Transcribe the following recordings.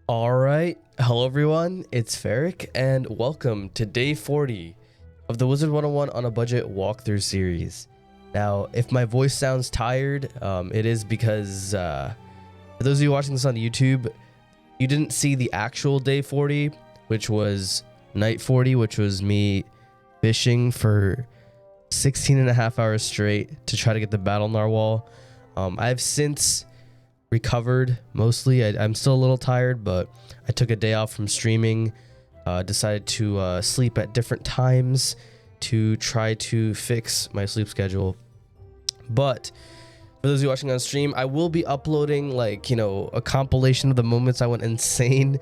All right, hello everyone, it's Ferric, and welcome to day 40 of the Wizard101 on a budget walkthrough series. Now, if my voice sounds tired, it is because for those of you watching this on YouTube, you didn't see the actual day 40, which was night 40, which was me fishing for 16 and a half hours straight to try to get the battle narwhal. I've since recovered mostly. I'm still a little tired, but I took a day off from streaming, decided to sleep at different times to try to fix my sleep schedule. But for those of you watching on stream, I will be uploading a compilation of the moments I went insane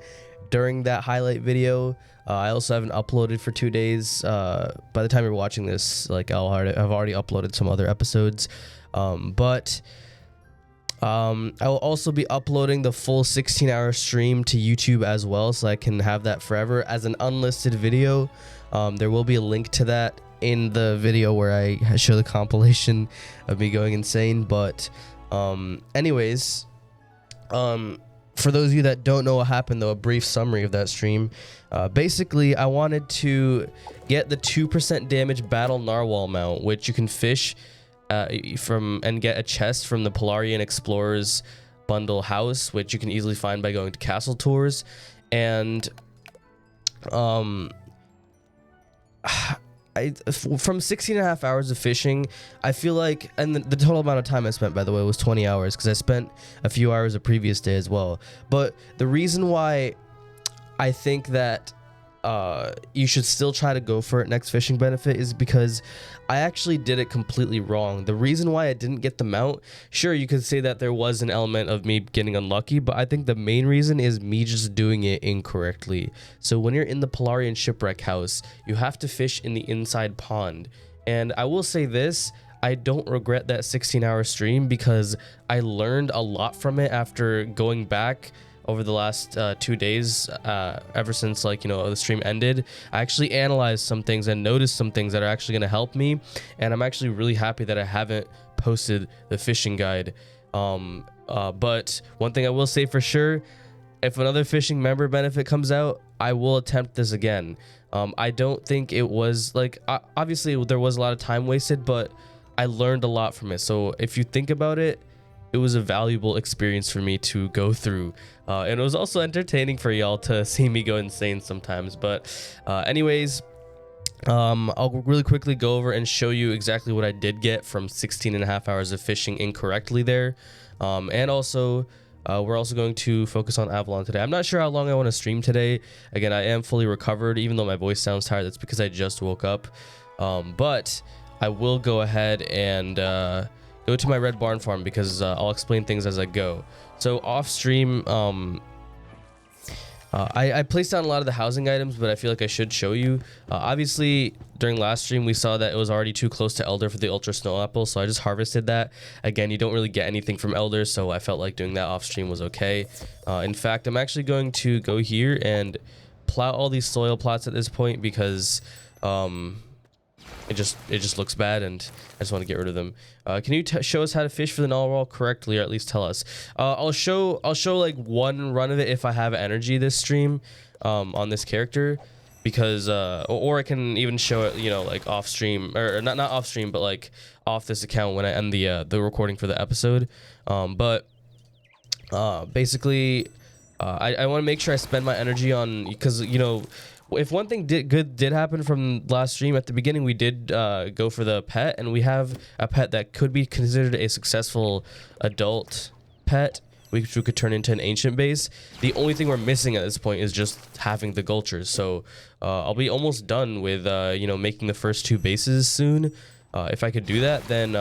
during that highlight video. I also haven't uploaded for 2 days. By the time you're watching this, I've already uploaded some other episodes. I will also be uploading the full 16-hour stream to YouTube as well, so I can have that forever as an unlisted video. There will be a link to that in the video where I show the compilation of me going insane. But anyways, for those of you that don't know what happened, though, a brief summary of that stream. Basically, I wanted to get the 2% damage battle narwhal mount, which you can fish and get a chest from the Polarian Explorers bundle house, which you can easily find by going to castle tours. And from 16 and a half hours of fishing, I feel like, and the total amount of time I spent, by the way, was 20 hours, because I spent a few hours the previous day as well. But the reason why I think that you should still try to go for it next fishing benefit is because I actually did it completely wrong. The reason why I didn't get the mount, sure, you could say that there was an element of me getting unlucky, but I think the main reason is me just doing it incorrectly. So when you're in the Polarian shipwreck house, you have to fish in the inside pond. And I will say this, I don't regret that 16-hour stream because I learned a lot from it after going back over the last 2 days, ever since the stream ended. I actually analyzed some things and noticed some things that are actually going to help me, and I'm actually really happy that I haven't posted the fishing guide. But one thing I will say for sure, if another fishing member benefit comes out, I will attempt this again. I don't think it was obviously there was a lot of time wasted, but I learned a lot from it. So if you think about it, it was a valuable experience for me to go through, and it was also entertaining for y'all to see me go insane sometimes. But anyways, I'll really quickly go over and show you exactly what I did get from 16 and a half hours of fishing incorrectly there. And also we're also going to focus on Avalon today. I'm not sure how long I want to stream today. Again, I am fully recovered, even though my voice sounds tired. That's because I just woke up. But I will go ahead and go to my red barn farm because I'll explain things as I go. So off stream, I placed down a lot of the housing items, but I feel like I should show you. Obviously, during last stream, we saw that it was already too close to Elder for the Ultra Snow Apple, so I just harvested that. Again, you don't really get anything from Elder, so I felt like doing that off stream was okay. In fact, I'm actually going to go here and plow all these soil plots at this point because it just looks bad, and I just want to get rid of them. Can you show us how to fish for the narwhal correctly, or at least tell us? I'll show like one run of it if I have energy this stream on this character, because or I can even show it off stream, or not off stream, but off this account when I end the recording for the episode. Basically, I want to make sure I spend my energy on, because if one thing did happen from last stream, at the beginning we did go for the pet, and we have a pet that could be considered a successful adult pet, which we could turn into an ancient base. The only thing we're missing at this point is just having the gulchers. So I'll be almost done with making the first 2 bases soon. If I could do that, then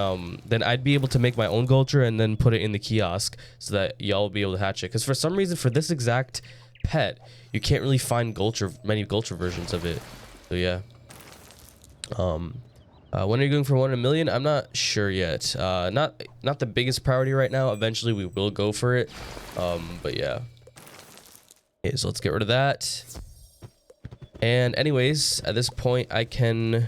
I'd be able to make my own gulcher and then put it in the kiosk so that y'all will be able to hatch it. Because for some reason, for this exact pet, you can't really find many gulcher versions of it. So yeah. When are you going for 1 in a million? I'm not sure yet. Not the biggest priority right now. Eventually we will go for it. But yeah. Okay, so let's get rid of that. And anyways, at this point I can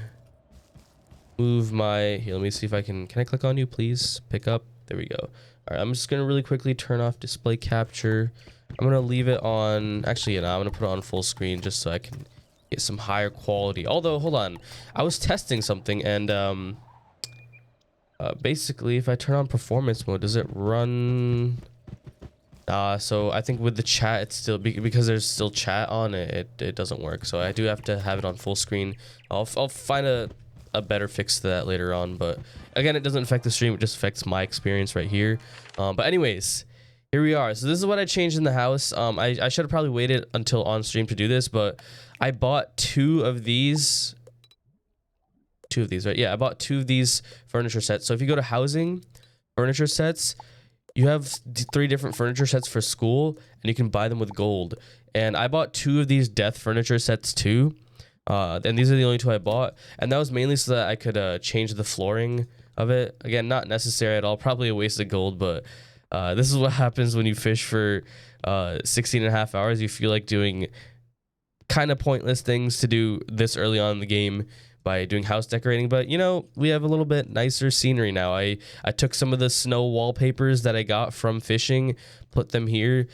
move my, here, let me see if I can I click on you, please? Pick up. There we go. All right, I'm just gonna really quickly turn off display capture. I'm gonna leave it on. Actually, I'm gonna put it on full screen just so I can get some higher quality. Although, hold on, I was testing something, and basically, if I turn on performance mode, does it run? So I think with the chat, it's still because there's still chat on it. It doesn't work. So I do have to have it on full screen. I'll find a better fix to that later on. But again, it doesn't affect the stream. It just affects my experience right here. But anyways, here we are. So this is what I changed in the house. I should have probably waited until on stream to do this, but I bought two of these, right? Yeah, I bought two of these furniture sets. So if you go to housing, furniture sets, you have 3 different furniture sets for school, and you can buy them with gold. And I bought 2 of these death furniture sets too. And these are the only 2 I bought. And that was mainly so that I could change the flooring of it. Again, not necessary at all. Probably a waste of gold, but this is what happens when you fish for 16.5 hours. You feel like doing kind of pointless things to do this early on in the game by doing house decorating, but you know, we have a little bit nicer scenery now. I took some of the snow wallpapers that I got from fishing, put them here,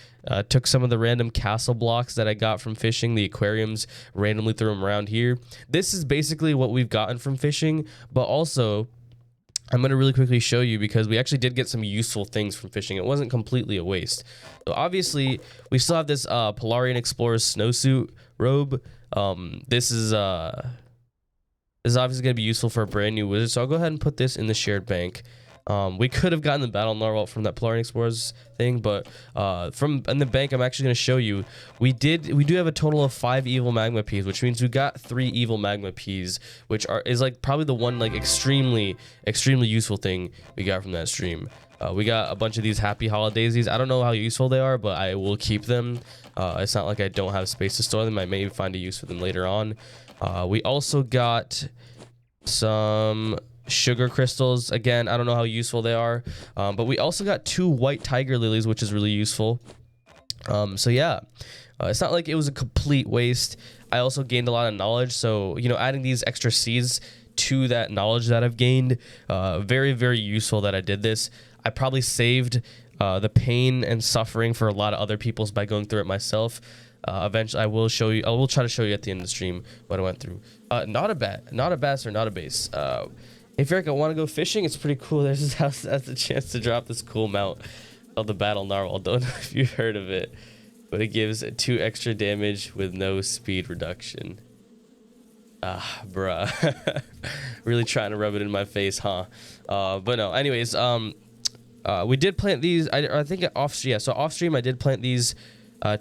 took some of the random castle blocks that I got from fishing, the aquariums, randomly threw them around here. This is basically what we've gotten from fishing, but also I'm going to really quickly show you because we actually did get some useful things from fishing. It wasn't completely a waste. So obviously we still have this Polarian Explorer's snowsuit robe. This is obviously going to be useful for a brand new wizard, so I'll go ahead and put this in the shared bank. We could have gotten the battle narwhal from that Polarian Explorers thing, but from in the bank, I'm actually going to show you. We do have a total of 5 evil magma peas, which means we got 3 evil magma peas, which is like probably the one like extremely useful thing we got from that stream. We got a bunch of these happy holidays. I don't know how useful they are, but I will keep them. It's not like I don't have space to store them. I may find a use for them later on. We also got some sugar crystals. Again, I don't know how useful they are, but we also got 2 white tiger lilies, which is really useful. So yeah, it's not like it was a complete waste. I also gained a lot of knowledge, so you know, adding these extra seeds to that knowledge that I've gained, very useful that I did this. I probably saved the pain and suffering for a lot of other people's by going through it myself. Eventually I will show you. I will try to show you at the end of the stream what I went through. Not a bass or not a base. Hey Ferric, I want to go fishing. It's pretty cool. There's this house that has a chance to drop this cool mount of the battle narwhal. Don't know if you've heard of it, but it gives 2 extra damage with no speed reduction. Bruh. Really trying to rub it in my face, huh? But no, anyways, we did plant these. I think off stream I did plant these 3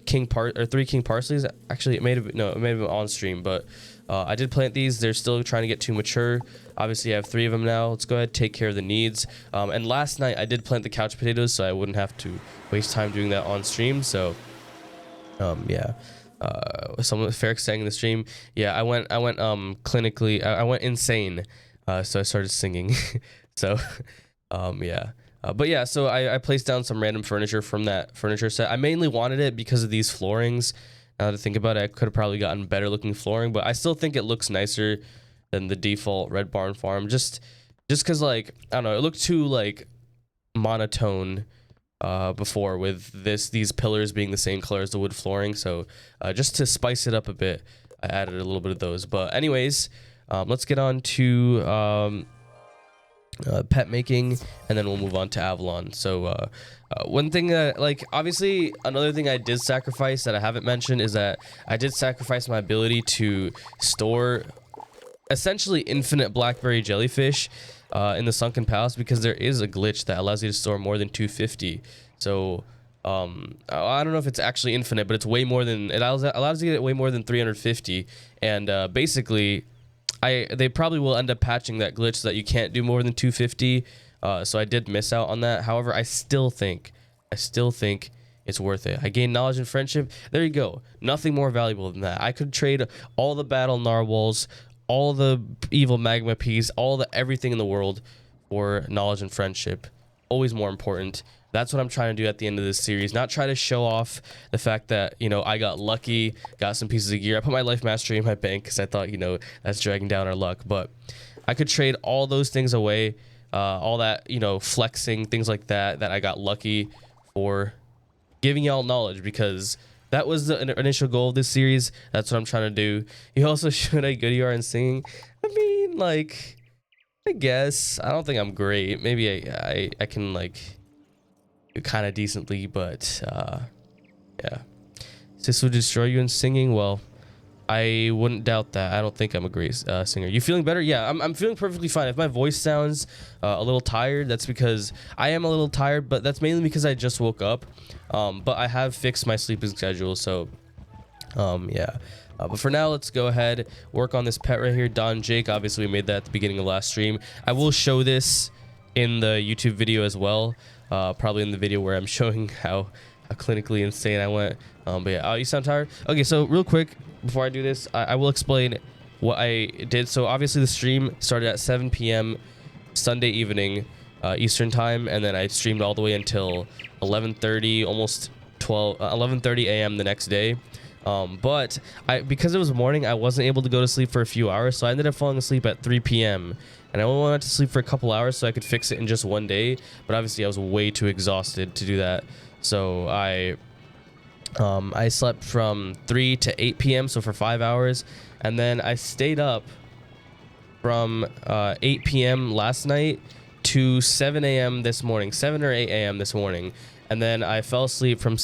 king parsleys. Actually, it may have been on stream, but I did plant these. They're still trying to get too mature. Obviously I have 3 of them now. Let's go ahead and take care of the needs. And last night I did plant the couch potatoes, so I wouldn't have to waste time doing that on stream. So yeah, someone Ferric saying in the stream, yeah, I went clinically, I went insane, so I started singing. So yeah. But yeah, so I placed down some random furniture from that furniture set. I mainly wanted it because of these floorings. Now to think about it, I could have probably gotten better looking flooring, but I still think it looks nicer than the default red barn farm. Just because, like, I don't know, it looked too like monotone before with these pillars being the same color as the wood flooring. So just to spice it up a bit, I added a little bit of those. But anyways, let's get on to pet making, and then we'll move on to Avalon. So one thing that, like, obviously another thing I did sacrifice that I haven't mentioned is that I did sacrifice my ability to store essentially infinite blackberry jellyfish in the sunken palace, because there is a glitch that allows you to store more than 250. So I don't know if it's actually infinite, but it's way more than it allows you to get way more than 350. And basically they probably will end up patching that glitch so that you can't do more than 250. So I did miss out on that. However, I still think it's worth it. I gained knowledge and friendship. There you go. Nothing more valuable than that. I could trade all the battle narwhals, all the evil magma peas, everything in the world for knowledge and friendship. Always more important. That's what I'm trying to do at the end of this series. Not try to show off the fact that, you know, I got lucky, got some pieces of gear. I put my life mastery in my bank because I thought, you know, that's dragging down our luck. But I could trade all those things away all that, you know, flexing, things like that, that I got lucky for giving y'all knowledge, because that was the initial goal of this series. That's what I'm trying to do. You also showed how good you are in singing. I mean, like, I guess I don't think I'm great. Maybe I can like do kind of decently, but yeah. This would destroy you in singing. Well, I wouldn't doubt that. I don't think I'm a great singer. You feeling better? Yeah, I'm feeling perfectly fine. If my voice sounds a little tired, that's because I am a little tired, but that's mainly because I just woke up. But I have fixed my sleeping schedule, so yeah. But for now, let's go ahead, work on this pet right here, Don Jake. Obviously, we made that at the beginning of last stream. I will show this in the YouTube video as well, probably in the video where I'm showing how clinically insane I went. But yeah, oh, you sound tired? Okay, so real quick, before I do this, I will explain what I did. So obviously the stream started at 7 p.m. Sunday evening, Eastern time, and then I streamed all the way until 11:30, almost 11:30 a.m. the next day. But because it was morning, I wasn't able to go to sleep for a few hours, so I ended up falling asleep at 3 p.m. and I only wanted to sleep for a couple hours so I could fix it in just one day. But obviously I was way too exhausted to do that, so I slept from 3 to 8 p.m. so for 5 hours, and then I stayed up from 8 p.m. last night to 7 a.m. this morning, 7 or 8 a.m. this morning. And then I fell asleep from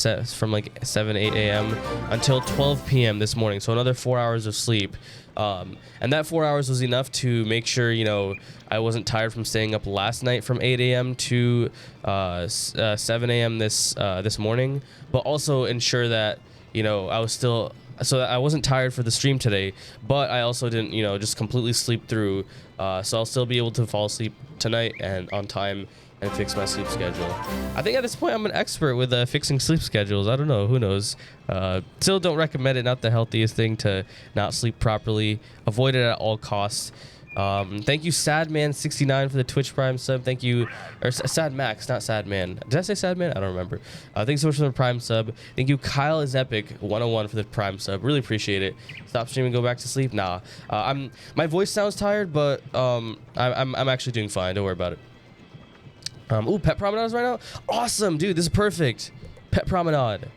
like 7, 8 a.m. until 12 p.m. this morning. So another 4 hours of sleep. And that 4 hours was enough to make sure, you know, I wasn't tired from staying up last night from 8 a.m. to 7 a.m. this morning. But also ensure that, you know, I was still, so that I wasn't tired for the stream today. But I also didn't, you know, just completely sleep through. So I'll still be able to fall asleep tonight and on time and fix my sleep schedule. I think at this point I'm an expert with fixing sleep schedules. I don't know, who knows. Still don't recommend it. Not the healthiest thing to not sleep properly. Avoid it at all costs. Thank you Sadman69 for the Twitch Prime sub. Thank you, or Sad Max, not Sad Man. Did I say Sad Man? I don't remember. Thanks so much for the Prime sub. Thank you Kyle is Epic 101 for the Prime sub. Really appreciate it. Stop streaming, go back to sleep. Nah, my voice sounds tired, but I'm actually doing fine. Don't worry about it. Ooh, Pet Promenade right now? Awesome, dude, this is perfect. Pet Promenade.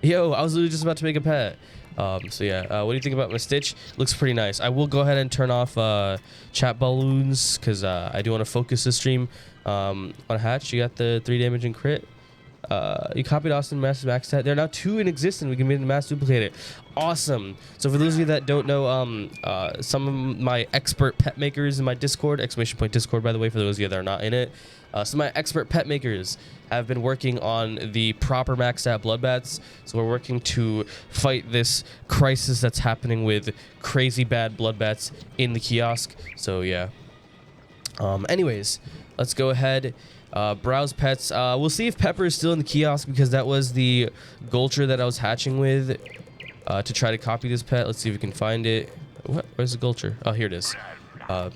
Yo, I was literally just about to make a pet. So yeah, what do you think about my Stitch? Looks pretty nice. I will go ahead and turn off chat balloons, because I do want to focus the stream on Hatch. You got the 3 damage and crit. You copied Austin Mass stat. There are now 2 in existence. We can make the mass duplicate it. Awesome. So for those of you that don't know, some of my expert pet makers in my Discord, !Discord by the way, for those of you that are not in it, some of my expert pet makers have been working on the proper max stat blood bats. So we're working to fight this crisis that's happening with crazy bad blood bats in the kiosk. So yeah. Anyways, let's go ahead. Browse pets. We'll see if Pepper is still in the kiosk, because that was the Gulcher that I was hatching with to try to copy this pet. Let's see if we can find it. Where's the Gulcher? Oh, here it is.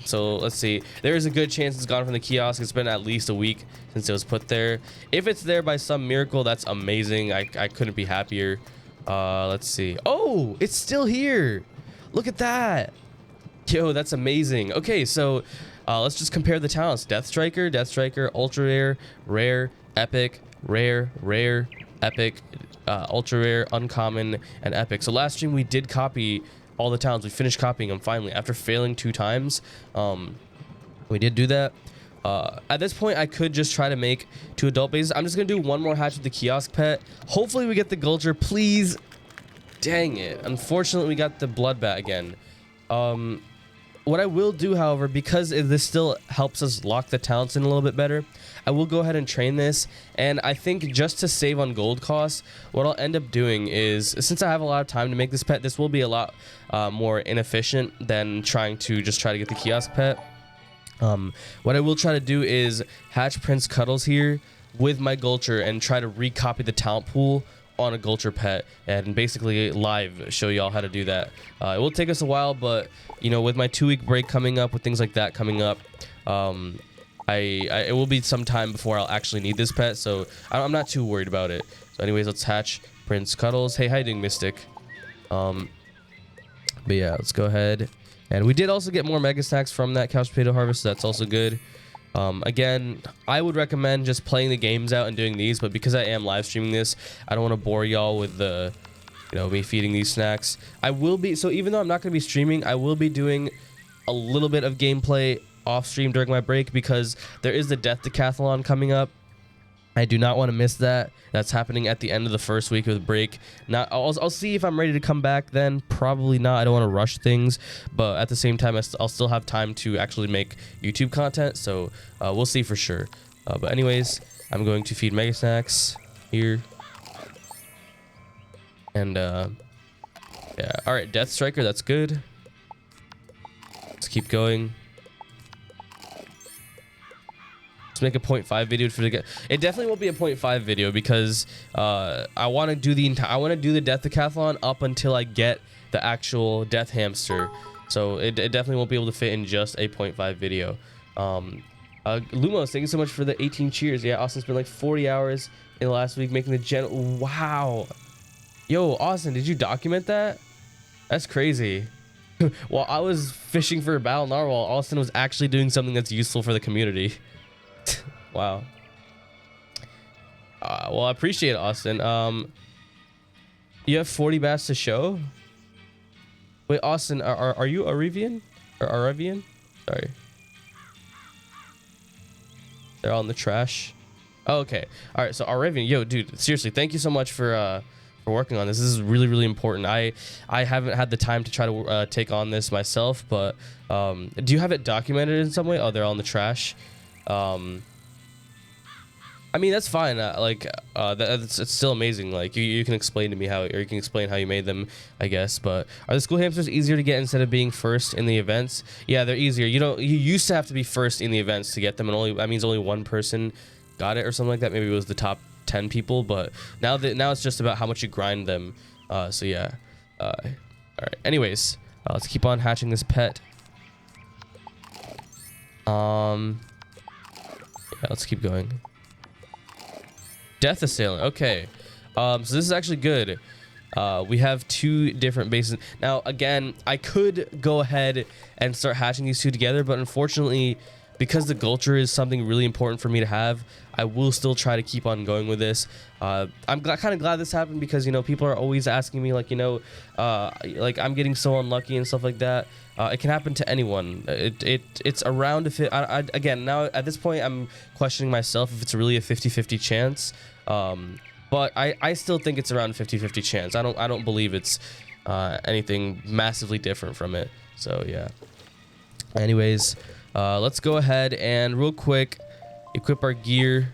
So let's see. There is a good chance it's gone from the kiosk. It's been at least a week since it was put there. If it's there by some miracle, that's amazing. I couldn't be happier. Let's see. Oh, it's still here. Look at that. Yo, that's amazing. Okay, so let's just compare the talents. Death Striker, Ultra Rare, Rare, Epic, Rare, Rare, Epic, Ultra Rare, Uncommon, and Epic. So last stream we did copy all the talents. We finished copying them finally after failing 2 times. We did do that. At this point, I could just try to make 2 adult bases. I'm just going to do 1 more hatch with the kiosk pet. Hopefully we get the Gulcher, please. Dang it. Unfortunately, we got the blood bat again. What I will do, however, because this still helps us lock the talents in a little bit better, I will go ahead and train this. And I think just to save on gold costs, what I'll end up doing is, since I have a lot of time to make this pet, this will be a lot more inefficient than trying to get the kiosk pet. What I will try to do is hatch Prince Cuddles here with my Gulcher and try to recopy the talent pool on a Gulcher pet and basically live show y'all how to do that. It will take us a while, but you know, with my 2-week break coming up, with things like that coming up, it will be some time before I'll actually need this pet, so I'm not too worried about it. So anyways, let's hatch Prince Cuddles. Hey, how you doing, Mystic? But yeah, let's go ahead. And we did also get more Mega Snacks from that Couch Potato Harvest, so that's also good. Again, I would recommend just playing the games out and doing these, but because I am live streaming this, I don't want to bore y'all with the, me feeding these snacks. I will be, so even though I'm not going to be streaming, I will be doing a little bit of gameplay off stream during my break, because there is the Death Decathlon coming up. I do not want to miss that. That's happening at the end of the first week of the break. Now, I'll see if I'm ready to come back then. Probably not. I don't want to rush things. But at the same time, I'll still have time to actually make YouTube content. So we'll see for sure. But anyways, I'm going to feed Mega Snacks here. And yeah. All right, Death Striker. That's good. Let's keep going. Let's make a 0.5 video for the get. It definitely won't be a 0.5 video because I want to do the Death Decathlon up until I get the actual Death Hamster. So it definitely won't be able to fit in just a 0.5 video. Lumos, thank you so much for the 18 cheers. Yeah, Austin spent like 40 hours in the last week making the gen. Wow. Yo, Austin, did you document that? That's crazy. While I was fishing for a battle narwhal, Austin was actually doing something that's useful for the community. Wow. Well, I appreciate it, Austin. You have 40 bass to show? Wait, Austin, are you Aravian? Or Aravian? Sorry. They're all in the trash. Oh, okay. All right, so Aravian, yo, dude, seriously, thank you so much for working on this. This is really, really important. I haven't had the time to try to take on this myself, but do you have it documented in some way? Oh, they're all in the trash. I mean, that's fine. It's still amazing. Like you can explain to me how, or you can explain how you made them, I guess. But are the school hamsters easier to get instead of being first in the events? Yeah, they're easier. You used to have to be first in the events to get them, and that means only one person got it or something like that. Maybe it was the top 10 people, but now it's just about how much you grind them. So yeah. All right. Anyways, let's keep on hatching this pet. Yeah, let's keep going. Death Assailant. Okay. So this is actually good. We have two different bases. Now, again, I could go ahead and start hatching these two together, but unfortunately, because the Gulcher is something really important for me to have, I will still try to keep on going with this. I'm kind of glad this happened because, people are always asking me, like, like I'm getting so unlucky and stuff like that. It can happen to anyone. It's around if it, again, now at this point, I'm questioning myself if it's really a 50-50 chance. But I still think it's around a 50-50 chance. I don't believe it's anything massively different from it. So yeah. Anyways, let's go ahead and real quick equip our gear.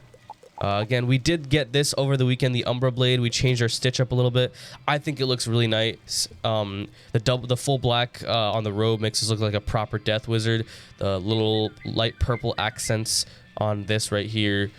Again, we did get this over the weekend, the Umbra Blade. We changed our stitch up a little bit. I think it looks really nice. The full black on the robe makes us look like a proper death wizard. The little light purple accents on this right here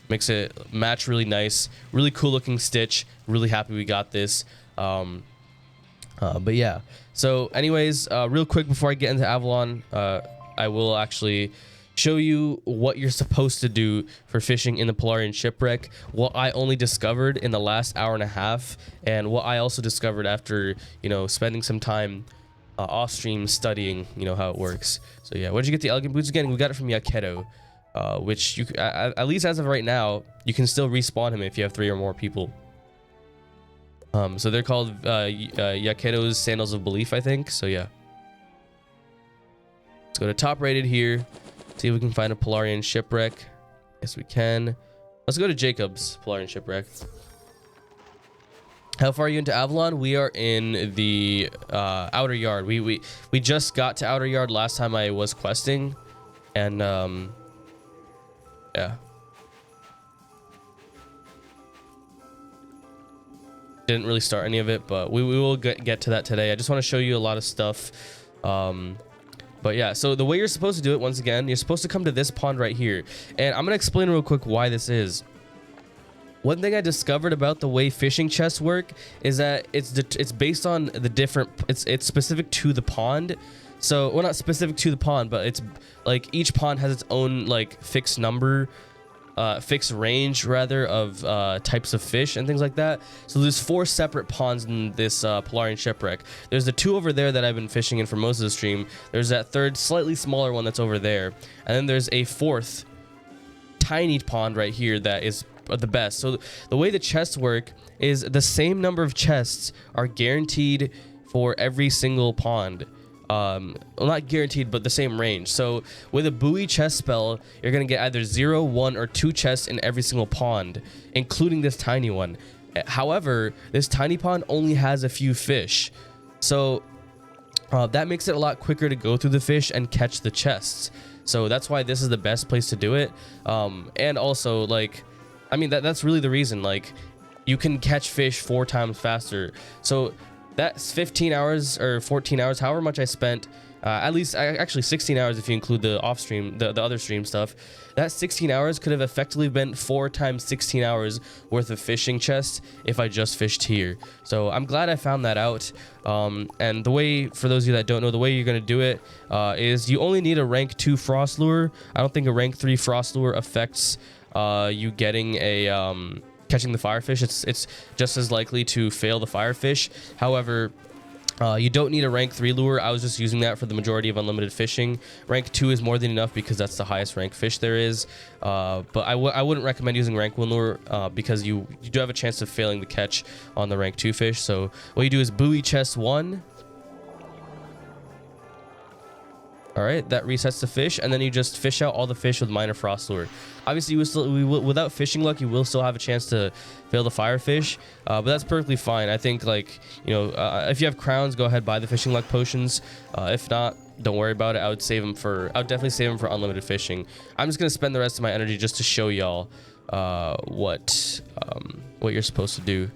makes it match really nice. Really cool looking stitch. Really happy we got this. But yeah. So anyways, real quick before I get into Avalon, I will actually show you what you're supposed to do for fishing in the Polarian Shipwreck, what I only discovered in the last hour and a half, and what I also discovered after, spending some time off stream studying, how it works. So yeah, where'd you get the elegant boots again? We got it from Yaketo, which you at least as of right now, you can still respawn him if you have 3 or more people. So they're called Yaketo's Sandals of Belief, I think. So yeah. Let's go to top rated here. See if we can find a Polarian Shipwreck. Yes, we can. Let's go to Jacob's Polarian Shipwreck. How far are you into Avalon? We are in the outer yard. We just got to outer yard last time I was questing, and yeah. Didn't really start any of it, but we will get to that today. I just want to show you a lot of stuff. But yeah, so the way you're supposed to do it, once again, you're supposed to come to this pond right here. And I'm going to explain real quick why this is. One thing I discovered about the way fishing chests work is that it's based on the different, it's specific to the pond. So, well, not specific to the pond, but it's like each pond has its own like fixed number fixed range rather of types of fish and things like that. So there's 4 separate ponds in this Polarian shipwreck. There's the 2 over there that I've been fishing in for most of the stream. There's that 3rd slightly smaller one that's over there, and then there's a 4th tiny pond right here that is the best. So the way the chests work is the same number of chests are guaranteed for every single pond. Well, not guaranteed, but the same range. So with a buoy chest spell, you're gonna get either 0, 1, or 2 chests in every single pond, including this tiny one. However, this tiny pond only has a few fish, so that makes it a lot quicker to go through the fish and catch the chests. So that's why this is the best place to do it. And also, like, I mean, that's really the reason. Like, you can catch fish 4 times faster. So that's 15 hours or 14 hours, however much I spent, at least actually 16 hours if you include the off stream, the other stream stuff. That 16 hours could have effectively been 4 times 16 hours worth of fishing chests if I just fished here. So I'm glad I found that out. And the way, for those of you that don't know, the way you're going to do it is you only need a rank 2 frost lure. I don't think a rank 3 frost lure affects you getting a catching the firefish. It's just as likely to fail the firefish. However, you don't need a rank 3 lure. I was just using that for the majority of unlimited fishing. Rank 2 is more than enough because that's the highest rank fish there is. But I wouldn't recommend using rank 1 lure because you do have a chance of failing the catch on the rank 2 fish. So what you do is buoy chest 1. All right, that resets the fish, and then you just fish out all the fish with minor frost lure. Obviously, without fishing luck, you will still have a chance to fail the firefish, but that's perfectly fine. I think, like, you know, if you have crowns, go ahead, buy the fishing luck potions. If not, don't worry about it. I would definitely save them for unlimited fishing. I'm just gonna spend the rest of my energy just to show y'all what you're supposed to do.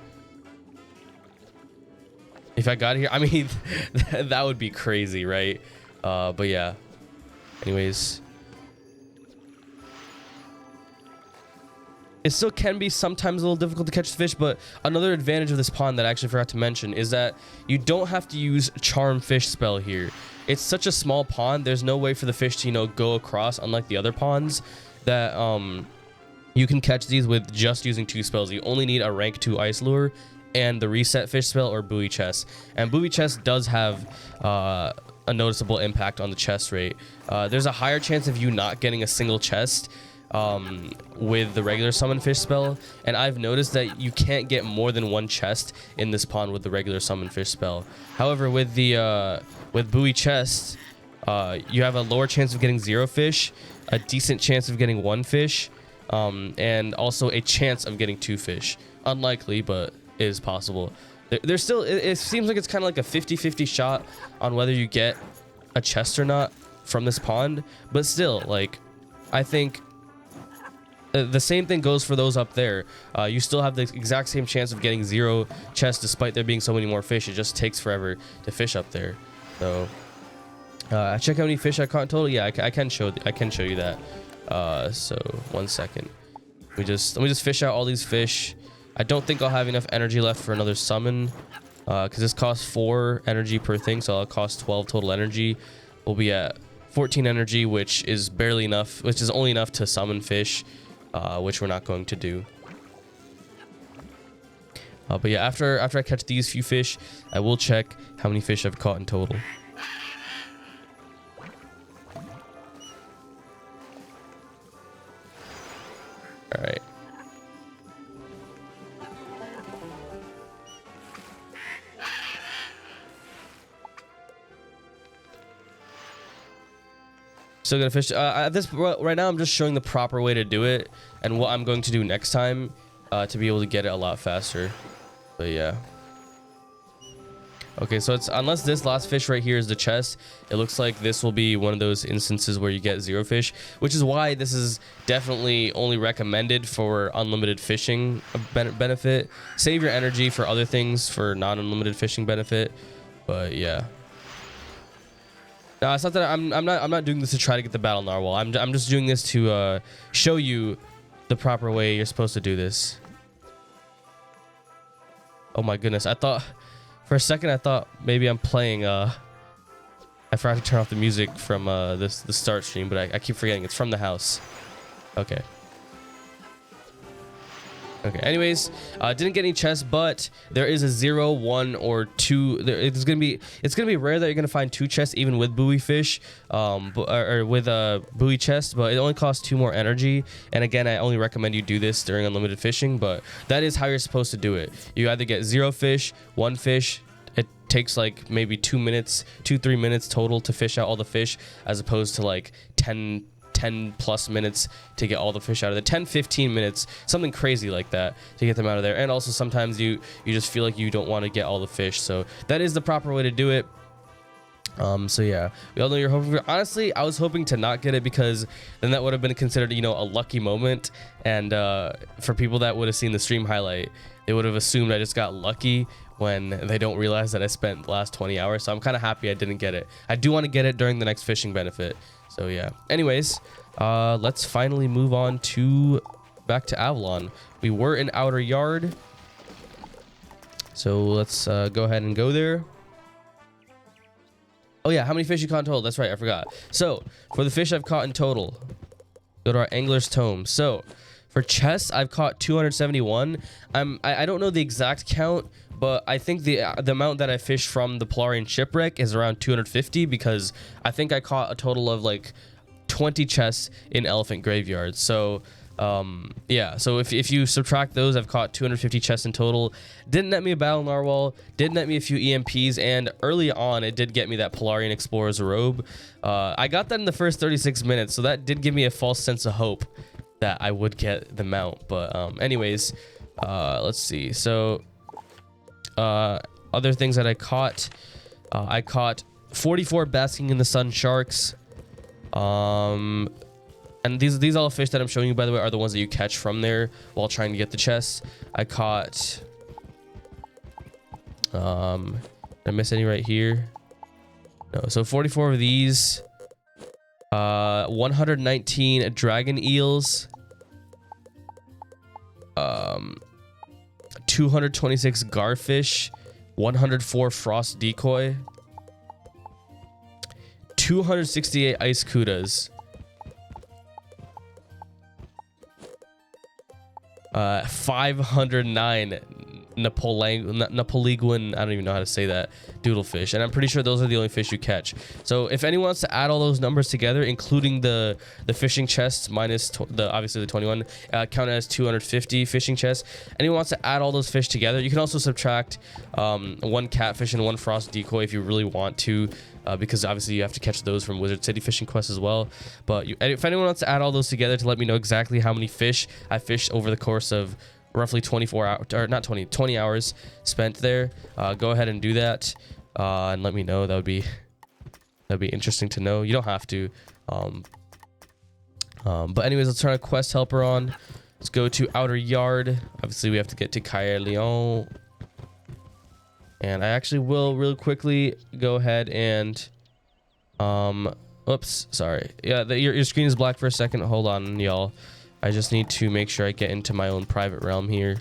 If I got here, I mean, that would be crazy, right? But yeah, anyways, it still can be sometimes a little difficult to catch the fish, but another advantage of this pond that I actually forgot to mention is that you don't have to use charm fish spell here. It's such a small pond, there's no way for the fish to, you know, go across, unlike the other ponds, that you can catch these with just using 2 spells. You only need a rank 2 ice lure and the reset fish spell or buoy chest. And buoy chest does have a noticeable impact on the chest rate. There's a higher chance of you not getting a single chest with the regular summon fish spell, and I've noticed that you can't get more than 1 chest in this pond with the regular summon fish spell. However, with the with buoy chest, you have a lower chance of getting 0 fish, a decent chance of getting 1 fish, and also a chance of getting 2 fish. Unlikely, but it is possible. There's still, it seems like it's kind of like a 50-50 shot on whether you get a chest or not from this pond, but still, like, I think the same thing goes for those up there. You still have the exact same chance of getting 0 chests despite there being so many more fish. It just takes forever to fish up there. So check how many fish I caught in total. Yeah, I can show you that. So 1 second. Let me just fish out all these fish. I don't think I'll have enough energy left for another summon, because this costs 4 energy per thing, so it'll cost 12 total energy. We'll be at 14 energy, which is barely enough, which is only enough to summon fish, which we're not going to do. But yeah, after I catch these few fish, I will check how many fish I've caught in total. All right. Still gonna fish. At this right now, I'm just showing the proper way to do it and what I'm going to do next time to be able to get it a lot faster. But yeah. Okay, so it's, unless this last fish right here is the chest, it looks like this will be one of those instances where you get 0 fish, which is why this is definitely only recommended for unlimited fishing benefit. Save your energy for other things for non-unlimited fishing benefit. But yeah. No, it's not that I'm not doing this to try to get the battle narwhal. I'm just doing this to show you the proper way you're supposed to do this. Oh my goodness! I thought for a second maybe I'm playing. I forgot to turn off the music from the start stream, but I keep forgetting it's from the house. Okay. Okay, anyways, didn't get any chests, but there is a 0, 1, or 2. It's gonna be rare that you're gonna find 2 chests even with buoy fish, or with a buoy chest, but it only costs 2 more energy. And again, I only recommend you do this during unlimited fishing, but that is how you're supposed to do it. You either get 0 fish, 1 fish. It takes like maybe 2 minutes, 2-3 minutes total to fish out all the fish, as opposed to like 10 plus minutes to get all the fish out of the 10-15 minutes, something crazy like that, to get them out of there. And also sometimes you just feel like you don't want to get all the fish, so that is the proper way to do it. So yeah, we all know you're hoping for. Honestly, I was hoping to not get it, because then that would have been considered, you know, a lucky moment, and for people that would have seen the stream highlight, they would have assumed I just got lucky when they don't realize that I spent the last 20 hours. So I'm kind of happy I didn't get it. I do want to get it during the next fishing benefit. So yeah, anyways, let's finally move on to back to Avalon. We were in Outer Yard, so let's go ahead and go there. Oh yeah, how many fish you caught in total? That's right, I forgot. So for the fish I've caught in total, go to our angler's tome. So for chests, I've caught 271. I don't know the exact count, but I think the amount that I fished from the Polarian shipwreck is around 250, because I think I caught a total of like 20 chests in Elephant Graveyard. So yeah, so if you subtract those, I've caught 250 chests in total. Didn't net me a battle narwhal, did net me a few EMPs, and early on it did get me that Polarian Explorer's robe. I got that in the first 36 minutes, so that did give me a false sense of hope that I would get the mount. But anyways, let's see. So other things that I caught 44 basking in the sun sharks. And these all fish that I'm showing you, by the way, are the ones that you catch from there while trying to get the chests. I caught did I miss any right here? No. So 44 of these, 119 dragon eels, 226 garfish, 104 frost decoy, 268 ice kudas, 509 Napoleon, I don't even know how to say that, doodlefish, and I'm pretty sure those are the only fish you catch. So if anyone wants to add all those numbers together, including the fishing chests minus obviously the 21, count as 250 fishing chests. Anyone wants to add all those fish together, you can also subtract 1 catfish and 1 frost decoy if you really want to, because obviously you have to catch those from Wizard City fishing quests as well. But if anyone wants to add all those together to let me know exactly how many fish I fished over the course of roughly 24 hours, or not 20 hours spent there, go ahead and do that, and let me know. That'd be interesting to know. You don't have to, but anyways, let's turn our quest helper on. Let's go to Outer Yard. Obviously we have to get to Caer Leon, and I actually will really quickly go ahead and oops, sorry, yeah, your screen is black for a second. Hold on, y'all. I just need to make sure I get into my own private realm here.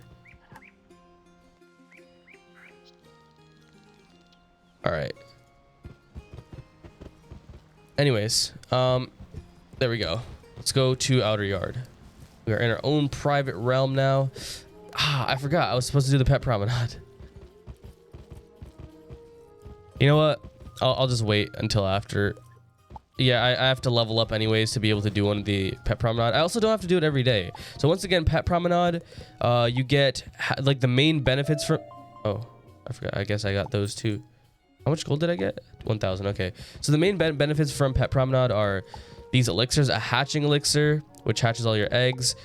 All right. Anyways, there we go. Let's go to Outer Yard. We are in our own private realm now. I forgot I was supposed to do the pet promenade. You know what? I'll just wait until after. Yeah, I have to level up anyways to be able to do one of the pet promenade. I also don't have to do it every day. So once again, pet promenade, you get like the main benefits from. Oh, I forgot. I guess I got those too. How much gold did I get? 1,000. Okay. So the main benefits from pet promenade are these elixirs: a hatching elixir, which hatches all your eggs,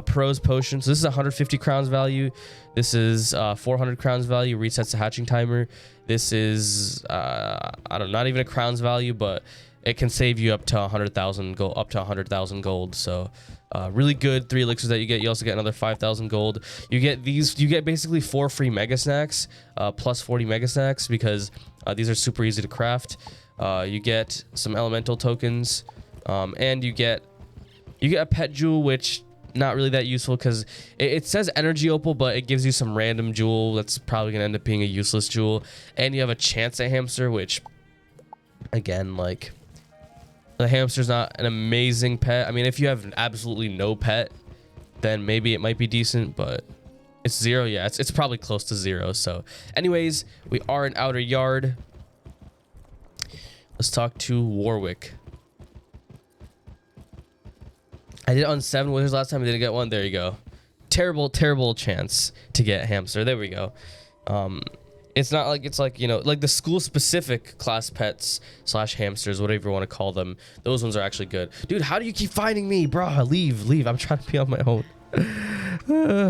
pros potion. So this is 150 crowns value. This is 400 crowns value, resets the hatching timer. This is I don't know, not even a crowns value, but it can save you up to 100,000 gold, up to 100,000 gold. So really good 3 elixirs that you get. You also get another 5,000 gold. You get these, you get basically 4 free mega snacks, plus 40 mega snacks, because these are super easy to craft. You get some elemental tokens, and you get a pet jewel, which not really that useful, because it says energy opal, but it gives you some random jewel that's probably gonna end up being a useless jewel. And you have a chance at hamster, which again, like, the hamster's not an amazing pet. I mean, if you have absolutely no pet, then maybe it might be decent, but It's 0. Yeah, it's probably close to 0. So anyways, we are in outer yard. Let's talk to Warwick. I did it on 7 withers last time. I didn't get one. There you go. Terrible chance to get hamster. There we go. It's not like it's like, you know, like the school specific class pets / hamsters, whatever you want to call them. Those ones are actually good. Dude, how do you keep finding me, bro? Leave. I'm trying to be on my own.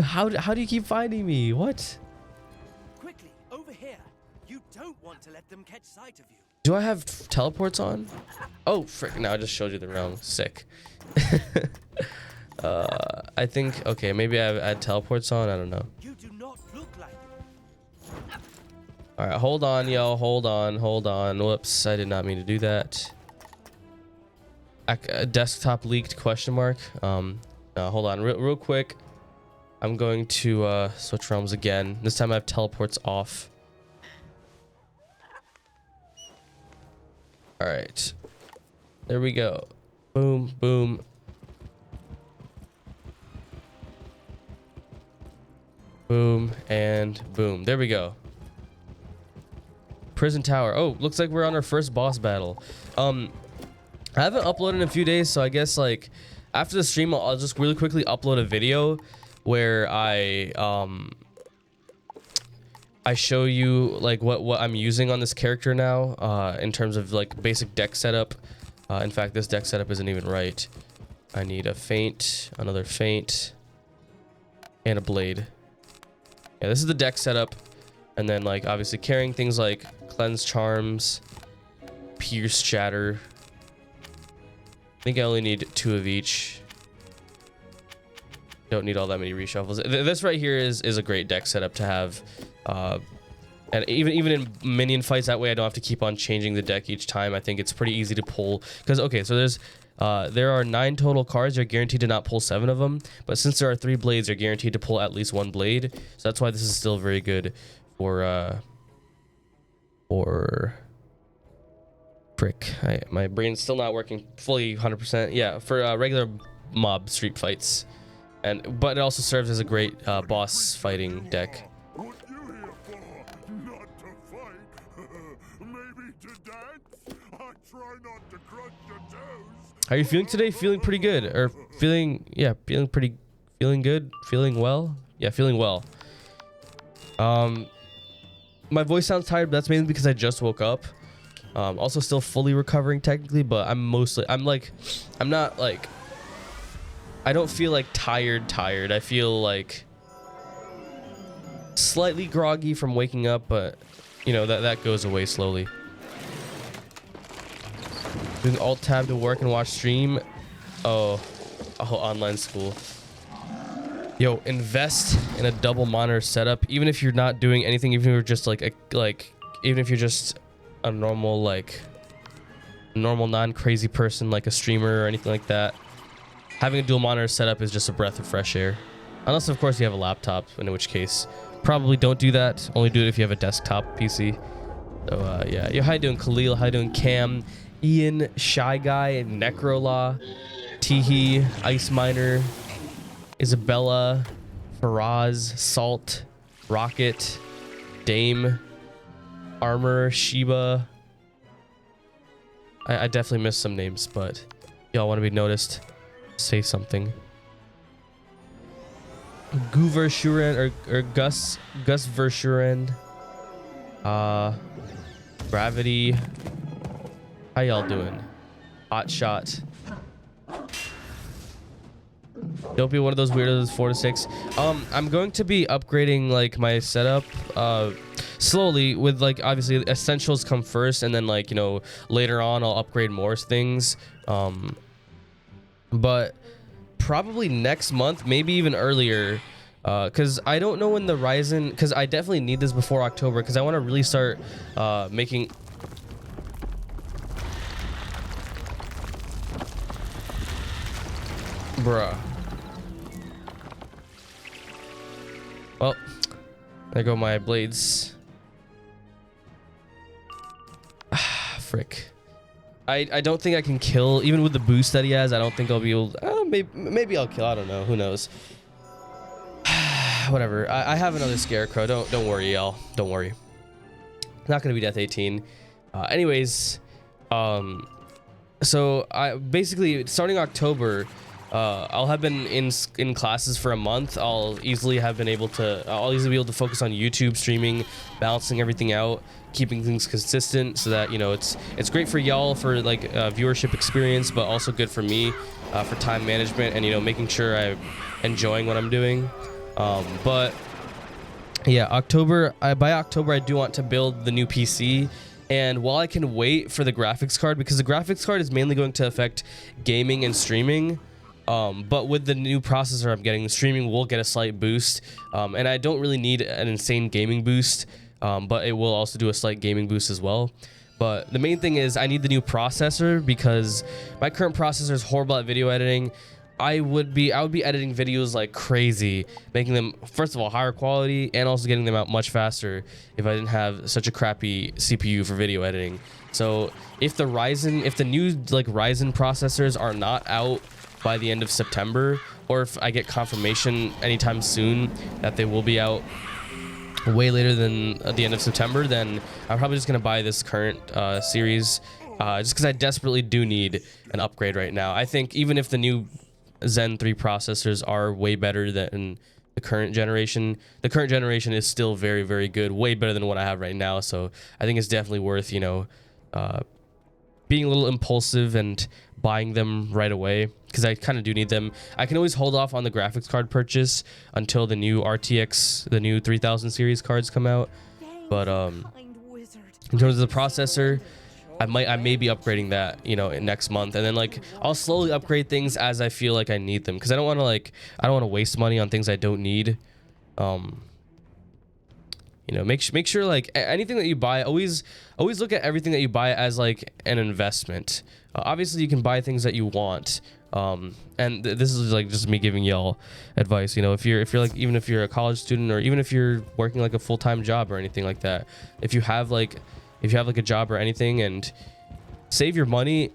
How do you keep finding me? What? Quickly, over here. You don't want to let them catch sight of you. Do I have teleports on? Oh, frick. No, I just showed you the wrong. Sick. I think, okay, maybe I had teleports on. I don't know. You do not look like it. All right, hold on, yo. Hold on. Whoops, I did not mean to do that. Desktop leaked ? Hold on, real quick. I'm going to switch realms again. This time I have teleports off. All right, there we go. Boom, boom. Boom and boom. There we go. Prison tower. Oh, looks like we're on our first boss battle. I haven't uploaded in a few days, so I guess like after the stream I'll just really quickly upload a video where I show you like what I'm using on this character now in terms of like basic deck setup. In fact, this deck setup isn't even right. I need a feint, another feint, and a blade. Yeah, this is the deck setup. And then like obviously carrying things like cleanse charms, pierce shatter. I think I only need 2 of each. Don't need all that many reshuffles. This right here is a great deck setup to have. And even in minion fights, that way I don't have to keep on changing the deck each time. I think it's pretty easy to pull. Because, okay, so there are 9 total cards. You're guaranteed to not pull 7 of them. But since there are 3 blades, you're guaranteed to pull at least 1 blade. So that's why this is still very good for frick. My brain's still not working fully 100%. Yeah, for regular mob street fights. But it also serves as a great boss fighting deck. What you here for? Not to fight. Maybe to dance? I try not to crush your toes. How are you feeling today? Feeling pretty good. Or feeling good? Feeling well? Yeah, feeling well. My voice sounds tired, but that's mainly because I just woke up. Also still fully recovering technically, but I'm not like, I don't feel like tired. I feel like slightly groggy from waking up, but you know, that goes away slowly. Doing alt tab to work and watch stream. Oh, online school. Yo, invest in a double monitor setup, even if you're not doing anything, even if you're just even if you're just a normal non-crazy person like a streamer or anything like that. Having a dual monitor setup is just a breath of fresh air. Unless of course you have a laptop, in which case probably don't do that. Only do it if you have a desktop PC. So yeah. Yo, how you doing, Khalil? How you doing, Cam, Ian, Shy Guy, Necrolaw, Teehee, Ice Miner, Isabella, Faraz, Salt, Rocket, Dame, Armor, Sheba. I definitely missed some names, but y'all want to be noticed, say something. Goover Shuren or Gus Vershuren. Gravity. How y'all doing? Hot shot. Don't be one of those weirdos 4 to 6. I'm going to be upgrading like my setup slowly, with like obviously essentials come first, and then like, you know, later on I'll upgrade more things. But probably next month, maybe even earlier, because I don't know when the Ryzen, because I definitely need this before October, because I want to really start making. Bruh. Well, there go my blades. Frick. I don't think I can kill, even with the boost that he has. I don't think I'll be able to, maybe I'll kill, I don't know, who knows. whatever. I have another scarecrow. Don't worry, y'all. Don't worry. Not gonna be death 18. Anyways, so I basically starting October, I'll have been in classes for a month. I'll easily be able to focus on YouTube streaming, balancing everything out, keeping things consistent, so that, you know, it's great for y'all for like viewership experience, but also good for me for time management and, you know, making sure I'm enjoying what I'm doing. But yeah, by October I do want to build the new PC. And while I can wait for the graphics card, because the graphics card is mainly going to affect gaming and streaming, but with the new processor I'm getting, the streaming will get a slight boost, and I don't really need an insane gaming boost, but it will also do a slight gaming boost as well. But the main thing is I need the new processor, because my current processor is horrible at video editing. I would be editing videos like crazy, making them, first of all, higher quality, and also getting them out much faster if I didn't have such a crappy CPU for video editing. So if the new like Ryzen processors are not out by the end of September, or if I get confirmation anytime soon that they will be out way later than the end of September, then I'm probably just gonna buy this current series, just because I desperately do need an upgrade right now. I think even if the new Zen 3 processors are way better than the current generation is still very, very good, way better than what I have right now. So I think it's definitely worth, you know, being a little impulsive and buying them right away, because I kind of do need them. I can always hold off on the graphics card purchase until the new RTX, the new 3000 series cards come out. But in terms of the processor, I may be upgrading that, you know, next month, and then like I'll slowly upgrade things as I feel like I need them, because I don't want to waste money on things I don't need. You know, make sure like anything that you buy, always look at everything that you buy as like an investment. Obviously you can buy things that you want, and this is like just me giving y'all advice. You know, if you're like, even if you're a college student, or even if you're working like a full-time job or anything like that, if you have like a job or anything, and save your money,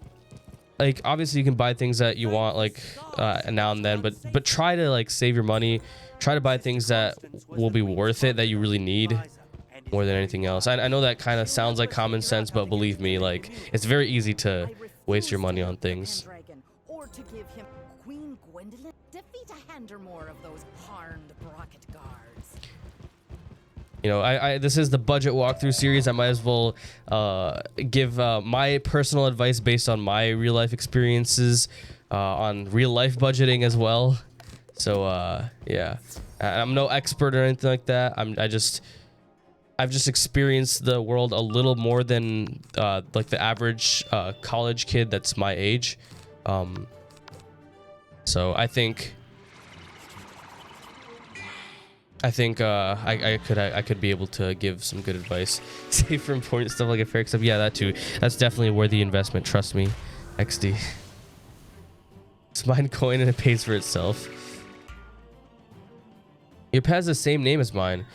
like obviously you can buy things that you want like now and then, but try to like save your money, try to buy things that will be worth it, that you really need more than anything else. I know that kind of sounds like common sense, but believe me, like it's very easy to waste your money on things. Or to give him Queen Gwendolyn, defeat a hand or more of those harned rocket guards. You know, this is the budget walkthrough series. I might as well give my personal advice based on my real life experiences on real life budgeting as well. So yeah, I'm no expert or anything like that. I've just experienced the world a little more than like the average college kid that's my age. So I think I could be able to give some good advice. Save for important stuff like a ferric stuff. Yeah, that too. That's definitely a worthy investment. Trust me. XD. It's mine coin and it pays for itself. Your pet has the same name as mine.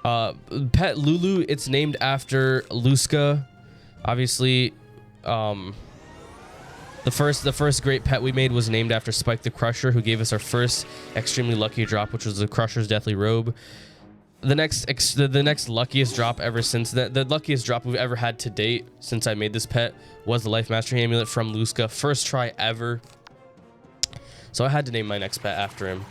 Pet Lulu. It's named after Luska. Obviously, the first great pet we made was named after Spike the Crusher, who gave us our first extremely lucky drop, which was the Crusher's Deathly Robe. The next luckiest drop ever since that, the luckiest drop we've ever had to date since I made this pet, was the Life Mastery Amulet from Luska. First try ever. So I had to name my next pet after him.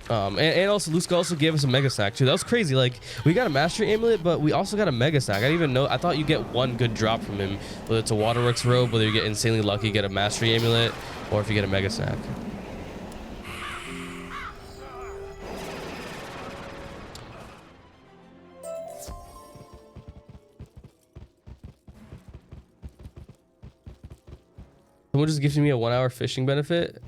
And also Luska also gave us a mega snack too. That was crazy. Like, we got a mastery amulet, but we also got a mega snack. I didn't even know. I thought you get one good drop from him, whether it's a Waterworks robe, whether you get insanely lucky, get a mastery amulet, or if you get a mega snack. Someone just gifted me a 1-hour fishing benefit.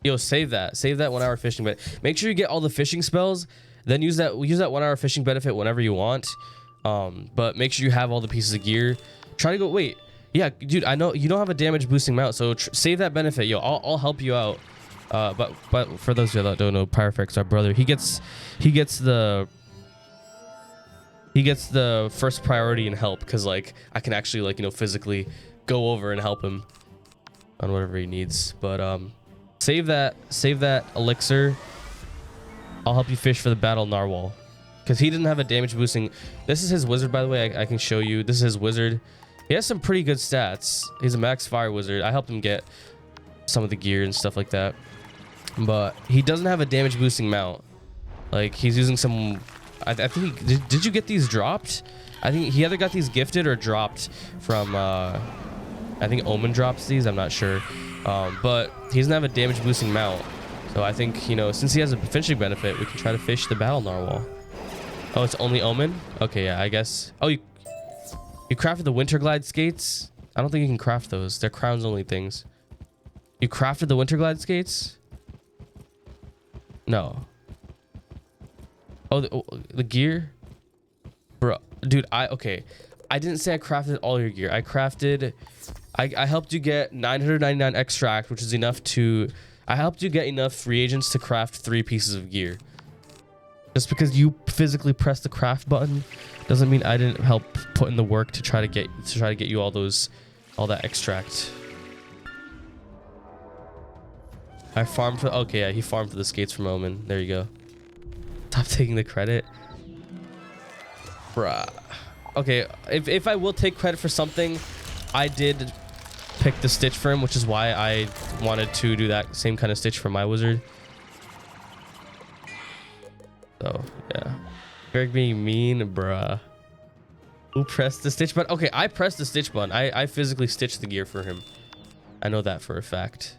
Yo, save that 1-hour fishing benefit. Make sure you get all the fishing spells, then use that 1-hour fishing benefit whenever you want. But make sure you have all the pieces of gear. Try to go, wait, yeah, dude, I know you don't have a damage boosting mount, so save that benefit. Yo, I'll help you out. But for those of you that don't know, Pyrofix, our brother, he gets the first priority in help, because like I can actually, like, you know, physically go over and help him on whatever he needs. But Save that elixir. I'll help you fish for the battle narwhal. Because he didn't have a damage boosting. This is his wizard, by the way. I can show you. This is his wizard. He has some pretty good stats. He's a max fire wizard. I helped him get some of the gear and stuff like that. But he doesn't have a damage boosting mount. Like, he's using some... I think he... Did you get these dropped? I think he either got these gifted or dropped from... I think Omen drops these. I'm not sure. But he doesn't have a damage boosting mount. So I think, you know, since he has a fishing benefit, we can try to fish the battle narwhal. Oh, it's only Omen? Okay, yeah, I guess. Oh, you crafted the Winter Glide skates? I don't think you can craft those. They're crowns only things. You crafted the Winter Glide skates? No. Oh, the gear? Bro, dude, okay. I didn't say I crafted all your gear. I helped you get 999 extract, which is enough to... I helped you get enough reagents to craft 3 pieces of gear. Just because you physically pressed the craft button doesn't mean I didn't help put in the work to try to get you all that extract. I farmed for... Okay, yeah, he farmed for the skates from Omen. There you go. Stop taking the credit. Bruh. Okay, if I will take credit for something, I did pick the stitch for him, which is why I wanted to do that same kind of stitch for my wizard. So, yeah. Ferric being mean, bruh. Who pressed the stitch button? Okay, I pressed the stitch button. I physically stitched the gear for him. I know that for a fact.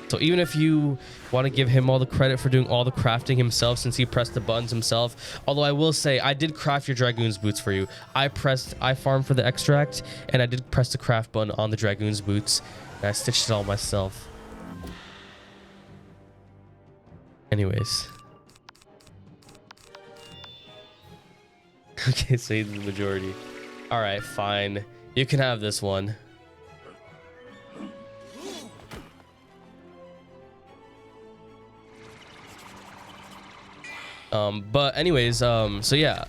So even if you want to give him all the credit for doing all the crafting himself since he pressed the buttons himself, although I will say I did craft your Dragoon's boots for you. I farmed for the extract and I did press the craft button on the Dragoon's boots and I stitched it all myself. Anyways. Okay, so he's the majority. All right, fine. You can have this one. But anyways, so yeah,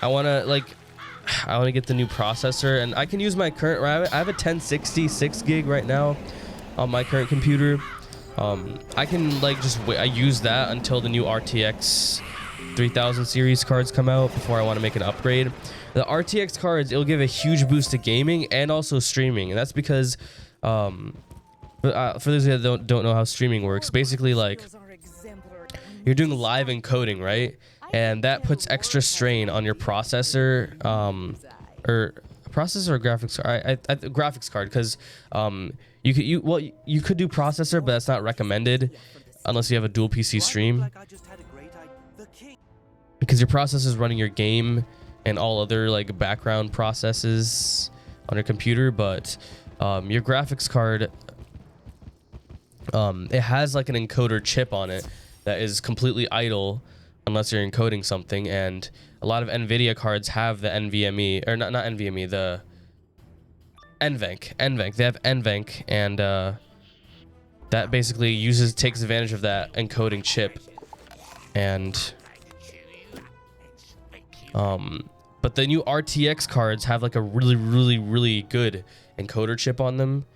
I want to get the new processor and I can use my current, I have a 1060 6 gig right now on my current computer. I can I use that until the new RTX 3000 series cards come out before I want to make an upgrade. The RTX cards, it'll give a huge boost to gaming and also streaming. And that's because, for those that don't know how streaming works, basically you're doing live encoding, right? And that puts extra strain on your processor, or graphics card. Graphics card, because you could do processor, but that's not recommended unless you have a dual PC stream, because your processor is running your game and all other background processes on your computer. But your graphics card, it has an encoder chip on it that is completely idle unless you're encoding something, and a lot of NVIDIA cards have the NVMe, or not NVMe, the NVENC. They have NVENC, and that basically takes advantage of that encoding chip. And but the new RTX cards have a really good encoder chip on them.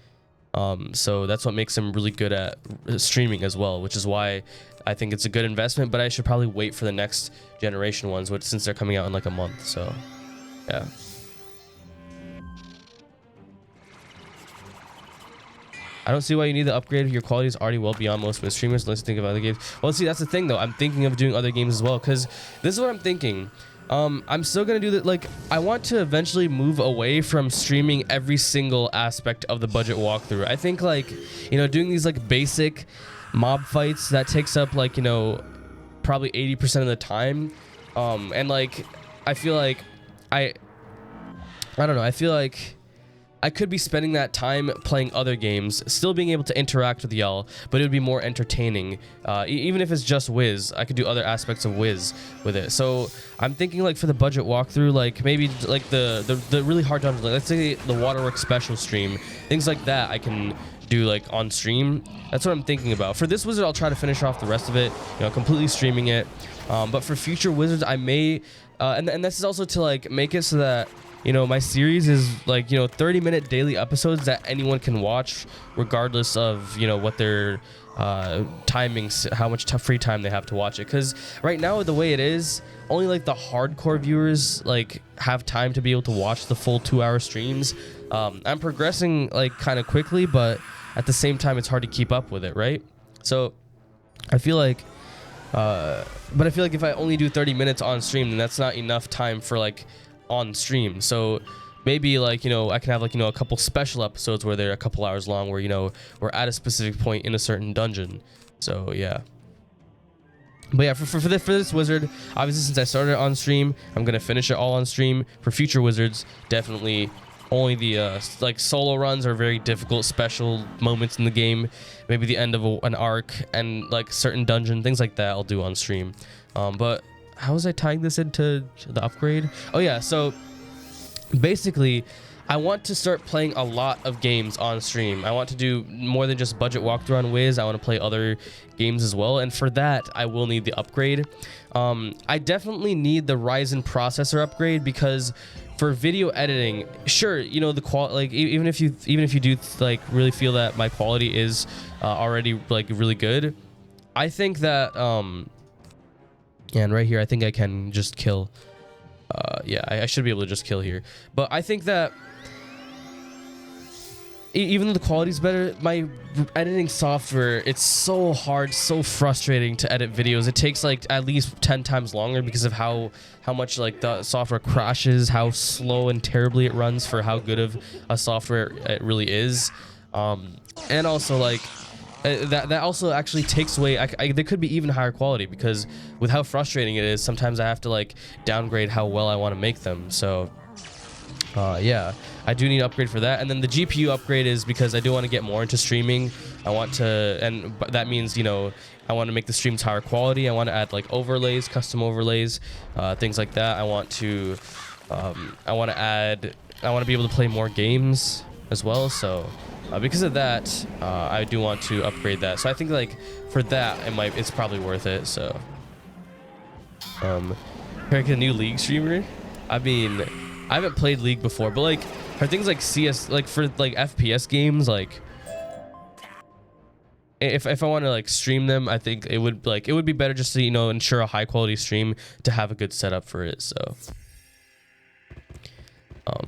So that's what makes them really good at streaming as well, which is why I think it's a good investment, but I should probably wait for the next generation ones, since they're coming out in a month. So yeah. I don't see why you need the upgrade. Your quality is already well beyond most streamers. Let's think of other games. Well, see, that's the thing though. I'm thinking of doing other games as well, because this is what I'm thinking. I'm still gonna do that. I want to eventually move away from streaming every single aspect of the budget walkthrough. I think doing these basic mob fights, that takes up probably 80% of the time. And I feel I don't know. I feel like I could be spending that time playing other games, still being able to interact with y'all, but it would be more entertaining. Even if it's just Wiz, I could do other aspects of Wiz with it. So I'm thinking for the budget walkthrough, maybe the really hard dungeons, let's say the Waterworks special stream, things like that I can do on stream. That's what I'm thinking about. For this Wizard, I'll try to finish off the rest of it, completely streaming it. But for future Wizards, I may, and this is also to make it so that you know, my series is like, you know, 30-minute daily episodes that anyone can watch regardless of, you know, what their timings, how much free time they have to watch it. Because right now, the way it is, only like the hardcore viewers like have time to be able to watch the full 2-hour streams. I'm progressing like kind of quickly, but at the same time, it's hard to keep up with it, right? So I feel like but I feel like if I only do 30 minutes on stream, then that's not enough time for like on stream. So maybe like, you know, I can have like, you know, a couple special episodes where they're a couple hours long, where, you know, we're at a specific point in a certain dungeon. So yeah. But yeah, for this wizard, obviously since I started it on stream, I'm gonna finish it all on stream. For future wizards, definitely only the like solo runs are very difficult special moments in the game. Maybe the end of an arc and like certain dungeon, things like that I'll do on stream. But how was I tying this into the upgrade? Oh yeah, so basically I want to start playing a lot of games on stream. I want to do more than just budget walkthrough on Wiz. I want to play other games as well, and for that I will need the upgrade. I definitely need the Ryzen processor upgrade, because for video editing, sure, you know, the quality, like even if you do like really feel that my quality is already like really good, I think that yeah, and right here I think I can just kill. Yeah, I should be able to just kill here, but I think that even though the quality's better, my editing software, it's so hard, so frustrating to edit videos. It takes like at least 10 times longer because of how much like the software crashes, how slow and terribly it runs for how good of a software it really is. And also like that also actually takes away, there could be even higher quality, because with how frustrating it is, sometimes I have to like downgrade how well I want to make them. So yeah, I do need an upgrade for that. And then the GPU upgrade is because I do want to get more into streaming. I want to, and that means, you know, I want to make the streams higher quality. I want to add like overlays, custom overlays, things like that. I want to be able to play more games as well. So because of that, I do want to upgrade that. So I think like for that, it's probably worth it. So like a new League streamer. I mean, I haven't played League before, but like for things like CS, like for like FPS games, like if I want to like stream them, I think it would be better just to, you know, ensure a high quality stream, to have a good setup for it. So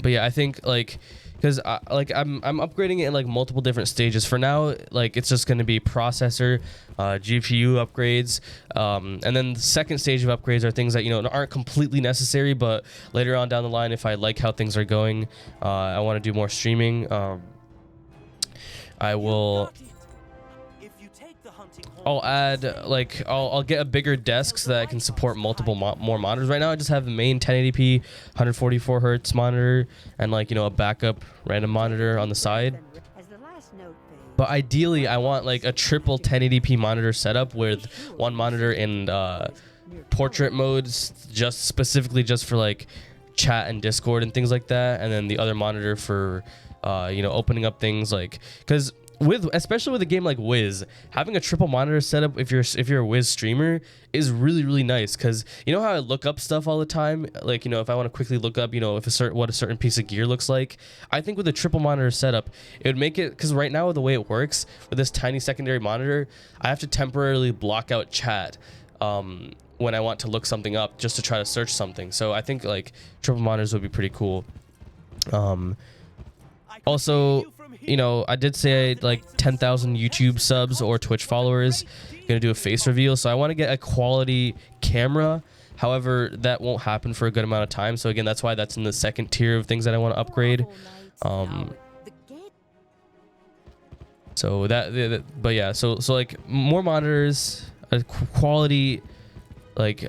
but yeah, I think like, because I'm upgrading it in like multiple different stages. For now, like it's just going to be processor, GPU upgrades, and then the second stage of upgrades are things that, you know, aren't completely necessary, but later on down the line, if I like how things are going, I want to do more streaming. I will. I'll add like I'll get a bigger desk so that I can support multiple more monitors. Right now I just have the main 1080p 144 hertz monitor and like, you know, a backup random monitor on the side. But ideally I want like a triple 1080p monitor setup with one monitor in portrait modes, just specifically just for like chat and Discord and things like that, and then the other monitor for you know, opening up things, like, because especially with a game like Wiz, having a triple monitor setup if you're a Wiz streamer is really nice, because you know how I look up stuff all the time, like, you know, if I want to quickly look up, you know, what a certain piece of gear looks like, I think with a triple monitor setup it would make it, because right now the way it works with this tiny secondary monitor, I have to temporarily block out chat when I want to look something up just to try to search something. So I think like triple monitors would be pretty cool. Also, you know, I did say like 10,000 YouTube subs or Twitch followers, gonna do a face reveal, so I want to get a quality camera. However, that won't happen for a good amount of time, so again, that's why that's in the second tier of things that I want to upgrade. So but yeah, so like more monitors, a quality, like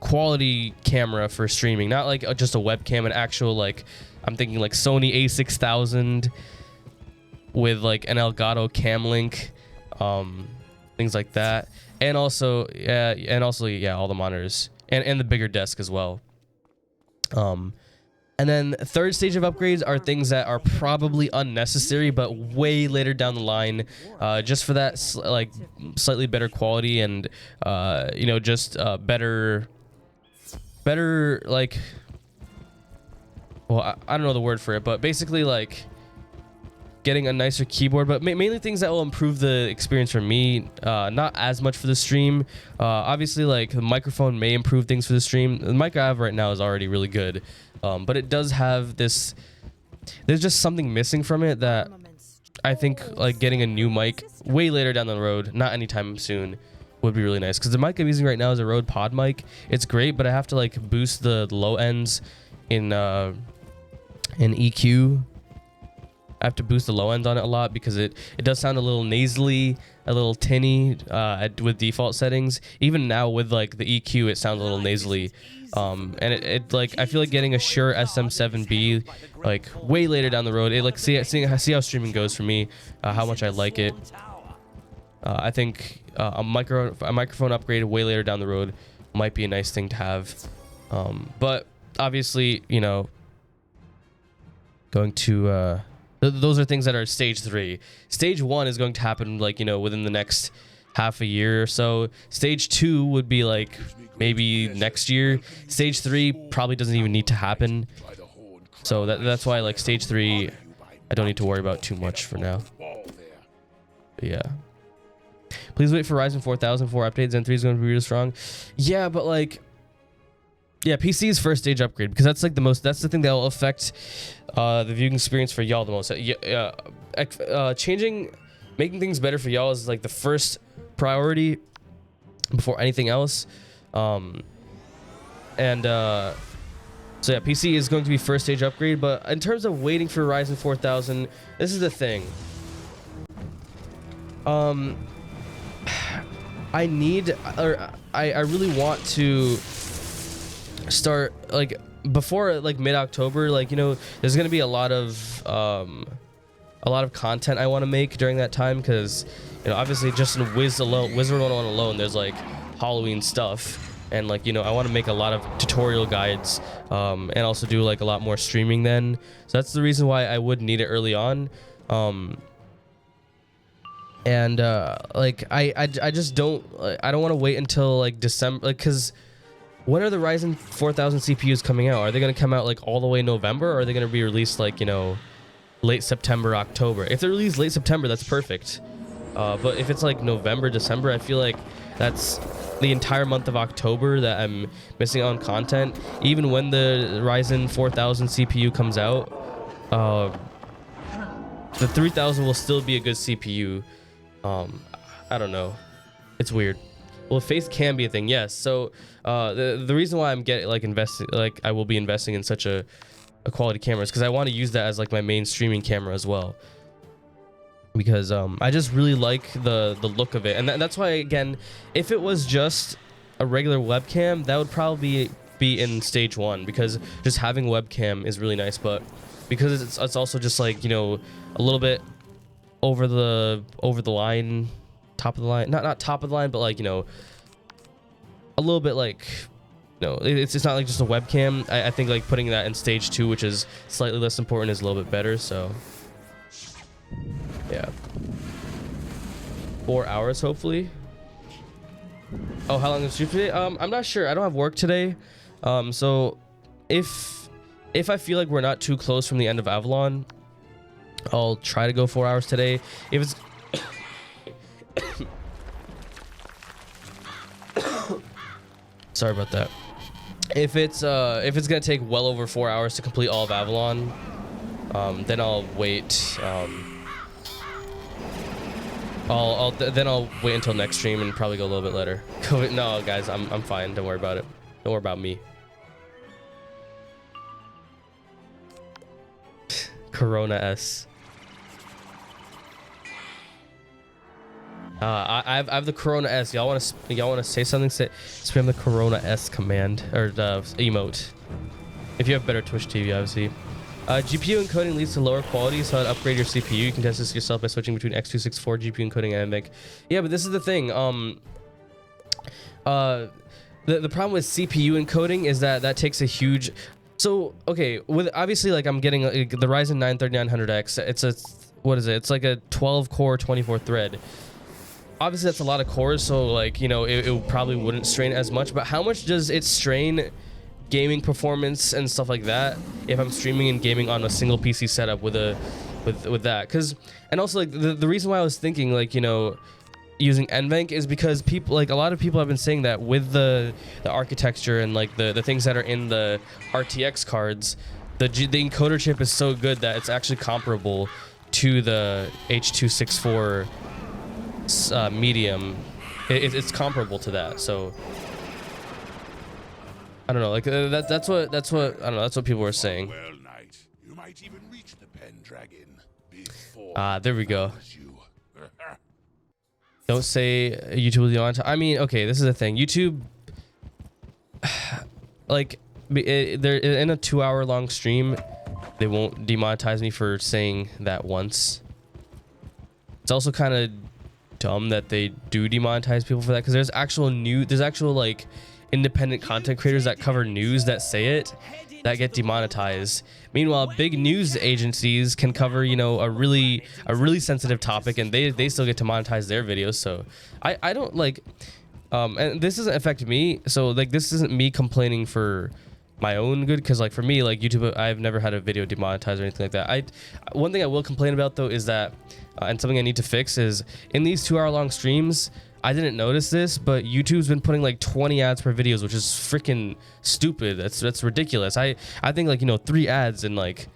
quality camera for streaming, not like just a webcam, an actual, like, I'm thinking like Sony A6000 with like an Elgato cam link, things like that, and also yeah, all the monitors and the bigger desk as well. And then third stage of upgrades are things that are probably unnecessary, but way later down the line, just for that like slightly better quality and you know, just better like well, I don't know the word for it, but basically like getting a nicer keyboard, but mainly things that will improve the experience for me, not as much for the stream. Obviously, like the microphone may improve things for the stream. The mic I have right now is already really good, but it does have this, there's just something missing from it that I think like getting a new mic way later down the road, not anytime soon, would be really nice. Because the mic I'm using right now is a Rode Pod mic. It's great, but I have to like boost the low ends in EQ. I have to boost the low end on it a lot because it does sound a little nasally, a little tinny with default settings. Even now with like the EQ, it sounds a little nasally. And it like, I feel like getting a Shure SM7B like way later down the road. It like see how streaming goes for me, how much I like it. I think a microphone upgrade way later down the road might be a nice thing to have. But obviously, you know, going to those are things that are stage 3. Stage 1 is going to happen like, you know, within the next half a year or so. Stage 2 would be like maybe next year. Stage 3 probably doesn't even need to happen. So that's why like stage 3 I don't need to worry about too much for now. But yeah. Please wait for Ryzen 4000 for updates. Zen 3 is going to be really strong. Yeah, but like, yeah, PC's first stage upgrade, because that's like the most, that's the thing that will affect the viewing experience for y'all the most. Making things better for y'all is like the first priority before anything else. So yeah, PC is going to be first stage upgrade, but in terms of waiting for Ryzen 4000, this is the thing. I need, or I really want to start like before like mid-October. Like, you know, there's gonna be a lot of content I want to make during that time, because, you know, obviously just in Wizard101 alone, there's like Halloween stuff, and like, you know, I want to make a lot of tutorial guides, and also do like a lot more streaming then. So that's the reason why I would need it early on. And like I just don't, I don't want to wait until like December, like, because when are the Ryzen 4000 CPUs coming out? Are they going to come out like all the way November, or are they going to be released like, you know, late September, October? If they're released late September, that's perfect. But if it's like November, December, I feel like that's the entire month of October that I'm missing on content. Even when the Ryzen 4000 CPU comes out, the 3000 will still be a good CPU. I don't know. It's weird. Well, faith can be a thing, yes. So the reason why I'm I will be investing in such a quality camera is because I want to use that as like my main streaming camera as well. Because I just really like the look of it, and that's why, again, if it was just a regular webcam, that would probably be in stage 1, because just having webcam is really nice. But because it's also just like, you know, a little bit over the line, top of the line, not top of the line, but like, you know, a little bit like, no, it's not like just a webcam. I think like putting that in stage 2, which is slightly less important, is a little bit better. So yeah, 4 hours hopefully. Oh, how long is the stream today? I'm not sure. I don't have work today. So if I feel like we're not too close from the end of Avalon, I'll try to go 4 hours today. If it's sorry about that. If it's gonna take well over 4 hours to complete all of Avalon, then I'll wait. I'll wait until next stream and probably go a little bit later. No, guys, I'm fine. Don't worry about it. Don't worry about me. Corona S. I have the Corona S. Y'all want to say something? Spam the Corona S command, or the emote. If you have better Twitch TV, obviously. GPU encoding leads to lower quality, so I'd upgrade your CPU. You can test this yourself by switching between X264 GPU encoding and NVENC. Yeah, but this is the thing. The problem with CPU encoding is that takes a huge. So okay, with obviously like I'm getting the Ryzen 9 3900X. It's a, what is it? It's like a 12 core 24 thread. Obviously that's a lot of cores, so like, you know, it probably wouldn't strain as much. But how much does it strain gaming performance and stuff like that if I'm streaming and gaming on a single PC setup with that. Cause, and also like the reason why I was thinking like, you know, using NVENC is because people, like a lot of people have been saying that with the architecture and like the things that are in the RTX cards, the encoder chip is so good that it's actually comparable to the H.264 medium. It's comparable to that. So I don't know, like that's what I don't know, that's what people were saying. Well, Knight, you might even reach the Pendragon before There we go. you. Don't say YouTube will demonetize. I mean, okay, this is the thing. YouTube, like, they're in a 2-hour long stream. They won't demonetize me for saying that once. It's also kind of dumb that they do demonetize people for that, because there's actual like independent content creators that cover news that say it that get demonetized. Meanwhile, big news agencies can cover, you know, a really sensitive topic, and they still get to monetize their videos. So I don't like, and this doesn't affect me. So like, this isn't me complaining for my own good, because like for me, like YouTube, I've never had a video demonetized or anything like that. One thing I will complain about though is that, and something I need to fix is, in these 2-hour long streams, I didn't notice this, but YouTube's been putting like 20 ads per videos, which is freaking stupid. That's ridiculous. I think like, you know, 3 ads in like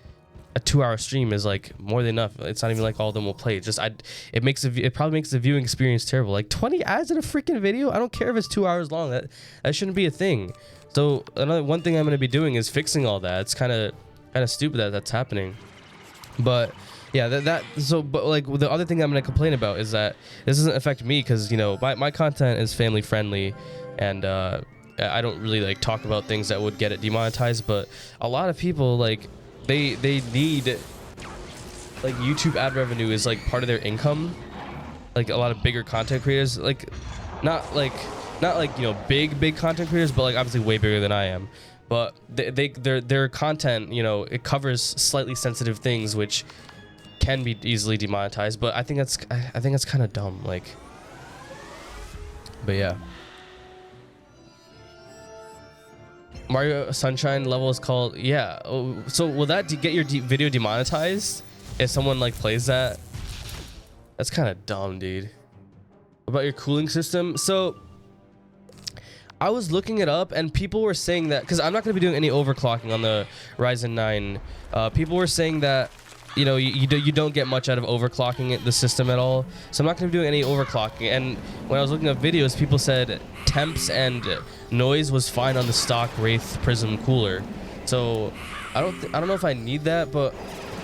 a 2-hour stream is like more than enough. It's not even like all of them will play. It just it probably makes the viewing experience terrible. Like 20 ads in a freaking video. I don't care if it's 2 hours long. That shouldn't be a thing. So one thing I'm going to be doing is fixing all that. It's kind of stupid that that's happening. But yeah, but like the other thing I'm going to complain about is that this doesn't affect me, because, you know, my content is family friendly, and I don't really like talk about things that would get it demonetized. But a lot of people, like, they need, like, YouTube ad revenue is like part of their income. Like a lot of bigger content creators, like not like you know, big content creators, but like obviously way bigger than I am. But their content, you know, it covers slightly sensitive things which can be easily demonetized. But I think that's kind of dumb. Like, but yeah. Mario Sunshine level is called, yeah. Oh, so will that get your video demonetized if someone like plays that? That's kind of dumb, dude. What about your cooling system? So I was looking it up, and people were saying that, because I'm not going to be doing any overclocking on the Ryzen 9. People were saying that, you know, you don't get much out of overclocking the system at all. So I'm not going to be doing any overclocking. And when I was looking up videos, people said temps and noise was fine on the stock Wraith Prism cooler. So I don't know if I need that, but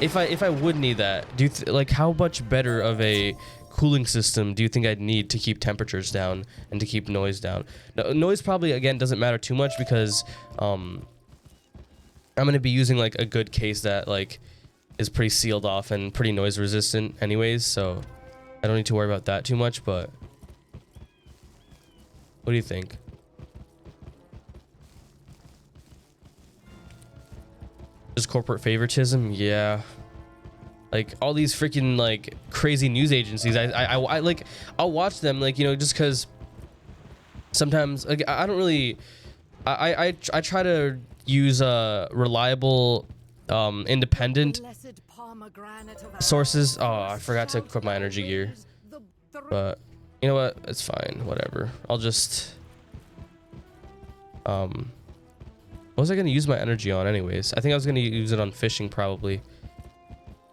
if I would need that, like how much better of a cooling system do you think I'd need to keep temperatures down and to keep noise down? Now, noise probably, again, doesn't matter too much, because I'm going to be using like a good case that like is pretty sealed off and pretty noise resistant anyways, so I don't need to worry about that too much. But what do you think? Just corporate favoritism? Yeah. Like all these freaking like crazy news agencies, I like, I'll watch them, like, you know, just because sometimes like I don't really, I try to use reliable independent sources. Oh, I forgot to equip my energy gear, but you know what, it's fine, whatever. I'll just what was I gonna use my energy on anyways? I think I was gonna use it on fishing, probably.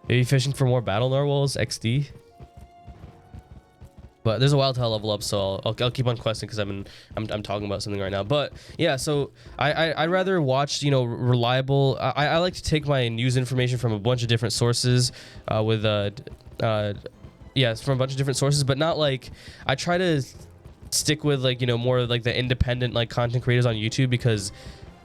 Maybe fishing for more battle narwhals XD. But there's a wild tail level up, so I'll keep on questing, because I'm talking about something right now. But yeah, so I rather watch, you know, reliable. I like to take my news information from a bunch of different sources, yeah, from a bunch of different sources, but not like, I try to stick with like, you know, more like the independent like content creators on YouTube, because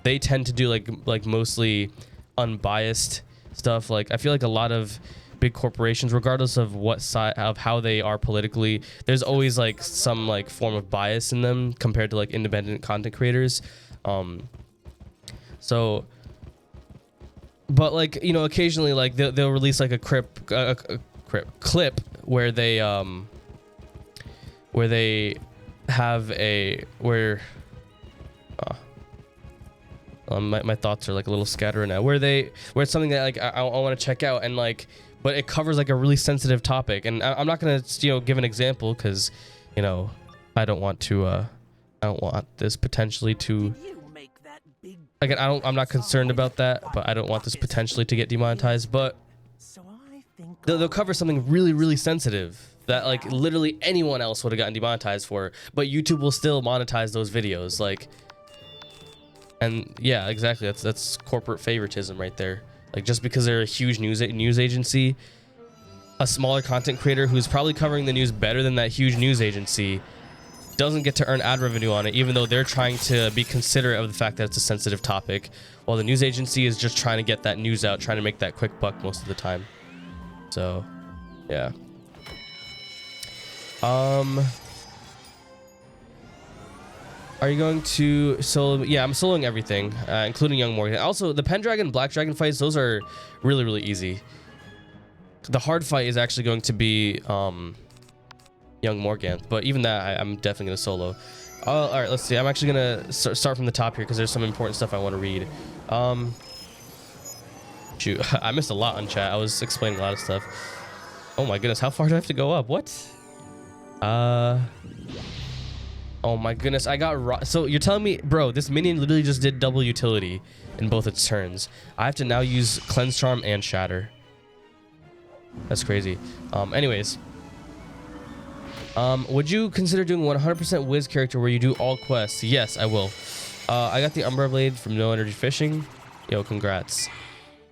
they tend to do like mostly unbiased stuff. Like I feel like a lot of big corporations, regardless of what side of how they are politically, there's always like some like form of bias in them compared to like independent content creators. So but like, you know, occasionally like they'll release like a clip where they have a My thoughts are like a little scattered right now. Where it's something that like I want to check out, and like, but it covers like a really sensitive topic, and I'm not gonna give an example because I don't want this potentially to. Again, I'm not concerned about that, but I don't want this potentially to get demonetized. But they'll cover something really, really sensitive that like literally anyone else would have gotten demonetized for, but YouTube will still monetize those videos. Like, and yeah, exactly. That's corporate favoritism right there. Like, just because they're a huge news agency, a smaller content creator who's probably covering the news better than that huge news agency doesn't get to earn ad revenue on it, even though they're trying to be considerate of the fact that it's a sensitive topic, while the news agency is just trying to get that news out, trying to make that quick buck most of the time. So, yeah. Are you going to solo? Yeah, I'm soloing everything, including Young Morganthe. Also, the Pendragon, Black Dragon fights, those are really, really easy. The hard fight is actually going to be Young Morganthe, but even that, I'm definitely going to solo. All right, let's see. I'm actually going to start from the top here because there's some important stuff I want to read. Shoot, I missed a lot on chat. I was explaining a lot of stuff. Oh my goodness, how far do I have to go up? What? Oh my goodness, I got so you're telling me, bro, this minion literally just did double utility in both its turns. I have to now use Cleanse Charm and Shatter. That's crazy. Anyways. Would you consider doing 100% Wiz character where you do all quests? Yes, I will. I got the Umbra Blade from No Energy Fishing. Yo, congrats.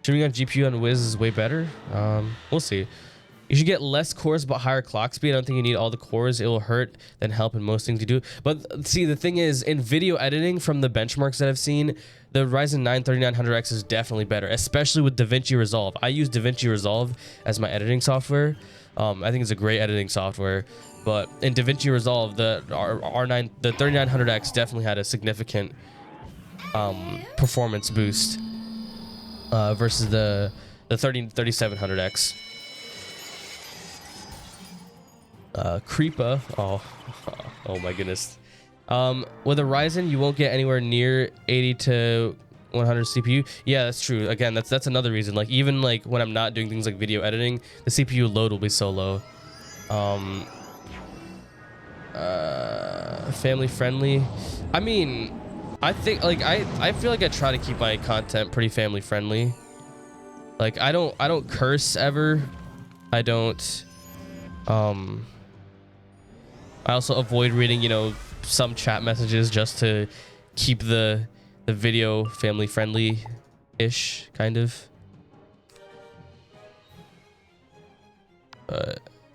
Shooting on GPU on Wiz is way better. We'll see. You should get less cores but higher clock speed. I don't think you need all the cores. It will hurt than help in most things you do. But see, the thing is, in video editing, from the benchmarks that I've seen, the Ryzen 9 3900X is definitely better, especially with DaVinci Resolve. I use DaVinci Resolve as my editing software. I think it's a great editing software. But in DaVinci Resolve, the R9, the 3900X definitely had a significant performance boost versus the 3700X. Creepa, oh my goodness. With a Ryzen, you won't get anywhere near 80 to 100 CPU. Yeah, that's true. Again, that's another reason. Like, even like when I'm not doing things like video editing, the CPU load will be so low. Family friendly. I mean, I think like I feel like I try to keep my content pretty family friendly. Like, I don't curse ever. I don't. I also avoid reading, some chat messages just to keep the video family friendly ish, kind of.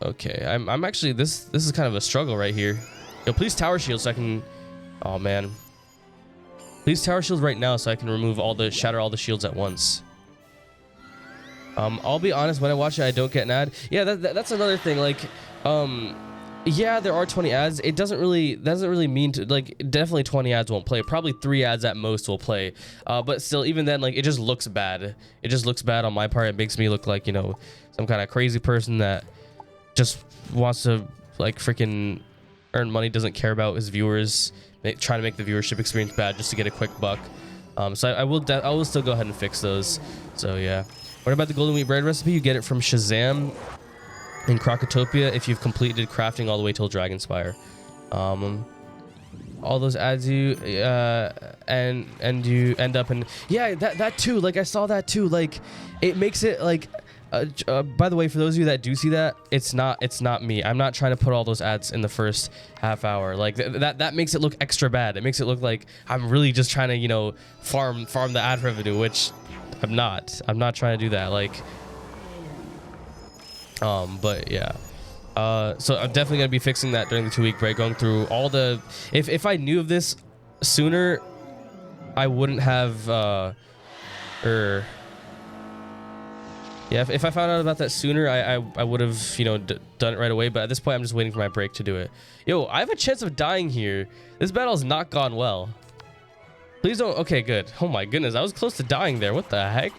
Okay, I'm actually this is kind of a struggle right here. Yo, please tower shield so I can. Oh man. Please tower shield right now so I can remove shatter all the shields at once. I'll be honest, when I watch it, I don't get an ad. Yeah, that's another thing. Like, yeah, there are 20 ads. It doesn't really mean to, like, definitely 20 ads won't play. Probably 3 ads at most will play. But still, even then, like, it just looks bad. It just looks bad on my part. It makes me look like, some kind of crazy person that just wants to, like, freaking earn money, doesn't care about his viewers, trying to make the viewership experience bad just to get a quick buck. So I will still go ahead and fix those. So yeah. What about the golden wheat bread recipe? You get it from Shazam in Crocotopia if you've completed crafting all the way till Dragonspire. All those ads you and you end up in, yeah, that too. Like, I saw that too. Like, it makes it like by the way, for those of you that do see that, it's not me. I'm not trying to put all those ads in the first half hour. Like, that makes it look extra bad. It makes it look like I'm really just trying to farm the ad revenue, which I'm not trying to do that. Like, but yeah. So I'm definitely gonna be fixing that during the 2-week break, going through all the. If I knew of this sooner, I wouldn't have. Yeah, if I found out about that sooner, I would have done it right away. But at this point, I'm just waiting for my break to do it. Yo, I have a chance of dying here. This battle has not gone well. Please don't. Okay, good. Oh my goodness, I was close to dying there. What the heck?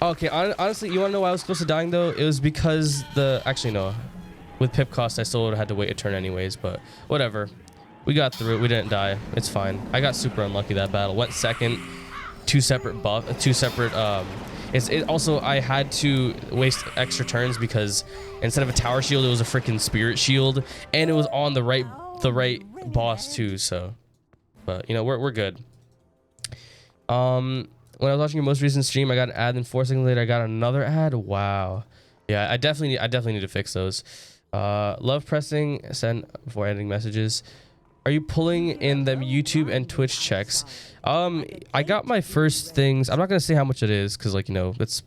Okay, honestly, you want to know why I was close to dying though? It was because actually no, with pip cost I still would have had to wait a turn anyways, but whatever. We got through it. We didn't die. It's fine. I got super unlucky that battle. Went second. Two separate it also, I had to waste extra turns because instead of a tower shield, it was a freaking spirit shield, and it was on the right boss too. So, but you know, we're good. When I was watching your most recent stream, I got an ad, and 4 seconds later I got another ad. Wow. Yeah, I definitely need to fix those. Love pressing send before editing messages. Are you pulling in them YouTube and Twitch checks? I got my first things. I'm not gonna say how much it is because, like, you know, it's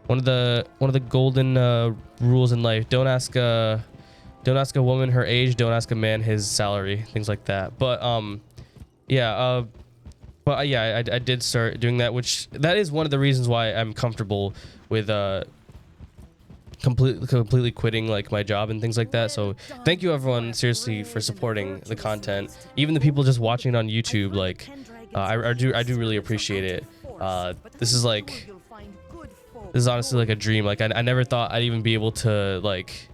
one of the golden rules in life. Don't ask a woman her age. Don't ask a man his salary. Things like that. But yeah. I did start doing that, which that is one of the reasons why I'm comfortable with completely quitting like my job and things like that. So thank you everyone seriously for supporting the content, even the people just watching it on YouTube. Like I do really appreciate it. This is honestly like a dream. Like I never thought I'd even be able to like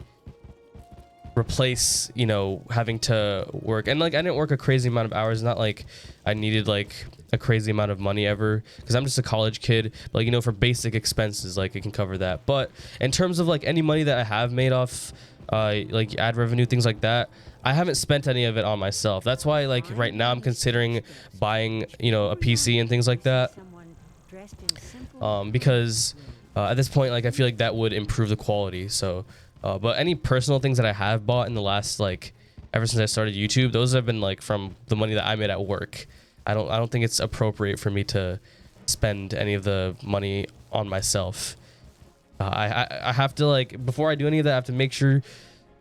replace, you know, having to work. And like I didn't work a crazy amount of hours, not like I needed like a crazy amount of money ever, because I'm just a college kid. But, like, you know, for basic expenses, like, it can cover that. But in terms of like any money that I have made off like ad revenue, things like that, I haven't spent any of it on myself. That's why, like, right now I'm considering buying, you know, a PC and things like that, because at this point, like, I feel like that would improve the quality. So but any personal things that I have bought in the last, like, ever since I started YouTube, those have been like from the money that I made at work. I don't think it's appropriate for me to spend any of the money on myself. I have to, like, before I do any of that, I have to make sure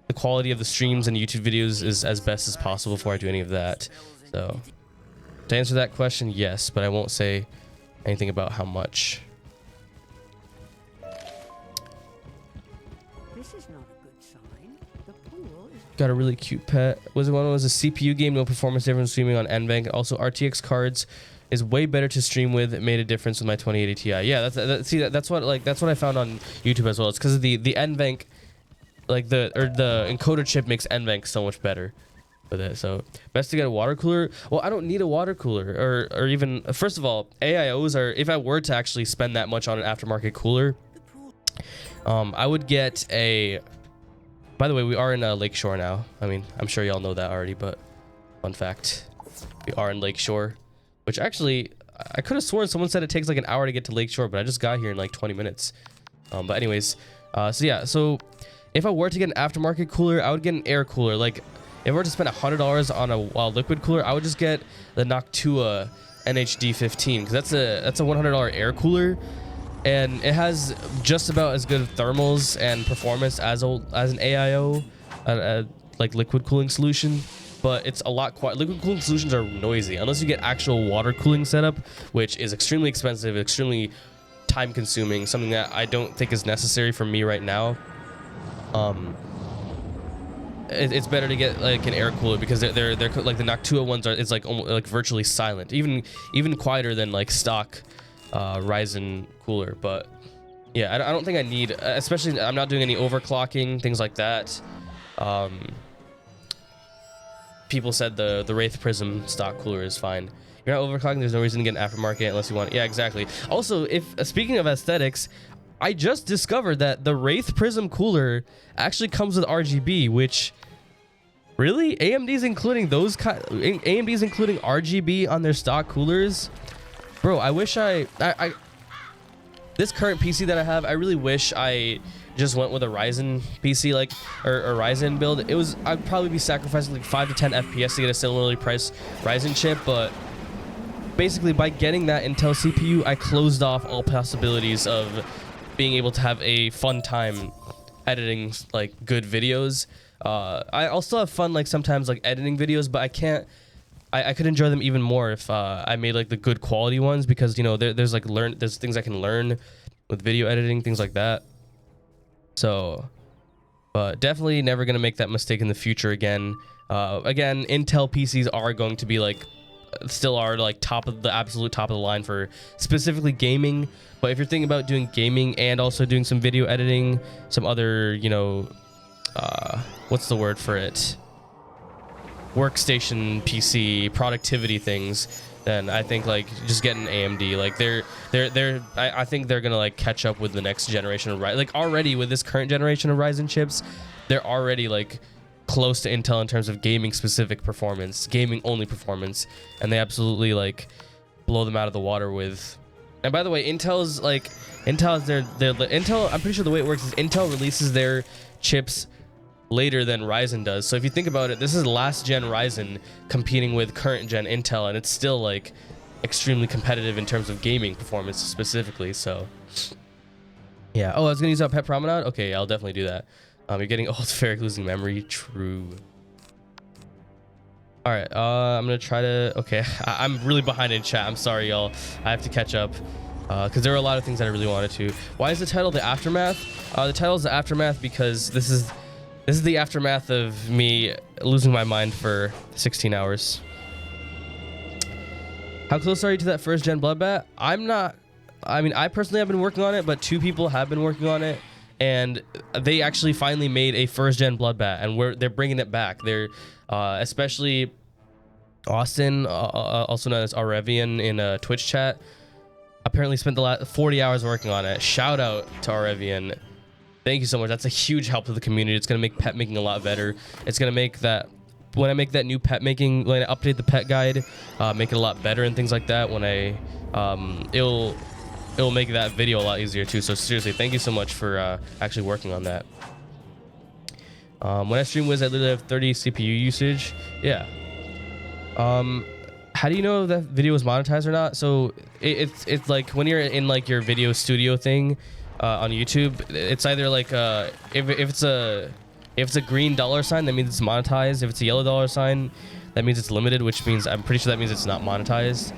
the quality of the streams and YouTube videos is as best as possible before I do any of that. So to answer that question, yes, but I won't say anything about how much. This is not a good sign. The pool is Got a really cute pet. Wizard101 was a CPU game, no performance difference streaming on NVENC. Also, RTX cards is way better to stream with. It made a difference with my 2080 Ti. Yeah, that's what I found on YouTube as well. It's because of the NVENC, like the encoder chip makes NVENC so much better with it. So best to get a water cooler. Well, I don't need a water cooler, or even, first of all, AIOs are, if I were to actually spend that much on an aftermarket cooler, I would get a. By the way, we are in Lakeshore now. I mean, I'm sure y'all know that already, but fun fact, we are in Lakeshore, which actually, I could have sworn someone said it takes like an hour to get to Lakeshore, but I just got here in like 20 minutes. But anyways, so yeah, so if I were to get an aftermarket cooler, I would get an air cooler. Like, if I were to spend $100 on a liquid cooler, I would just get the Noctua NHD15, because that's a $100 air cooler. And it has just about as good thermals and performance as an AIO, like liquid cooling solution, but it's a lot quiet. Liquid cooling solutions are noisy unless you get actual water cooling setup, which is extremely expensive, extremely time consuming, something that I don't think is necessary for me right now. It's better to get like an air cooler, because they're like the Noctua ones are, it's like almost like virtually silent, even quieter than like stock Ryzen cooler. But yeah, I don't think I need, especially I'm not doing any overclocking, things like that. People said the Wraith Prism stock cooler is fine. You're not overclocking, there's no reason to get an aftermarket unless you want. Yeah, exactly. Also, if speaking of aesthetics, I just discovered that the Wraith Prism cooler actually comes with RGB, which really, AMD's including RGB on their stock coolers. Bro, I wish I this current PC that I have, I really wish I just went with a Ryzen PC, like, or a Ryzen build. I'd probably be sacrificing like 5 to 10 FPS to get a similarly priced Ryzen chip, but basically by getting that Intel CPU, I closed off all possibilities of being able to have a fun time editing like good videos. I'll still have fun like sometimes like editing videos, but I can't. I could enjoy them even more if I made like the good quality ones, because, you know, there's things I can learn with video editing, things like that. So, but definitely never gonna make that mistake in the future again. Again, Intel PCs are going to be like, still are like absolute top of the line for specifically gaming. But if you're thinking about doing gaming and also doing some video editing, some other, you know, what's the word for it? workstation PC productivity things, then I think like just getting AMD. Like I think they're gonna like catch up with the next generation of like already with this current generation of Ryzen chips, they're already like close to Intel in terms of gaming specific performance, gaming only performance, and they absolutely like blow them out of the water with. And by the way, Intel's their Intel, I'm pretty sure the way it works is Intel releases their chips later than Ryzen does. So if you think about it, this is last gen Ryzen competing with current gen Intel, and it's still like extremely competitive in terms of gaming performance specifically. So yeah. Oh, I was gonna use our pet Promenade. Okay, I'll definitely do that. You're getting old, ferric losing memory. True. All right, I'm gonna try to. Okay, I'm really behind in chat. I'm sorry, y'all. I have to catch up because there were a lot of things that I really wanted to. Why is the title the aftermath? The title is the aftermath because this is the aftermath of me losing my mind for 16 hours. How close are you to that first gen bloodbath? I'm not. I mean, I personally have been working on it, but 2 people have been working on it. And they actually finally made a first gen bloodbath, and they're bringing it back. They're especially Austin, also known as Arevian in Twitch chat, apparently spent the last 40 hours working on it. Shout out to Arevian. Thank you so much. That's a huge help to the community. It's gonna make pet making a lot better. It's gonna make that when I make that new pet making, when I update the pet guide, make it a lot better and things like that. When I it'll make that video a lot easier too. So seriously, thank you so much for actually working on that. When I stream Wiz, I literally have 30 CPU usage. Yeah. How do you know if that video is monetized or not? So it's like when you're in like your video studio thing on YouTube, it's either like if it's a green dollar sign, that means it's monetized. If it's a yellow dollar sign, that means it's limited, which means I'm pretty sure that means it's not monetized.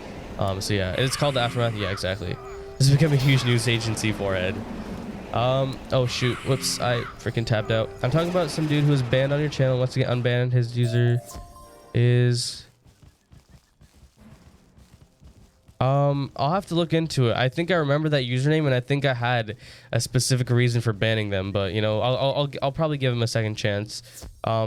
So yeah, it's called the aftermath. Yeah, exactly. This is becoming a huge news agency forehead. Oh shoot, whoops, I freaking tapped out. I'm talking about some dude who was banned on your channel, wants to get unbanned. His user is I'll have to look into it. I think I remember that username, and I think I had a specific reason for banning them, but you know, I'll probably give him a second chance. I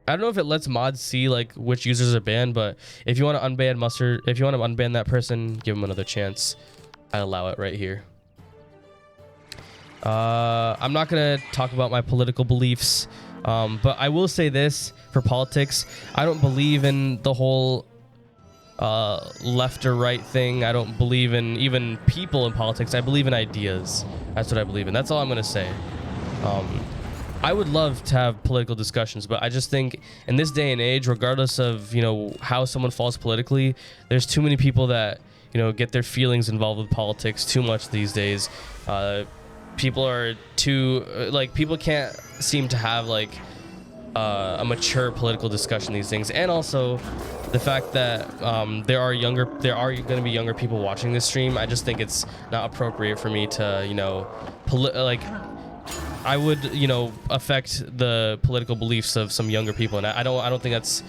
don't know if it lets mods see like which users are banned, but if you want to unban Mustard, if you want to unban that person, give him another chance. I allow it right here. I'm not gonna talk about my political beliefs, but I will say this for politics: I don't believe in the whole left or right thing. I don't believe in even people in politics. I believe in ideas. That's what I believe in. That's all I'm gonna say. I would love to have political discussions, but I just think in this day and age, regardless of, you know, how someone falls politically, there's too many people that, you know, get their feelings involved with politics too much these days. People are too like, people can't seem to have like a mature political discussion these things. And also the fact that there are going to be younger people watching this stream. I just think it's not appropriate for me to, you know, I would, you know, affect the political beliefs of some younger people, and I don't think that's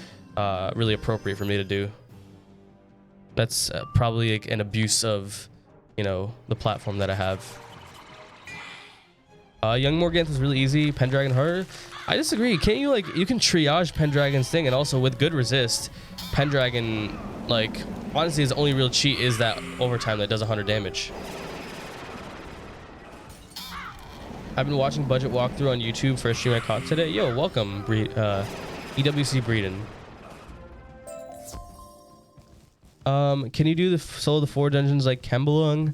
really appropriate for me to do. That's probably like an abuse of, you know, the platform that I have. Young Morganthe was really easy. Pendragon harder. I disagree. Can't you like, you can triage Pendragon's thing, and also with good resist, Pendragon, like, honestly his only real cheat is that overtime that does 100 damage. I've been watching budget walkthrough on YouTube for a stream I caught today. Yo, welcome, EWC Breeden. Can you do the solo the 4 dungeons like Kembelung?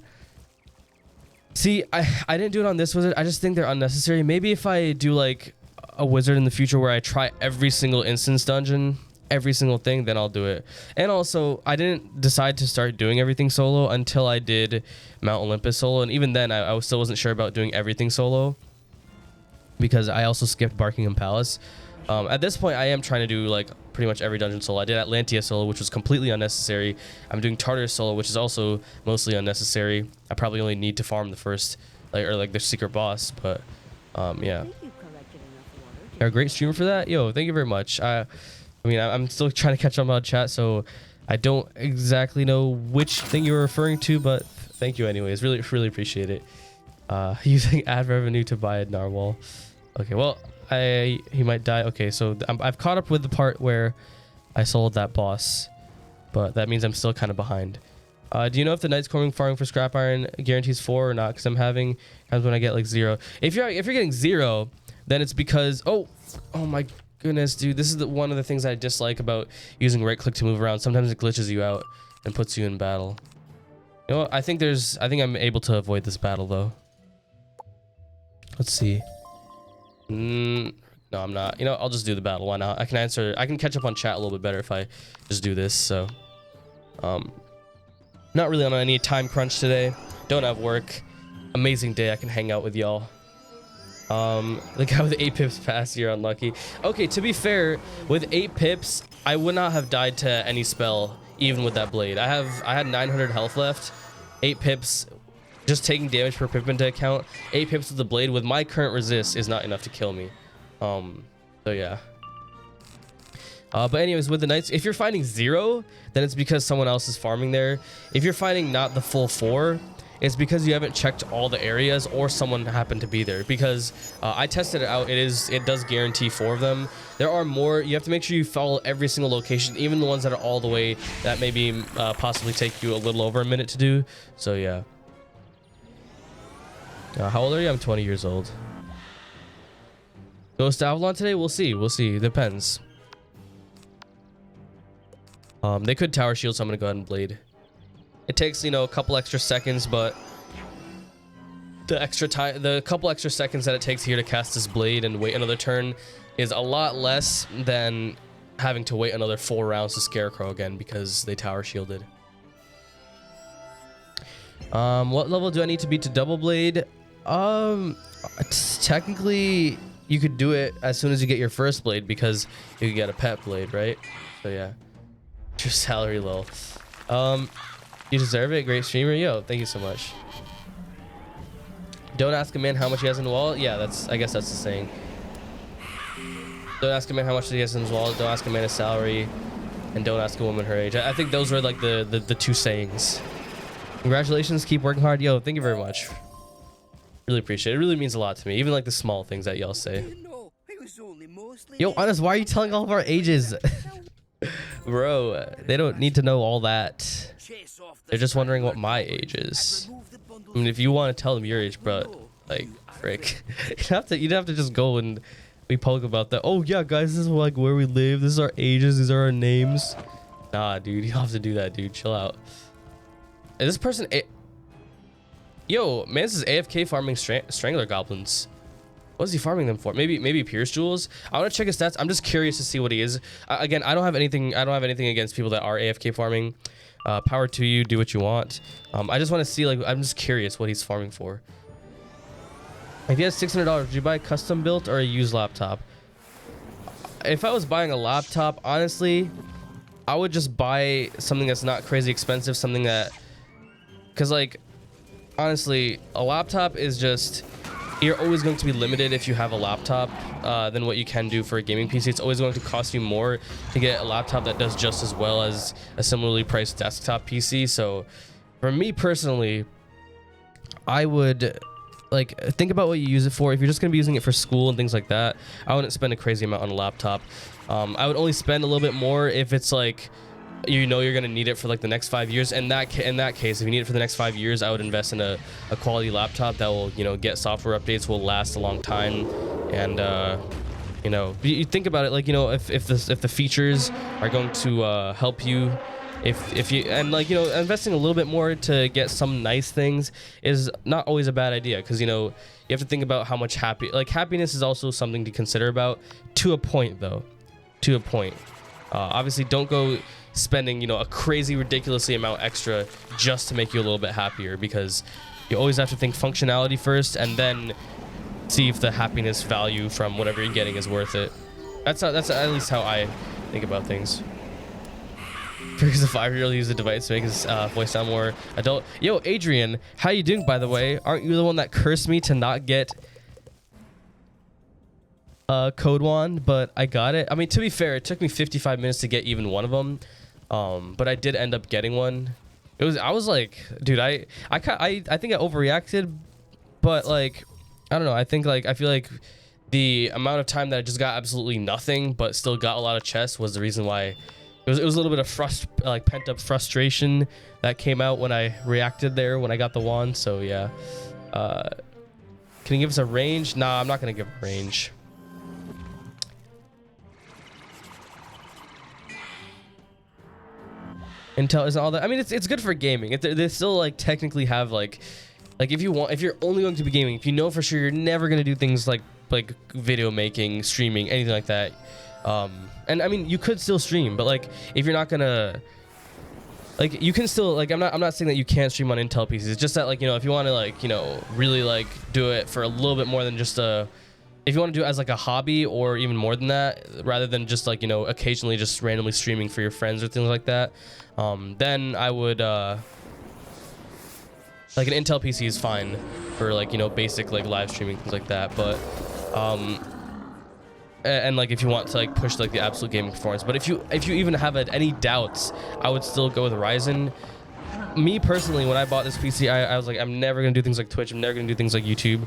See, I didn't do it on this wizard. I just think they're unnecessary. Maybe if I do like a wizard in the future where I try every single instance dungeon, every single thing, then I'll do it. And also, I didn't decide to start doing everything solo until I did Mount Olympus solo, and even then I still wasn't sure about doing everything solo because I also skipped Barkingham Palace. At this point, I am trying to do like pretty much every dungeon solo. I did Atlantia solo, which was completely unnecessary. I'm doing Tartarus solo, which is also mostly unnecessary. I probably only need to farm the first, like the secret boss, but yeah. You're a great streamer for that. Yo, thank you very much. I mean, I'm still trying to catch up on chat, so I don't exactly know which thing you were referring to, but thank you anyways. Really appreciate it. Using ad revenue to buy a narwhal. Okay, well, he might die. Okay, so I've caught up with the part where I sold that boss, but that means I'm still kind of behind. Do you know if the Night's Coming farming for scrap iron guarantees 4 or not? Because I'm having times when I get like 0. If you're getting 0, then it's because oh my goodness, dude, this is one of the things I dislike about using right click to move around. Sometimes it glitches you out and puts you in battle. You know what? I think I'm able to avoid this battle though. Let's see. No, I'm not. You know, I'll just do the battle. Why not? I can catch up on chat a little bit better if I just do this. So, not really on any time crunch today. Don't have work. Amazing day. I can hang out with y'all. The guy with 8 pips passed. You're unlucky. Okay, to be fair, with 8 pips, I would not have died to any spell, even with that blade. I had 900 health left. 8 pips. Just taking damage per pip into account, 8 pips with the blade with my current resist is not enough to kill me. So yeah. But anyways, with the knights, if you're finding 0, then it's because someone else is farming there. If you're finding not the full 4, it's because you haven't checked all the areas or someone happened to be there. Because I tested it out, it does guarantee 4 of them. There are more. You have to make sure you follow every single location, even the ones that are all the way that maybe possibly take you a little over a minute to do. So yeah. How old are you? I'm 20 years old. Goes to Avalon today? We'll see. We'll see. It depends. They could tower shield, so I'm gonna go ahead and blade. It takes, you know, a couple extra seconds, but the couple extra seconds that it takes here to cast this blade and wait another turn is a lot less than having to wait another 4 rounds to Scarecrow again because they tower shielded. What level do I need to be to double blade? Technically you could do it as soon as you get your first blade because you could get a pet blade, right? So yeah. Your salary low. You deserve it. Great streamer. Yo, thank you so much. Don't ask a man how much he has in the wallet. Yeah, I guess that's the saying. Don't ask a man how much he has in his wallet. Don't ask a man his salary. And don't ask a woman her age. I think those were like the 2 sayings. Congratulations. Keep working hard. Yo, thank you very much. Really appreciate it. It really means a lot to me. Even like the small things that y'all say. Yo, honest, why are you telling all of our ages? Bro, they don't need to know all that. They're just wondering what my age is. I mean, if you want to tell them your age, bro, like, frick. You'd have to just go and we poke about that. Oh yeah, guys, this is like where we live. This is our ages. These are our names. Nah, dude, you don't have to do that, dude. Chill out. Is this person Yo, man, this is AFK farming Strangler Goblins. What is he farming them for? Maybe Pierce Jewels? I want to check his stats. I'm just curious to see what he is. Again, I don't have anything against people that are AFK farming. Power to you, do what you want. I just want to see, like, I'm just curious what he's farming for. If you had $600, would you buy a custom built or a used laptop? If I was buying a laptop, honestly, I would just buy something that's not crazy expensive, something that, because like, honestly, a laptop is just, you're always going to be limited if you have a laptop than what you can do for a gaming PC. It's always going to cost you more to get a laptop that does just as well as a similarly priced desktop PC. So for me personally, I would like think about what you use it for. If you're just going to be using it for school and things like that, I wouldn't spend a crazy amount on a laptop. I would only spend a little bit more if it's like, you know, you're going to need it for like the next 5 years. In that case, if you need it for the next 5 years, I would invest in a quality laptop that will, you know, get software updates, will last a long time. And, you know, you think about it, like, you know, if the features are going to help you, if you, and like, you know, investing a little bit more to get some nice things is not always a bad idea. Cause you know, you have to think about how much happiness is also something to consider about, to a point though, to a point. Obviously don't go spending, you know, a crazy ridiculously amount extra just to make you a little bit happier, because you always have to think functionality first and then see if the happiness value from whatever you're getting is worth it. That's at least how I think about things. Because a 5-year-old used the device to make his voice sound more adult. Yo, Adrian, how you doing, by the way? Aren't you the one that cursed me to not get Code Wand? But I got it. I mean, to be fair, it took me 55 minutes to get even one of them. But I did end up getting one. I was like, dude, I think I overreacted, but like, I don't know. I feel like the amount of time that I just got absolutely nothing, but still got a lot of chests was the reason why. It was a little bit of pent up frustration that came out when I reacted there when I got the wand. So yeah. Can you give us a range? Nah, I'm not gonna give a range. Intel isn't all that. I mean, it's good for gaming. They still like technically have like if you're only going to be gaming, if you know for sure you're never gonna do things like video making, streaming, anything like that. And I mean, you could still stream, but like if you're not gonna, like, you can still, like, I'm not saying that you can't stream on Intel PCs. It's just that, like, you know, if you want to, like, you know, really like do it for a little bit more than just if you want to do it as like a hobby or even more than that, rather than just like, you know, occasionally just randomly streaming for your friends or things like that, then I would like an Intel PC is fine for, like, you know, basic like live streaming, things like that. But and like if you want to like push like the absolute gaming performance, but if you even have any doubts, I would still go with Ryzen. Me personally, when I bought this PC, I was like, I'm never gonna do things like Twitch, I'm never gonna do things like YouTube,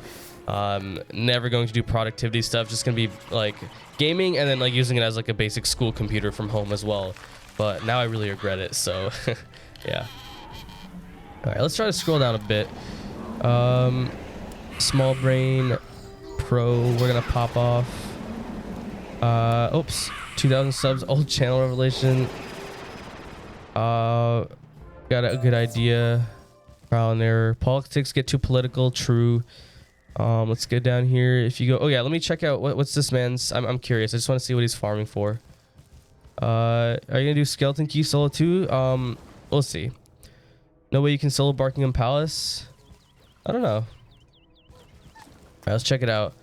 never going to do productivity stuff, just gonna be like gaming and then like using it as like a basic school computer from home as well. But now I really regret it, so yeah. All right, let's try to scroll down a bit. Small Brain Pro, we're gonna pop off. Oops, 2,000 subs, old channel revelation. Got a good idea. Trial and error. Politics get too political. True. Let's get down here. If you go, oh yeah, let me check out what's this man's. I'm curious. I just want to see what he's farming for. Are you gonna do Skeleton Key solo too? We'll see. No way you can solo Buckingham Palace. I don't know. All right, let's check it out.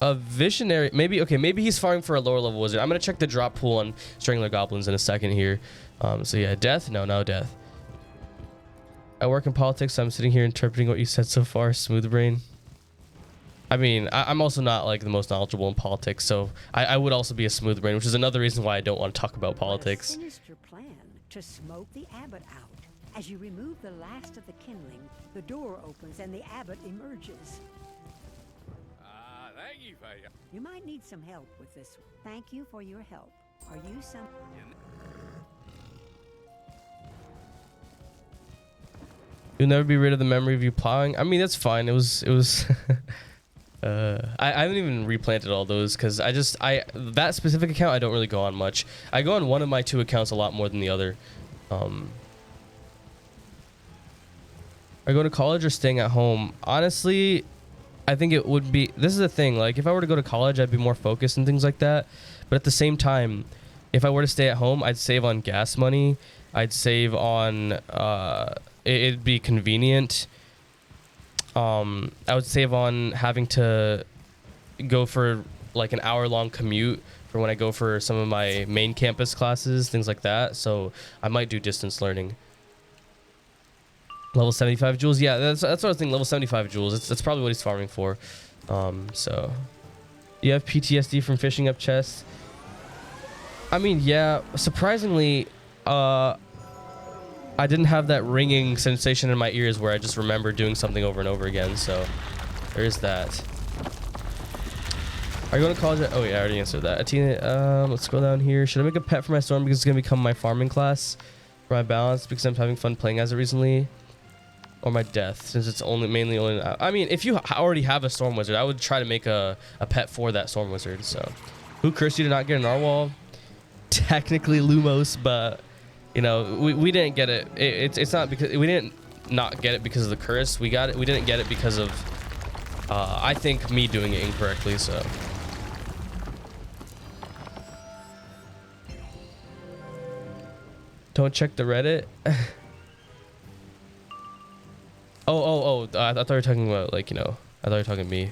A visionary, maybe. Okay, maybe he's farming for a lower level wizard. I'm gonna check the drop pool on Strangler Goblins in a second here. So yeah, death. No death. I work in politics, so I'm sitting here interpreting what you said so far. Smooth brain. I mean, I'm also not like the most knowledgeable in politics, so I would also be a smooth brain, which is another reason why I don't want to talk about politics. A sinister plan to smoke the abbot out. As you remove the last of the kindling, the door opens and the abbot emerges. Thank you, Faye. You might need some help with this. Thank you for your help. Are you some... You'll never be rid of the memory of you plowing. I mean, that's fine. It was I haven't even replanted all those because that specific account I don't really go on much. I go on one of my two accounts a lot more than the other. Are you going to college or staying at home? Honestly, I think it would be, this is the thing, like if I were to go to college, I'd be more focused and things like that. But at the same time, if I were to stay at home, I'd save on gas money. I'd save on, it'd be convenient. I would save on having to go for like an hour-long commute for when I go for some of my main campus classes, things like that. So I might do distance learning. Level 75 joules, yeah, that's what I was thinking. Level 75 joules. That's probably what he's farming for. So you have PTSD from fishing up chests. I mean, yeah, surprisingly, I didn't have that ringing sensation in my ears where I just remember doing something over and over again. So there is that. Are you going to college? Oh yeah, I already answered that. Atina, let's go down here. Should I make a pet for my storm because it's gonna become my farming class for my balance because I'm having fun playing as it recently? Or my death, since it's mainly only. I mean, if you already have a storm wizard, I would try to make a pet for that storm wizard. So, who cursed you to not get a narwhal? Technically Lumos, but you know we didn't get it. It's not because we didn't not get it because of the curse. We got it. We didn't get it because of I think me doing it incorrectly. So. Don't check the Reddit. Oh, I thought you were talking about, like, you know, I thought you were talking to me.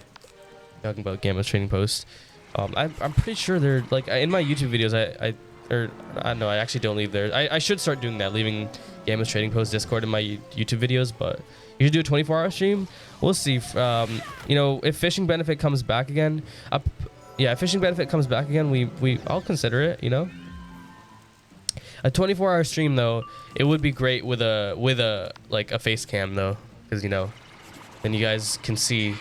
Talking about Gamma's trading post. I'm pretty sure they're, like, in my YouTube videos, I don't know, I actually don't leave there. I should start doing that, leaving Gamma's trading post Discord in my YouTube videos, but you should do a 24-hour stream. We'll see if, you know, if Fishing Benefit comes back again. Yeah, if Fishing Benefit comes back again, I'll consider it, you know. A 24-hour stream, though, it would be great with a like a face cam, though. Because, you know, then you guys can see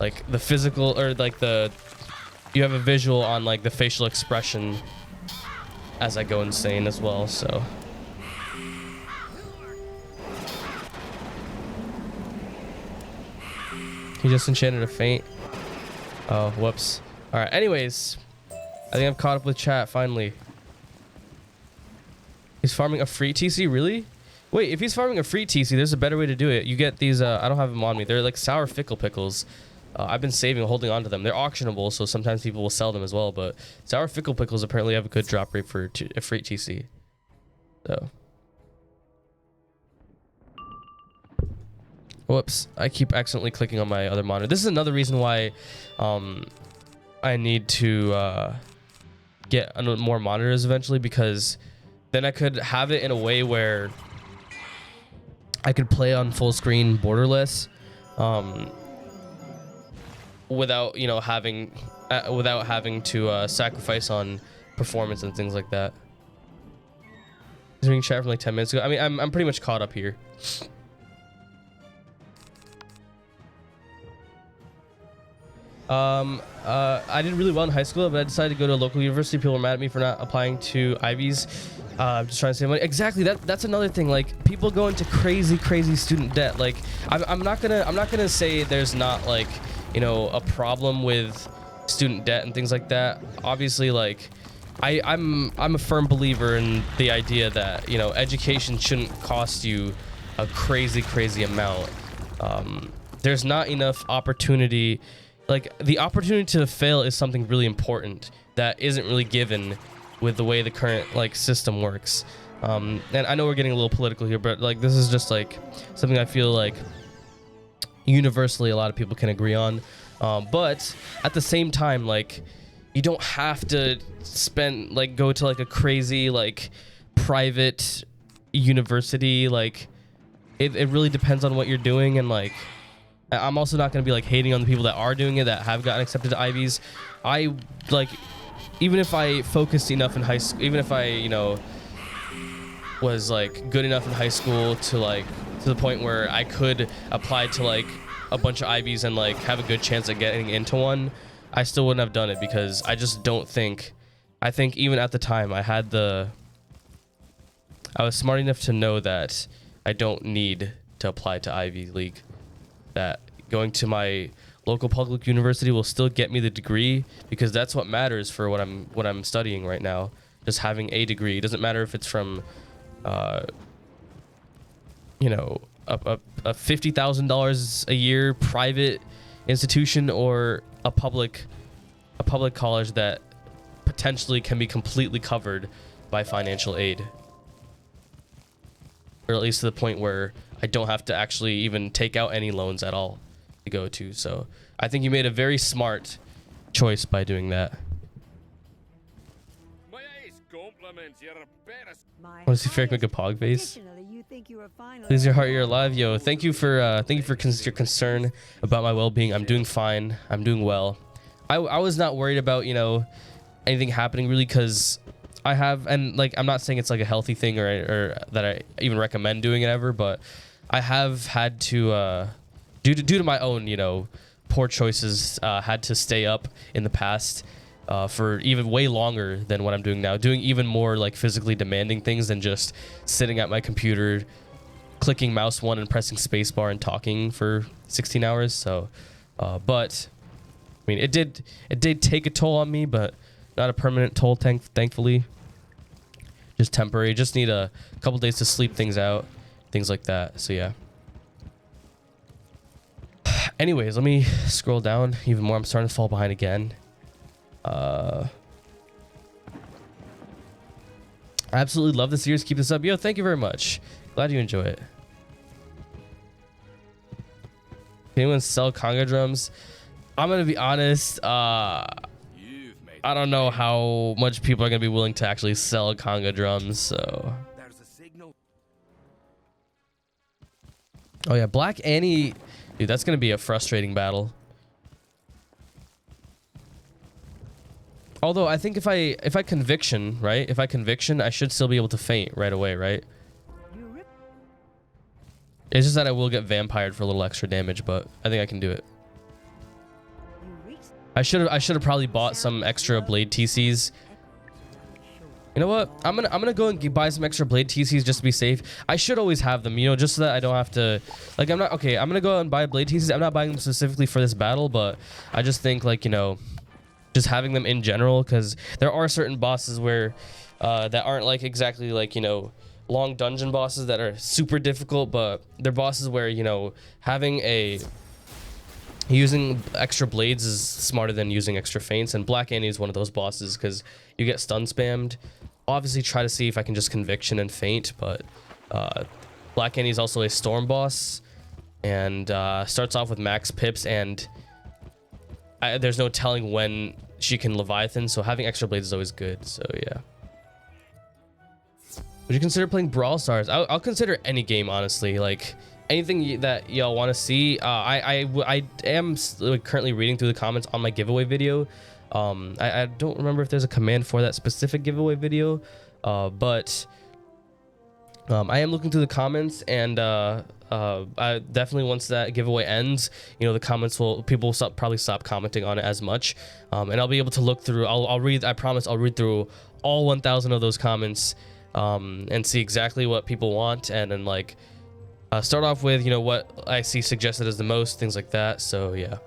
like the physical, or like you have a visual on like the facial expression as I go insane as well. So he just enchanted a feint. Oh, whoops. All right, anyways, I think I've caught up with chat finally. He's farming a free TC, really? Wait, if he's farming a free TC, there's a better way to do it. You get these, I don't have them on me. They're like sour fickle pickles. I've been saving, holding on to them. They're auctionable, so sometimes people will sell them as well. But sour fickle pickles apparently have a good drop rate for a free TC. So. Whoops, I keep accidentally clicking on my other monitor. This is another reason why I need to get more monitors eventually, because then I could have it in a way where I could play on full screen borderless without, you know, having to sacrifice on performance and things like that. Doing chat from like 10 minutes ago. I mean, I'm pretty much caught up here. I did really well in high school, but I decided to go to a local university. People were mad at me for not applying to Ivies. I'm just trying to save money. Exactly. That's another thing. Like, people go into crazy student debt. Like, I'm not gonna say there's not, like, you know, a problem with student debt and things like that. Obviously, like, I'm a firm believer in the idea that, you know, education shouldn't cost you a crazy amount. There's not enough opportunity. Like, the opportunity to fail is something really important that isn't really given with the way the current, like, system works. And I know we're getting a little political here, but, like, this is just, like, something I feel like universally a lot of people can agree on. But at the same time, like, you don't have to go to, like, a crazy, like, private university. Like, it really depends on what you're doing. And, like, I'm also not going to be, like, hating on the people that are doing it, that have gotten accepted to Ivies. I, like, even if I focused enough in high school, even if I, you know, was, like, good enough in high school to, like, to the point where I could apply to, like, a bunch of Ivies and, like, have a good chance at getting into one, I still wouldn't have done it, because I just don't think, I think even at the time I was smart enough to know that I don't need to apply to Ivy League. That going to my local public university will still get me the degree, because that's what matters for what I'm studying right now. Just having a degree. It doesn't matter if it's from you know, a $50,000 a year private institution or a public college that potentially can be completely covered by financial aid, or at least to the point where I don't have to actually even take out any loans at all to go to. So I think you made a very smart choice by doing that. Want to see Ferric make a pog face? Please, your heart, you're alive. Yo, thank you for your concern about my well-being. I'm doing fine. I'm doing well. I was not worried about, you know, anything happening really, because I have, and, like, I'm not saying it's like a healthy thing or that I even recommend doing it ever, but I have had to due to my own, you know, poor choices, had to stay up in the past for even way longer than what I'm doing now, doing even more, like, physically demanding things than just sitting at my computer, clicking mouse 1 and pressing spacebar and talking for 16 hours. So, but I mean, it did take a toll on me, but not a permanent toll, thankfully. Just temporary. Just need a couple days to sleep things out, things like that. So yeah. Anyways, let me scroll down even more. I'm starting to fall behind again. I absolutely love the series. Keep this up. Yo, thank you very much. Glad you enjoy it. Can anyone sell conga drums? I'm gonna be honest. I don't know how much people are gonna be willing to actually sell conga drums. So. There's a signal. Oh yeah, Black Annie, dude, that's gonna be a frustrating battle. Although I think if I conviction, right? If I conviction, I should still be able to feint right away, right? It's just that I will get vampired for a little extra damage, but I think I can do it. I should have probably bought some extra blade TCs. You know what? I'm gonna go and buy some extra blade TCs just to be safe. I should always have them, you know, just so that I don't have to. Like, I'm gonna go out and buy blade TCs. I'm not buying them specifically for this battle, but I just think, like, you know, just having them in general, because there are certain bosses where that aren't like exactly like, you know, long dungeon bosses that are super difficult, but they're bosses where, you know, using extra blades is smarter than using extra feints, and Black Annie is one of those bosses because you get stun spammed. Obviously try to see if I can just conviction and feint, but Black Annie is also a storm boss and starts off with max pips, and there's no telling when she can Leviathan, so having extra blades is always good. So yeah. Would you consider playing Brawl Stars? I'll consider any game, honestly. Like anything that y'all want to see. I am currently reading through the comments on my giveaway video. I don't remember if there's a command for that specific giveaway video, but I am looking through the comments, and I definitely, once that giveaway ends, you know, the comments people will probably stop commenting on it as much, and I'll be able to look through. I'll read. I promise I'll read through all 1,000 of those comments, and see exactly what people want, and then like start off with, you know, what I see suggested as the most, things like that. So yeah.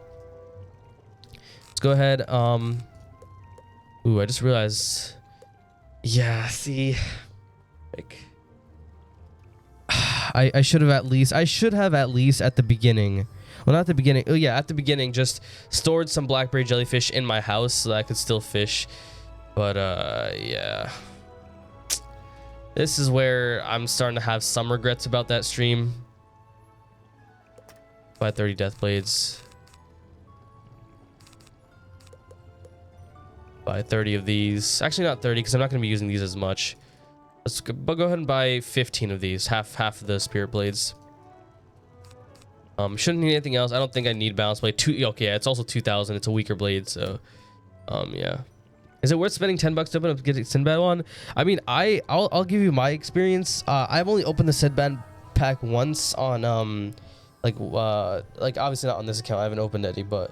Go ahead. Ooh, I just realized. Yeah, see, like, I should have at least at the beginning. Well, not the beginning. Oh yeah, at the beginning, just stored some blackberry jellyfish in my house so that I could still fish. But yeah, this is where I'm starting to have some regrets about that stream. Buy 30 death blades. Buy 30 of these. Actually, not 30, because I'm not going to be using these as much. Let's go ahead and buy 15 of these. Half of the spirit blades. Shouldn't need anything else. I don't think I need balance blade. Okay, yeah, it's also 2,000. It's a weaker blade, so yeah. Is it worth spending $10 to open up to get Sinbad one? I mean, I'll give you my experience. I've only opened the Sinbad pack once on like obviously not on this account. I haven't opened any, but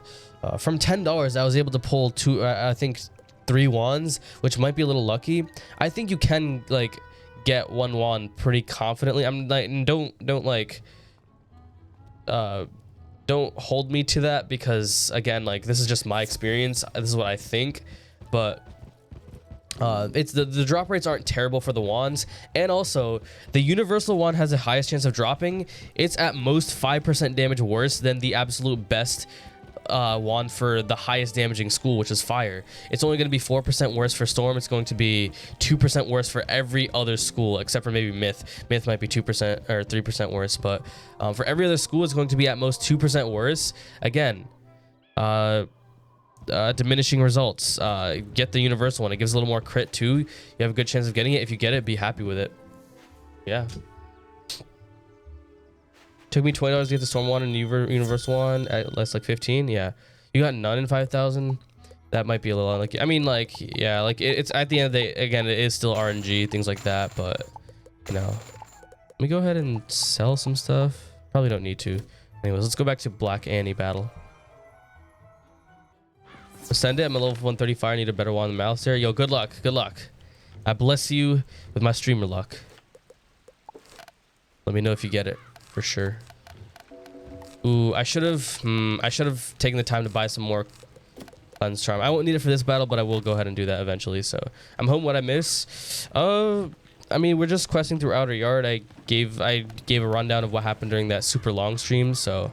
from $10 I was able to pull I think 3 wands, which might be a little lucky. I think you can like get 1 wand pretty confidently. I'm like, don't hold me to that, because again, like, this is just my experience. This is what I think, but it's the drop rates aren't terrible for the wands, and also the universal wand has the highest chance of dropping. It's at most 5% damage worse than the absolute best wand for the highest damaging school, which is fire. It's only going to be 4% worse for storm. It's going to be 2% worse for every other school except for maybe myth. Myth might be 2% or 3% worse, but for every other school it's going to be at most 2% worse. Again, diminishing results. Get the universal one. It gives a little more crit too. You have a good chance of getting it. If you get it, be happy with it. Yeah. Took me $20 to get the storm one and universal one at less like 15. Yeah, you got none in 5,000. That might be a little unlucky. I mean, like, yeah, like it's at the end of the day, again, it is still RNG, things like that. But you know, let me go ahead and sell some stuff. Probably don't need to. Anyways, let's go back to Black Annie battle. Send it. I'm a level 135. I need a better one than mouse there. Yo, good luck. Good luck. I bless you with my streamer luck. Let me know if you get it. For sure. Ooh, I should have taken the time to buy some more cleanse charm. I won't need it for this battle, but I will go ahead and do that eventually. So I'm hoping what I miss. I mean, we're just questing through Outer Yard. I gave a rundown of what happened during that super long stream, so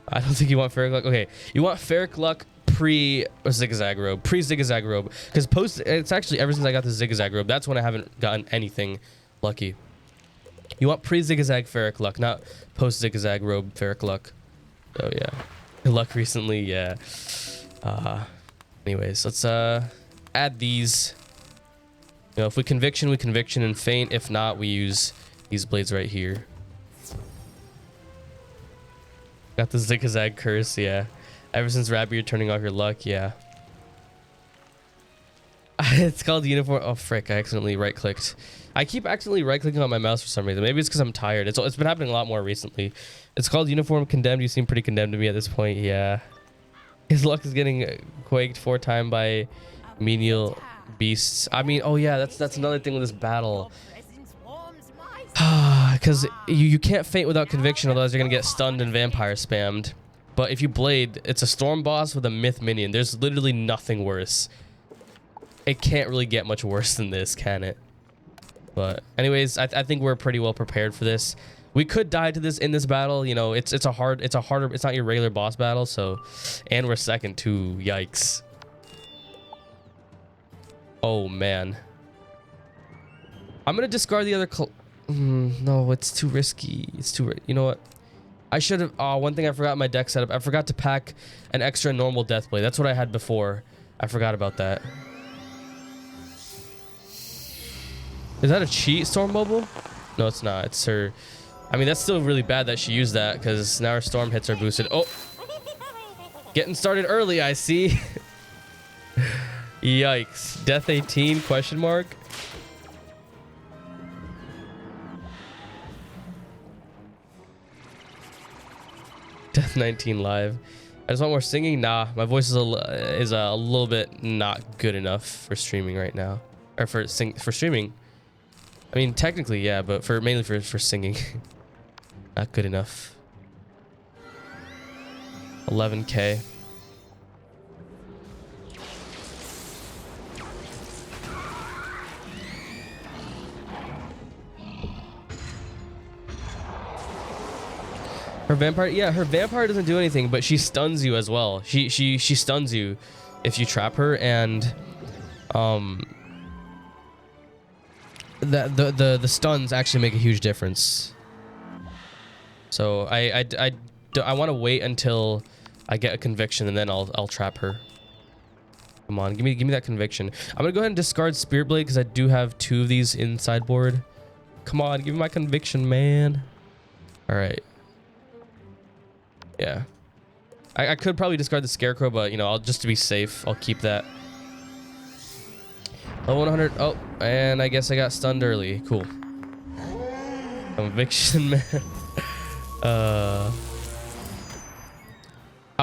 I don't think you want ferric luck. Okay, you want ferric luck pre zigzag robe, because it's actually ever since I got the zigzag robe, that's when I haven't gotten anything lucky. You want pre-zigzag ferric luck, not post-zigzag robe ferric luck. Oh yeah, good luck recently. Yeah. Anyways, let's add these. You know, if we conviction and feint. If not, we use these blades right here. Got the zigzag curse. Yeah. Ever since Rabbi, you're turning off your luck. Yeah. It's called uniform. Oh frick! I accidentally right-clicked. I keep accidentally right-clicking on my mouse for some reason. Maybe it's because I'm tired. It's been happening a lot more recently. It's called Uniform Condemned. You seem pretty condemned to me at this point. Yeah. His luck is getting quaked 4 times by menial beasts. I mean, oh yeah, that's another thing with this battle. Because you can't faint without conviction, otherwise you're gonna get stunned and vampire spammed. But if you blade, it's a storm boss with a myth minion. There's literally nothing worse. It can't really get much worse than this, can it? But anyways, I think we're pretty well prepared for this. We could die to this in this battle. You know, it's harder. It's not your regular boss battle. So, and we're second too. Yikes. Oh man. I'm gonna discard the other. No, it's too risky. It's too. You know what? I should have. Oh, one thing I forgot in my deck setup. I forgot to pack an extra normal Deathblade. That's what I had before. I forgot about that. Is that a cheat, Storm Mobile? No, it's not. It's her. I mean, that's still really bad that she used that because now her storm hits are boosted. Oh, getting started early, I see. Yikes. Death 18 question mark. Death 19 live. I just want more singing. Nah, my voice is a little bit not good enough for streaming right now, or for streaming. I mean, technically, yeah, but mainly for singing. Not good enough. 11K. Her vampire, yeah, her vampire doesn't do anything, but she stuns you as well. She stuns you if you trap her, and the stuns actually make a huge difference. So I want to wait until I get a conviction, and then I'll trap her. Come on, give me that conviction. I'm gonna go ahead and discard Spirit Blade because I do have 2 of these in sideboard. Come on, give me my conviction, man. All right. Yeah. I could probably discard the Scarecrow, but you know, just to be safe, I'll keep that. Level 100. Oh, and I guess I got stunned early. Cool. Conviction, man. I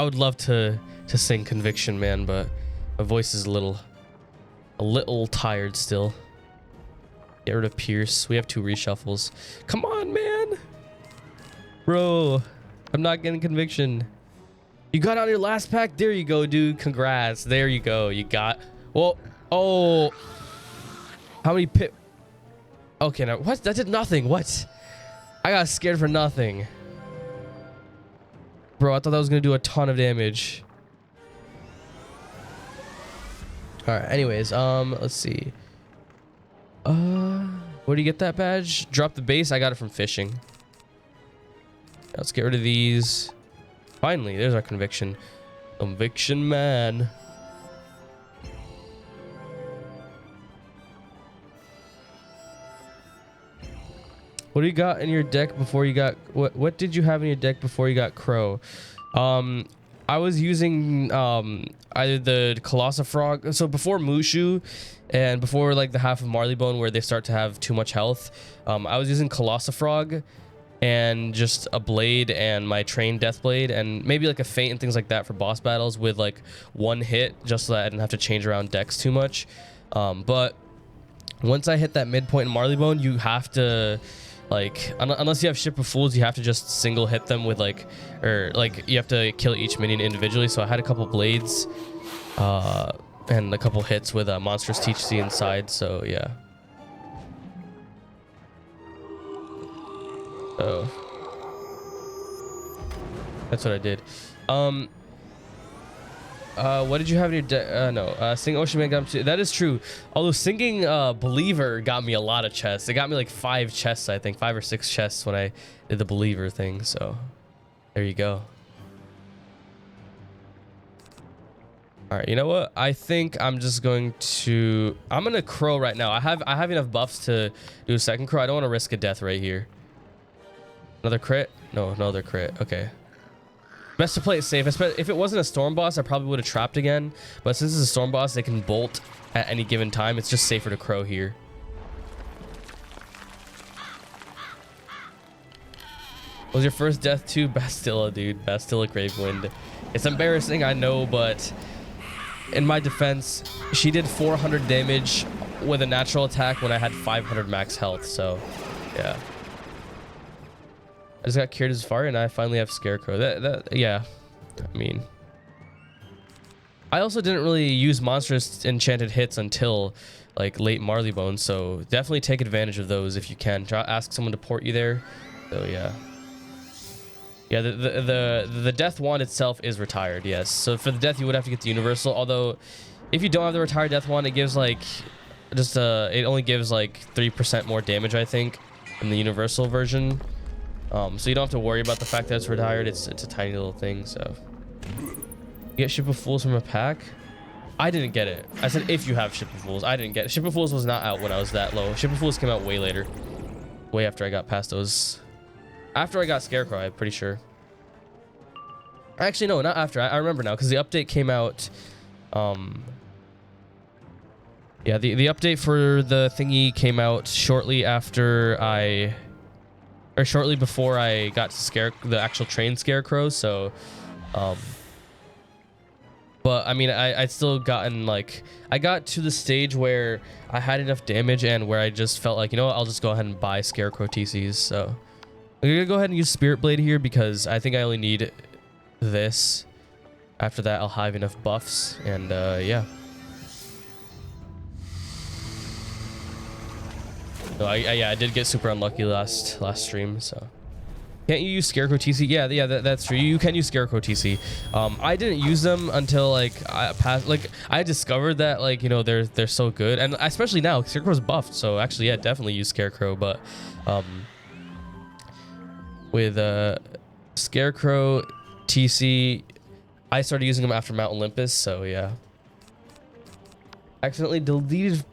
would love to sing Conviction, man, but my voice is a little tired still. Get rid of Pierce. We have 2 reshuffles. Come on, man. Bro, I'm not getting Conviction. You got on your last pack. There you go, dude. Congrats. There you go. You got. Well, oh. How many pip? Okay, now what? That did nothing. What? I got scared for nothing. Bro, I thought that was gonna do a ton of damage. All right. Anyways, let's see. Where do you get that badge? Drop the base. I got it from fishing. Let's get rid of these. Finally, there's our conviction. Conviction, man. What do you got in your deck before you got what did you have in your deck before you got Crow? I was using either the Colossal Frog. So before Mushu and before like the half of Marleybone where they start to have too much health, I was using Colossal Frog and just a blade and my trained Deathblade and maybe like a feint and things like that for boss battles with like 1 hit, just so that I didn't have to change around decks too much. But once I hit that midpoint in Marleybone, you have to like, unless you have Ship of Fools, you have to just single hit them with like, or like you have to kill each minion individually. So I had a couple blades and a couple hits with a Monstrous THC inside. So yeah. So that's what I did. What did you have in your deck? Sing Ocean Man got him too. That is true. Although singing Believer got me a lot of chests. It got me like 5 chests, I think. 5 or 6 chests when I did the Believer thing. So there you go. All right, you know what? I think I'm just going to... I'm going to Crow right now. I have enough buffs to do a second Crow. I don't want to risk a death right here. Another crit? No, another crit. Okay. Best to play it safe. If it wasn't a storm boss, I probably would have trapped again. But since it's a storm boss, they can bolt at any given time. It's just safer to Crow here. Was your first death too? Bastilla, dude. Bastilla Gravewind. It's embarrassing, I know, but in my defense, she did 400 damage with a natural attack when I had 500 max health, so yeah. I just got cured as far and I finally have Scarecrow. Yeah, I mean, I also didn't really use monstrous enchanted hits until like late Marleybone, so definitely take advantage of those if you can. Try ask someone to port you there. So yeah. Yeah, the death wand itself is retired, yes. So for the death you would have to get the universal, although if you don't have the retired death wand, it gives like just it only gives like 3% more damage, I think, in the universal version. So you don't have to worry about the fact that it's retired. It's a tiny little thing, so. You get Ship of Fools from a pack? I didn't get it. I said if you have Ship of Fools. I didn't get it. Ship of Fools was not out when I was that low. Ship of Fools came out way later. Way after I got past those. After I got Scarecrow, I'm pretty sure. Actually, no, not after. I remember now, because the update came out. Yeah, the update for the thingy came out shortly after or shortly before I got to the actual train Scarecrow, so, but I mean, I'd still gotten like, I got to the stage where I had enough damage and where I just felt like, you know what, I'll just go ahead and buy Scarecrow TCs, so. I'm gonna go ahead and use Spirit Blade here because I think I only need this. After that, I'll have enough buffs, and yeah. So yeah, I did get super unlucky last stream, so. Can't you use Scarecrow TC? Yeah, that's true. You can use Scarecrow TC. I didn't use them until like I discovered that, like, you know, they're so good, and especially now Scarecrow's buffed. So actually, yeah, definitely use Scarecrow. But with Scarecrow TC, I started using them after Mount Olympus. So yeah. Accidentally deleted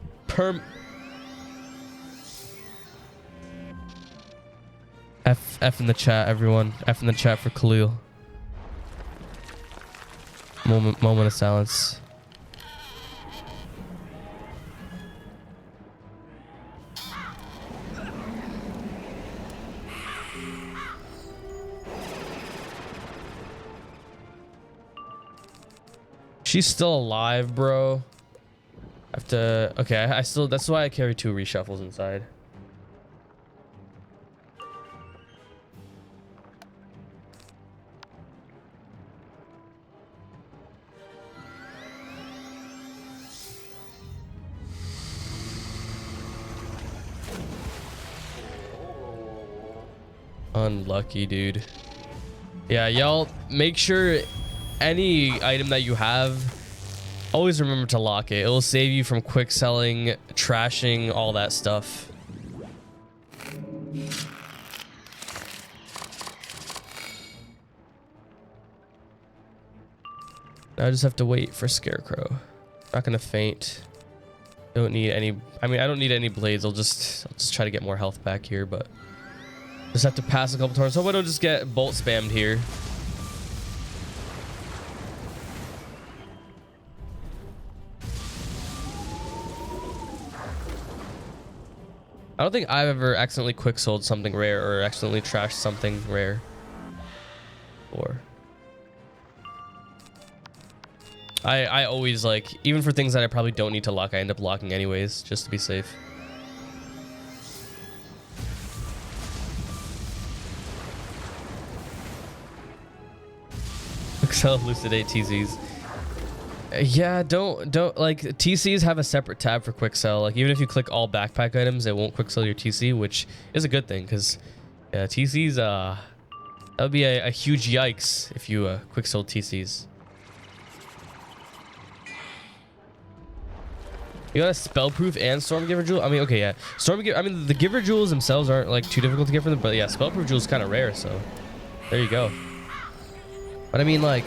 F in the chat, everyone. F in the chat for Khalil. Moment of silence. She's still alive, bro. I have to. Okay, I still. That's why I carry 2 reshuffles inside. Unlucky, dude. Yeah, y'all make sure any item that you have, always remember to lock it. It will save you from quick selling, trashing, all that stuff. Now I just have to wait for Scarecrow. Not gonna faint. Don't need any. I mean, I don't need any blades. I'll just try to get more health back here, but just have to pass a couple turns. Hope I don't just get bolt spammed here. I don't think I've ever accidentally quick sold something rare or accidentally trashed something rare. Or I always, like, even for things that I probably don't need to lock, I end up locking anyways, just to be safe. Excel elucidate TCs. Yeah, don't like, TCs have a separate tab for quick sell. Like, even if you click all backpack items, it won't quick sell your TC, which is a good thing, because yeah, TCs, that would be a huge yikes if you quick sold TCs. You got a Spellproof and Stormgiver Jewel. I mean, okay, yeah, I mean, the Giver Jewels themselves aren't like too difficult to get from them, but yeah, Spellproof Jewel is kind of rare, so there you go. But I mean, like,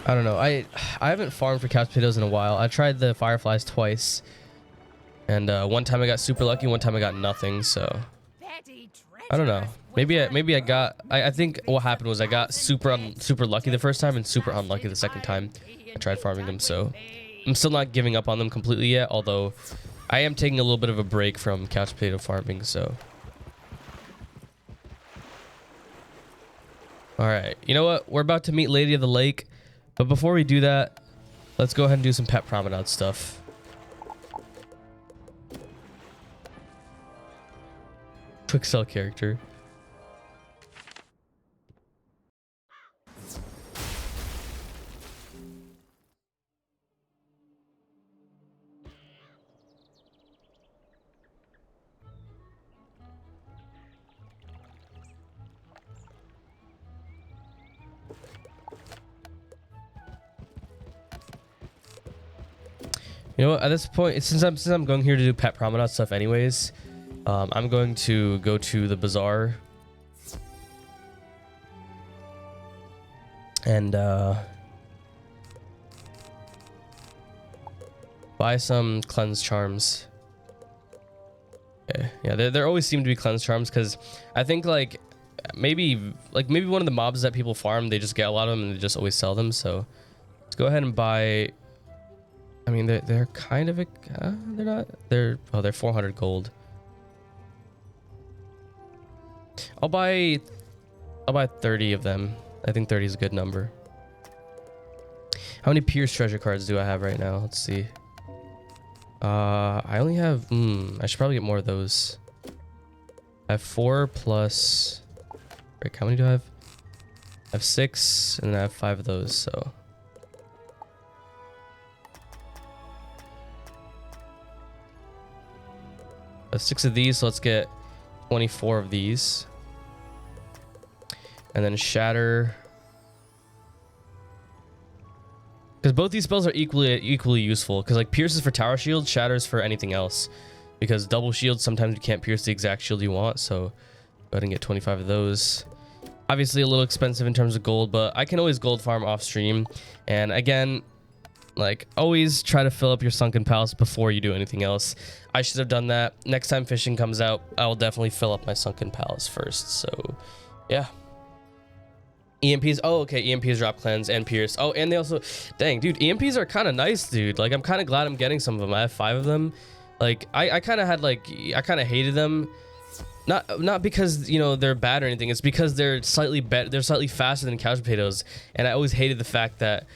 I don't know. I haven't farmed for couch potatoes in a while. I tried the Fireflies twice, and one time I got super lucky, one time I got nothing. So I don't know. Maybe I got. I think what happened was I got super lucky the first time and super unlucky the second time I tried farming them. So I'm still not giving up on them completely yet. Although I am taking a little bit of a break from couch potato farming. So. All right, you know what? We're about to meet Lady of the Lake, but before we do that, let's go ahead and do some pet promenade stuff. Quick sell character. You know what? At this point, since I'm going here to do pet promenade stuff anyways, I'm going to go to the Bazaar and buy some cleanse charms. Yeah, there always seem to be cleanse charms because I think maybe one of the mobs that people farm, they just get a lot of them and they just always sell them. So let's go ahead and buy. I mean, they're kind of they're 400 gold. I'll buy 30 of them. I think 30 is a good number. How many Pierce treasure cards do I have right now? Let's see. I only have I should probably get more of those. I have 4 plus Rick, how many do I have? I have 6 and then I have 5 of those, so I have 6 of these, so let's get 24 of these. And then shatter. Because both these spells are equally useful. Because like pierce is for tower shield, shatter is for anything else. Because double shield, sometimes you can't pierce the exact shield you want. So go ahead and get 25 of those. Obviously a little expensive in terms of gold, but I can always gold farm off stream. And again, like always try to fill up your sunken palace before you do anything else. I should have done that. Next time fishing comes out, I will definitely fill up my sunken palace first. So yeah. EMPs. Oh, okay. EMPs drop cleanse and pierce. Oh, and they also, dang, dude, EMPs are kind of nice, dude. Like I'm kind of glad I'm getting some of them. I have 5 of them. Like I kind of had I kind of hated them. Not because, you know, they're bad or anything. It's because they're slightly better. They're slightly faster than couch potatoes. And I always hated the fact that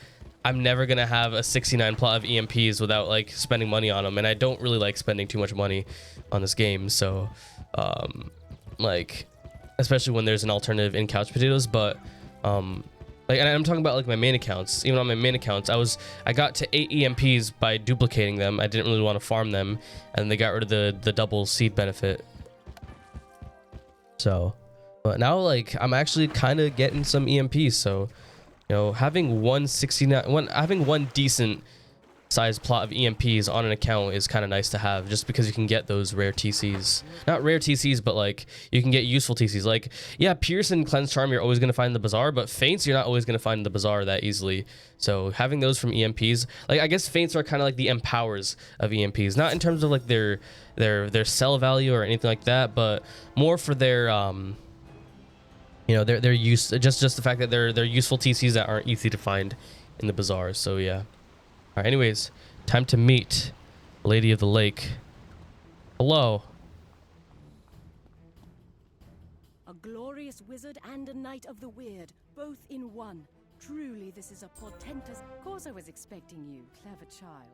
I'm never going to have a 69 plot of EMPs without like spending money on them. And I don't really like spending too much money on this game. So, like, especially when there's an alternative in couch potatoes, but, like, and I'm talking about like my main accounts. Even on my main accounts, I got to 8 EMPs by duplicating them. I didn't really want to farm them, and they got rid of the double seed benefit. So, but now like I'm actually kind of getting some EMPs. So, you know, having one decent sized plot of EMPs on an account is kind of nice to have, just because you can get those rare TCs. Not rare TCs, but like you can get useful TCs. Like, yeah, Pierce and Cleanse Charm you're always going to find in the Bazaar, but Feints you're not always going to find in the Bazaar that easily. So having those from EMPs, like I guess Feints are kind of like the empowers of EMPs, not in terms of like their sell value or anything like that, but more for their you know, their use, just the fact that they're useful TCs that aren't easy to find in the Bazaar. So yeah. All right, anyways, time to meet Lady of the Lake. Hello. A glorious wizard and a knight of the weird, both in one. Truly, this is a portentous... Of course I was expecting you, clever child.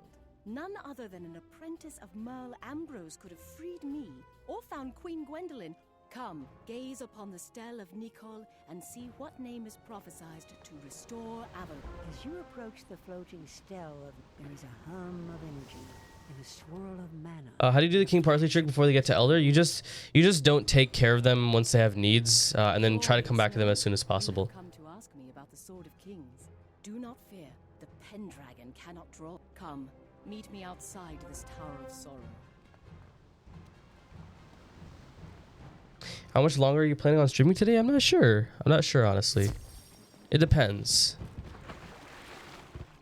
None other than an apprentice of Merle Ambrose could have freed me, or found Queen Gwendolyn. Come, gaze upon the stele of Nicole, and see what name is prophesied to restore Avalon. As you approach the floating stele, there is a hum of energy and a swirl of mana. How do you do the King Parsley trick before they get to Elder? You just don't take care of them once they have needs, and then try to come back to them as soon as possible. You have come to ask me about the Sword of Kings. Do not fear, the Pendragon cannot draw. Come, meet me outside this Tower of Sorrow. How much longer are you planning on streaming today? I'm not sure. Honestly. It depends.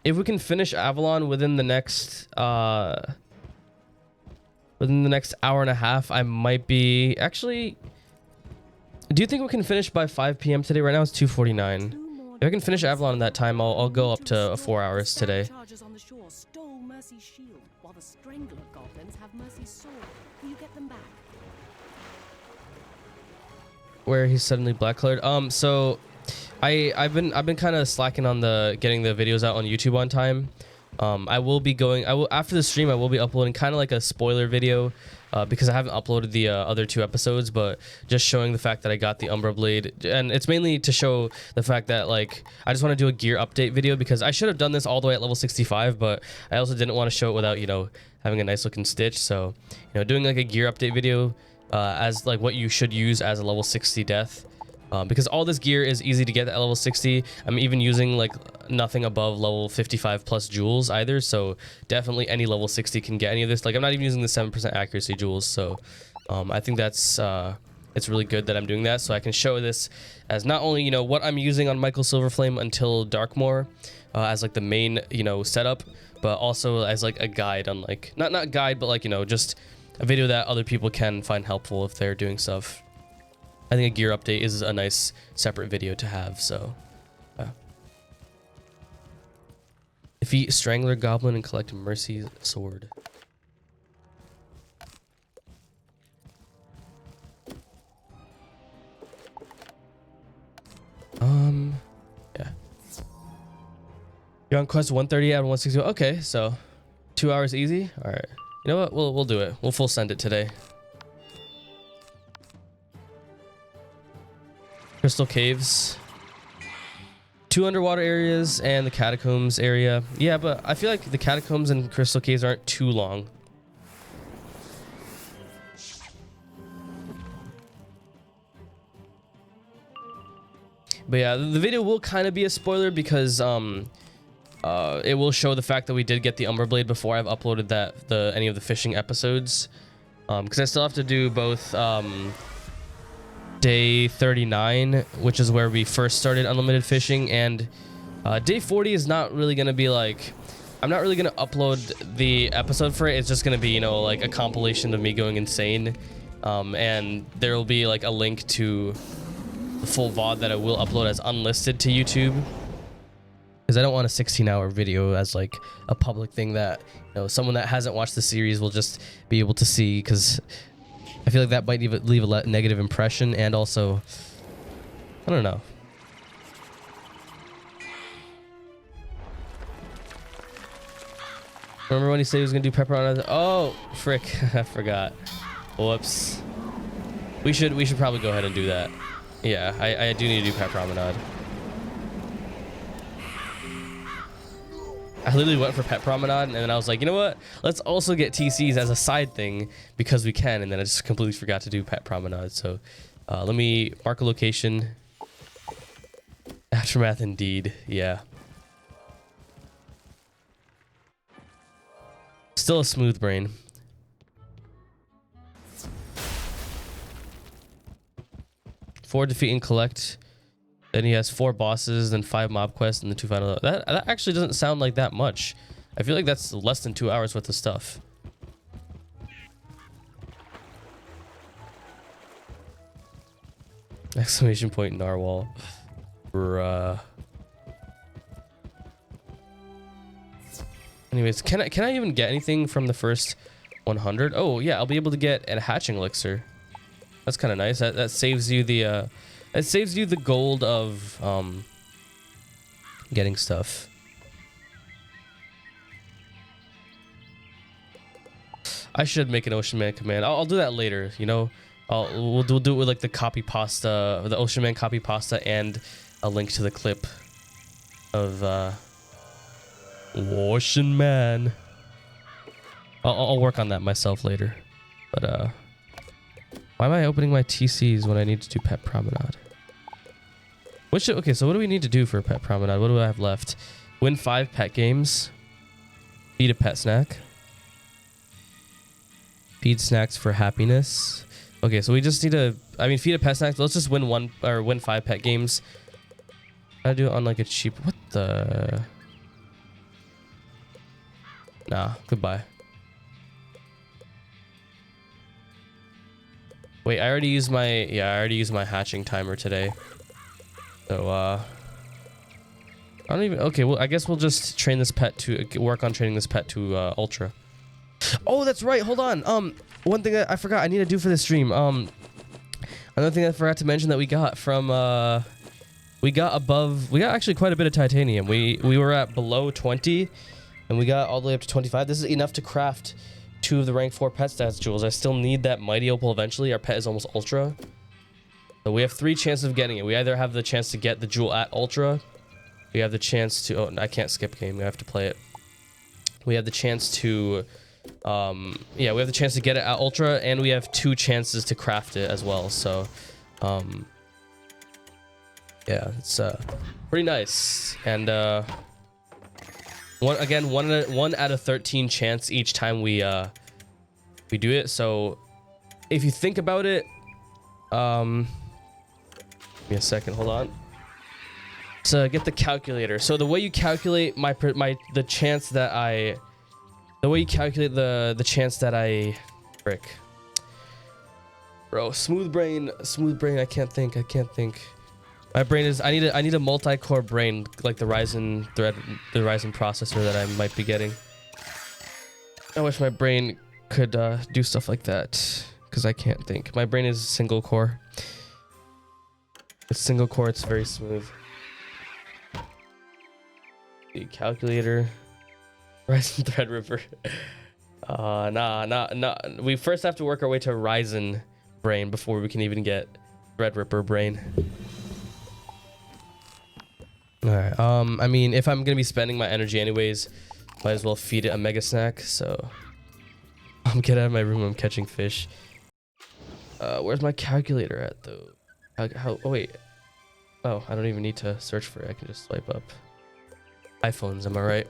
If we can finish Avalon within the next hour and a half, I might be... Actually, do you think we can finish by 5 p.m. today? Right now it's 2:49. If I can finish Avalon in that time, I'll go up to 4 hours today. Chargers on the shore stole Mercy's shield, while the Strangler goblins have Mercy's sword. Will you get them back? Where he's suddenly black colored. So I've been kind of slacking on getting the videos out on YouTube on time. I will after the stream I will be uploading kind of like a spoiler video because I haven't uploaded the other 2 episodes, but just showing the fact that I got the Umbra Blade, and it's mainly to show the fact that like I just want to do a gear update video because I should have done this all the way at level 65, but I also didn't want to show it without, you know, having a nice looking stitch. So, you know, doing like a gear update video as like what you should use as a level 60 death. Because all this gear is easy to get at level 60. I'm even using like nothing above level 55 plus jewels either, so definitely any level 60 can get any of this. Like I'm not even using the 7% accuracy jewels, so I think that's it's really good that I'm doing that, so I can show this as not only, you know, what I'm using on Michael Silverflame until Darkmoor as like the main, you know, setup, but also as like a guide on like not guide, but like, you know, just a video that other people can find helpful if they're doing stuff. I think a gear update is a nice separate video to have, so. Defeat Strangler Goblin and collect Mercy's sword. Yeah. You're on quest 130 out of 160. Okay, so 2 hours easy. All right. You know what? We'll do it. We'll full send it today. Crystal Caves, 2 underwater areas, and the Catacombs area. Yeah, but I feel like the Catacombs and Crystal Caves aren't too long. But yeah, the video will kind of be a spoiler because it will show the fact that we did get the Umbra Blade before I've uploaded any of the fishing episodes. Because I still have to do both day 39, which is where we first started unlimited fishing, and day 40 is not really going to be like, I'm not really going to upload the episode for it. It's just going to be, you know, like a compilation of me going insane, and there will be like a link to the full VOD that I will upload as unlisted to YouTube, because I don't want a 16-hour video as like a public thing that, you know, someone that hasn't watched the series will just be able to see, because I feel like that might leave a negative impression, and also, I don't know. Remember when he said he was gonna do pepper on it? Oh, frick! I forgot. Whoops. We should probably go ahead and do that. Yeah, I do need to do Pet Promenade. I literally went for Pet Promenade, and then I was like, you know what? Let's also get TCs as a side thing because we can, and then I just completely forgot to do Pet Promenade. So let me mark a location. Aftermath indeed, yeah. Still a smooth brain. Four defeat and collect. Then he has 4 bosses, then 5 mob quests, and the 2 final. That actually doesn't sound like that much. I feel like that's less than 2 hours worth of stuff. Exclamation point narwhal. Bruh. Anyways, can I even get anything from the first 100? Oh yeah, I'll be able to get a hatching elixir. That's kind of nice. That saves you the it saves you the gold of getting stuff. I should make an Ocean Man command. I'll do that later. You know, we'll do it with like the copy pasta, the Ocean Man copy pasta, and a link to the clip of Ocean Man. I'll work on that myself later. But why am I opening my TCs when I need to do Pet Promenade? Okay, so what do we need to do for Pet Promenade? What do I have left? Win 5 pet games. Feed a pet snack. Feed snacks for happiness. Okay, so we just need to, feed a pet snack. Let's just win 5 pet games. I do it on like a cheap, what the? Nah, goodbye. Wait, I already used my hatching timer today. So, I don't even, okay, well, I guess we'll just train this pet to, work on training this pet to, Ultra. Oh, that's right, hold on. One thing that I forgot I need to do for this stream, another thing I forgot to mention that we got from, we got actually quite a bit of titanium. We were at below 20 and we got all the way up to 25. This is enough to craft 2 of the rank 4 pet stats jewels. I still need that mighty opal eventually. Our pet is almost ultra. So we have 3 chances of getting it. We either have the chance to get the jewel at ultra. We have the chance to, oh, I can't skip game. I have to play it. We have the chance to, yeah, we have the chance to get it at ultra, and we have 2 chances to craft it as well. So, yeah, it's pretty nice. And one out of 13 chance each time we do it. So if you think about it, give me a second, hold on. So get the calculator. So the way you calculate the chance that I frick. Bro, smooth brain, I can't think. My brain is, I need a multi-core brain like the Ryzen processor that I might be getting. I wish my brain could do stuff like that, because I can't think. My brain is single core. It's single core, it's very smooth. The calculator. Ryzen Threadripper. Nah. We first have to work our way to Ryzen brain before we can even get Threadripper brain. Alright, I mean, if I'm gonna be spending my energy anyways, might as well feed it a mega snack, so I'm getting out of my room, I'm catching fish. Where's my calculator at though? Oh wait. Oh, I don't even need to search for it, I can just swipe up. iPhones, am I right?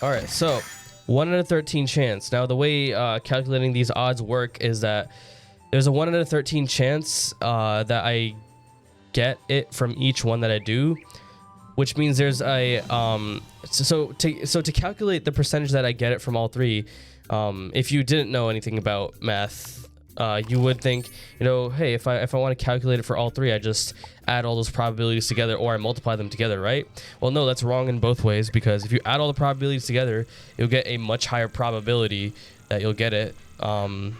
Alright, so 1 out of 13 chance. Now the way calculating these odds work is that there's a 1 out of 13 chance that I get it from each one that I do, which means there's a so to calculate the percentage that I get it from all 3, if you didn't know anything about math, you would think, you know, hey, if I want to calculate it for all 3, I just add all those probabilities together, or I multiply them together, right? Well, no, that's wrong in both ways, because if you add all the probabilities together, you'll get a much higher probability that you'll get it. So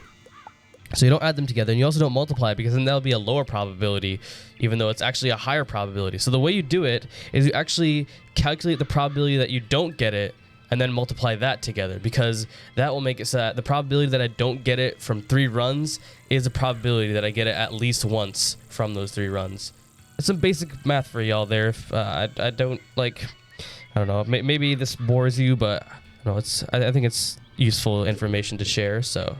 you don't add them together, and you also don't multiply, because then that'll be a lower probability, even though it's actually a higher probability. So the way you do it is you actually calculate the probability that you don't get it, and then multiply that together, because that will make it so that the probability that I don't get it from 3 runs is a probability that I get it at least once from those 3 runs. It's some basic math for y'all there. If I don't like, I don't know, maybe this bores you, but no, I think it's useful information to share. So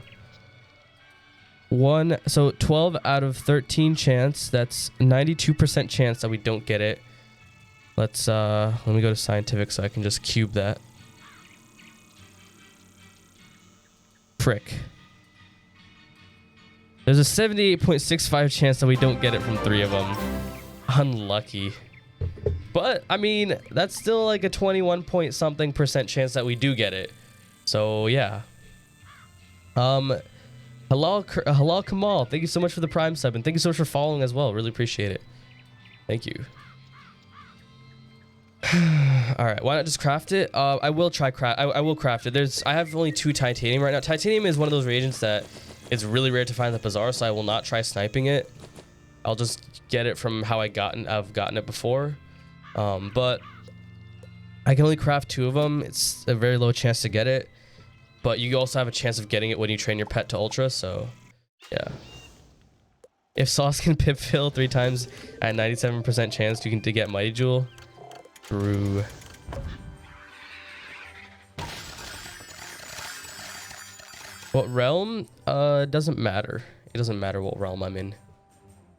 12 out of 13 chance. That's 92% chance that we don't get it. Let me go to scientific so I can just cube that. Frick. There's a 78.65 chance that we don't get it from 3 of them. Unlucky. But I mean, that's still like a 21 point something % chance that we do get it. So yeah. Halal Kamal, thank you so much for the Prime sub, and thank you so much for following as well. Really appreciate it. Thank you. All right, why not just craft it? I will try I will craft it. I have only 2 titanium right now. Titanium is one of those reagents that it's really rare to find at the Bazaar, so I will not try sniping it. I'll just get it from how I've gotten it before. But I can only craft 2 of them. It's a very low chance to get it, but you also have a chance of getting it when you train your pet to ultra. So yeah, if Sauce can pip fill 3 times at 97% chance to get Mighty Jewel. True. What realm? Doesn't matter. It doesn't matter what realm I'm in.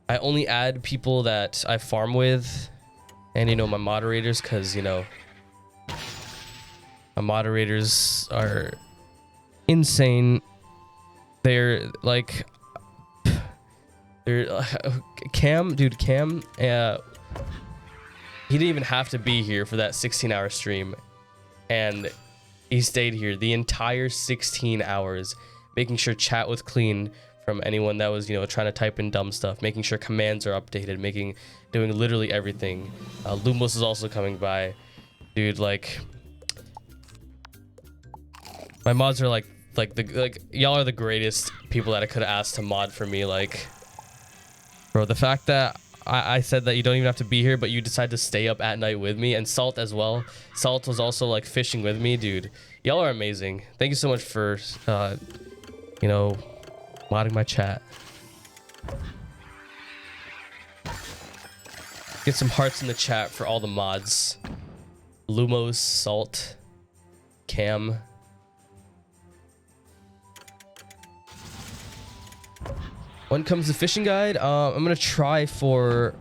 I only add people that I farm with, and you know, my moderators, because you know, my moderators are insane. They're like, Cam. He didn't even have to be here for that 16-hour stream, and he stayed here the entire 16 hours, making sure chat was clean from anyone that was, you know, trying to type in dumb stuff, making sure commands are updated, doing literally everything. Lumos is also coming by, dude. Like, My mods are like y'all are the greatest people that I could have asked to mod for me. Like, bro, the fact that I said that you don't even have to be here, but you decide to stay up at night with me, and Salt as well. Salt was also like fishing with me, dude. Y'all are amazing. Thank you so much for, you know, modding my chat. Get some hearts in the chat for all the mods. Lumos, Salt, Cam. When comes the fishing guide, I'm gonna try for.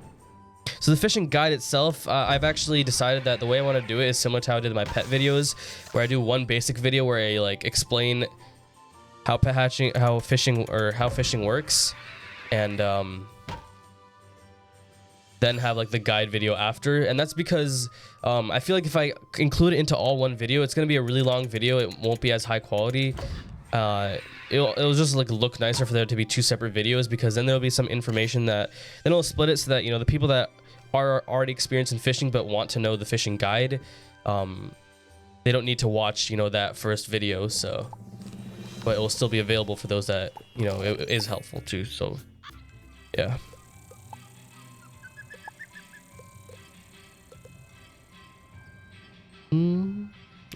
So the fishing guide itself, I've actually decided that the way I want to do it is similar to how I did my pet videos, where I do one basic video where I like explain how fishing works, and then have like the guide video after. And that's because I feel like if I include it into all one video, it's gonna be a really long video. It won't be as high quality. It'll just like look nicer for there to be two separate videos, because then there'll be some information that then it'll split it so that, you know, the people that are already experienced in fishing but want to know the fishing guide, they don't need to watch, you know, that first video. So, but it will still be available for those that, you know, it is helpful too. So yeah.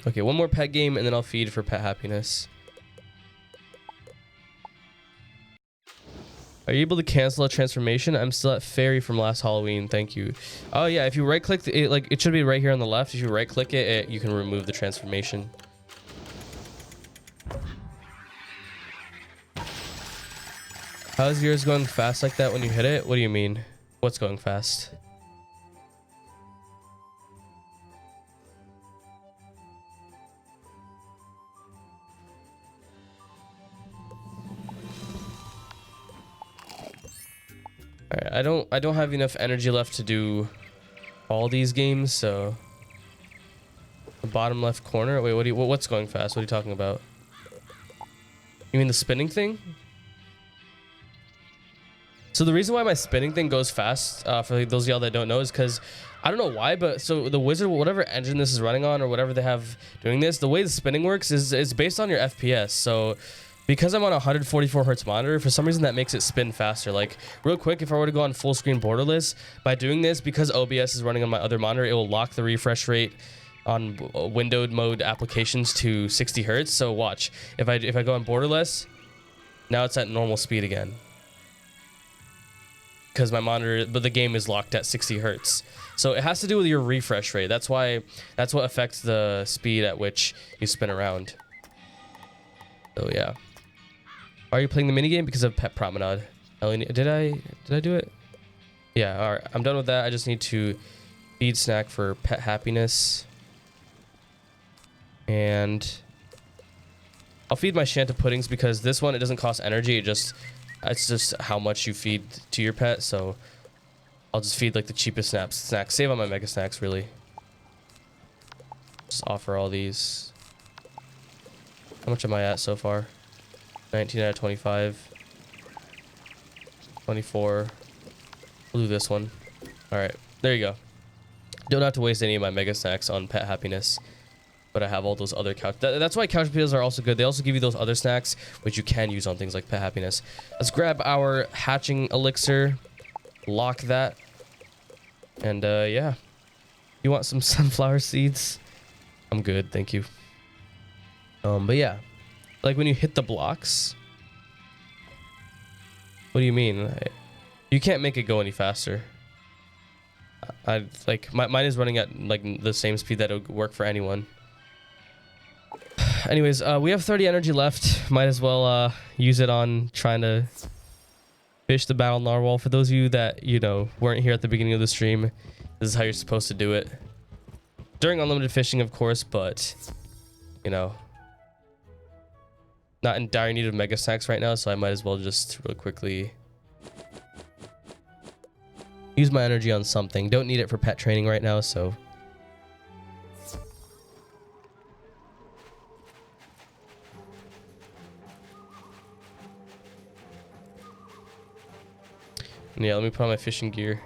Okay, one more pet game and then I'll feed for pet happiness. Are you able to cancel a transformation? I'm still at Fairy from last Halloween. Thank you. Oh yeah, if you right click it, like it should be right here on the left. If you right click it, you can remove the transformation. How's yours going fast like that when you hit it? What do you mean? What's going fast? Alright, I don't have enough energy left to do all these games, so the bottom left corner. Wait, what's going fast? What are you talking about? You mean the spinning thing? So the reason why my spinning thing goes fast, for those of y'all that don't know, is because I don't know why, but so the Wizard, whatever engine this is running on or whatever they have doing this, the way the spinning works is based on your FPS. So because I'm on a 144 hertz monitor, for some reason that makes it spin faster. Like real quick, if I were to go on full screen borderless, by doing this, because OBS is running on my other monitor, it will lock the refresh rate on windowed mode applications to 60 hertz. So watch, if I go on borderless, now it's at normal speed again, because my monitor, but the game is locked at 60 hertz. So it has to do with your refresh rate. That's what affects the speed at which you spin around. So yeah. Are you playing the minigame because of Pet Promenade? Did I do it? Yeah, all right. I'm done with that. I just need to feed snack for pet happiness. And I'll feed my Shanta puddings because this one, it doesn't cost energy. It's just how much you feed to your pet. So I'll just feed like the cheapest snacks. Save on my mega snacks, really. Just offer all these. How much am I at so far? 19 out of 25. 24. We'll do this one. Alright, there you go. Don't have to waste any of my mega snacks on pet happiness. But I have all those other couch... That's why couch potatoes are also good. They also give you those other snacks, which you can use on things like pet happiness. Let's grab our hatching elixir. Lock that. And, yeah. You want some sunflower seeds? I'm good, thank you. But yeah. Like when you hit the blocks. What do you mean? You can't make it go any faster. Mine is running at like the same speed that would work for anyone. Anyways, we have 30 energy left. Might as well use it on trying to fish the battle narwhal. For those of you that, you know, weren't here at the beginning of the stream, this is how you're supposed to do it. During unlimited fishing, of course, but, you know, not in dire need of mega snacks right now, so I might as well just real quickly use my energy on something. Don't need it for pet training right now, so... Yeah, let me put on my fishing gear.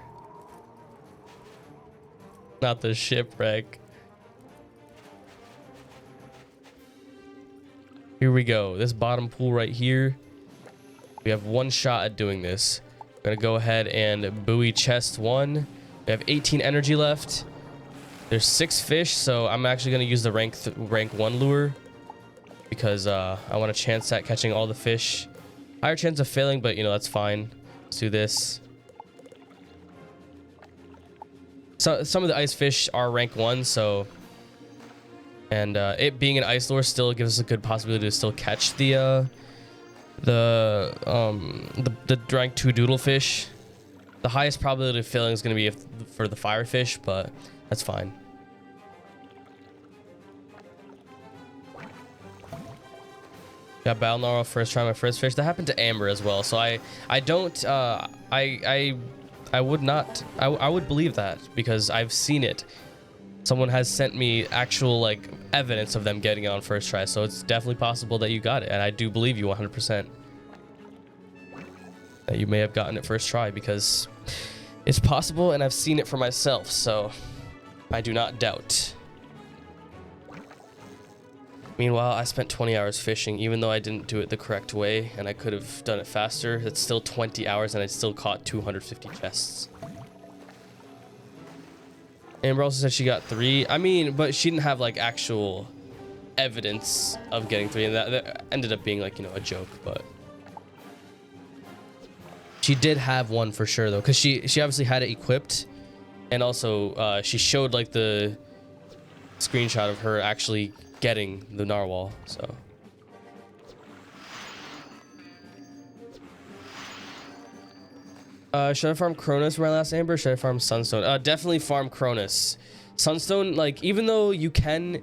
Not the shipwreck. Here we go. This bottom pool right here. We have one shot at doing this. We're gonna go ahead and buoy chest 1. We have 18 energy left. There's 6 fish, so I'm actually gonna use the rank 1 lure because I want a chance at catching all the fish. Higher chance of failing, but you know, that's fine. Let's do this. So some of the ice fish are rank 1, so and it being an ice lure still gives us a good possibility to still catch the rank 2 doodle fish. The highest probability of failing is going to be for the fire fish, but that's fine. Got battle narwhal first try, my first fish. That happened to Amber as well, so I would believe that because I've seen it. Someone has sent me actual like evidence of them getting it on first try, so it's definitely possible that you got it, and I do believe you 100% that you may have gotten it first try because it's possible, and I've seen it for myself, so I do not doubt. Meanwhile, I spent 20 hours fishing, even though I didn't do it the correct way, and I could have done it faster. It's still 20 hours, and I still caught 250 chests. Amber also said she got 3. I mean, but she didn't have like actual evidence of getting 3, and that ended up being like, you know, a joke, but she did have 1 for sure though, because she obviously had it equipped, and also she showed like the screenshot of her actually getting the narwhal, so. Should I farm Cronus for my last Amber? Should I farm Sunstone? Definitely farm Cronus. Sunstone, like, even though you can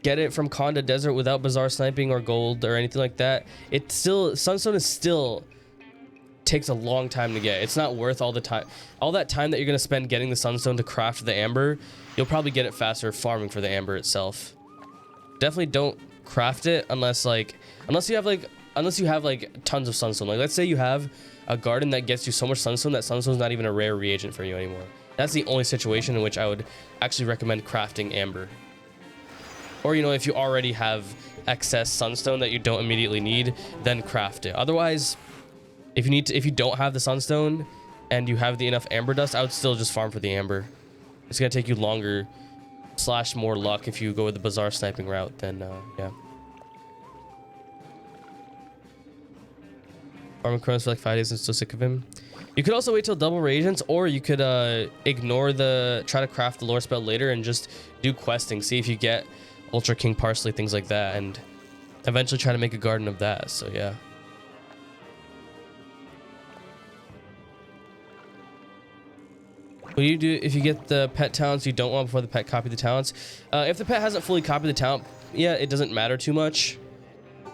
get it from Conda Desert without Bazaar sniping or gold or anything like that, it's still, Sunstone is still takes a long time to get. It's not worth all the time. All that time that you're going to spend getting the Sunstone to craft the Amber, you'll probably get it faster farming for the Amber itself. Definitely don't craft it unless you have like tons of Sunstone. Like, let's say you have a garden that gets you so much Sunstone that Sunstone's not even a rare reagent for you anymore. That's the only situation in which I would actually recommend crafting Amber. Or, you know, if you already have excess Sunstone that you don't immediately need, then craft it. Otherwise, if you don't have the Sunstone and you have the enough Amber dust, I would still just farm for the Amber. It's gonna take you longer / more luck if you go with the Bazaar sniping route, then yeah. Farming Cronus for like 5 days and still sick of him. You could also wait till double reagents, or you could ignore try to craft the lore spell later and just do questing. See if you get Ultra King Parsley, things like that, and eventually try to make a garden of that, so yeah. What do you do if you get the pet talents you don't want before the pet copy the talents? If the pet hasn't fully copied the talent, yeah, it doesn't matter too much.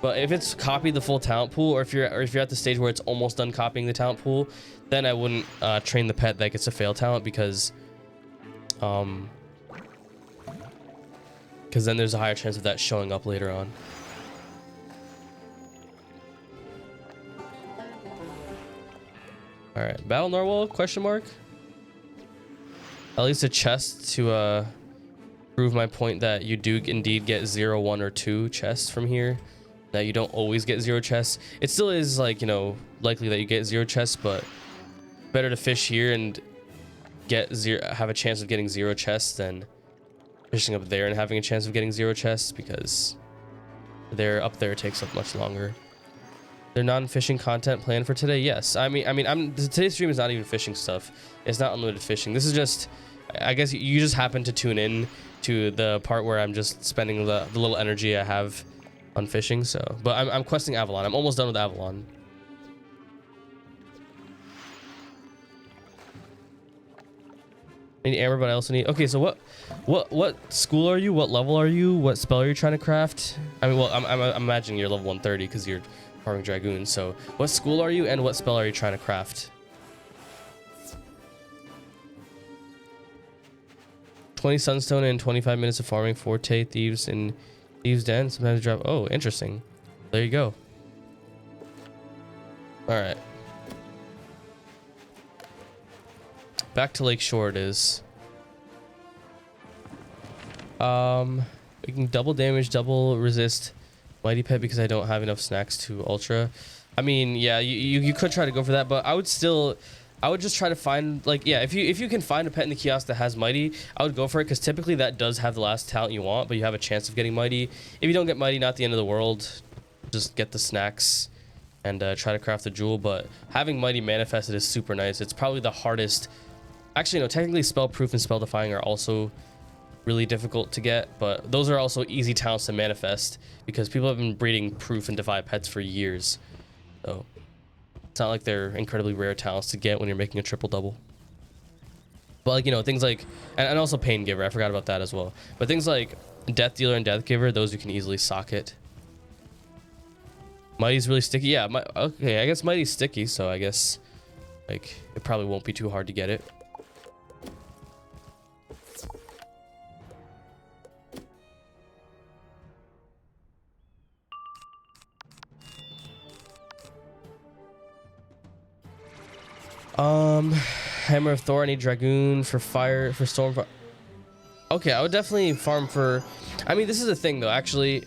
But if it's copied the full talent pool, or if you're at the stage where it's almost done copying the talent pool, then I wouldn't train the pet that gets a fail talent because then there's a higher chance of that showing up later on. All right, battle narwhal ? At least a chest to prove my point that you do indeed get 0, 1, or 2 chests from here. That you don't always get 0 chests. It still is, like, you know, likely that you get 0 chests, but better to fish here and have a chance of getting 0 chests than fishing up there and having a chance of getting 0 chests, because up there takes up much longer. Their non-fishing content planned for today? Yes. I mean, today's stream is not even fishing stuff. It's not unlimited fishing. This is just, I guess you just happen to tune in to the part where I'm just spending the little energy I have on fishing. So, but I'm questing Avalon. I'm almost done with Avalon. I need Amber, but I also need. Okay, so what school are you? What level are you? What spell are you trying to craft? I mean, well, I'm imagining you're level 130 because you're farming dragoons. So, what school are you, and what spell are you trying to craft? 20 sunstone and 25 minutes of farming. Forte thieves in Thieves Den. Sometimes drop. Oh, interesting. There you go. All right. Back to Lakeshore it is. We can double damage, double resist Mighty Pet because I don't have enough snacks to Ultra. I mean, yeah, you could try to go for that, but I would just try to find, like, yeah, if you can find a pet in the kiosk that has Mighty, I would go for it, because typically that does have the last talent you want, but you have a chance of getting Mighty. If you don't get Mighty, not the end of the world. Just get the snacks and try to craft the jewel, but having Mighty manifested is super nice. It's probably the hardest. Actually, no, technically Spell Proof and Spell Defying are also really difficult to get, but those are also easy talents to manifest because people have been breeding Proof and Defy pets for years. So it's not like they're incredibly rare talents to get when you're making a triple double. But like, you know, things like, and also Pain Giver, I forgot about that as well. But things like Death Dealer and Death Giver, those you can easily socket. Mighty's really sticky. Yeah, okay, I guess Mighty's sticky, so I guess like it probably won't be too hard to get it. Hammer of Thor, I need Dragoon for fire, for storm. Okay, I would definitely farm for, I mean, this is the thing though, actually.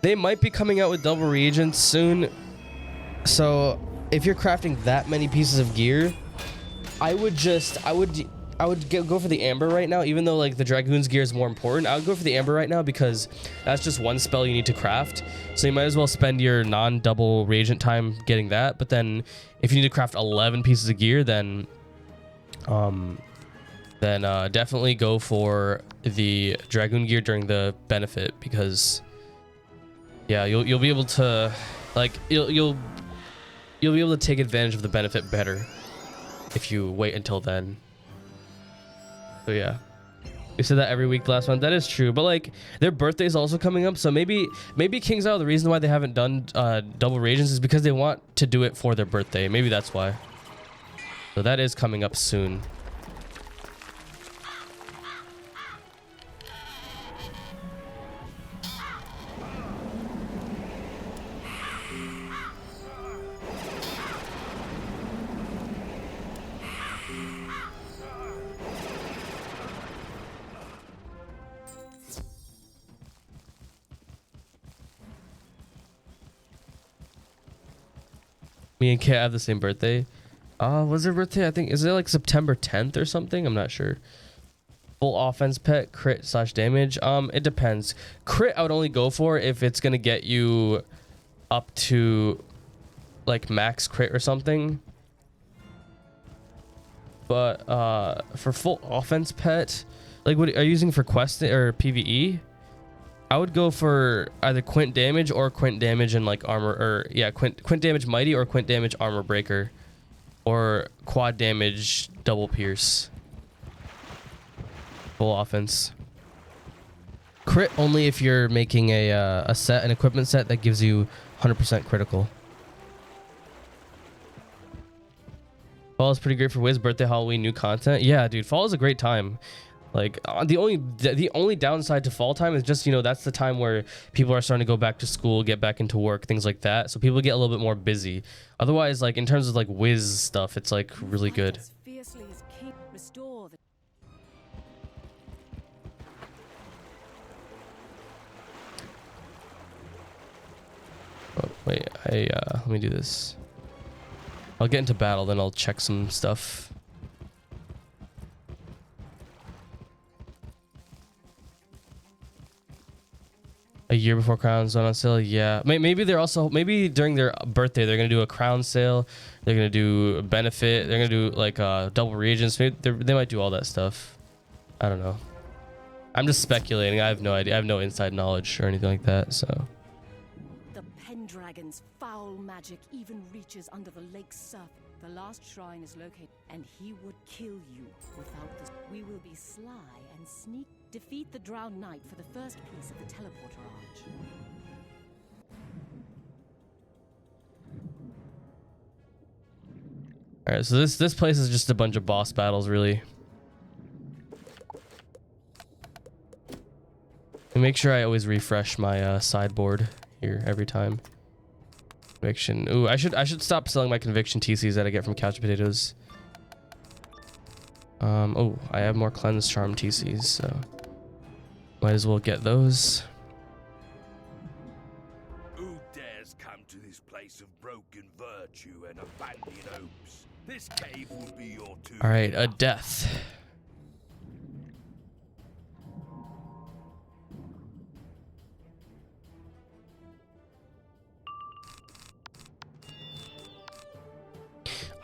They might be coming out with double reagents soon. So if you're crafting that many pieces of gear, I would go for the Amber right now, even though like the Dragoon's gear is more important. I would go for the Amber right now because that's just one spell you need to craft. So you might as well spend your non-double reagent time getting that. But then if you need to craft 11 pieces of gear, then definitely go for the Dragoon gear during the benefit, because yeah, you'll be able to, like, you'll be able to take advantage of the benefit better if you wait until then. So yeah, we said that every week last month. That is true, but like their birthday is also coming up, so maybe Kings Isle, the reason why they haven't done double reagents is because they want to do it for their birthday. Maybe that's why. So that is coming up soon. Me and Kate have the same birthday. Was their birthday? I think, is it like September 10th or something? I'm not sure. Full offense pet, crit / damage. It depends. Crit I would only go for if it's gonna get you up to like max crit or something. But for full offense pet, like what are you using for quest or PvE? I would go for either Quint damage or Quint damage and like armor, or yeah, Quint damage mighty or Quint damage armor breaker, or quad damage double pierce. Full offense. Crit only if you're making an equipment set that gives you 100% critical. Fall is pretty great for Wiz birthday, Halloween, new content. Yeah, dude, fall is a great time. Like the only downside to fall time is just, you know, that's the time where people are starting to go back to school, get back into work, things like that. So people get a little bit more busy. Otherwise, like in terms of like Wiz stuff, it's like really good. Oh, wait, let me do this. I'll get into battle, then I'll check some stuff. A year before crowns went on sale. Yeah, maybe they're also, maybe during their birthday they're gonna do a crown sale, they're gonna do a benefit, they're gonna do like double reagents. Maybe they might do all that stuff. I don't know, I'm just speculating. I have no idea. I have no inside knowledge or anything like that. So the Pendragon's foul magic even reaches under the lake's surface. The last shrine is located, and he would kill you without this. We will be sly and sneak. Defeat the drowned knight for the first piece of the teleporter arch. all right, so this place is just a bunch of boss battles, really. And make sure I always refresh my sideboard here every time. Conviction. Ooh, I should stop selling my conviction TCs that I get from couch potatoes. Oh, I have more cleanse charm TCs, so might as well get those. This cave will be your tomb. All right, a death.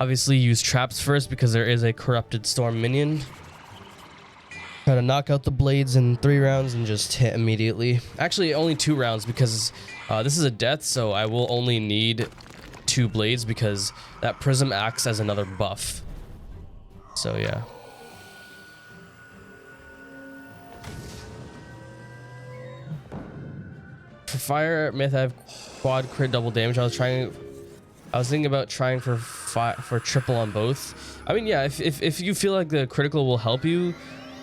Obviously use traps first because there is a corrupted storm minion. Try to knock out the blades in 3 rounds and just hit immediately. Actually, only 2 rounds because this is a death, so I will only need 2 blades because that prism acts as another buff. So yeah. For fire myth, I have quad crit double damage. I was thinking about trying for triple on both. I mean, yeah, if you feel like the critical will help you,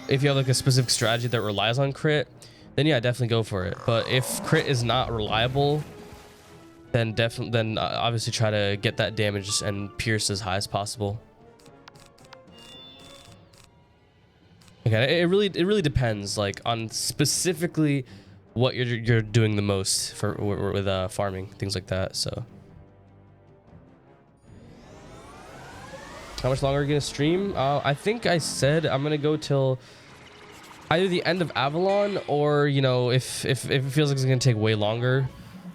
if you have like a specific strategy that relies on crit, then yeah, definitely go for it. But if crit is not reliable, then obviously try to get that damage and pierce as high as possible. Okay, it really depends, like, on specifically what you're doing the most for with farming, things like that. So how much longer are you gonna stream? I think I said I'm gonna go till either the end of Avalon, or, you know, if it feels like it's gonna take way longer.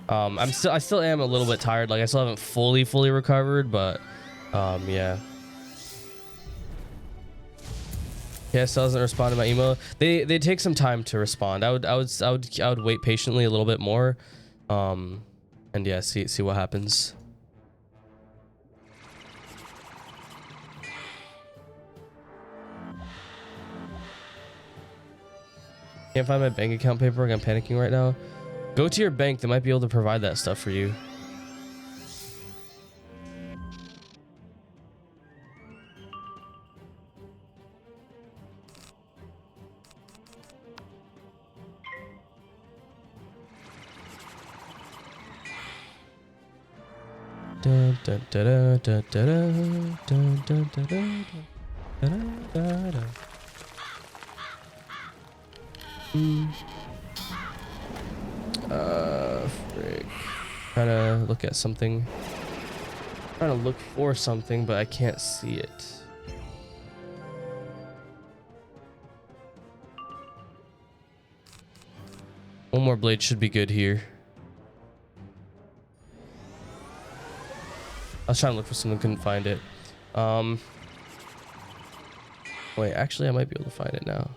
I still am a little bit tired. Like, I still haven't fully recovered, but yeah. Yeah, still hasn't responded to my email. They take some time to respond. I would wait patiently a little bit more, and yeah, see what happens. Can't find my bank account paperwork. I'm panicking right now. Go to your bank. They might be able to provide that stuff for you. Dun, dun, dun, dun, dun, dun, dun, dun, dun, dun, dun, dun, dun. Frick. Trying to look at something. Trying to look for something, but I can't see it. One more blade should be good here. I was trying to look for something, couldn't find it. Wait, actually, I might be able to find it now.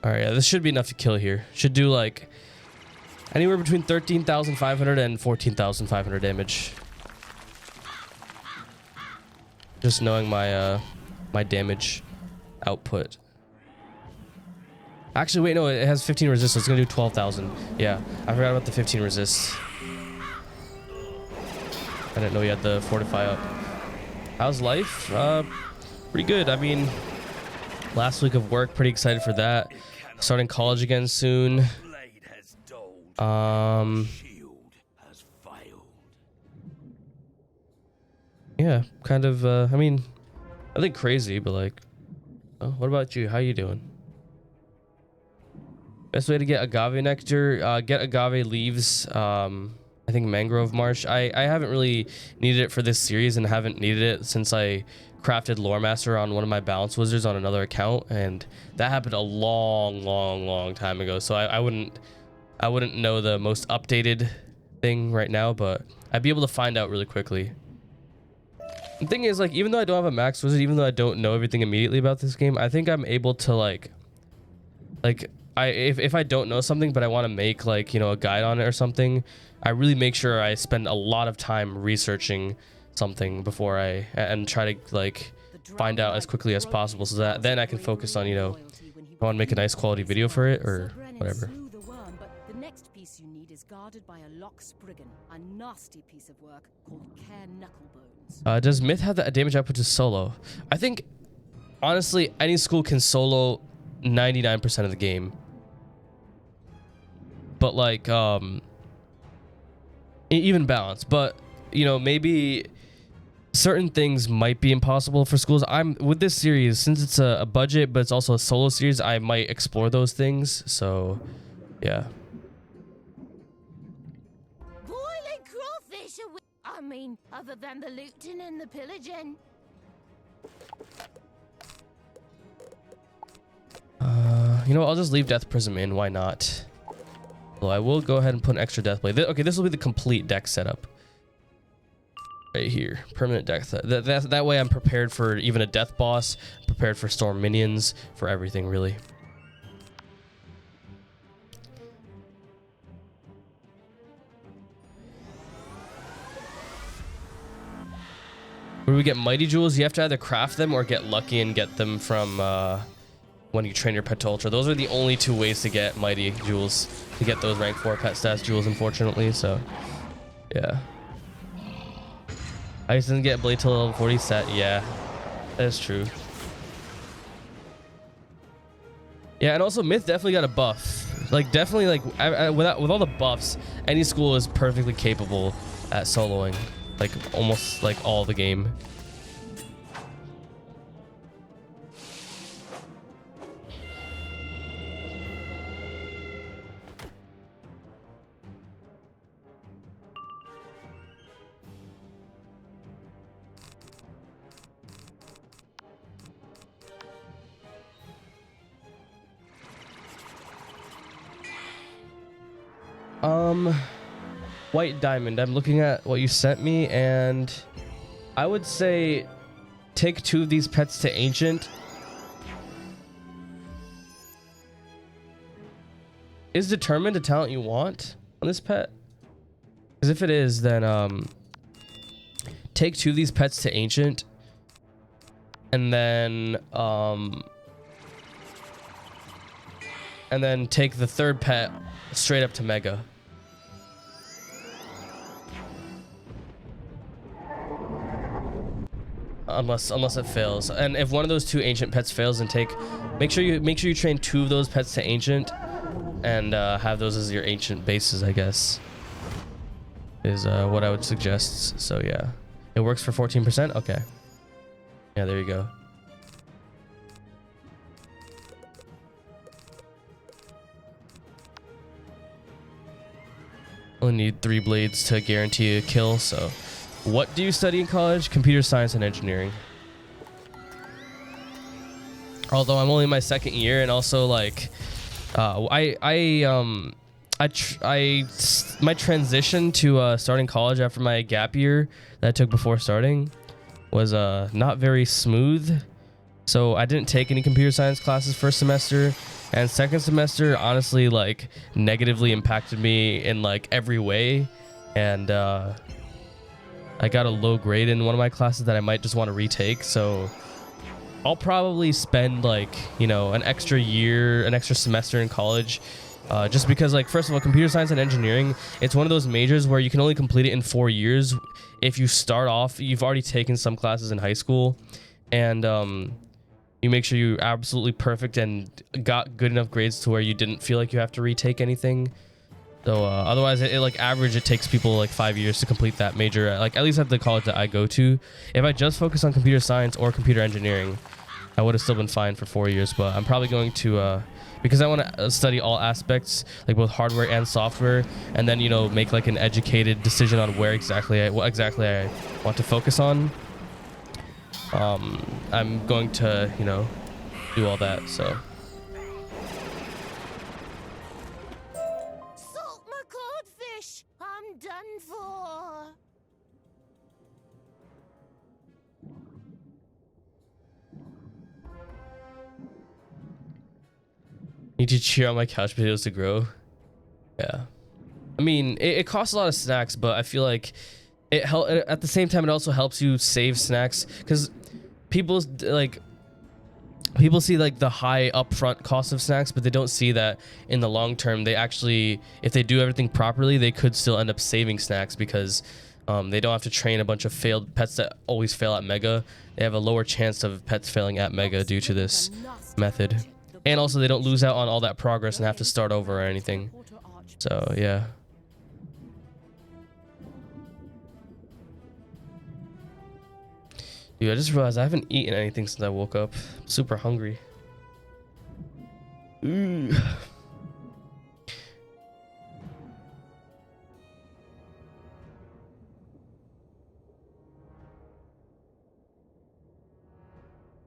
All right, yeah, this should be enough to kill here. Should do like anywhere between 13,500 and 14,500 damage. Just knowing my my damage output. Actually, wait, no, it has 15 resist, so it's gonna do 12,000. Yeah, I forgot about the 15 resist. I didn't know you had the fortify up. How's life? Pretty good. I mean, last week of work, pretty excited for that. Starting college again soon. Yeah, kind of, I mean, nothing crazy, but like, oh, what about you? How you doing? Best way to get agave nectar, get agave leaves, I think mangrove marsh. I haven't really needed it for this series and haven't needed it since I crafted lore master on one of my balance wizards on another account, and that happened a long time ago, so I wouldn't know the most updated thing right now, but I'd be able to find out really quickly. The thing is, like, even though I don't have a max wizard, even though I don't know everything immediately about this game, I think I'm able to like if I don't know something but I want to make, like, you know, a guide on it or something, I really make sure I spend a lot of time researching something before and try to like find out as quickly as possible, so that then I can focus on, you know, I want to make a nice quality video for it or whatever. The next piece you need is guarded by a lock spriggan, a nasty piece of work called Care Knucklebones. Does Myth have that damage output to solo? I think honestly any school can solo 99% of the game, but like even balance. But you know, maybe certain things might be impossible for schools. I'm with this series, since it's a budget, but it's also a solo series, I might explore those things. So, yeah. Boiling crawfish I mean, other than the looting and the pillaging. You know what, I'll just leave Death Prism in. Why not? Well, I will go ahead and put an extra Death Blade. Okay, this will be the complete deck setup. Right here, permanent deck. That way I'm prepared for even a death boss, prepared for storm minions, for everything really. Where do we get mighty jewels? You have to either craft them or get lucky and get them from when you train your pet to ultra. Those are the only two ways to get mighty jewels, to get those rank 4 pet stats jewels, unfortunately. So yeah. I used to get blade till level 40 set. Yeah, that's true. Yeah, and also Myth definitely got a buff. Like, definitely, like, with all the buffs, any school is perfectly capable at soloing. Like, almost like all the game. White Diamond, I'm looking at what you sent me, and I would say take 2 of these pets to Ancient. Is Determined a talent you want on this pet? Because if it is, then take 2 of these pets to Ancient, and then take the 3rd pet straight up to Mega. Unless it fails, and if one of those 2 ancient pets fails, then make sure you train 2 of those pets to Ancient, and have those as your Ancient bases, I guess, is what I would suggest. So yeah, it works for 14%. Okay, yeah, there you go. Only need 3 blades to guarantee a kill. So what do you study in college? Computer science and engineering. Although I'm only in my 2nd year, and also like my transition to starting college after my gap year that I took before starting was not very smooth. So I didn't take any computer science classes first semester, and 2nd semester honestly like negatively impacted me in like every way, and I got a low grade in one of my classes that I might just want to retake. So I'll probably spend like, you know, an extra year, an extra semester in college, just because, like, first of all, computer science and engineering, it's one of those majors where you can only complete it in 4 years. If you start off, you've already taken some classes in high school, and you make sure you're absolutely perfect and got good enough grades to where you didn't feel like you have to retake anything. So otherwise, it like average, it takes people like 5 years to complete that major, like at least at the college that I go to. If I just focus on computer science or computer engineering, I would have still been fine for 4 years. But I'm probably going to, because I want to study all aspects, like both hardware and software, and then, you know, make like an educated decision on what exactly I want to focus on. I'm going to, you know, do all that. So. I'm done for. Need to cheer on my couch potatoes to grow. Yeah, I mean, it costs a lot of snacks, but I feel like at the same time, it also helps you save snacks, because people see like the high upfront cost of snacks, but they don't see that in the long term, they actually, if they do everything properly, they could still end up saving snacks, because they don't have to train a bunch of failed pets that always fail at Mega. They have a lower chance of pets failing at Mega due to this method. And also, they don't lose out on all that progress and have to start over or anything. So, yeah. Dude, I just realized I haven't eaten anything since I woke up. I'm super hungry. Ooh.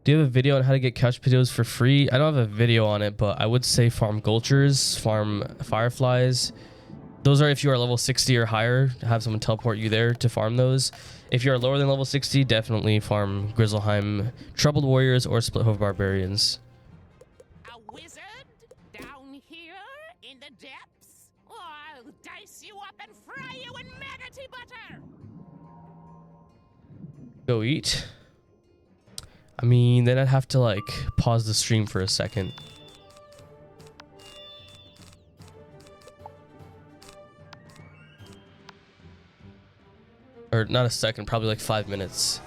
Do you have a video on how to get couch potatoes for free? I don't have a video on it, but I would say farm gulchers, farm fireflies. Those are if you are level 60 or higher, have someone teleport you there to farm those. If you're lower than level 60, definitely farm Grizzleheim, Troubled Warriors, or Split Hoof Barbarians. A wizard down here in the depths? Oh, I'll dice you up and fry you in maggoty butter. Go eat. I mean, then I'd have to like pause the stream for a second. Or not a second, probably like 5 minutes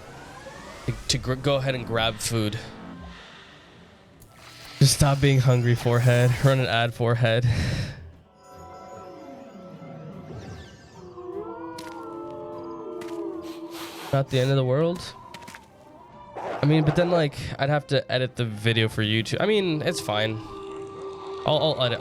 to go ahead and grab food. Just stop being hungry, forehead. Run an ad, forehead. Not the end of the world. I mean, but then like I'd have to edit the video for YouTube. I mean, it's fine. I'll edit.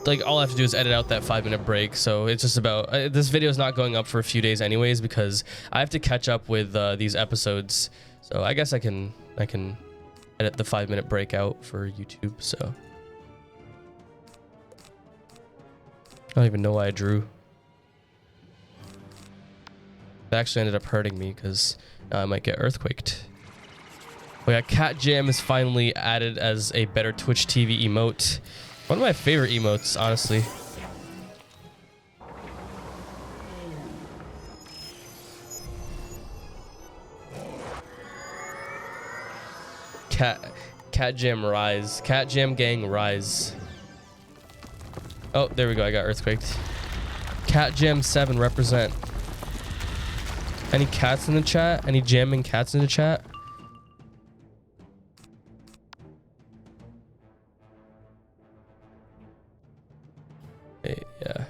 Like all I have to do is edit out that 5-minute break. So it's just about this video is not going up for a few days anyways because I have to catch up with these episodes. So I guess I can edit the 5-minute break out for YouTube. So I don't even know why I drew. It actually ended up hurting me because I might get earthquaked. Oh yeah, Cat Jam is finally added as a better Twitch TV emote. One of my favorite emotes, honestly. Cat Jam rise. Cat Jam gang rise. Oh, there we go. I got earthquaked. Cat Jam 7 represent. Any cats in the chat? Any jamming cats in the chat? Yeah.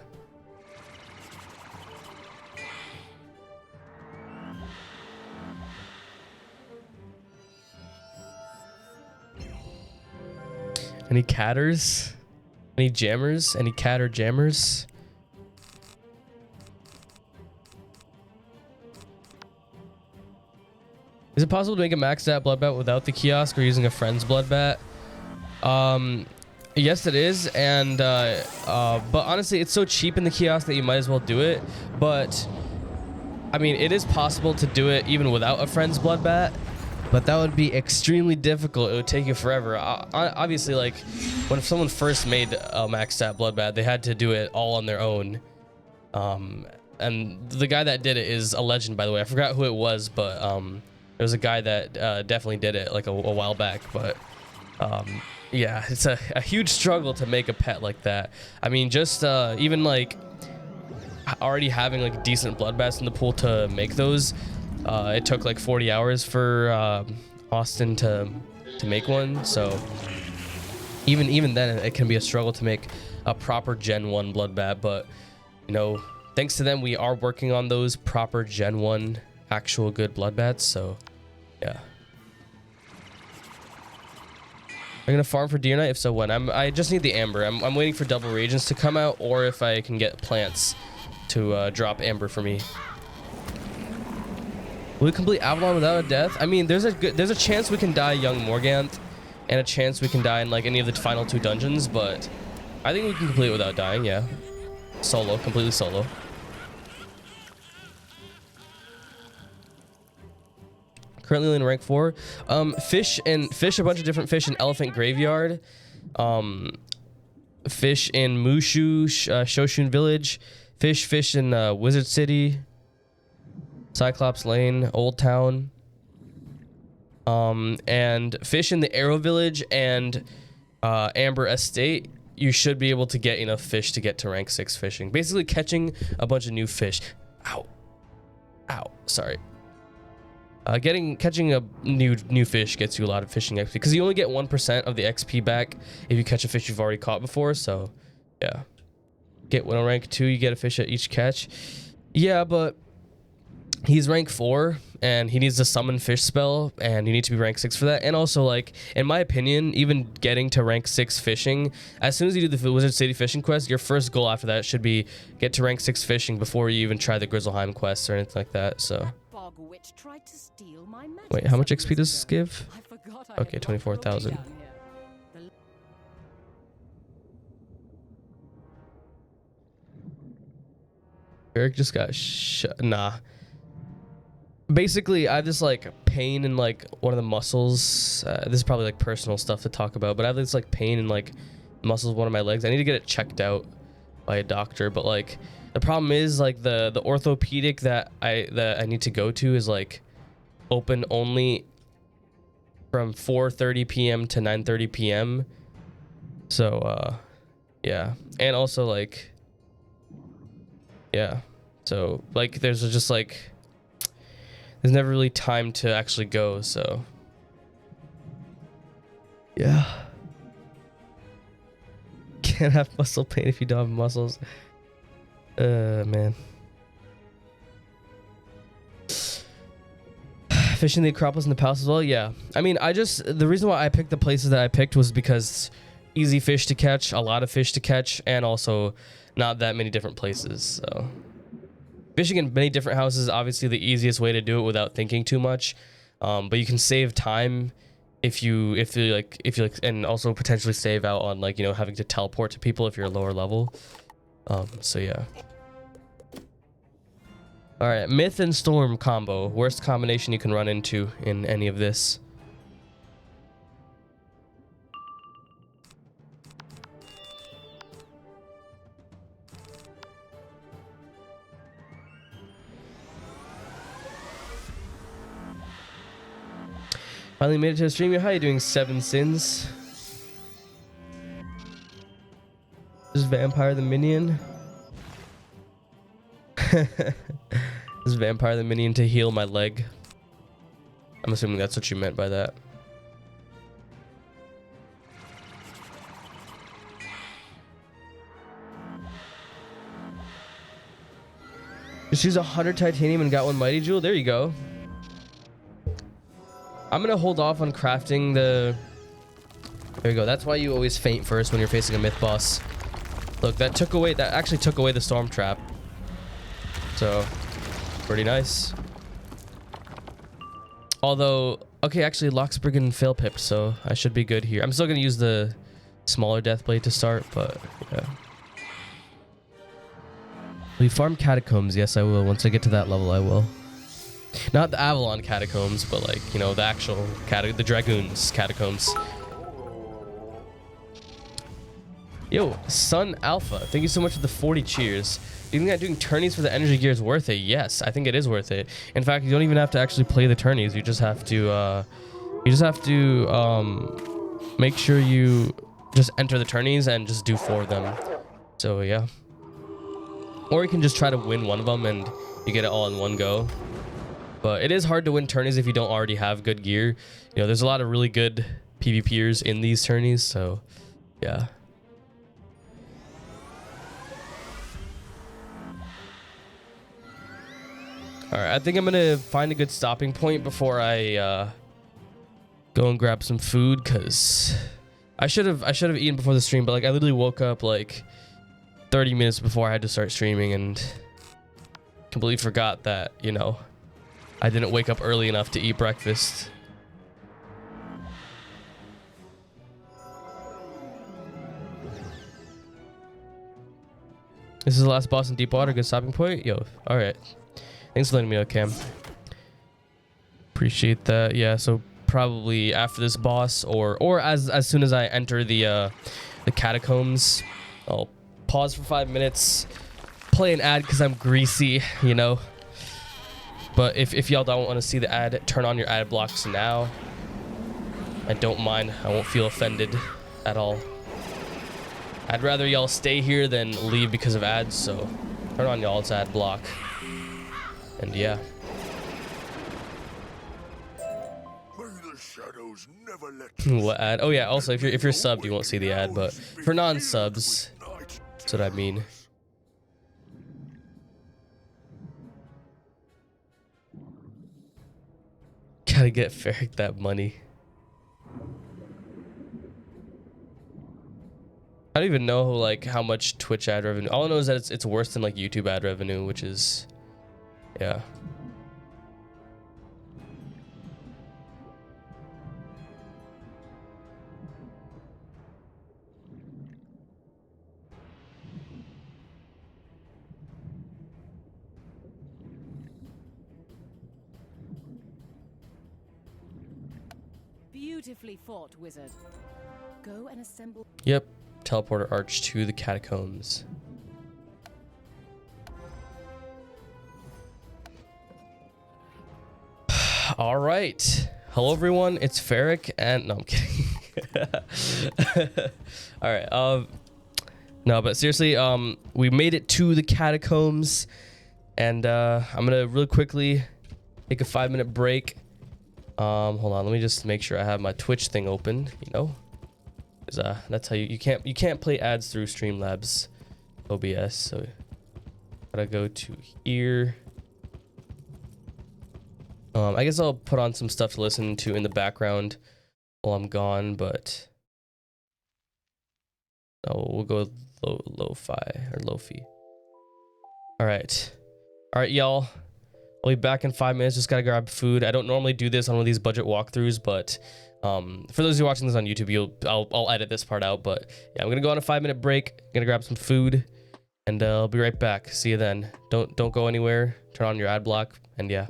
Any catters? Any jammers? Any cat or jammers? Is it possible to make a maxed stat blood bat without the kiosk or using a friend's blood bat? Yes, it is, and but honestly, it's so cheap in the kiosk that you might as well do it. But I mean, it is possible to do it even without a friend's blood bat, but that would be extremely difficult. It would take you forever. Obviously, like when someone first made a maxed stat blood bat, they had to do it all on their own. And the guy that did it is a legend, by the way. I forgot who it was, but there was a guy that definitely did it like a while back, but. Yeah, it's a huge struggle to make a pet like that. I mean, just even like already having like decent blood bats in the pool to make those, it took like 40 hours for Austin to make one. So even then, it can be a struggle to make a proper Gen 1 blood bat. But you know, thanks to them, we are working on those proper Gen 1 actual good blood bats. So yeah. I'm gonna farm for Deer Knight. If so, when? I just need the amber. I'm waiting for double reagents to come out, or if I can get plants to drop amber for me. Will we complete Avalon without a death? I mean, there's a chance we can die Young Morganthe, and a chance we can die in like any of the final 2 dungeons, but I think we can complete it without dying. Yeah, solo, completely solo. Currently in rank 4. Fish, a bunch of different fish in Elephant Graveyard. Fish in Mushu, Shoshun Village. Fish in Wizard City. Cyclops Lane, Old Town. And fish in the Arrow Village and Amber Estate. You should be able to get enough fish to get to rank 6 fishing. Basically catching a bunch of new fish. Ow. Sorry. Catching a new fish gets you a lot of fishing XP because you only get 1% of the XP back if you catch a fish you've already caught before. So, yeah. When on rank 2, you get a fish at each catch. Yeah, but he's rank 4 and he needs to summon fish spell, and you need to be rank 6 for that. And also, like, in my opinion, even getting to rank 6 fishing, as soon as you do the Wizard City fishing quest, your first goal after that should be get to rank 6 fishing before you even try the Grizzleheim quest or anything like that. So Bog witch tried to steal my magic. wait, how much some XP years does this ago. give? I forgot I Okay, had 24,000. down here. Eric just got nah. Basically, I have this like pain in like one of the muscles. This is probably like personal stuff to talk about, but I have this like pain in like muscles of one of my legs. I need to get it checked out by a doctor, but like the problem is like the orthopedic that I need to go to is like open only from 4:30 p.m. to 9:30 p.m. So yeah, and also like yeah, so like there's just like there's never really time to actually go, so yeah. Can't have muscle pain if you don't have muscles. Man. Fishing the Acropolis and the Palace as well? Yeah. I mean, the reason why I picked the places that I picked was because easy fish to catch, a lot of fish to catch, and also not that many different places, so. Fishing in many different houses is obviously the easiest way to do it without thinking too much. But you can save time if you like, and also potentially save out on like, you know, having to teleport to people if you're a lower level. So yeah. All right, Myth and Storm combo. Worst combination you can run into in any of this. Finally made it to the stream. How are you doing, Seven Sins? Is Vampire the Minion? Is Vampire the Minion to heal my leg? I'm assuming that's what you meant by that. Just use 100 titanium and got 1 mighty jewel. There you go. I'm gonna hold off on crafting the... There you go. That's why you always faint first when you're facing a myth boss. Look, that actually took away the storm trap. So, pretty nice. Although, okay, actually, Locksbriggan fail pipped, so I should be good here. I'm still gonna use the smaller Deathblade to start, but yeah. Will you farm catacombs? Yes, I will. Once I get to that level, I will. Not the Avalon catacombs, but like, you know, the actual the Dragoons catacombs. Yo, Sun Alpha, thank you so much for the 40 cheers. Do you think that doing tourneys for the energy gear is worth it? Yes, I think it is worth it. In fact, you don't even have to actually play the tourneys. You just have to make sure you just enter the tourneys and just do 4 of them. So yeah. Or you can just try to win one of them and you get it all in one go. But it is hard to win tourneys if you don't already have good gear. You know, there's a lot of really good PvPers in these tourneys, so yeah. Alright, I think I'm gonna find a good stopping point before I go and grab some food, because I should have eaten before the stream, but like I literally woke up like 30 minutes before I had to start streaming and completely forgot that, you know, I didn't wake up early enough to eat breakfast. This is the last boss in Deepwater. Good stopping point. Yo, all right. Thanks for letting me know, Cam. Appreciate that. Yeah, so probably after this boss, or as soon as I enter the catacombs, I'll pause for 5 minutes, play an ad because I'm greasy, you know. But if y'all don't want to see the ad, turn on your ad blocks now. I don't mind. I won't feel offended at all. I'd rather y'all stay here than leave because of ads, so turn on y'all's ad block. And yeah. May the shadows never let you What ad? Oh yeah, also if you're subbed, you won't see the ad, but for non-subs, that's what I mean. Gotta get Ferric that money. I don't even know like how much Twitch ad revenue. All I know is that it's worse than like YouTube ad revenue, which is, yeah. Beautifully fought, wizard. Go and assemble. Yep. Teleporter arch to the catacombs. All right. Hello, everyone. It's Ferric, and no, I'm kidding. All right. No, but seriously, we made it to the catacombs, and I'm gonna really quickly take a 5-minute break. Hold on. Let me just make sure I have my Twitch thing open. You know, 'cause, that's how you can't play ads through Streamlabs OBS. So gotta go to here. I guess I'll put on some stuff to listen to in the background while I'm gone, but we'll go lo-fi or lo-fi. All right, y'all. I'll be back in 5 minutes. Just gotta grab food. I don't normally do this on one of these budget walkthroughs, but for those who are watching this on YouTube, I'll edit this part out. But yeah, I'm gonna go on a 5-minute break. Gonna grab some food, and I'll be right back. See you then. Don't go anywhere. Turn on your ad block, and yeah.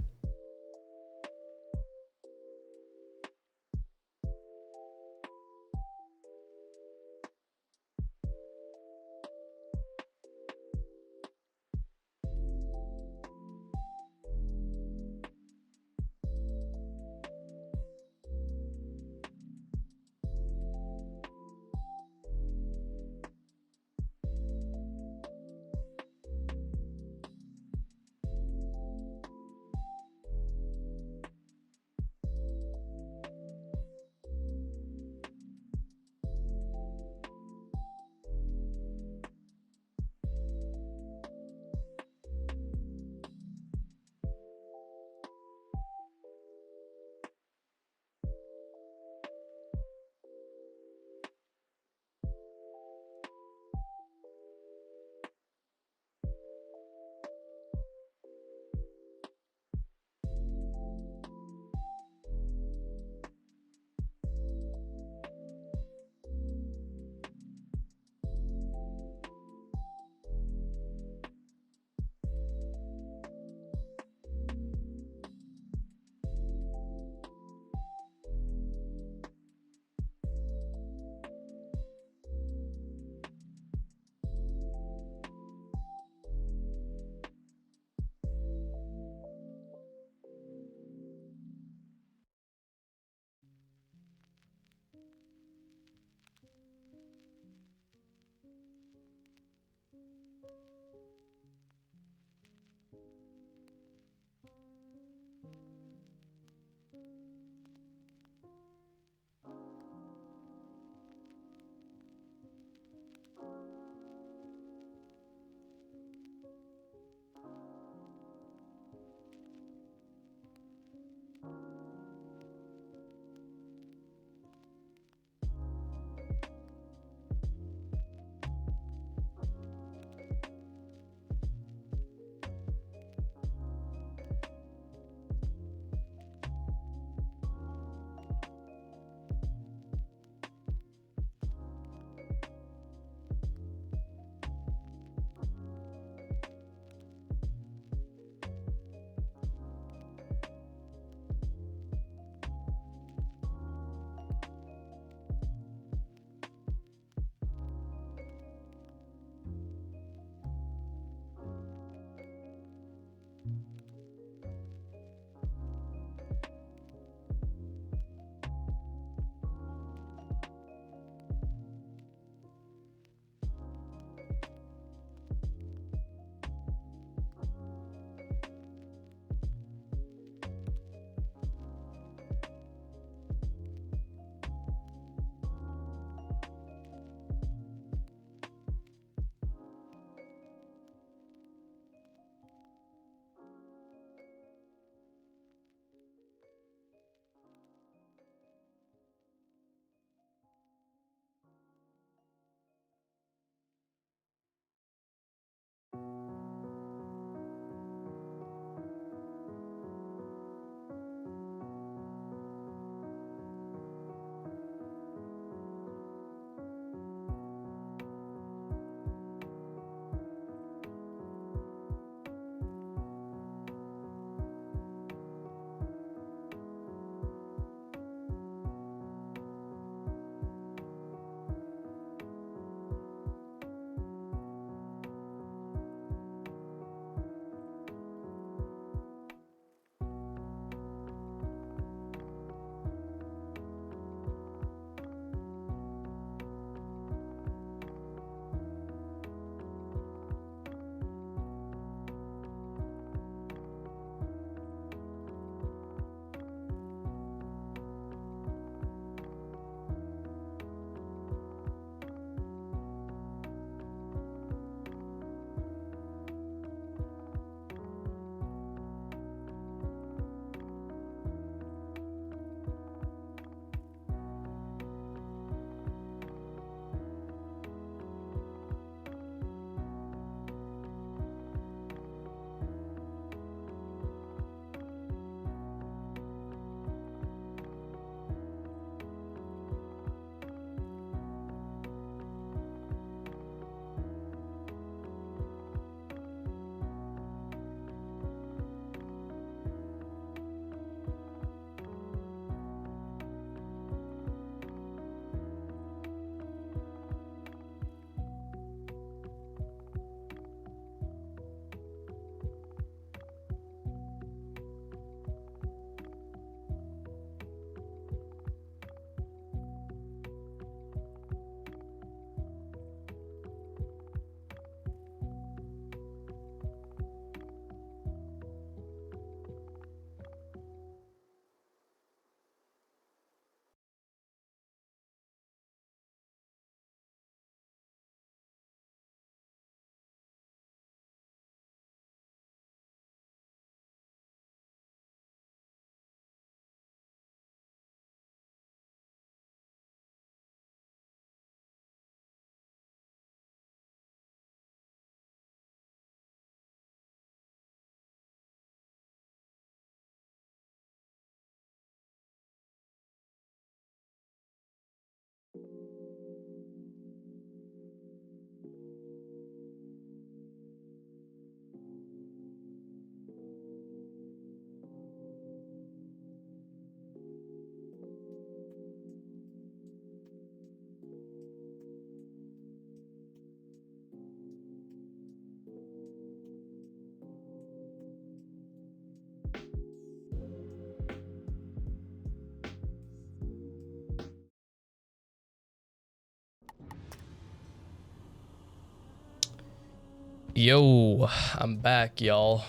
Yo, I'm back, y'all.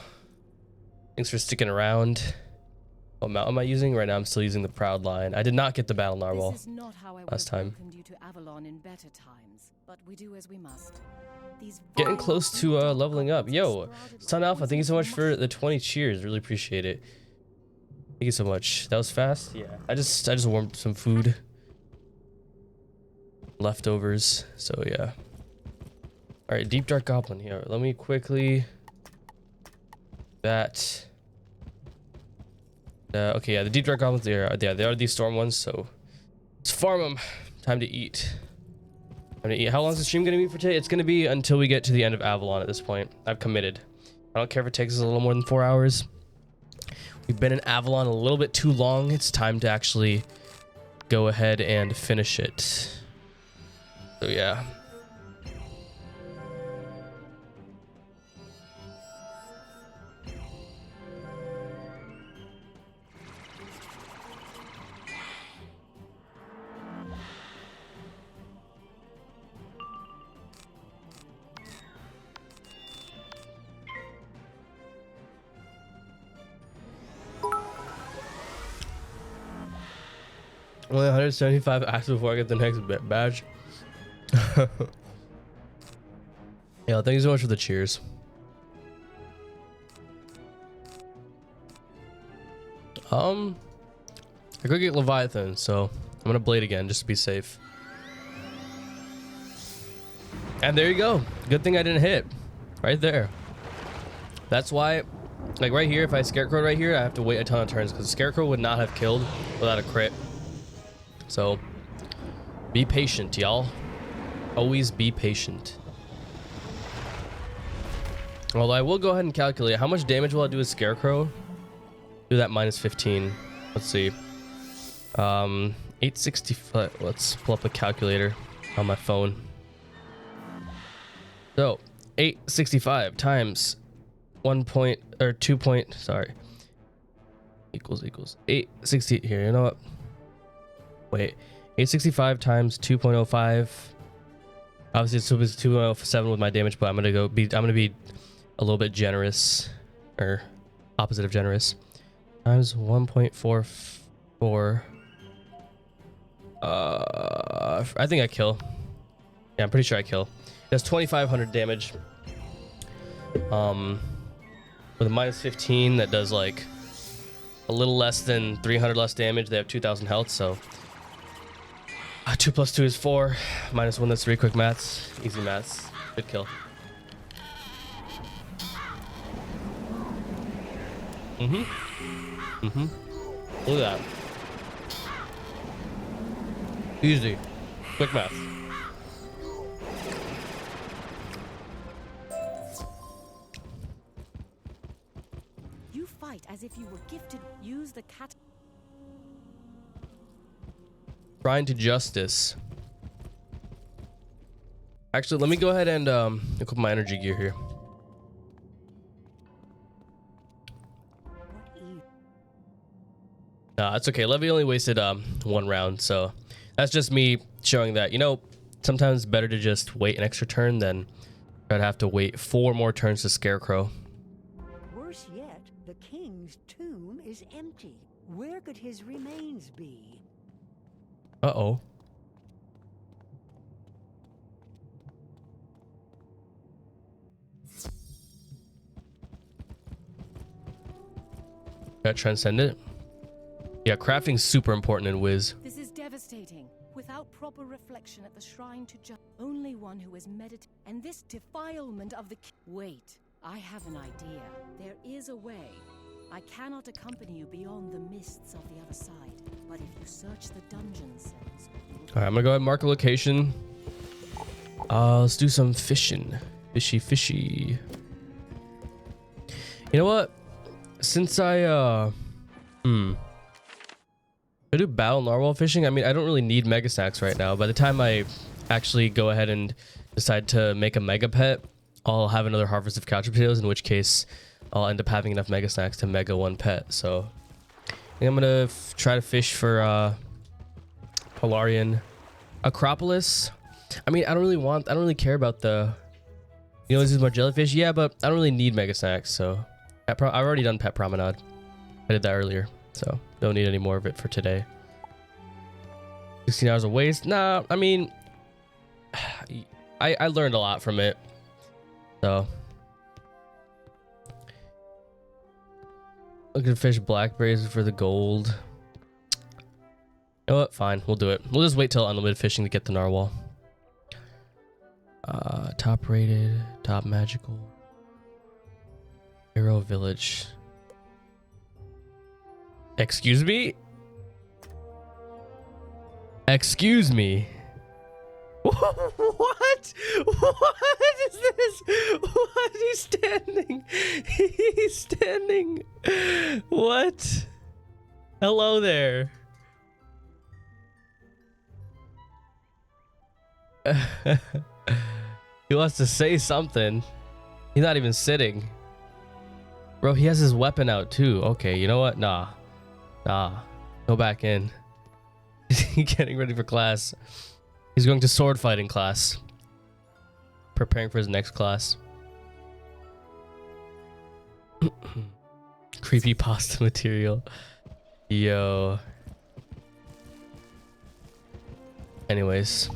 Thanks for sticking around. What mount am I using? Right now I'm still using the Proud Line. I did not get the Battle Narwhal This is not how I would last have time. welcomed you to Avalon in better times, but we do as we must. These Getting vile close to blue-dog leveling up. goblins Yo, have sprouted Sun like Alpha, thank you so much poisonous for the mushrooms. 20 cheers. Really appreciate it. Thank you so much. That was fast. Yeah. I just warmed some food. Leftovers. So yeah. All right, Deep Dark Goblin here. Let me quickly that. Okay, yeah, the Deep Dark Goblins there. Yeah, they are these storm ones. So let's farm them. Time to eat. Time to eat. How long is the stream gonna be for today? It's gonna be until we get to the end of Avalon. At this point, I've committed. I don't care if it takes us a little more than 4 hours. We've been in Avalon a little bit too long. It's time to actually go ahead and finish it. So yeah. Only 175 active before I get the next badge. Yeah, thank you so much for the cheers. I could get Leviathan, so I'm gonna blade again just to be safe. And there you go. Good thing I didn't hit. Right there. That's why, like right here, if I Scarecrow right here, I have to wait a ton of turns because Scarecrow would not have killed without a crit. So, be patient, y'all. Always be patient. Although I will go ahead and calculate how much damage will I do with Scarecrow. Do that minus 15. Let's see. 860. Let's pull up a calculator on my phone. So 865 times 2 sorry. Equals 860 here. You know what? Wait, 865 times 2.05. Obviously, it's 2.07 with my damage, but I'm gonna be a little bit generous, or opposite of generous. Times 1.44. I think I kill. Yeah, I'm pretty sure I kill. That's 2,500 damage. With a minus 15, that does like a little less than 300 less damage. They have 2,000 health, so 2 plus 2 is 4. Minus 1, that's 3. Quick maths. Easy maths. Good kill. Look at that. Easy. Quick math. You fight as if you were gifted. Use the cat. Shrine to Justice. Actually, let me go ahead and equip my energy gear here. No, that's okay. Levy only wasted 1 round, so that's just me showing that, you know, sometimes it's better to just wait an extra turn than try to have to wait 4 more turns to Scarecrow. Worse yet, the king's tomb is empty. Where could his remains be? Uh-oh. Got Transcendent. Yeah, crafting's super important in Wiz. This is devastating. Without proper reflection at the shrine to only one who is meditating, and this defilement of the Wait, I have an idea. There is a way. I cannot accompany you beyond the mists of the other side, but if you search the dungeon cells, All right, I'm gonna go ahead and mark a location. Let's do some fishing. Fishy. You know what? Since I do battle narwhal fishing. I mean, I don't really need mega snacks right now. By the time I actually go ahead and decide to make a mega pet, I'll have another harvest of couch potatoes, in which case I'll end up having enough mega snacks to mega 1 pet. So I think I'm gonna try to fish for Polarian Acropolis. I mean, I don't really care about the You always use more jellyfish? Yeah, but I don't really need mega snacks, so I've already done Pet Promenade. I did that earlier, so don't need any more of it for today. 16 hours of waste? Nah, I mean, I learned a lot from it, so. Look at fish blackberries for the gold. You know what? Fine, we'll do it. We'll just wait till unlimited fishing to get the narwhal. Top rated, top magical. Arrow Village. Excuse me? Excuse me? What? What is this? What? He's standing. He's standing. What? Hello there. He wants to say something. He's not even sitting. Bro, he has his weapon out too. Okay, you know what? Nah. Go back in. He's getting ready for class. He's going to sword fighting class. Preparing for his next class. Creepy pasta material. Yo. Anyways.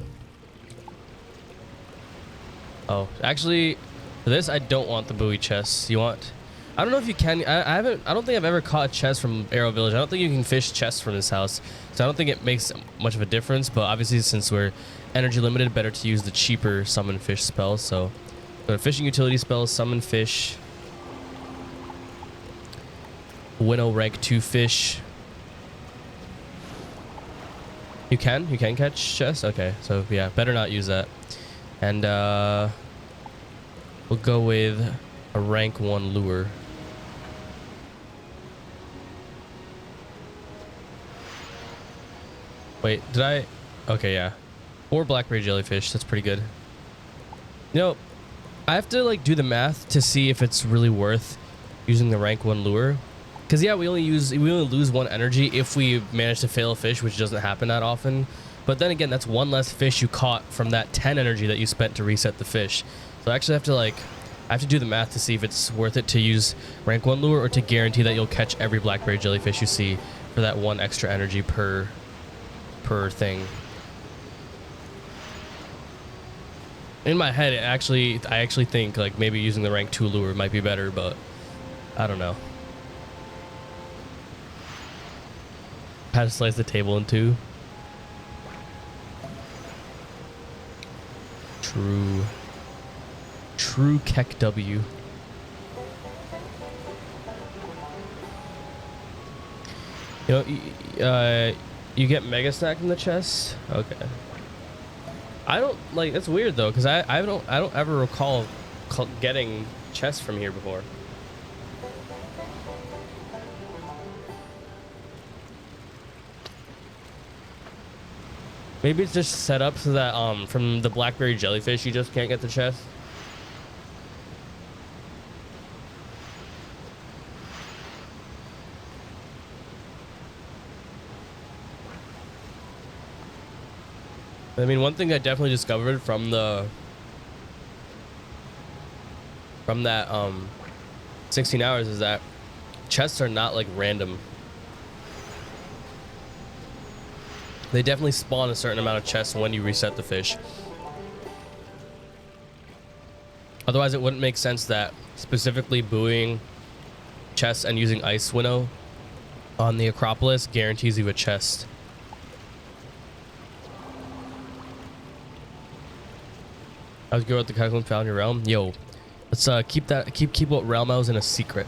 Oh, actually, for this I don't want the buoy chests. You want? I don't know if you can. I don't think I've ever caught a chest from Arrow Village. I don't think you can fish chests from this house, so I don't think it makes much of a difference. But obviously, since we're energy limited, better to use the cheaper summon fish spell. So, go to fishing utility spells, summon fish, winnow rank 2 fish. You can catch chests. Okay, so yeah, better not use that. And we'll go with a rank 1 lure. Wait, did I? Okay, yeah. 4 blackberry jellyfish. That's pretty good. You know, I have to like do the math to see if it's really worth using the rank 1 lure. Because yeah, we only lose 1 energy if we manage to fail a fish, which doesn't happen that often. But then again, that's 1 less fish you caught from that 10 energy that you spent to reset the fish. So I actually have to I have to do the math to see if it's worth it to use rank 1 lure or to guarantee that you'll catch every blackberry jellyfish you see for that 1 extra energy per thing. In my head, I actually think like maybe using the rank 2 lure might be better, but I don't know. How to slice the table in 2. True Keck W. You know, you get mega snack in the chest. Okay. I don't like. That's weird though, because I don't ever recall getting chests from here before. Maybe it's just set up so that from the blackberry jellyfish you just can't get the chest. I mean, one thing I definitely discovered from that 16 hours is that chests are not like random. They definitely spawn a certain amount of chests when you reset the fish. Otherwise, it wouldn't make sense that specifically buoying chests and using ice winnow on the Acropolis guarantees you a chest. How's good with the Cataclysm found in your realm? Yo, let's keep what realm I was in a secret.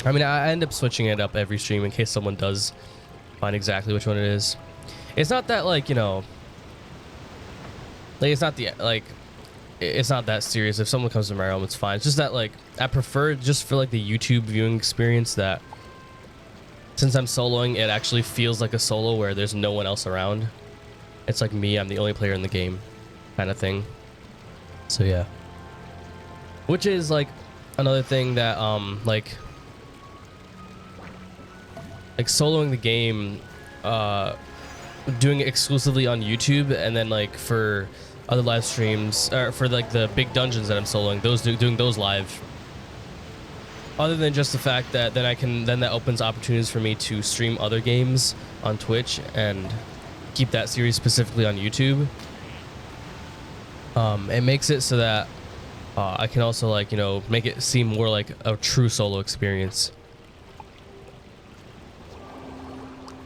I mean, I end up switching it up every stream in case someone does find exactly which one it is. It's not that like, you know, like it's not that serious. If someone comes to my realm, it's fine. It's just that like I prefer just for like the YouTube viewing experience that since I'm soloing, it actually feels like a solo where there's no one else around. It's like me, I'm the only player in the game kind of thing. So yeah. Which is like another thing that like soloing the game, doing it exclusively on YouTube, and then like for other live streams, or for like the big dungeons that I'm soloing, doing those live. Other than just the fact that then that opens opportunities for me to stream other games on Twitch and keep that series specifically on YouTube. It makes it so that I can also, like, you know, make it seem more like a true solo experience.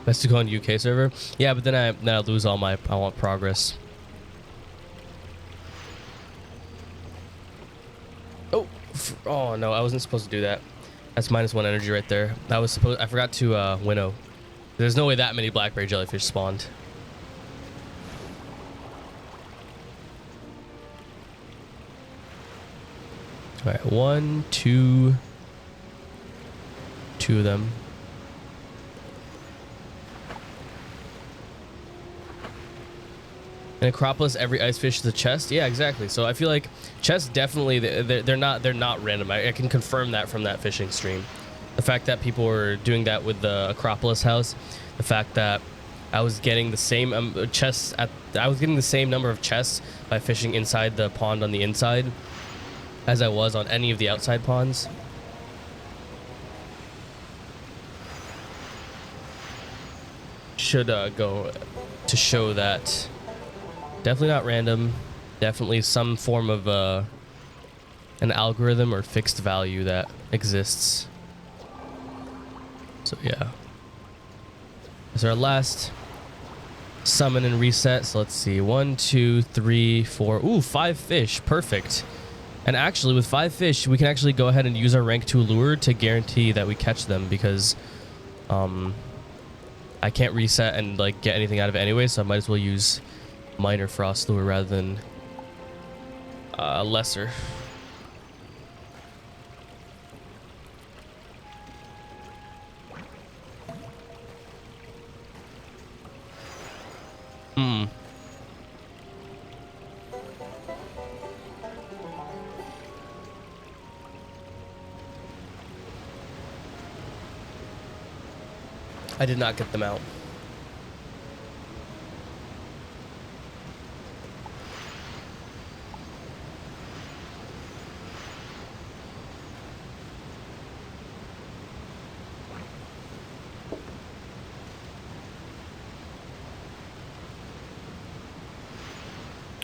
Best to go on UK server. Yeah, but then I lose all my progress. Oh no, I wasn't supposed to do that. That's -1 energy right there. I forgot to winnow. There's no way that many blackberry jellyfish spawned. All right, 1, 2, 2 of them. In Acropolis, every ice fish is a chest. Yeah, exactly. So I feel like chests definitely they're not random. I can confirm that from that fishing stream. The fact that people were doing that with the Acropolis house, the fact that I was getting the same I was getting the same number of chests by fishing inside the pond on the inside as I was on any of the outside ponds. Should go to show that definitely not random, definitely some form of an algorithm or fixed value that exists. So yeah, this is our last summon and reset. So let's see, 1, 2, 3, 4. Ooh, 5 fish, perfect. And actually, with 5 fish, we can actually go ahead and use our rank 2 lure to guarantee that we catch them, because I can't reset and like get anything out of it anyway, so I might as well use minor frost lure rather than lesser. I did not get them out.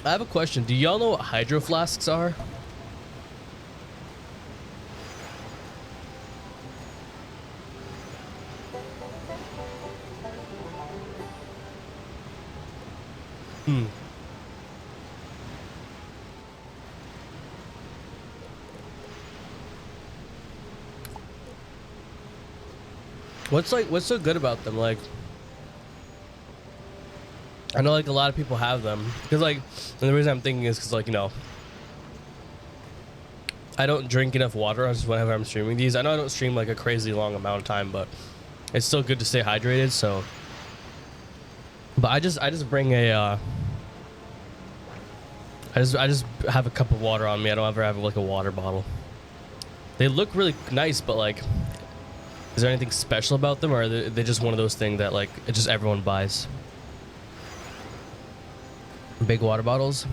I have a question. Do y'all know what hydro flasks are? What's so good about them? Like, I know like a lot of people have them because like, and the reason I'm thinking is because like, you know, I don't drink enough water just whenever I'm streaming these. I know I don't stream like a crazy long amount of time, but it's still good to stay hydrated. So, but I just bring a I just have a cup of water on me. I don't ever have like a water bottle. They look really nice, but like, is there anything special about them, or are they just one of those things that like it just everyone buys? Big water bottles.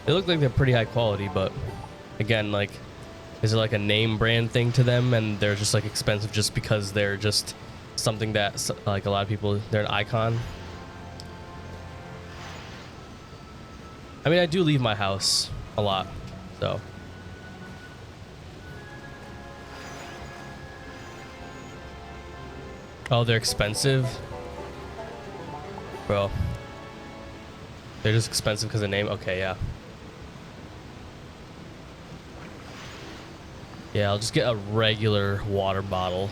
They look like they're pretty high quality, but again, like, is it like a name brand thing to them, and they're just like expensive just because they're just something that like a lot of people, they're an icon? I mean, I do leave my house a lot, so. Oh, they're expensive? Bro. They're just expensive because of the name? Okay, yeah. Yeah, I'll just get a regular water bottle.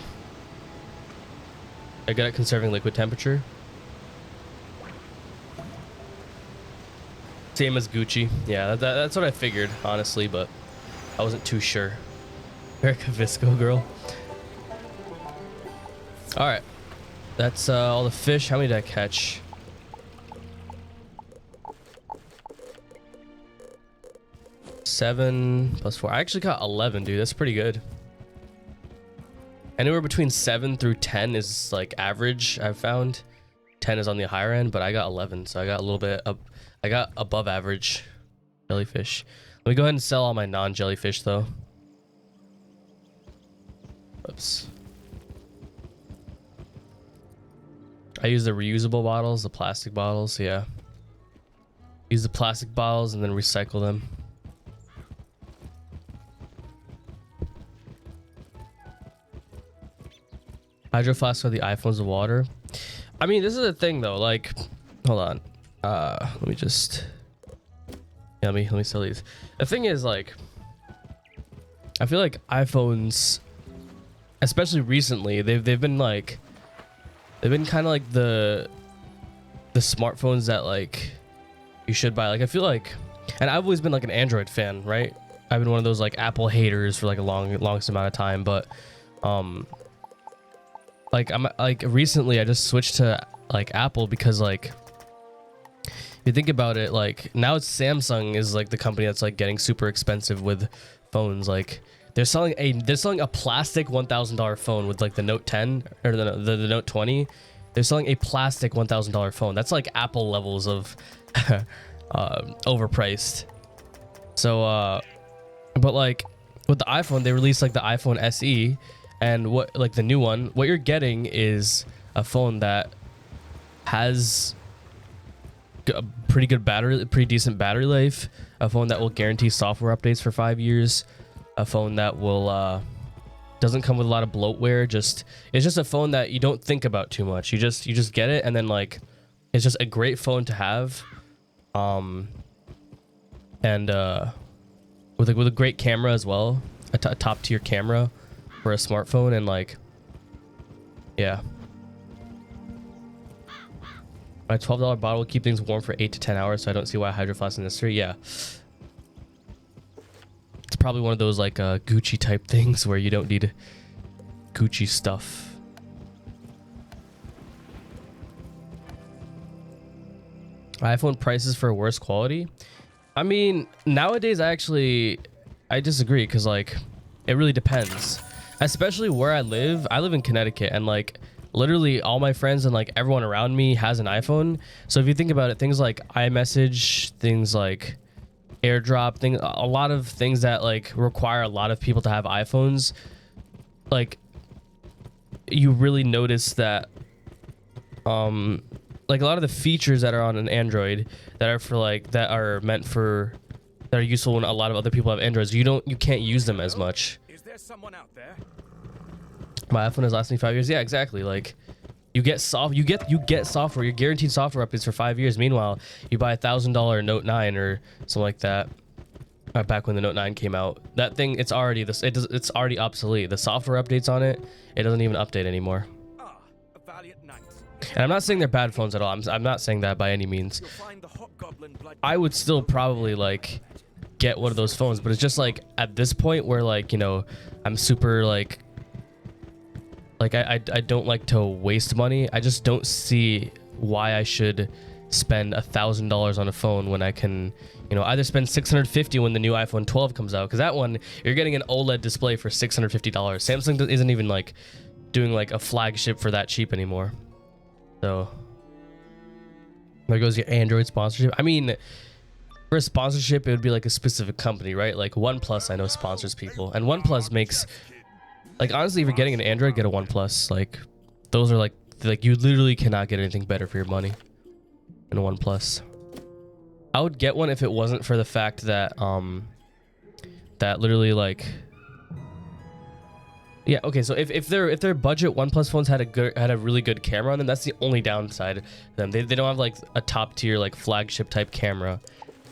I got it conserving liquid temperature. Same as Gucci. Yeah, that's what I figured, honestly, but I wasn't too sure. Erica Visco girl. All right, that's all the fish. How many did I catch? 7 plus 4. I actually got 11, dude. That's pretty good. Anywhere between 7 through 10 is like average, I've found. 10 is on the higher end, but I got 11, so I got a little bit up. I got above average jellyfish. Let me go ahead and sell all my non-jellyfish though. Oops. I use the reusable bottles, the plastic bottles, yeah. Use the plastic bottles and then recycle them. Hydro flasks are the iPhones of water. I mean, this is a thing though, like, hold on. Let me just, yeah, let me sell these. The thing is, like, I feel like iPhones, especially recently, they've been like, they've been kind of like the smartphones that like you should buy. Like I feel like, and I've always been like an Android fan, right? I've been one of those like Apple haters for like a longest amount of time, but like I'm like recently I just switched to like Apple because like you think about it, like now it's Samsung is like the company that's like getting super expensive with phones. Like they're selling a plastic $1,000 phone with like the Note 10 or the Note 20. They're selling a plastic $1,000 phone. That's like Apple levels of overpriced. So but like with the iPhone, they released like the iPhone SE, and what like the new one, what you're getting is a phone that has a pretty decent battery life, a phone that will guarantee software updates for 5 years, a phone that will doesn't come with a lot of bloatware. It's just a phone that you don't think about too much. You just get it, and then like it's just a great phone to have, and with a great camera as well, a top tier camera for a smartphone, and like yeah. My $12 bottle will keep things warm for 8 to 10 hours, so I don't see why Hydro Flask is necessary. Yeah. It's probably one of those like Gucci type things where you don't need Gucci stuff. iPhone prices for worse quality. I mean, nowadays I disagree because like it really depends. Especially where I live. I live in Connecticut, and like literally all my friends and like everyone around me has an iPhone. So if you think about it, things like iMessage, things like AirDrop, a lot of things that like require a lot of people to have iPhones, like you really notice that like a lot of the features that are on an Android that are useful when a lot of other people have Androids, you can't use them as much. Is there someone out there? My iPhone has lasted me 5 years. Yeah, exactly. Like you get software, you're guaranteed software updates for 5 years. Meanwhile, you buy $1,000 Note 9 or something like that. Back when the Note 9 came out, that thing, it's already obsolete. The software updates on it doesn't even update anymore. Ah, a valiant knight. And I'm not saying they're bad phones at all. I'm not saying that by any means. You'll find the hobgoblin blood. I would still probably like get one of those phones, but it's just like at this point where like, you know, I'm super like I don't like to waste money. I just don't see why I should spend $1,000 on a phone when I can, you know, either spend $650 when the new iPhone 12 comes out, because that one you're getting an OLED display for $650. Samsung isn't even like doing like a flagship for that cheap anymore. So there goes your Android sponsorship. I mean, for a sponsorship, it would be like a specific company, right? Like OnePlus, I know sponsors people, and OnePlus makes, like, honestly, if you're getting an Android, get a OnePlus. Like, those are like you literally cannot get anything better for your money than a OnePlus. I would get one if it wasn't for the fact that that literally like, yeah, okay, so if their budget OnePlus phones had a really good camera on them, that's the only downside to them. They don't have like a top tier like flagship type camera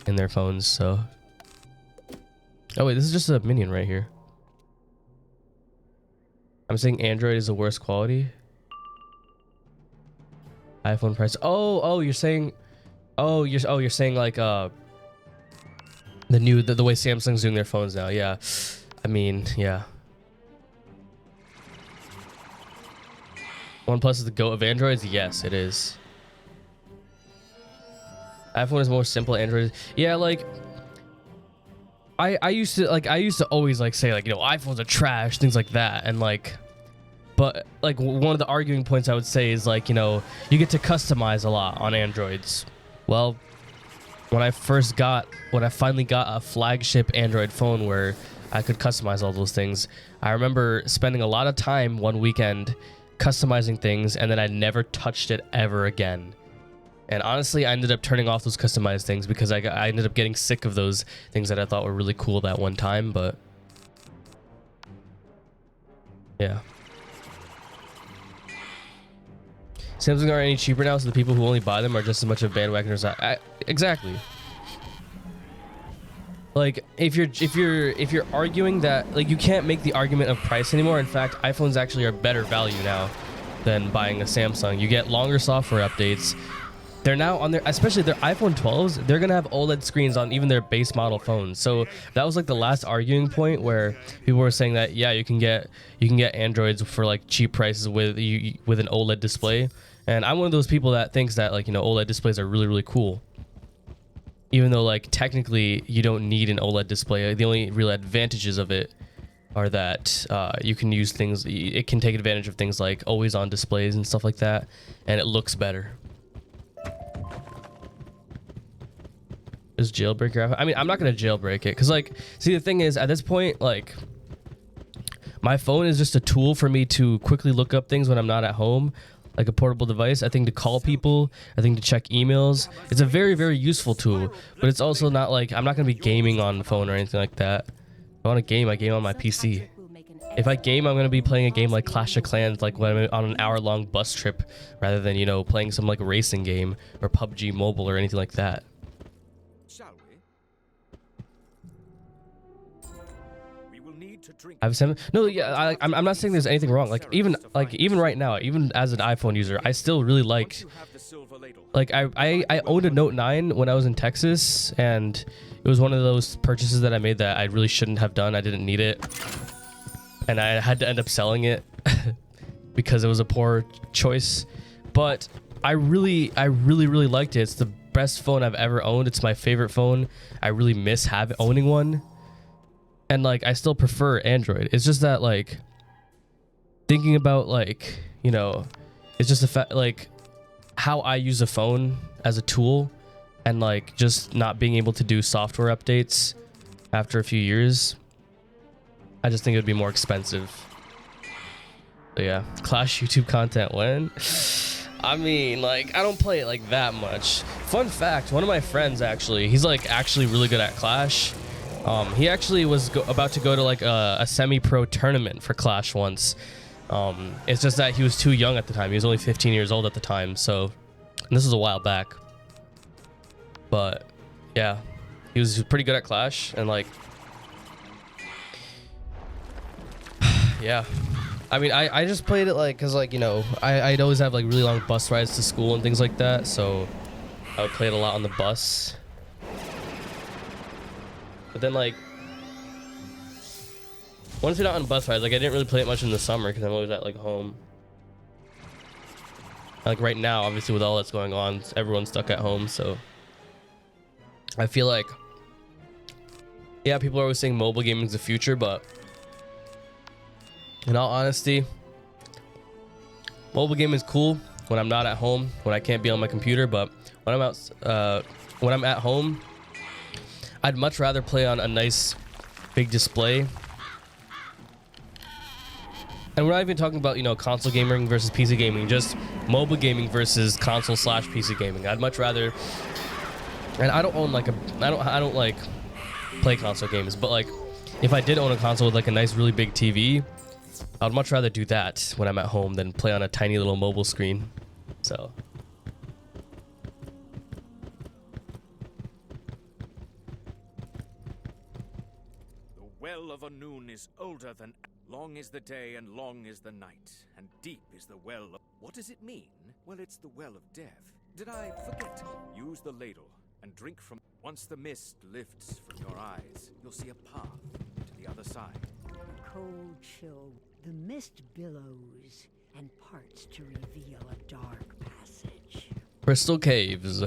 in their phones. So, oh wait, this is just a minion right here. I'm saying Android is the worst quality. iPhone price. Oh, you're saying, you're saying like the way Samsung's doing their phones now. Yeah, I mean, yeah. OnePlus is the GOAT of Androids. Yes, it is. iPhone is more simple. Android. Yeah, like I used to always like say like, you know, iPhones are trash, things like that, and like, but like one of the arguing points I would say is like, you know, you get to customize a lot on Androids. Well, when I finally got a flagship Android phone where I could customize all those things, I remember spending a lot of time one weekend customizing things, and then I never touched it ever again. And honestly, I ended up turning off those customized things because I ended up getting sick of those things that I thought were really cool that one time. But yeah, Samsung aren't any cheaper now, so the people who only buy them are just as much of bandwagoners. Exactly. Like if you're arguing that, like, you can't make the argument of price anymore. In fact, iPhones actually are better value now than buying a Samsung. You get longer software updates. They're now on their, especially their iPhone 12s, they're gonna have OLED screens on even their base model phones. So that was like the last arguing point where people were saying that, yeah, you can get Androids for like cheap prices with an OLED display. And I'm one of those people that thinks that, like, you know, OLED displays are really, really cool. Even though, like, technically you don't need an OLED display. The only real advantages of it are that you can use things, it can take advantage of things like always on displays and stuff like that, and it looks better. Is jailbreak your iPhone? I mean, I'm not gonna jailbreak it because, like, see, the thing is, at this point, like, my phone is just a tool for me to quickly look up things when I'm not at home, like a portable device. I think to call people, I think to check emails. It's a very, very useful tool, but it's also not like, I'm not gonna be gaming on the phone or anything like that. If I want to game, I game on my PC. If I game, I'm gonna be playing a game like Clash of Clans, like when I'm on an hour-long bus trip, rather than, you know, playing some like racing game or PUBG Mobile or anything like that. Shall we? We will need to drink. I've sent no, yeah, I'm not saying there's anything wrong. Like even right now, even as an iPhone user, I still really like I owned a Note 9 when I was in Texas, and it was one of those purchases that I made that I really shouldn't have done. I didn't need it, and I had to end up selling it because it was a poor choice. But I really liked it. It's the best phone I've ever owned. It's my favorite phone. I really miss owning one. And like, I still prefer Android. It's just that, like, thinking about, like, you know, it's just the fact, like, how I use a phone as a tool, and like just not being able to do software updates after a few years. I just think it would be more expensive. So yeah, Clash YouTube content when? I mean, like, I don't play it like that much. Fun fact, one of my friends actually, he's like actually really good at Clash. He actually was about to go to like a semi-pro tournament for Clash once. It's just that he was too young at the time. He was only 15 years old at the time. So, and this was a while back. But yeah, he was pretty good at Clash, and like, yeah. I mean, I just played it like, cause like, you know, I'd always have like really long bus rides to school and things like that. So I would play it a lot on the bus. But then, like, once you're not on bus rides, like, I didn't really play it much in the summer because I'm always at, like, home. Like, right now, obviously, with all that's going on, everyone's stuck at home, so I feel like, yeah, people are always saying mobile gaming is the future, but in all honesty, mobile gaming is cool when I'm not at home, when I can't be on my computer, but when I'm at home, I'd much rather play on a nice big display. And we're not even talking about, you know, console gaming versus PC gaming, just mobile gaming versus console / PC gaming. I'd much rather, and I don't own like I don't like play console games, but like if I did own a console with like a nice really big TV, I'd much rather do that when I'm at home than play on a tiny little mobile screen. So Well of a noon is older than... Long is the day and long is the night, and deep is the well of... What does it mean? Well, it's the well of death. Did I forget? Use the ladle and drink from... Once the mist lifts from your eyes, you'll see a path to the other side. A cold chill, the mist billows and parts to reveal a dark passage. Crystal Caves.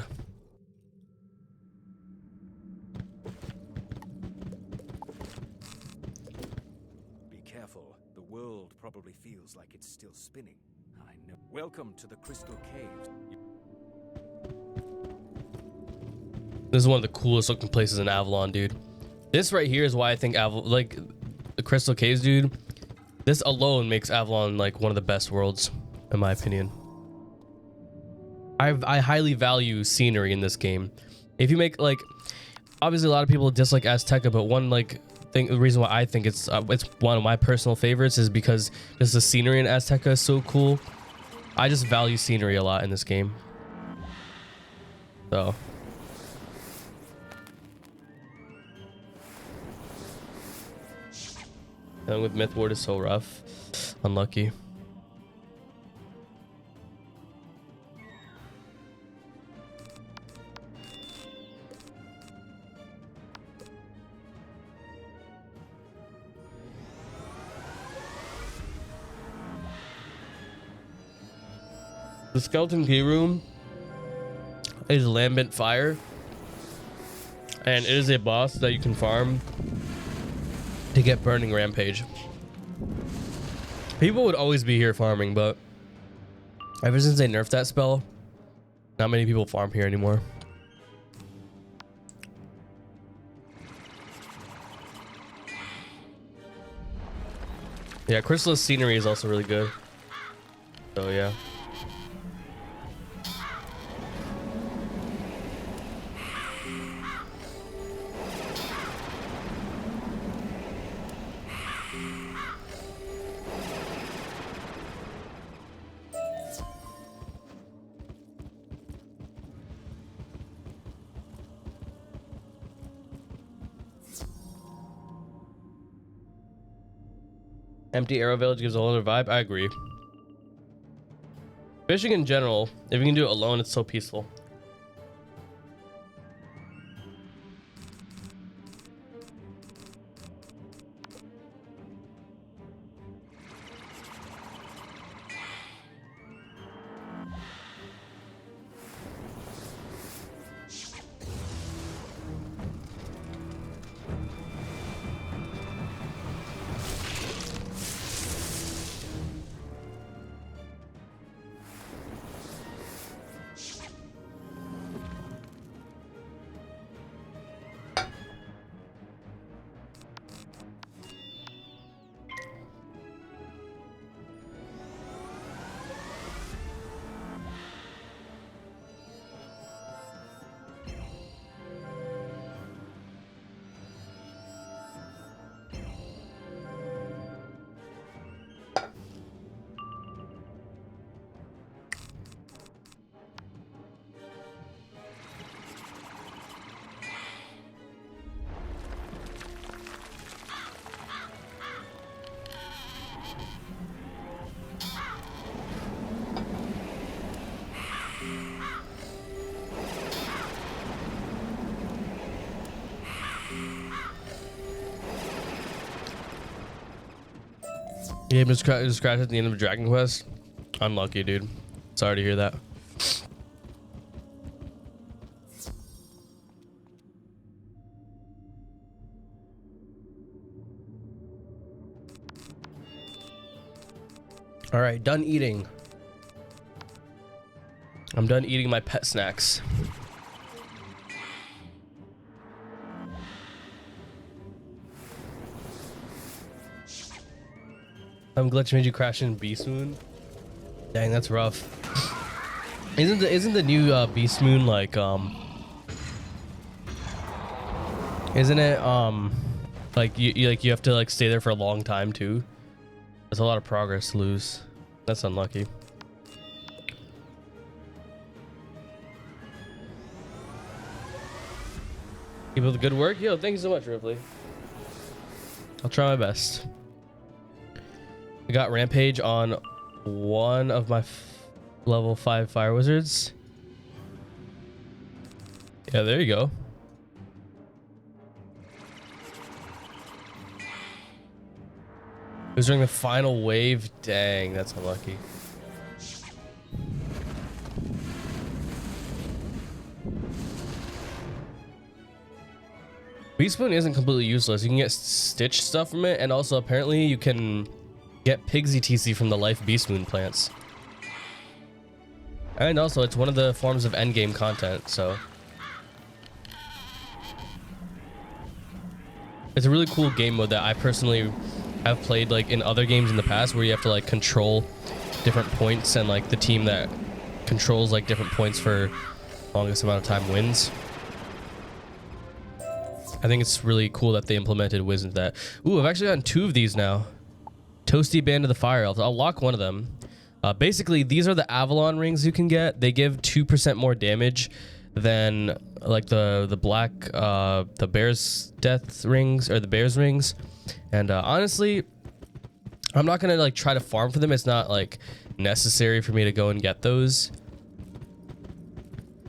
The world probably feels like it's still spinning. I know. Welcome to the Crystal Caves. This is one of the coolest looking places in Avalon, dude. This right here is why I think like the Crystal Caves, dude. This alone makes Avalon like one of the best worlds, in my opinion. I highly value scenery in this game. If you make like, obviously a lot of people dislike Azteca, but one like thing, the reason why I think it's one of my personal favorites is because just the scenery in Azteca is so cool. I just value scenery a lot in this game. So. Dealing with Myth Ward is so rough. Unlucky. The skeleton key room is Lambent Fire, and it is a boss that you can farm to get Burning Rampage. People would always be here farming, but ever since they nerfed that spell, not many people farm here anymore. Yeah, Chrysalis scenery is also really good. So yeah. Empty Arrow Village gives a whole other vibe. I agree. Fishing in general, if you can do it alone, it's so peaceful. Yeah, just crashed at the end of Dragon Quest. Unlucky, dude. Sorry to hear that. All right, done eating. I'm done eating my pet snacks. I'm glitch made you crash in Beast Moon. Dang, that's rough. Isn't the new Beast Moon like isn't it like you have to like stay there for a long time too? That's a lot of progress to lose. That's unlucky. Keep up the good work. Yo, thank you so much, Ripley. I'll try my best. I got Rampage on one of my level 5 Fire Wizards. Yeah, there you go. It was during the final wave. Dang, that's unlucky. Beast Moon isn't completely useless. You can get Stitch stuff from it, and also apparently you can get Pigsy TC from the Life Beast Moon plants. And also, it's one of the forms of endgame content, so. it's a really cool game mode that I personally have played like in other games in the past, where you have to like control different points, and like the team that controls like different points for longest amount of time wins. I think it's really cool that they implemented Wizard that. Ooh, I've actually gotten 2 of these now. Toasty Band of the Fire Elves. I'll lock one of them. Basically, these are the Avalon rings you can get. They give 2% more damage than like the black the bear's death rings, or the bear's rings. And honestly, I'm not gonna like try to farm for them. It's not like necessary for me to go and get those.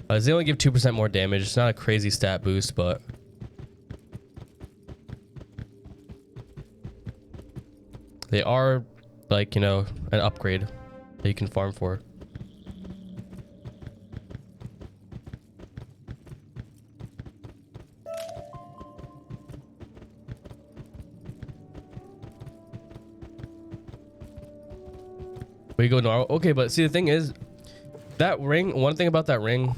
They only give 2% more damage. It's not a crazy stat boost, but they are like, you know, an upgrade that you can farm for. We go normal. Okay, but see, the thing is, that ring, one thing about that ring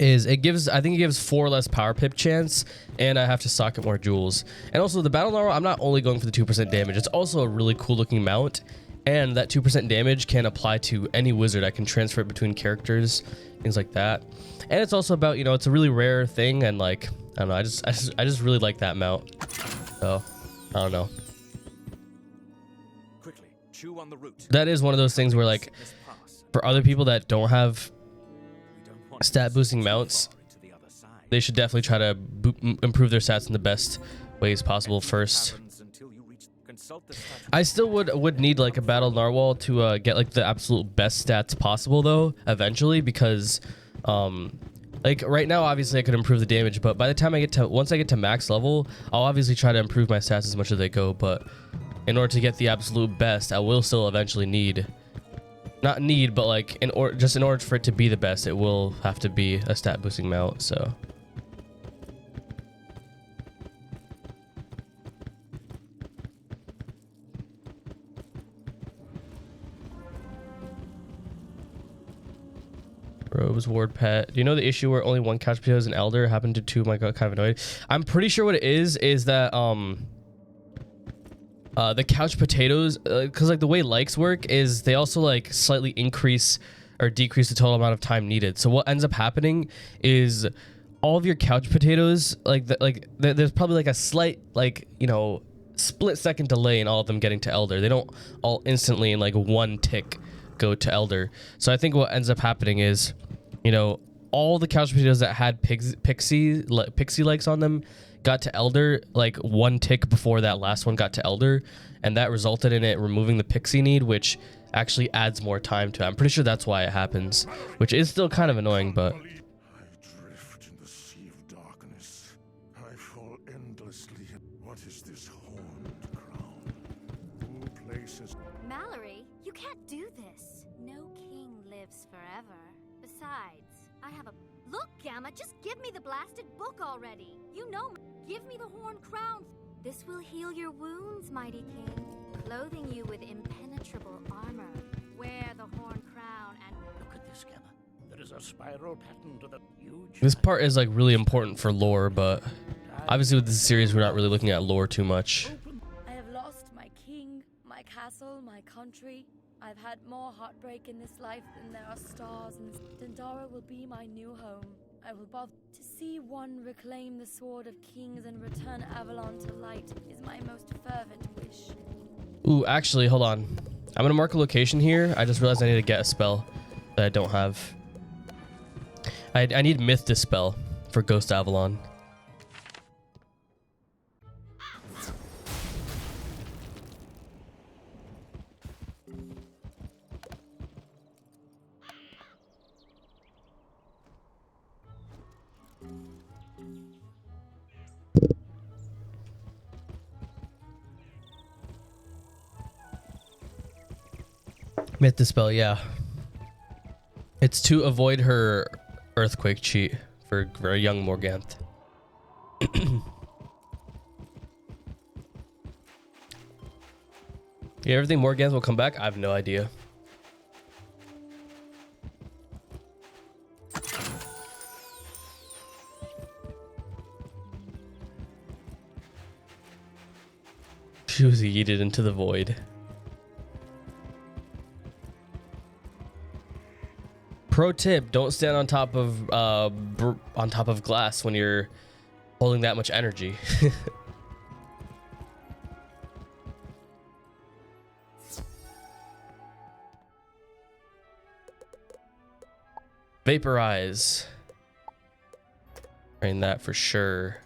is it gives, I think it gives 4 less power pip chance, and I have to socket more jewels. And also the battle narrow, I'm not only going for the 2% damage, it's also a really cool looking mount, and that 2% damage can apply to any wizard. I can transfer it between characters, things like that. And it's also about, you know, it's a really rare thing, and like, I don't know, I just really like that mount. So, I don't know. Quickly, chew on the root. That is one of those things where, like, for other people that don't have stat boosting mounts, they should definitely try to improve their stats in the best ways possible first. I still would need like a battle narwhal to get like the absolute best stats possible though eventually, because like right now obviously I could improve the damage, but by the time I get to, once I get to max level, I'll obviously try to improve my stats as much as they go. But in order to get the absolute best, I will still eventually need, not need, but like in order, just in order for it to be the best, it will have to be a stat boosting mount. So Rose Ward Pet. Do you know the issue where only one couch potato is an elder? Happened to 2. My God, kind of annoyed. I'm pretty sure what it is that the couch potatoes, because like the way likes work is they also like slightly increase or decrease the total amount of time needed. So what ends up happening is all of your couch potatoes, there's probably like a slight, like, you know, split second delay in all of them getting to elder. They don't all instantly in like one tick go to elder. So I think what ends up happening is, you know, all the couch potatoes that had pixie likes on them got to elder like one tick before that last one got to elder, and that resulted in it removing the pixie need, which actually adds more time to it. I'm pretty sure that's why it happens, which is still kind of annoying, but I drift in the sea of darkness. I fall endlessly. What is this horned crown? Who places? Mallory, you can't do this. No king lives forever. Besides, I have a... Look, Gamma, just give me the blasted book already. You know, give me the horned crown. This will heal your wounds, mighty king, clothing you with impenetrable armor. Wear the horned crown and... Look at this, Gamma. There is a spiral pattern to the huge... this part is like really important for lore, but obviously with this series we're not really looking at lore too much. I have lost my king, my castle, my country. I've had more heartbreak in this life than there are stars, and Dendara will be my new home. I will bother to see one reclaim the sword of kings and return Avalon to light is my most fervent wish. Ooh, actually, hold on. I'm gonna mark a location here. I just realized I need to get a spell that I don't have. I need Myth Dispel for Ghost Avalon. Myth Dispel, yeah. It's to avoid her earthquake cheat for Young Morganthe. Yeah, everything Morganthe will come back? I have no idea. She was yeeted into the void. Pro tip: don't stand on top of glass when you're holding that much energy. Vaporize. Train that for sure.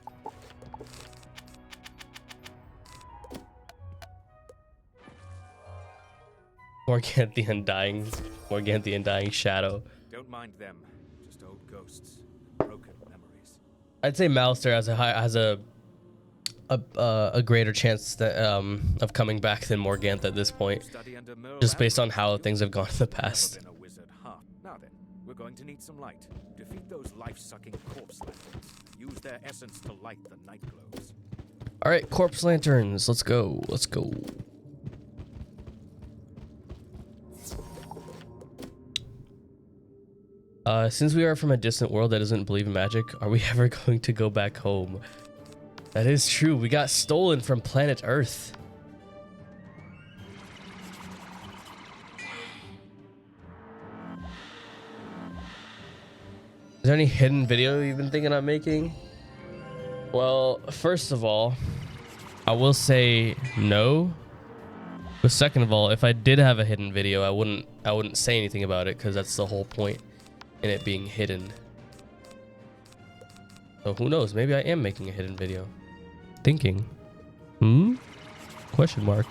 Morganthe the Undying. Morganthe the Undying Shadow. Don't mind them. Just old ghosts. Broken memories. I'd say Malister has a greater chance that, of coming back than Morganthe at this point. Just based on how things have gone in the past. Now then, we're going to need some light. Defeat those life-sucking corpse lanterns. Use their essence to light the night glows. All right, corpse lanterns. Let's go. Let's go. Since we are from a distant world that doesn't believe in magic, are we ever going to go back home? That is true. We got stolen from planet Earth. Is there any hidden video you've been thinking of making? Well, first of all, I will say no. But second of all, if I did have a hidden video, I wouldn't say anything about it because that's the whole point in it being hidden. So who knows? Maybe I am making a hidden video. Thinking. Question mark.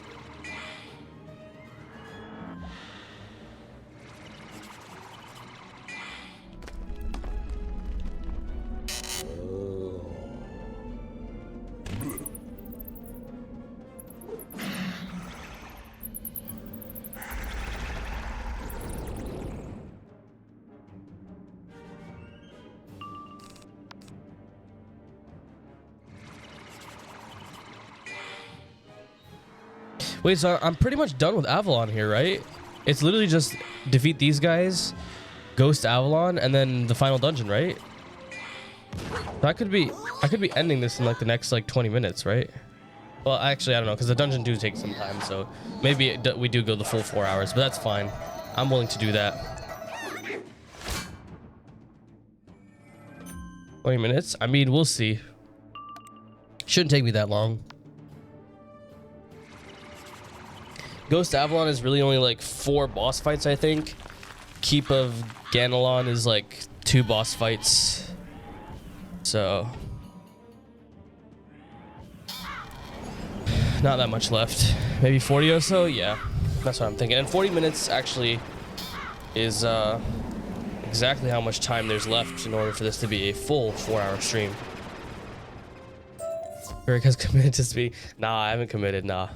Wait, so I'm pretty much done with Avalon here, right? It's literally just defeat these guys, ghost Avalon, and then the final dungeon, right? So I could be ending this in like the next like 20 minutes, right? Well, actually, I don't know, because the dungeon do take some time, so maybe we do go the full 4 hours, but that's fine. I'm willing to do that. 20 minutes? I mean, we'll see. Shouldn't take me that long. Ghost Avalon is really only like 4 boss fights, I think. Keep of Ganelon is like 2 boss fights. So not that much left. Maybe 40 or so? Yeah, that's what I'm thinking. And 40 minutes actually is exactly how much time there's left in order for this to be a full 4-hour stream. Ferric has committed to speak. Nah, I haven't committed, nah.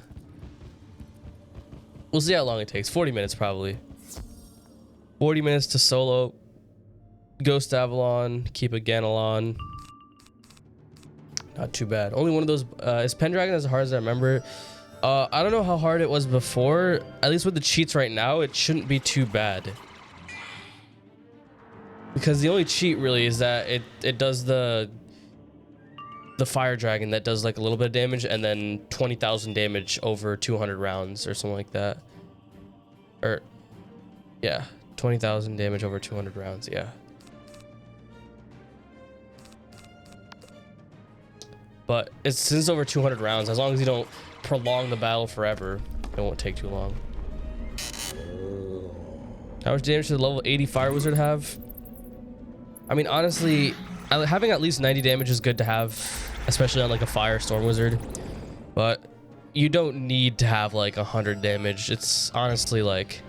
We'll see how long it takes. 40 minutes probably. 40 minutes to solo Ghost Avalon, keep a Ganelon. Not too bad. Only one of those. Is Pendragon as hard as I remember? I don't know how hard it was before. At least with the cheats right now, it shouldn't be too bad. Because the only cheat really is that it does the fire dragon that does like a little bit of damage and then 20,000 damage over 200 rounds or something like that. Or yeah, 20,000 damage over 200 rounds. Yeah. But since it's over 200 rounds, as long as you don't prolong the battle forever, it won't take too long. How much damage does the level 80 fire wizard have? I mean, honestly, having at least 90 damage is good to have, especially on like a fire storm wizard, but you don't need to have like 100 damage. It's honestly like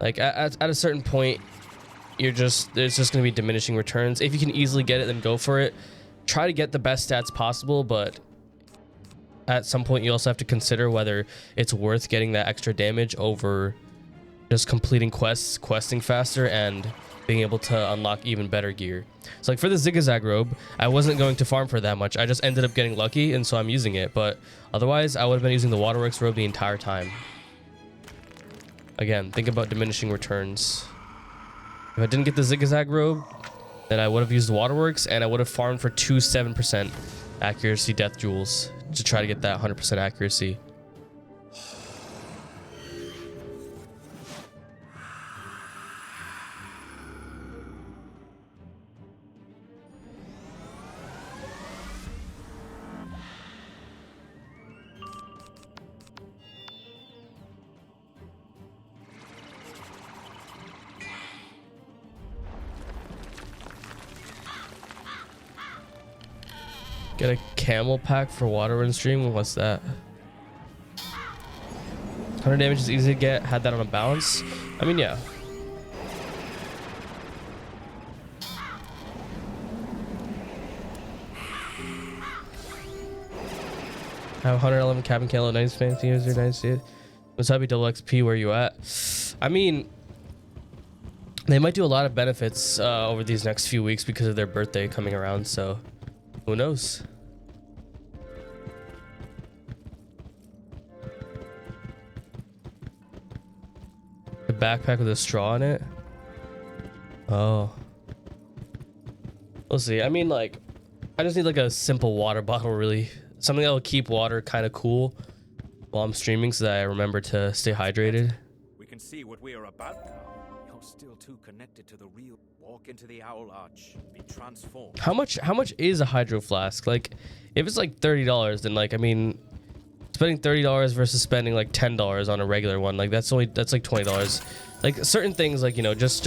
at a certain point, there's just going to be diminishing returns. If you can easily get it, then go for it. Try to get the best stats possible, but at some point you also have to consider whether it's worth getting that extra damage over just completing quests, questing faster, and being able to unlock even better gear. So like for the zigzag robe, I wasn't going to farm for that much. I just ended up getting lucky, and so I'm using it. But otherwise, I would have been using the waterworks robe the entire time. Again, think about diminishing returns. If I didn't get the zigzag robe, then I would have used the waterworks, and I would have farmed for 2 7% accuracy death jewels to try to get that 100% accuracy. Get a camel pack for water run stream. What's that? 100 damage is easy to get. Had that on a balance. I mean, yeah. I have 111 cabin candle, 90 fancy user, 90. What's up, double XP? Where you at? I mean, they might do a lot of benefits over these next few weeks because of their birthday coming around. So. Who knows? A backpack with a straw in it? Oh. We'll see. I mean, like, I just need like a simple water bottle, really. Something that will keep water kind of cool while I'm streaming so that I remember to stay hydrated. We can see what we are about now. You're still too connected to the real. Walk into the Owl Arch, be transformed. How much is a hydro flask? Like, if it's like $30, then like, I mean, spending $30 versus spending like $10 on a regular one, like that's like $20. Like certain things, like, you know, just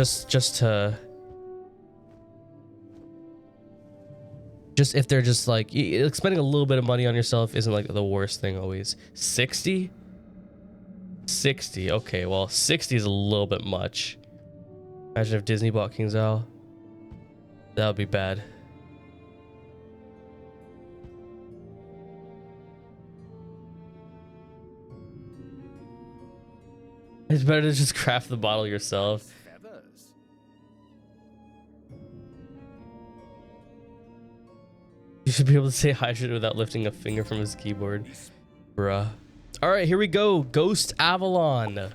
if they're just like spending a little bit of money on yourself isn't like the worst thing always. 60. Okay, well, 60 is a little bit much. Imagine if Disney bought King's Owl. That would be bad. It's better to just craft the bottle yourself. You should be able to stay hydrated without lifting a finger from his keyboard. Bruh. Alright, here we go. Ghost Avalon.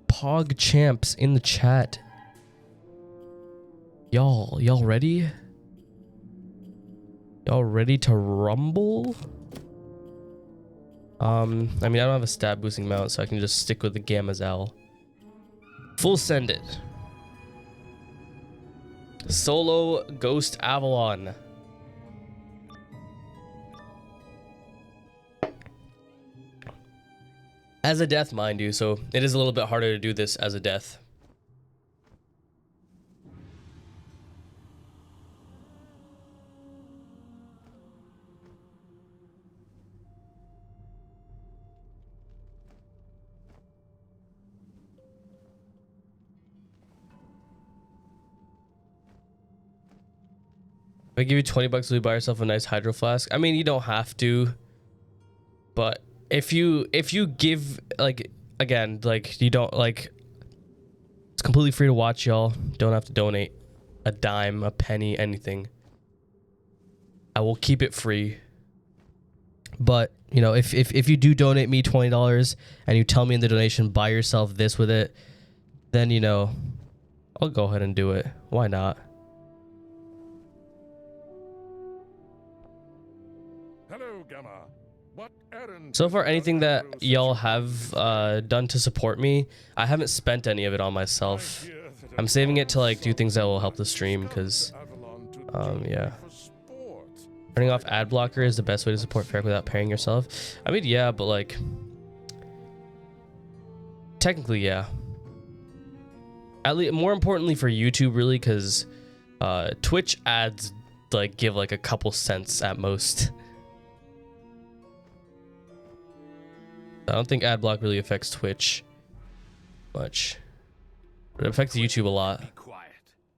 Pog champs in the chat. Y'all ready? Y'all ready to rumble? I mean, I don't have a stab boosting mount, so I can just stick with the Gamazal. Full send it. Solo Ghost Avalon. As a death, mind you, so it is a little bit harder to do this as a death. If I give you 20 bucks, will you buy yourself a nice hydro flask? I mean, you don't have to, but if you give, like, again, like, you don't, like, it's completely free to watch, y'all. Don't have to donate a dime, a penny, anything. I will keep it free. But, you know, if you do donate me $20 and you tell me in the donation, buy yourself this with it, then, you know, I'll go ahead and do it. Why not? Hello, Gamma. What errand? So far, anything that y'all have done to support me, I haven't spent any of it on myself. I'm saving it to like do things that will help the stream, because yeah. Turning off ad blocker is the best way to support ferric without paying yourself. I mean, yeah, but like technically, yeah. At least, more importantly for YouTube, really, because Twitch ads like give like a couple cents at most. I don't think ad block really affects Twitch much, but it affects YouTube a lot. Be quiet.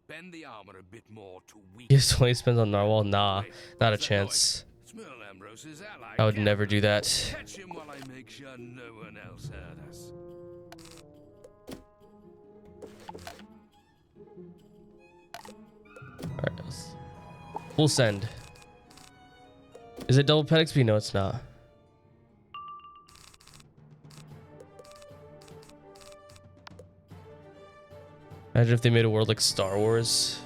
Bend the armor a bit more to weaken. Yes, 20 spends on narwhal. Nah, not a chance. I would never do that. Catch him while I make sure no one else heard us. Alright, we'll send. Is it double pet XP? No, it's not. Imagine if they made a world like Star Wars.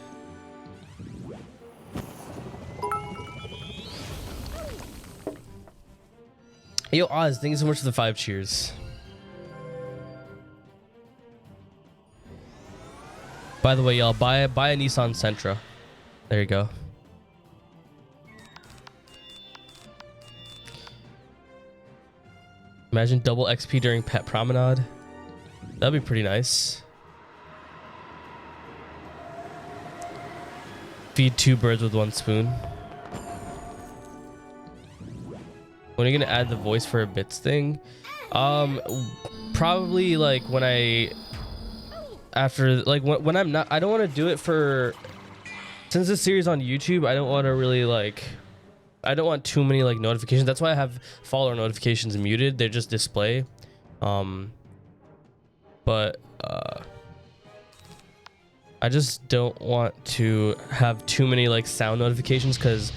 Yo, Oz, thank you so much for the 5 cheers. By the way, y'all, buy a Nissan Sentra. There you go. Imagine double XP during Pet Promenade. That'd be pretty nice. Feed 2 birds with 1 spoon. When are you gonna add the voice for a bits thing? Probably like when when I'm not. I don't want to do it for. Since this series on YouTube, I don't want to really like. I don't want too many like notifications. That's why I have follower notifications muted. They just display. But I just don't want to have too many like sound notifications because,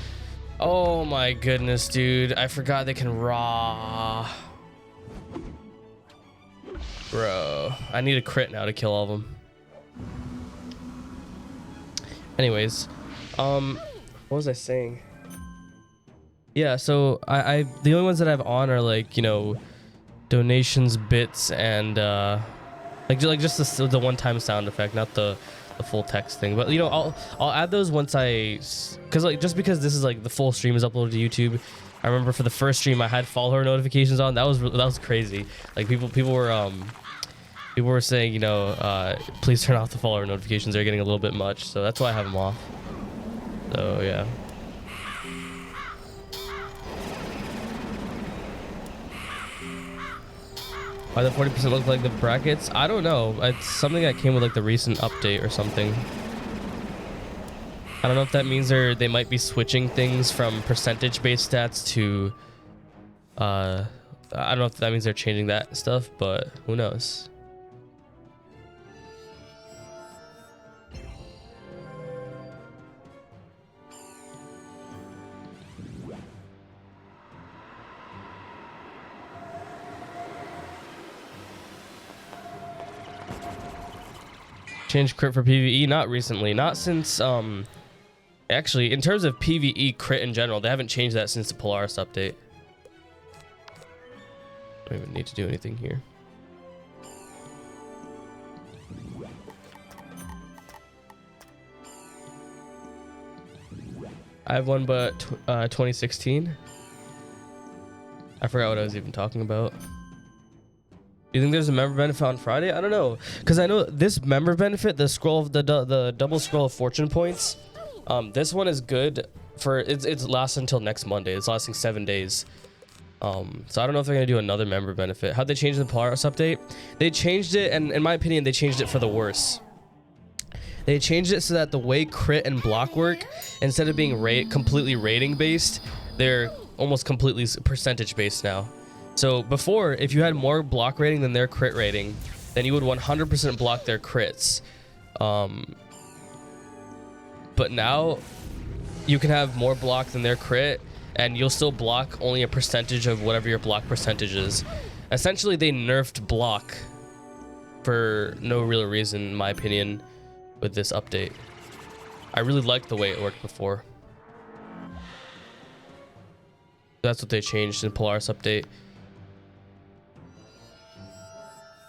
oh my goodness, dude, I forgot they can raw. Bro, I need a crit now to kill all of them. Anyways, what was I saying? Yeah, so I the only ones that I have on are like, you know, donations, bits, and like just the one-time sound effect, not the full text thing. But you know, I'll add those once just because this is like the full stream is uploaded to YouTube. I remember for the first stream I had follower notifications on. That was crazy. Like people were saying, you know, please turn off the follower notifications. They're getting a little bit much, so that's why I have them off. So yeah. Why the 40% look like the brackets? I don't know. It's something that came with like the recent update or something. I don't know if that means they might be switching things from percentage-based stats to I don't know if that means they're changing that stuff, but who knows. Change crit for PvE? Not recently. Not since actually in terms of PvE crit in general, they haven't changed that since the Polaris update. Don't even need to do anything here. I have one, but 2016. I forgot what I was even talking about. You think there's a member benefit on Friday? I don't know, because I know this member benefit, the scroll of the double scroll of fortune points. This one is good for it's lasts until next Monday. It's lasting 7 days. So I don't know if they're gonna do another member benefit. How'd they change the Polaris update? They changed it, and in my opinion, they changed it for the worse. They changed it so that the way crit and block work, instead of being completely rating based, they're almost completely percentage based now. So before, if you had more block rating than their crit rating, then you would 100% block their crits. But now you can have more block than their crit, and you'll still block only a percentage of whatever your block percentage is. Essentially, they nerfed block for no real reason, in my opinion, with this update. I really liked the way it worked before. That's what they changed in Polaris update.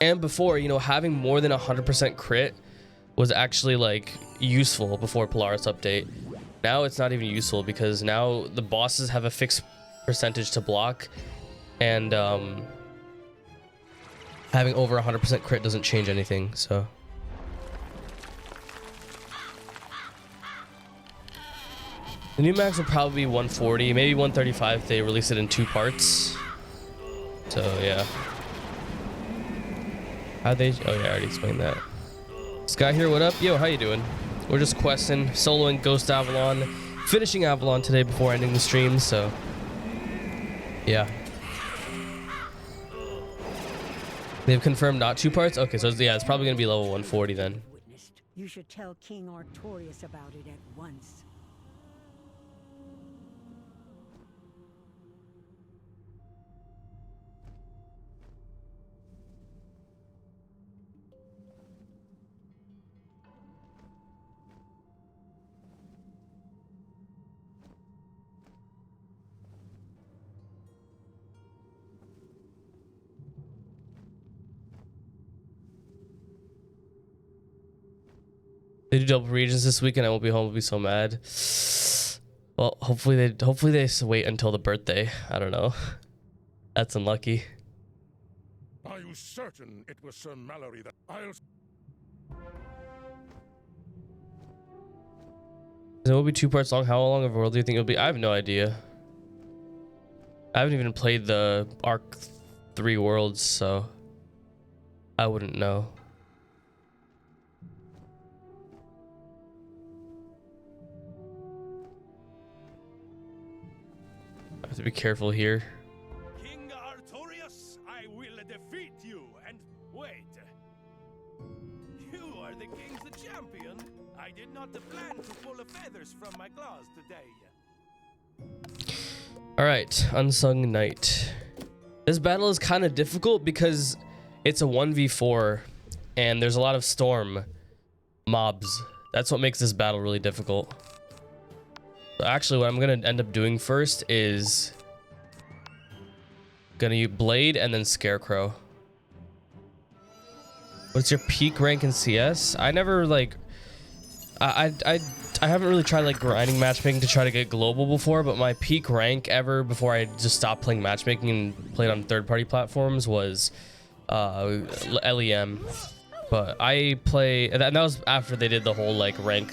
And before, you know, having more than 100% crit was actually like useful before Polaris update. Now it's not even useful because now the bosses have a fixed percentage to block, and having over 100% crit doesn't change anything. So the new max will probably be 140, maybe 135 if they release it in 2 parts. So yeah. How'd they? Oh yeah, I already explained that. Sky here, what up? Yo, how you doing? We're just questing, soloing Ghost Avalon, finishing Avalon today before ending the stream, so yeah. They've confirmed not 2 parts? Okay, so yeah, it's probably gonna be level 140 then. You should tell King Artorias about it at once. They do double regions this weekend. I won't be home. I'll be so mad. Well, hopefully they wait until the birthday. I don't know. That's unlucky. Are you certain it was Sir Mallory that I'll... It will be 2 parts long. How long of a world do you think it'll be? I have no idea. I haven't even played the Arc 3 worlds, so I wouldn't know. I have to be careful here. King Artorias, I will defeat you. And wait, you are the king's champion. I did not plan to pull the feathers from my claws today. Alright, Unsung Knight. This battle is kind of difficult because it's a 1v4 and there's a lot of storm mobs. That's what makes this battle really difficult. So actually, what I'm going to end up doing first is going to use Blade and then Scarecrow. What's your peak rank in CS? I never like... I haven't really tried like grinding matchmaking to try to get global before, but my peak rank ever before I just stopped playing matchmaking and played on third-party platforms was LEM. But I play, and that was after they did the whole like rank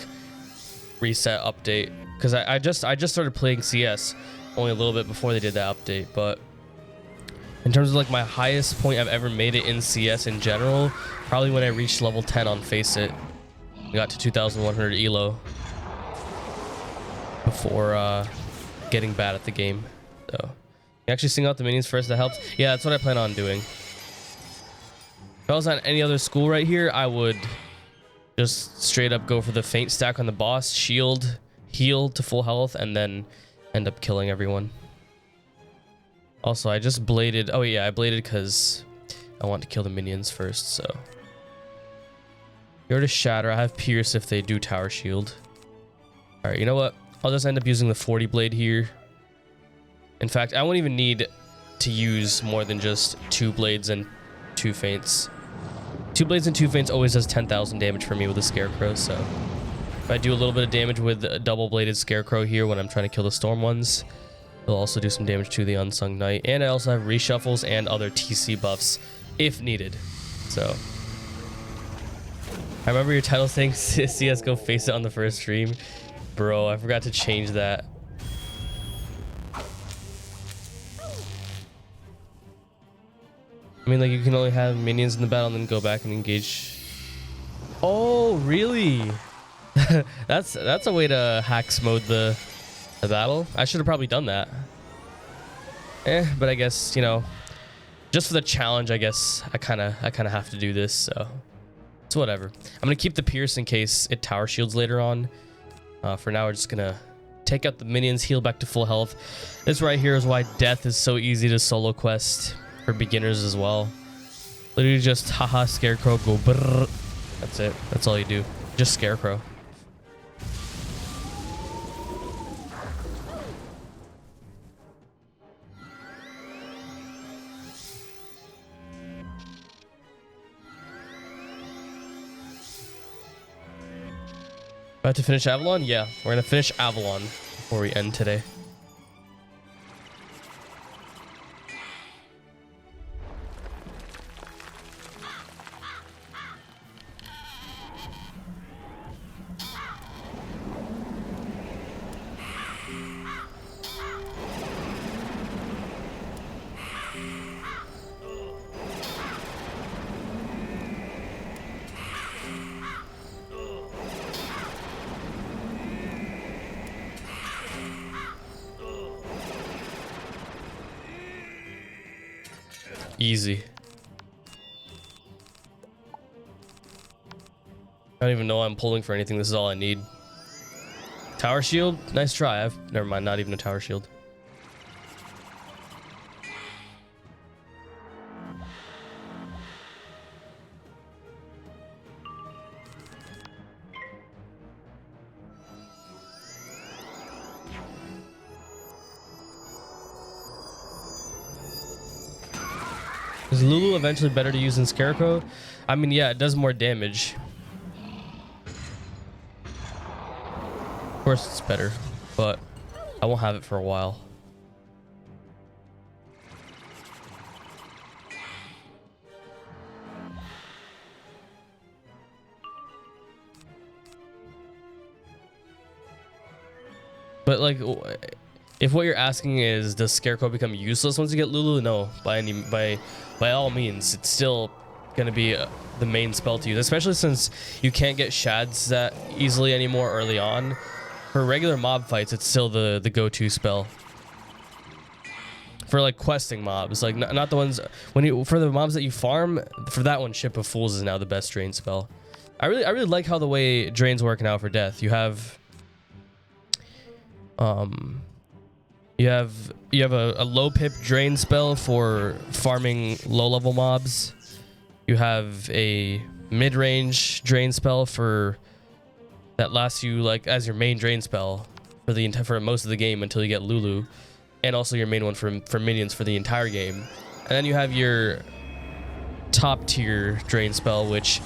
reset update, because I just started playing CS only a little bit before they did that update. But in terms of like my highest point I've ever made it in CS in general, probably when I reached level 10 on Face It. I got to 2,100 elo before getting bad at the game. So you actually sing out the minions first. That helps. Yeah, that's what I plan on doing. If I was on any other school right here, I would just straight up go for the faint stack on the boss, shield, heal to full health, and then end up killing everyone. Also, I just bladed. Oh yeah, I bladed because I want to kill the minions first. So you're to shatter. I have pierce if they do tower shield. All right, you know what? I'll just end up using the 40 blade here. In fact, I won't even need to use more than just 2 blades and 2 feints. 2 blades and 2 feints always does 10,000 damage for me with a Scarecrow, so if I do a little bit of damage with a double-bladed Scarecrow here when I'm trying to kill the Storm ones, it'll also do some damage to the Unsung Knight. And I also have reshuffles and other TC buffs if needed. So I remember your title saying CSGO Face It on the first stream. Bro, I forgot to change that. I mean, like, you can only have minions in the battle and then go back and engage. Oh, really? That's a way to hacks mode the battle. I should have probably done that. But I guess, you know, just for the challenge, I guess I kind of have to do this, so it's whatever. I'm gonna keep the pierce in case it tower shields later on. For now, we're just gonna take out the minions, heal back to full health. This right here is why death is so easy to solo quest for beginners as well. Literally just haha Scarecrow, go brrr. That's it. That's all you do. Just Scarecrow. About to finish Avalon? Yeah, we're gonna finish Avalon before we end today. Easy. I don't even know I'm pulling for anything. This is all I need. Tower shield? Nice try. Never mind, not even a tower shield. Is Lulu eventually better to use than Scarecrow? I mean, yeah, it does more damage. course it's better, but I won't have it for a while. But like, if what you're asking is, does Scarecrow become useless once you get Lulu? No, by all means, it's still gonna be the main spell to use, especially since you can't get shads that easily anymore early on. For regular mob fights, it's still the go-to spell. For like questing mobs, like not the ones for the mobs that you farm. For that one, Ship of Fools is now the best drain spell. I really like how the way drains work now for death. You have a low pip drain spell for farming low level mobs. You have a mid-range drain spell that lasts you like as your main drain spell for most of the game until you get Lulu, and also your main one for minions for the entire game. And then you have your top tier drain spell, which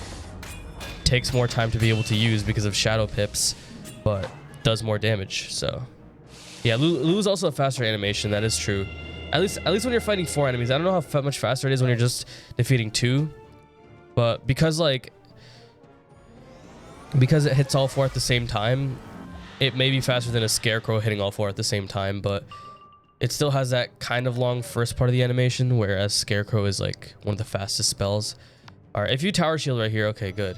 takes more time to be able to use because of shadow pips, but does more damage. So yeah, Lulu's also a faster animation. That is true. At least when you're fighting 4 enemies. I don't know how much faster it is when you're just defeating 2, but because it hits all 4 at the same time, it may be faster than a Scarecrow hitting all 4 at the same time, but it still has that kind of long first part of the animation, whereas Scarecrow is like one of the fastest spells. All right, if you tower shield right here, okay, good.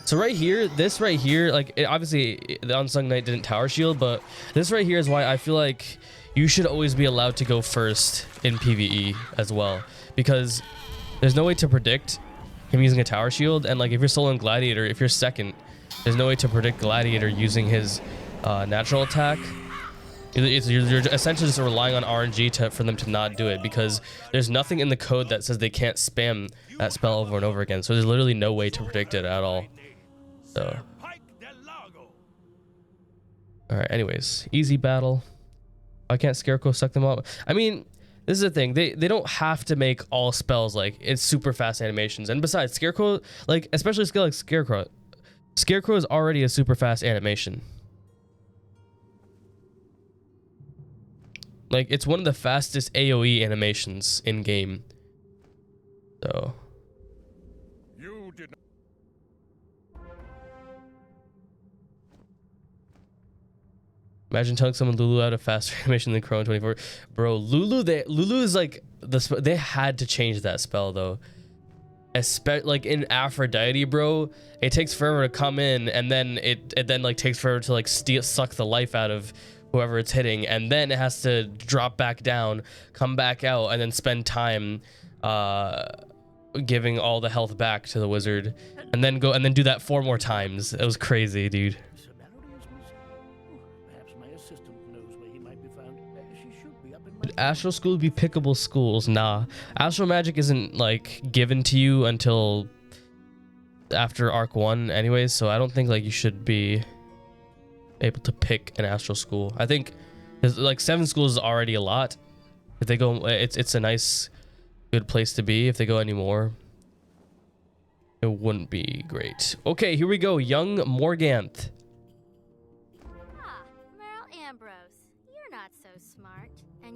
So right here, this right here, like obviously the Unsung Knight didn't tower shield, but this right here is why I feel like you should always be allowed to go first in PvE as well, because there's no way to predict him using a tower shield, and like if you're soloing Gladiator, if you're second, there's no way to predict Gladiator using his natural attack. You're essentially just relying on RNG for them to not do it, because there's nothing in the code that says they can't spam that spell over and over again. So there's literally no way to predict it at all. So, all right. Anyways, easy battle. Why can't Scarecrow suck them up? I mean, this is the thing. They don't have to make all spells like it's super fast animations. And besides, Scarecrow, like especially a skill like Scarecrow is already a super fast animation. Like it's one of the fastest AoE animations in game. So. You did not. Imagine telling someone Lulu had a faster animation than Crow in 24. Bro, Lulu is like they had to change that spell though. Like in Aphrodite, bro, it takes forever to come in, and then it then like takes forever to like suck the life out of whoever it's hitting, and then it has to drop back down, come back out, and then spend time giving all the health back to the wizard, and then do that 4 more times. It was crazy, dude. Astral School would be pickable schools. Nah, Astral Magic isn't like given to you until after Arc 1 anyways, so I don't think like you should be able to pick an Astral School. I think like 7 schools is already a lot. If they go, it's a nice good place to be. If they go any more, it wouldn't be great. Okay, here we go. Young Morganthe.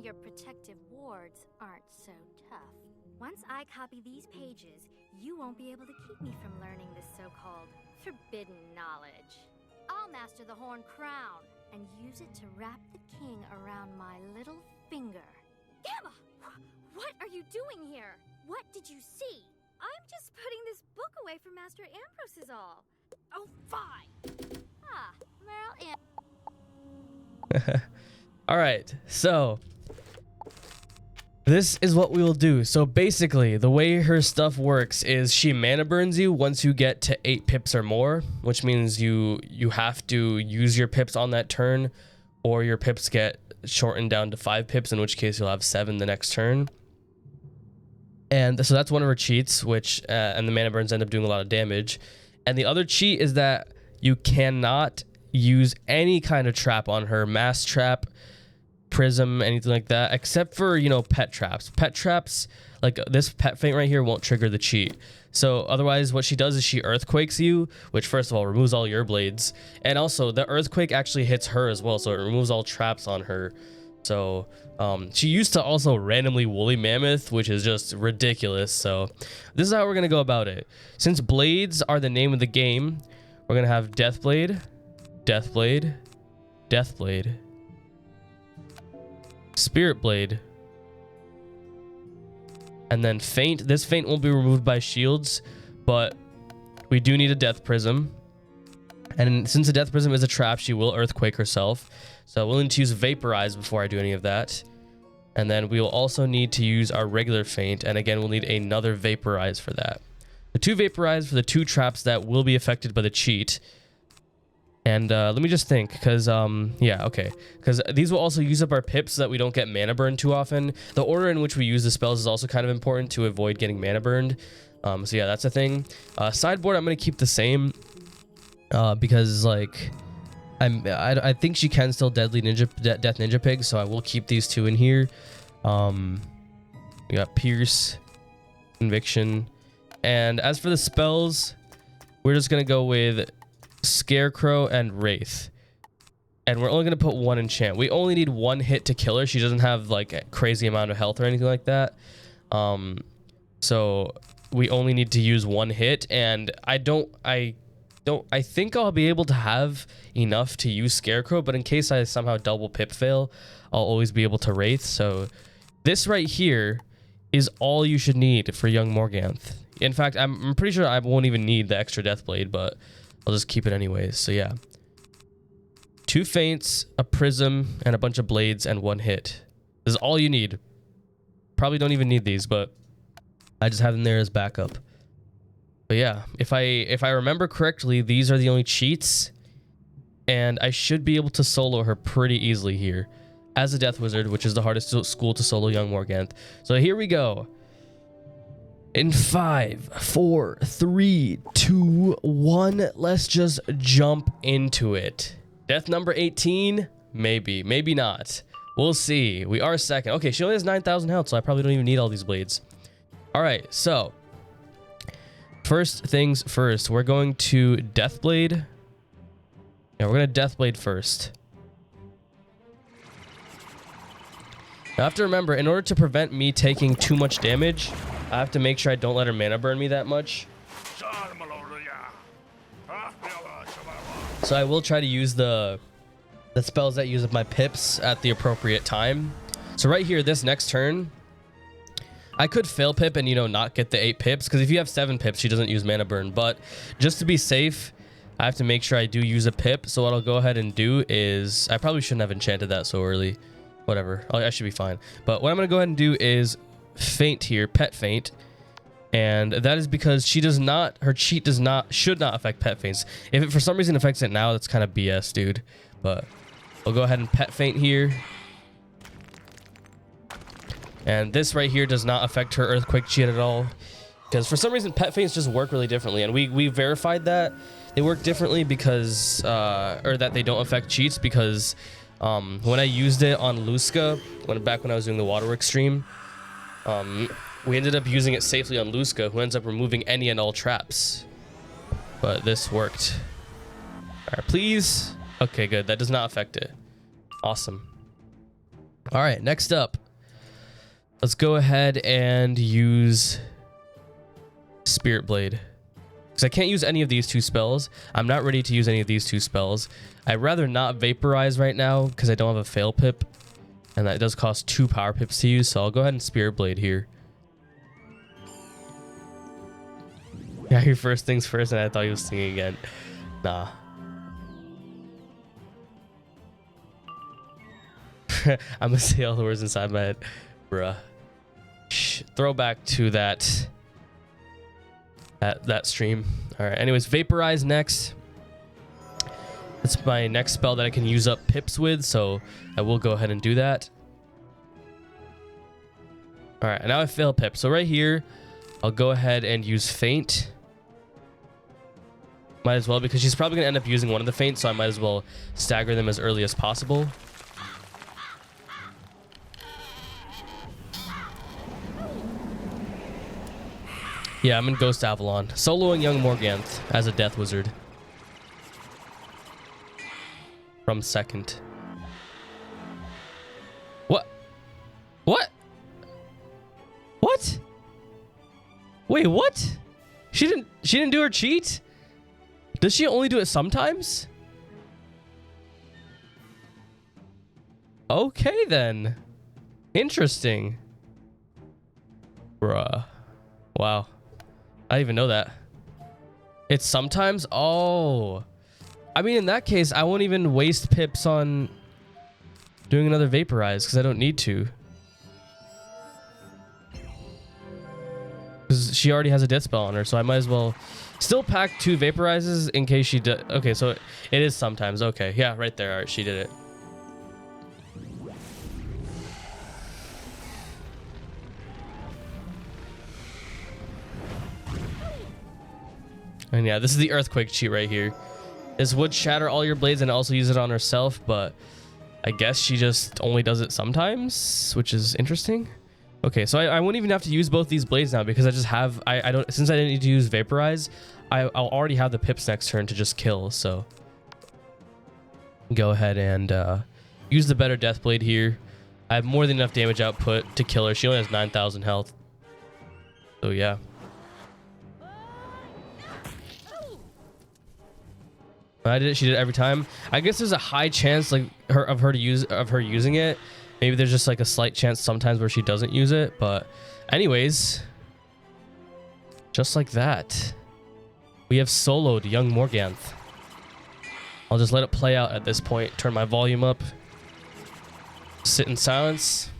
Your protective wards aren't so tough. Once I copy these pages, you won't be able to keep me from learning this so-called forbidden knowledge. I'll master the horn crown and use it to wrap the king around my little finger. Gamma! What are you doing here? What did you see? I'm just putting this book away for Master Ambrose is all. Oh, fine! Ah, Merrill Ambrose. All right, so this is what we will do. So basically, the way her stuff works is she mana burns you once you get to 8 pips or more, which means you have to use your pips on that turn, or your pips get shortened down to 5 pips, in which case you'll have 7 the next turn. And so that's one of her cheats, which and the mana burns end up doing a lot of damage. And the other cheat is that you cannot use any kind of trap on her. Mass trap, prism, anything like that, except for, you know, pet traps. Pet traps, like this pet feint right here, won't trigger the cheat. So otherwise what she does is she earthquakes you, which first of all removes all your blades, and also the earthquake actually hits her as well, so it removes all traps on her. So she used to also randomly woolly mammoth, which is just ridiculous. So this is how we're gonna go about it. Since blades are the name of the game, we're gonna have Deathblade, Deathblade, Deathblade, Spirit Blade, and then feint. This feint won't be removed by shields, but we do need a death prism. And since the death prism is a trap, she will earthquake herself. So we'll need to use vaporize before I do any of that. And then we will also need to use our regular feint. And again, we'll need another vaporize for that. The 2 vaporize for the 2 traps that will be affected by the cheat. And let me just think, because yeah, okay, because these will also use up our pips so that we don't get mana burn too often. The order in which we use the spells is also kind of important to avoid getting mana burned. So yeah, that's a thing. Sideboard I'm going to keep the same because like I think she can still death ninja pig, so I will keep these 2 in here. We got Pierce, Conviction, and as for the spells, we're just going to go with Scarecrow and Wraith, and we're only going to put 1 enchant. We only need 1 hit to kill her. She doesn't have like a crazy amount of health or anything like that, so we only need to use 1 hit, and I think I'll be able to have enough to use Scarecrow, but in case I somehow double pip fail, I'll always be able to Wraith. So this right here is all you should need for Young Morganthe. In fact, I'm pretty sure I won't even need the extra Deathblade, but I'll just keep it anyways. So yeah, 2 feints, a prism, and a bunch of blades, and 1 hit. This is all you need. Probably don't even need these, but I just have them there as backup. But yeah, if I remember correctly, these are the only cheats, and I should be able to solo her pretty easily here as a Death Wizard, which is the hardest school to solo Young Morganthe. So here we go. In 5, 4, 3, 2, 1, let's just jump into it. Death number 18, maybe, maybe not. We'll see. We are second. Okay, she only has 9,000 health, so I probably don't even need all these blades. All right, so first things first, we're going to Deathblade. Yeah, we're going to Deathblade first. Now, I have to remember, in order to prevent me taking too much damage, I have to make sure I don't let her mana burn me that much. So I will try to use the spells that use up my pips at the appropriate time. So right here, this next turn, I could fail pip and, you know, not get the 8 pips, because if you have 7 pips, she doesn't use mana burn. But just to be safe, I have to make sure I do use a pip. So what I'll go ahead and do is, I probably shouldn't have enchanted that so early. Whatever, I should be fine. But what I'm going to go ahead and do is feint here, pet feint. And that is because she does not, her cheat does not, should not affect pet feints. If it for some reason affects it now, that's kind of BS, dude. But I'll go ahead and pet feint here. And this right here does not affect her earthquake cheat at all, because for some reason pet feints just work really differently, and we verified that they work differently because or that they don't affect cheats, because when I used it on Luska, back when I was doing the Waterworks stream, we ended up using it safely on Luska, who ends up removing any and all traps. But this worked. All right, please. Okay, good. That does not affect it. Awesome. All right, next up, let's go ahead and use Spirit Blade, because I can't use any of these 2 spells. I'm not ready to use any of these 2 spells. I'd rather not vaporize right now because I don't have a fail pip, and that does cost 2 power pips to use. So I'll go ahead and Spirit Blade here. Yeah, your first things first, and I thought he was singing again. Nah. I'm gonna say all the words inside my head. Bruh. Throwback to that stream. All right, anyways, Vaporize next. That's my next spell that I can use up pips with, so I will go ahead and do that. All right, now I fail pip. So right here, I'll go ahead and use feint. Might as well, because she's probably going to end up using one of the feints, so I might as well stagger them as early as possible. Yeah, I'm in Ghost Avalon. Soloing Young Morganthe as a Death Wizard. From second. What? What? What? Wait, what? She didn't do her cheat? Does she only do it sometimes? Okay then. Interesting. Bruh. Wow. I didn't even know that. It's sometimes? Oh. I mean, in that case, I won't even waste pips on doing another vaporize because I don't need to. Because she already has a death spell on her, so I might as well still pack 2 vaporizes in case she does. Okay, so it is sometimes. Okay, yeah, right there. All right, she did it. And yeah, this is the earthquake cheat right here. This would shatter all your blades and also use it on herself, but I guess she just only does it sometimes, which is interesting. Okay, so I wouldn't even have to use both these blades now because I just have, I don't, since I didn't need to use vaporize, I'll already have the pips next turn to just kill, so. Go ahead and use the better death blade here. I have more than enough damage output to kill her. She only has 9,000 health. So yeah. I did it. She did it every time. I guess there's a high chance like of her using it. Maybe there's just like a slight chance sometimes where she doesn't use it. But anyways, just like that, we have soloed Young Morganthe. I'll just let it play out at this point. Turn my volume up. Sit in silence.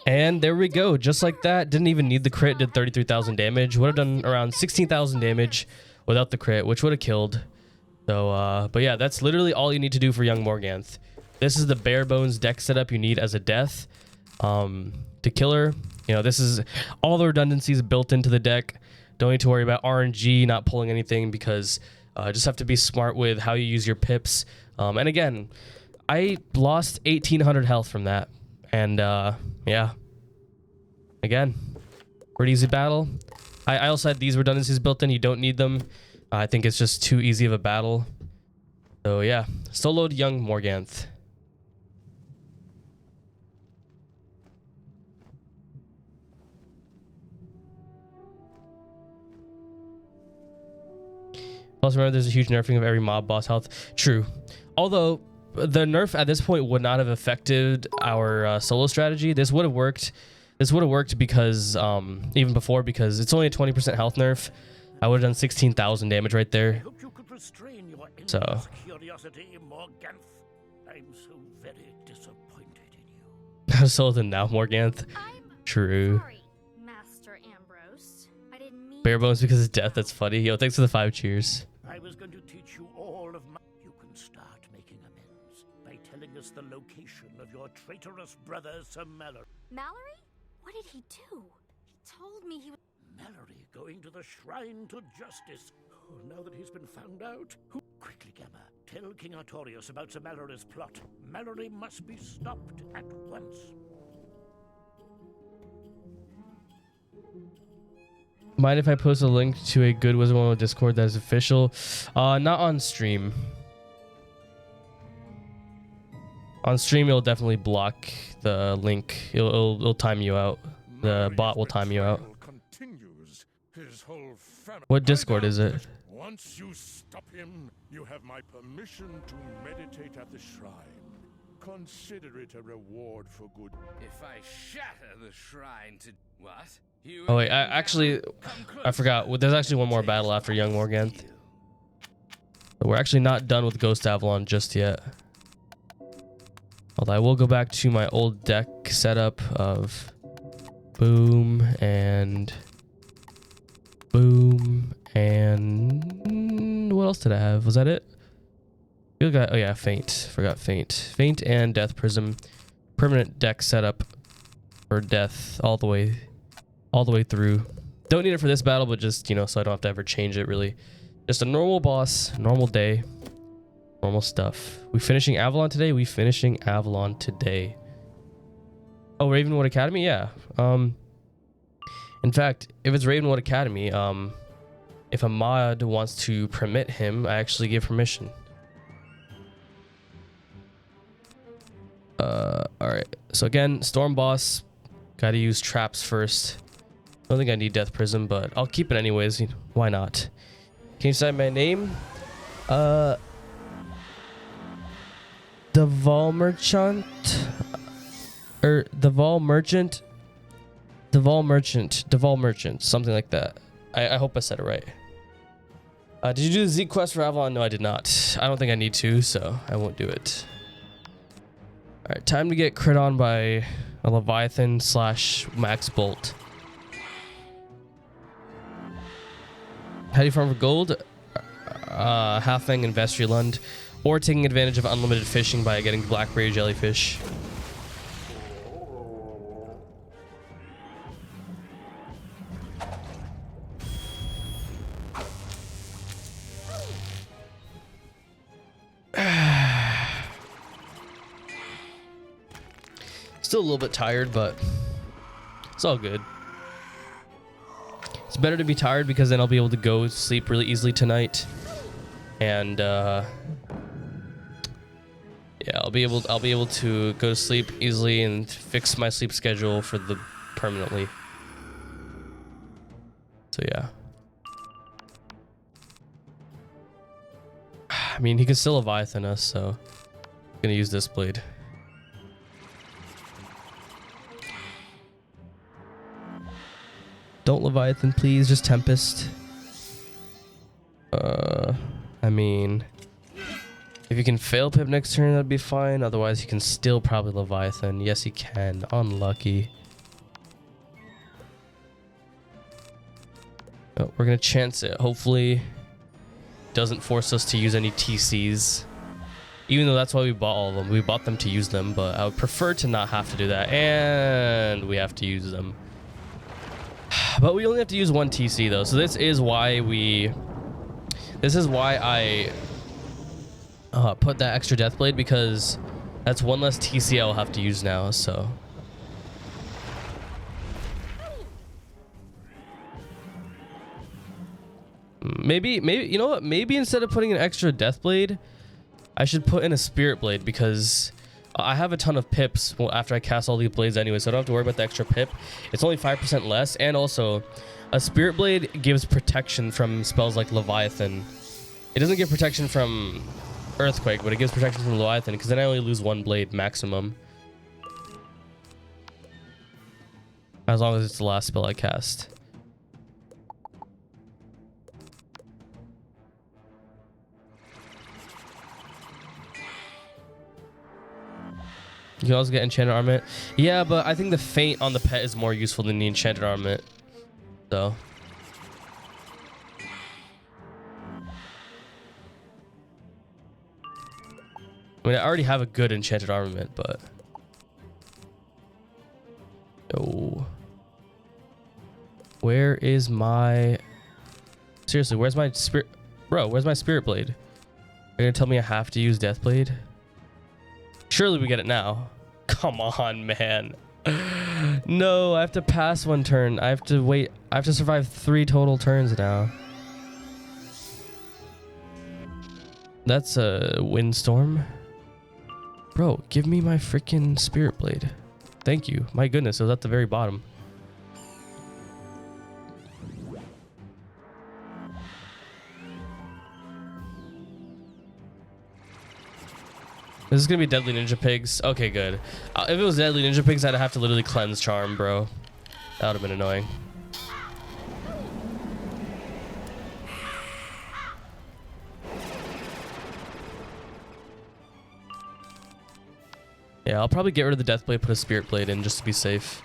And there we go, just like that. Didn't even need the crit, did 33,000 damage. Would have done around 16,000 damage without the crit, which would have killed. So, but yeah, that's literally all you need to do for Young Morganthe. This is the bare bones deck setup you need as a death to kill her. You know, this is all the redundancies built into the deck. Don't need to worry about RNG not pulling anything because just have to be smart with how you use your pips. And again, I lost 1,800 health from that. And yeah, again, pretty easy battle. I also had these redundancies built in. You don't need them. I think it's just too easy of a battle. So yeah, soloed Young Morganthe. Also remember, there's a huge nerfing of every mob boss health. True. Although the nerf at this point would not have affected our solo strategy. This would have worked. This would have worked because even before, because it's only a 20% health nerf. I would have done 16,000 damage right there. So Curiosity, Morganthe. I'm so very disappointed in you. How solo than now, Morganthe? True. Sorry, Master Ambrose. I didn't mean Bare bones because of death. That's funny. Yo, thanks for the 5 cheers. I was going to teach you all of my... You can start making amends by telling us the location of your traitorous brother, Sir Mallory. Mallory? What did he do? He told me he was... Mallory going to the shrine to justice. Oh, now that he's been found out, who... Quickly, Gamma, tell King Artorius about Sir Mallory's plot. Mallory must be stopped at once. Mind if I post a link to a good Wizard101 Discord that is official? Not on stream. On stream, it'll definitely block the link. It'll time you out. The bot will time you out. What Discord is it? Once you stop him, you have my permission to meditate at the shrine. Consider it a reward for good. If I shatter the shrine to what? You Oh wait, I forgot. Well, there's actually one more battle after Young Morganthe. But we're actually not done with Ghost Avalon just yet. Although I will go back to my old deck setup of boom and boom and what else did I have? Was that it? Oh yeah, Faint. Forgot Faint. Faint and Death Prism. permanent deck setup for death all the way through. Don't need it for this battle, but just, you know, so I don't have to ever change it really. Just a normal boss, normal day, normal stuff. We finishing Avalon today? We finishing Avalon today. Oh, Ravenwood Academy? Yeah. In fact, if it's Ravenwood Academy, if a mod wants to permit him, I actually give permission. Alright. So again, Storm Boss. Gotta use traps first. I don't think I need Death Prism, but I'll keep it anyways. Why not? Can you say my name? The Vol Merchant? Or the Vol Merchant? The Vol Merchant. Something like that. I hope I said it right. Did you do the Z quest for Avalon? No, I did not. I don't think I need to, so I won't do it. Alright, time to get crit on by a Leviathan / Max Bolt. How do you farm for gold? Halfling and Vestrulund, or taking advantage of unlimited fishing by getting blackberry jellyfish. Still a little bit tired, but it's all good. It's better to be tired because then I'll be able to go sleep really easily tonight, and yeah, I'll be able to go to sleep easily and fix my sleep schedule for the permanently. So yeah. I mean, he can still Leviathan us, so I'm gonna use this blade. Don't Leviathan, please. Just Tempest. I mean, if you can fail Pip next turn, that'd be fine. Otherwise, he can still probably Leviathan. Yes, he can. Unlucky. Oh, we're gonna chance it. Hopefully, doesn't force us to use any TCs. Even though that's why we bought all of them. We bought them to use them, but I would prefer to not have to do that. And we have to use them. But we only have to use one TC though, so this is why I put that extra Death Blade, because that's one less TC I'll have to use now. So maybe you know what? Maybe instead of putting an extra Death Blade, I should put in a Spirit Blade, because I have a ton of pips after I cast all these blades anyway, so I don't have to worry about the extra pip. It's only 5% less, and also a Spirit Blade gives protection from spells like Leviathan. It doesn't give protection from Earthquake, but it gives protection from Leviathan, because then I only lose one blade maximum. As long as it's the last spell I cast. You can also get enchanted armament. Yeah, but I think the feint on the pet is more useful than the enchanted armament. So. I mean, I already have a good enchanted armament, but. Oh. Where is my. Seriously, where's my spirit. Bro, where's my Spirit Blade? You're gonna tell me I have to use Death Blade? Surely we get it now. Come on, man. No, I have to pass one turn. I have to wait. I have to survive 3 total turns now. That's a windstorm. Bro, give me my freaking Spirit Blade. Thank you. My goodness, it was at the very bottom. This is gonna be Deadly Ninja Pigs. Okay, good. If it was Deadly Ninja Pigs, I'd have to literally cleanse charm, bro. That would have been annoying. Yeah, I'll probably get rid of the Death Blade, put a Spirit Blade in just to be safe.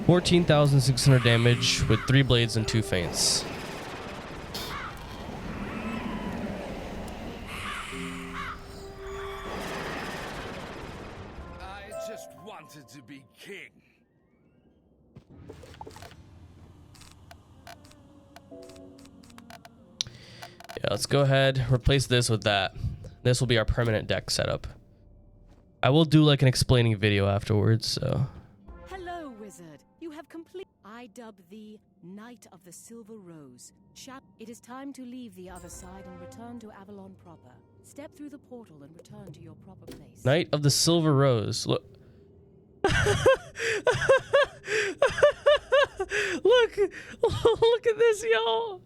14,600 damage with 3 blades and 2 feints. I just wanted to be king. Yeah, let's go ahead, replace this with that. This will be our permanent deck setup. I will do like an explaining video afterwards, so. Hello, wizard. You have complete. I dub thee Knight of the Silver Rose. It is time to leave the other side and return to Avalon proper. Step through the portal and return to your proper place. Knight of the Silver Rose. Look. Look at this, y'all.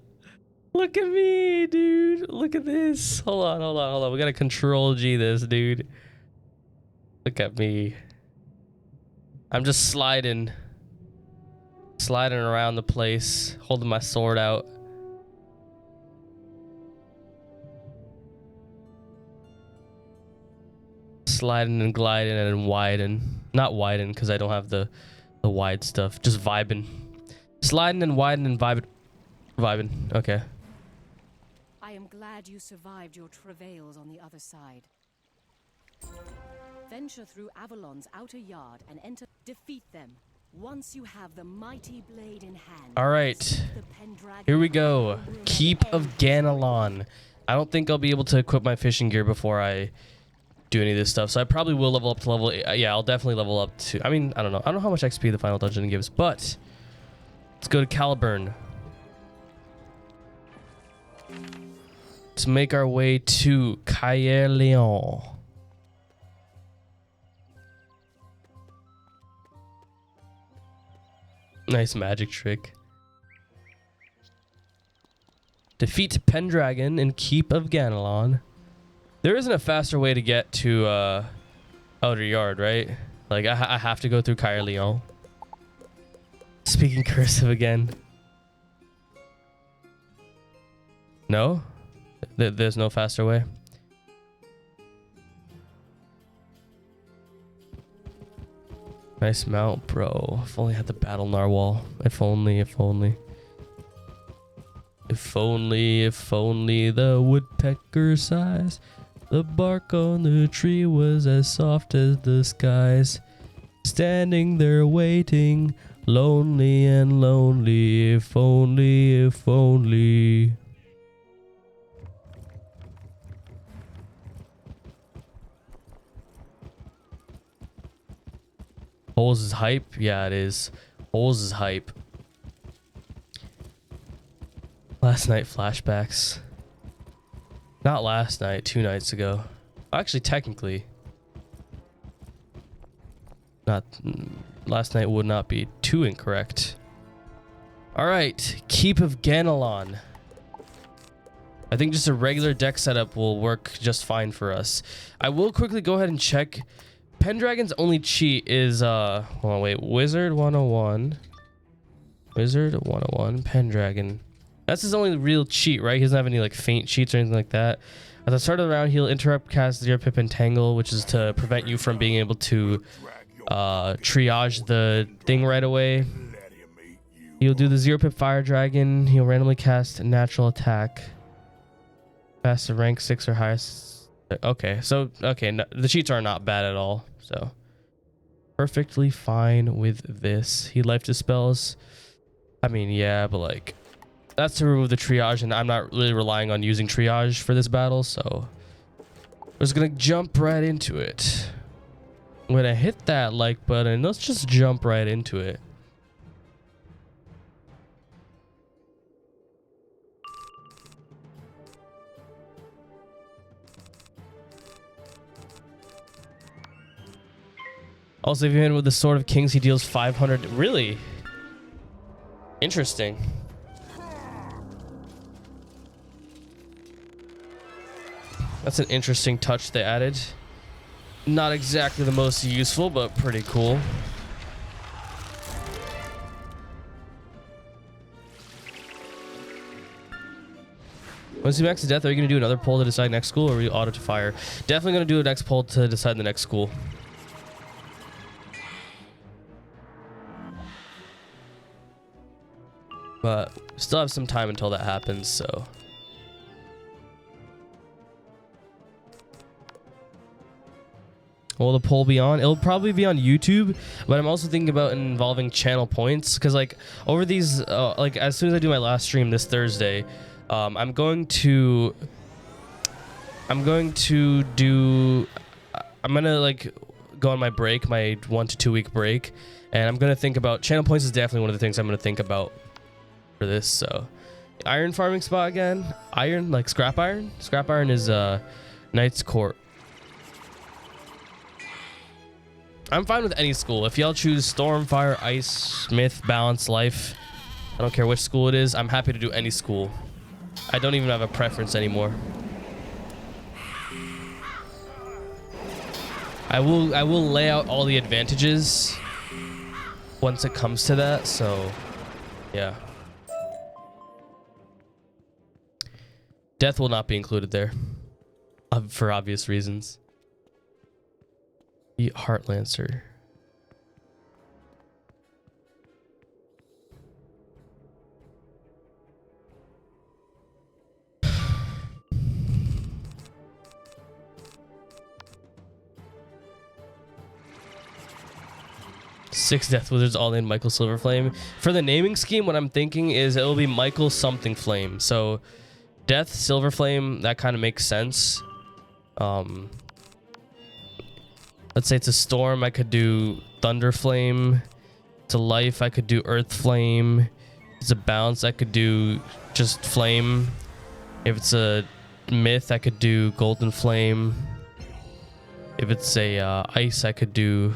Look at me, dude. Look at this. Hold on. We gotta control G this, dude. Look at me. I'm just sliding around the place, holding my sword out. Sliding and gliding and widen. Not widen because I don't have the wide stuff. Just vibing. Sliding and widening and vibing. Okay. I am glad you survived your travails on the other side. Venture through Avalon's outer yard and enter. Defeat them. Once you have the mighty blade in hand. All right. Here we go. Keep of Ganelon. I don't think I'll be able to equip my fishing gear before I do any of this stuff. So I probably will level up to level 8. Yeah, I'll definitely level up to. I mean, I don't know. I don't know how much XP the final dungeon gives, but let's go to Caliburn. Let's make our way to Caerleon. Nice magic trick. Defeat Pendragon in Keep of Ganelon. There isn't a faster way to get to Outer Yard, right? Like, I have to go through Caerleon. Speaking cursive again. No? There's no faster way? Nice mount, bro. If only I had the battle narwhal. If only. If only the woodpecker sighs. The bark on the tree was as soft as the skies. Standing there waiting, lonely and lonely. If only. Holes is hype? Yeah, it is. Holes is hype. Last night flashbacks. Not last night, 2 nights ago. Actually, technically. Not last night would not be too incorrect. Alright, Keep of Ganelon. I think just a regular deck setup will work just fine for us. I will quickly go ahead and check. Pendragon's only cheat is hold on, wait, Wizard101. Wizard101, Pendragon. That's his only real cheat, right? He doesn't have any like feint cheats or anything like that. At the start of the round, he'll interrupt cast 0 pip entangle, which is to prevent you from being able to triage the thing right away. He'll do the 0 pip fire dragon. He'll randomly cast natural attack. Pass to rank 6 or higher. Okay, so no, the cheats are not bad at all. So perfectly fine with this. He life dispels. I mean, yeah, but like that's to remove the triage, and I'm not really relying on using triage for this battle, so I'm just gonna jump right into it. I'm gonna hit that like button. Let's just jump right into it. Also, if you hit him with the Sword of Kings, he deals 500. Really? Interesting. That's an interesting touch they added. Not exactly the most useful, but pretty cool. Once you max to death, are you going to do another poll to decide next school, or are you auto to fire? Definitely going to do a next poll to decide the next school. But still have some time until that happens, so. Will the poll be on? It'll probably be on YouTube, but I'm also thinking about involving channel points, because like over these, like as soon as I do my last stream this Thursday, I'm going to like go on my break, my 1 to 2 week break, and I'm gonna think about channel points is definitely one of the things I'm gonna think about for this. So iron farming spot again, iron, like scrap iron is Knight's Court. I'm fine with any school. If y'all choose Storm, Fire, Ice, Smith, Balance, Life, I don't care which school it is, I'm happy to do any school. I don't even have a preference anymore. I will lay out all the advantages once it comes to that, so yeah. Death will not be included there, for obvious reasons. The Heartlancer. Six Death Wizards all named Michael Silverflame. For the naming scheme, what I'm thinking is it will be Michael something flame. So Death, Silverflame, that kind of makes sense. Let's say it's a Storm, I could do Thunder Flame. It's a Life, I could do Earth Flame. It's a Bounce, I could do just Flame. If it's a Myth, I could do Golden Flame. If it's a Ice, I could do...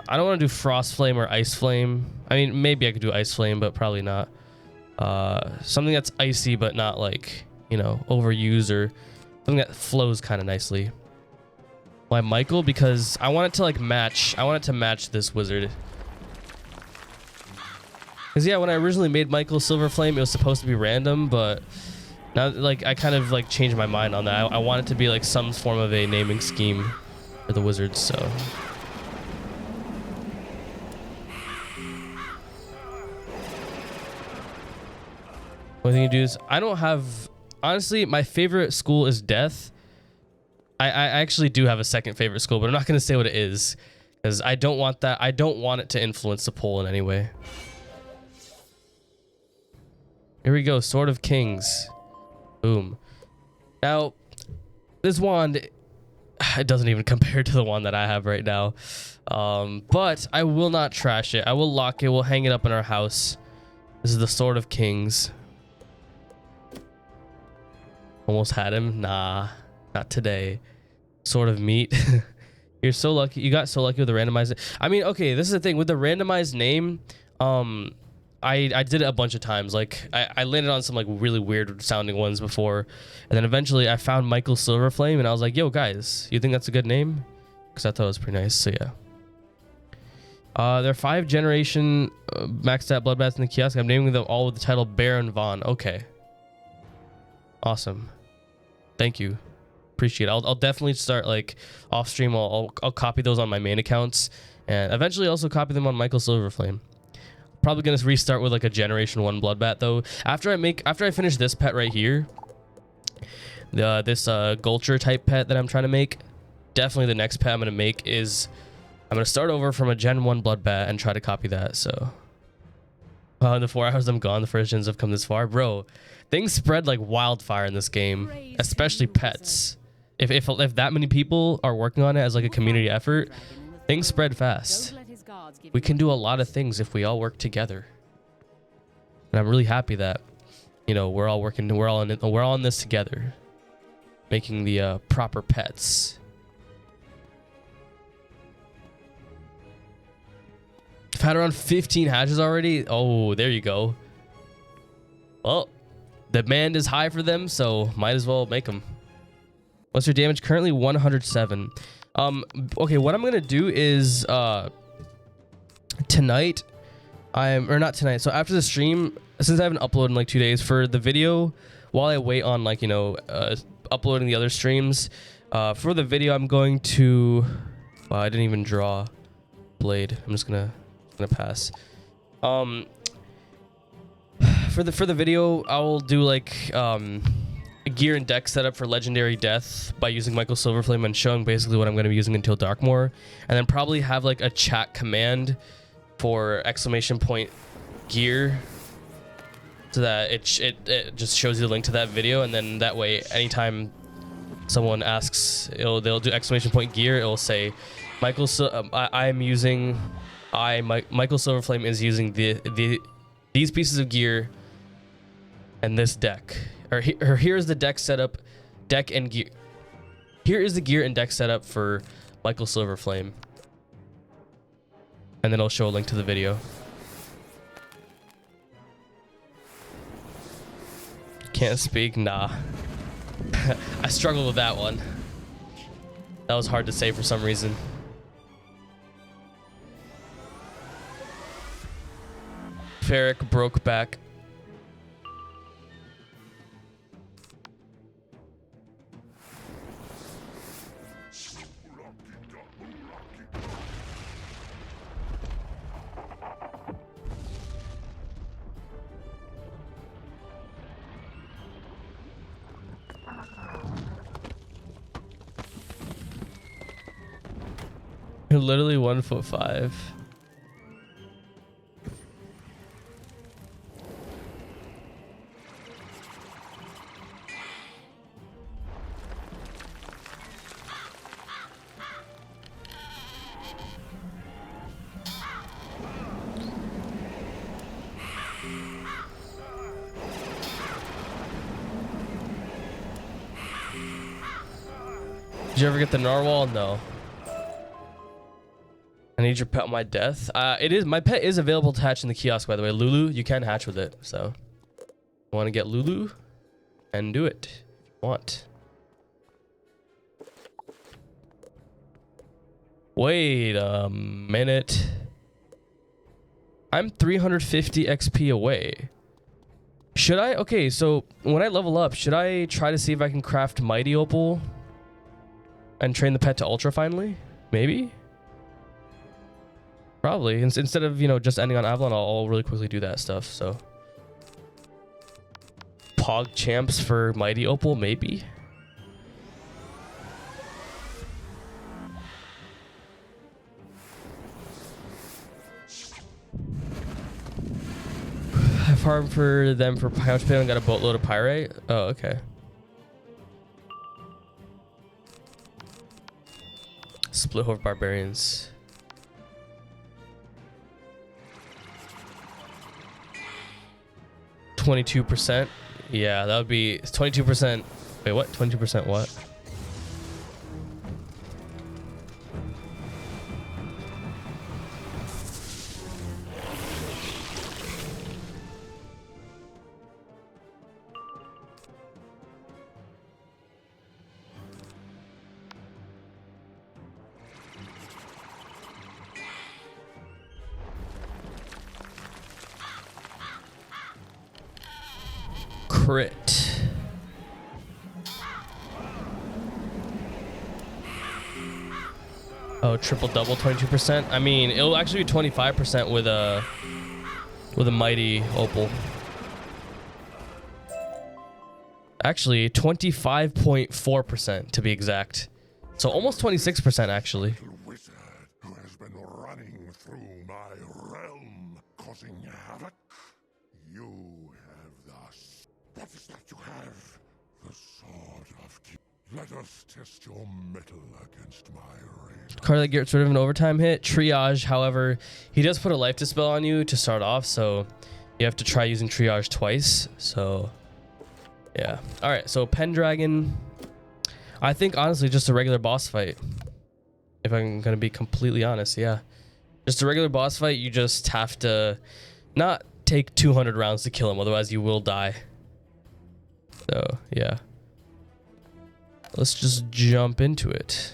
I don't want to do Frost Flame or Ice Flame. I mean, maybe I could do Ice Flame, but probably not. Something that's icy, but not like, you know, overused, or something that flows kind of nicely. Why Michael? Because I want it to like match. I want it to match this wizard. Because yeah, when I originally made Michael Silverflame, it was supposed to be random, but now like I kind of like changed my mind on that. I want it to be like some form of a naming scheme for the wizards. So. One thing you do is I don't have, honestly, my favorite school is Death. I actually do have a second favorite school, but I'm not going to say what it is because I don't want that. I don't want it to influence the poll in any way. Here we go. Sword of Kings. Boom. Now, this wand, it doesn't even compare to the one that I have right now. But I will not trash it. I will lock it. We'll hang it up in our house. This is the Sword of Kings. Almost had him. Nah, not today. Sword of Meat. You're so lucky. You got so lucky with the randomized. I mean, okay, this is the thing with the randomized name. I did it a bunch of times. Like I landed on some like really weird sounding ones before, and then eventually I found Michael Silverflame, and I was like, "Yo, guys, you think that's a good name?" Because I thought it was pretty nice. So yeah. There are 5 generation maxed out bloodbaths in the kiosk. I'm naming them all with the title Baron Von. Okay. Awesome. Thank you. Appreciate it. I'll definitely start like off stream. I'll copy those on my main accounts, and eventually also copy them on Michael Silverflame. Probably gonna restart with like a generation 1 bloodbath though. After I finish this pet right here, this Gulcher type pet that I'm trying to make, definitely the next pet I'm gonna make is I'm gonna start over from a Gen 1 bloodbath and try to copy that. So in the 4 hours I'm gone, the first gens have come this far, bro. Things spread like wildfire in this game, especially pets. If that many people are working on it as like a community effort, things spread fast. We can do a lot of things if we all work together. And I'm really happy that, you know, we're all in this together, making the proper pets. I've had around 15 hatches already. Oh, there you go. Well, demand is high for them, so might as well make them. What's your damage? Currently 107. Okay, what I'm gonna do is tonight, not tonight. So after the stream, since I haven't uploaded in like 2 days, for the video, while I wait on like, you know, uploading the other streams, for the video I'm going to, wow, I didn't even draw blade. I'm just gonna pass. for the video, I will do like a gear and deck setup for Legendary Death by using Michael Silverflame and showing basically what I'm going to be using until Darkmoor, and then probably have like a chat command for ~ gear, so that it just shows you the link to that video, and then that way anytime someone asks, they'll do ! gear, it will say Michael Silverflame is using these pieces of gear and this deck, or here's the deck setup, deck and gear. Here is the gear and deck setup for Michael Silverflame, and then I'll show a link to the video. Can't speak? Nah. I struggled with that one. That was hard to say for some reason. Ferric broke back. You're literally 1'5". Did you ever get the narwhal? No. I need your pet on my death. My pet is available to hatch in the kiosk, by the way. Lulu, you can hatch with it. So, I want to get Lulu and do it if you want. Wait a minute. I'm 350 XP away. Should I? Okay, so when I level up, should I try to see if I can craft Mighty Opal and train the pet to Ultra finally? Maybe? Probably. Instead of, just ending on Avalon, I'll really quickly do that stuff, so. Pog champs for Mighty Opal, maybe? I farmed for them for pouch pay and got a boatload of pyrite. Oh, okay. Split hoof barbarians. 22%. Yeah, that would be 22%. Wait, what? 22% what? Crit. Oh, triple double 22%. I mean, it'll actually be 25% with a Mighty Opal. Actually, 25.4% to be exact. So almost 26% actually. Wizard who has been running through my realm, causing havoc. You have thus. What is that you have? The sword of King. Let us test your mettle against my ring. Card that gets rid of an overtime hit. Triage, however, he does put a life dispel on you to start off, so you have to try using Triage twice. So, yeah. All right, so Pendragon. I think, honestly, just a regular boss fight. If I'm going to be completely honest, yeah. Just a regular boss fight, you just have to not take 200 rounds to kill him, otherwise you will die. So, yeah. Let's just jump into it.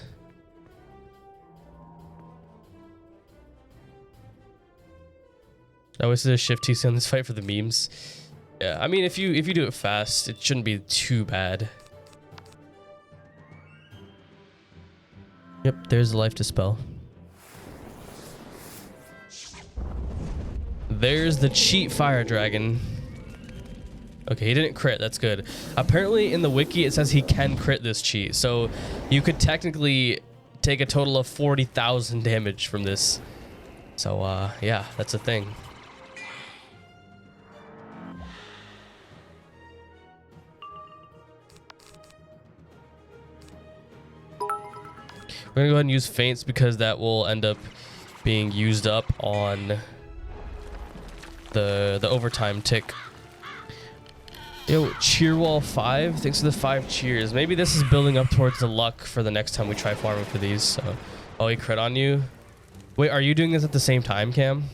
I wasted a shift TC on this fight for the memes. Yeah, I mean, if you do it fast, it shouldn't be too bad. Yep, there's the life dispel. There's the cheat fire dragon. Okay, he didn't crit. That's good. Apparently in the wiki it says he can crit this cheat, so you could technically take a total of 40,000 damage from this. So yeah, that's a thing. We're gonna go ahead and use feints because that will end up being used up on the overtime tick. Yo, cheer wall 5. Thanks for the 5 cheers. Maybe this is building up towards the luck for the next time we try farming for these. So, oh, he crit on you. Wait, are you doing this at the same time, Cam?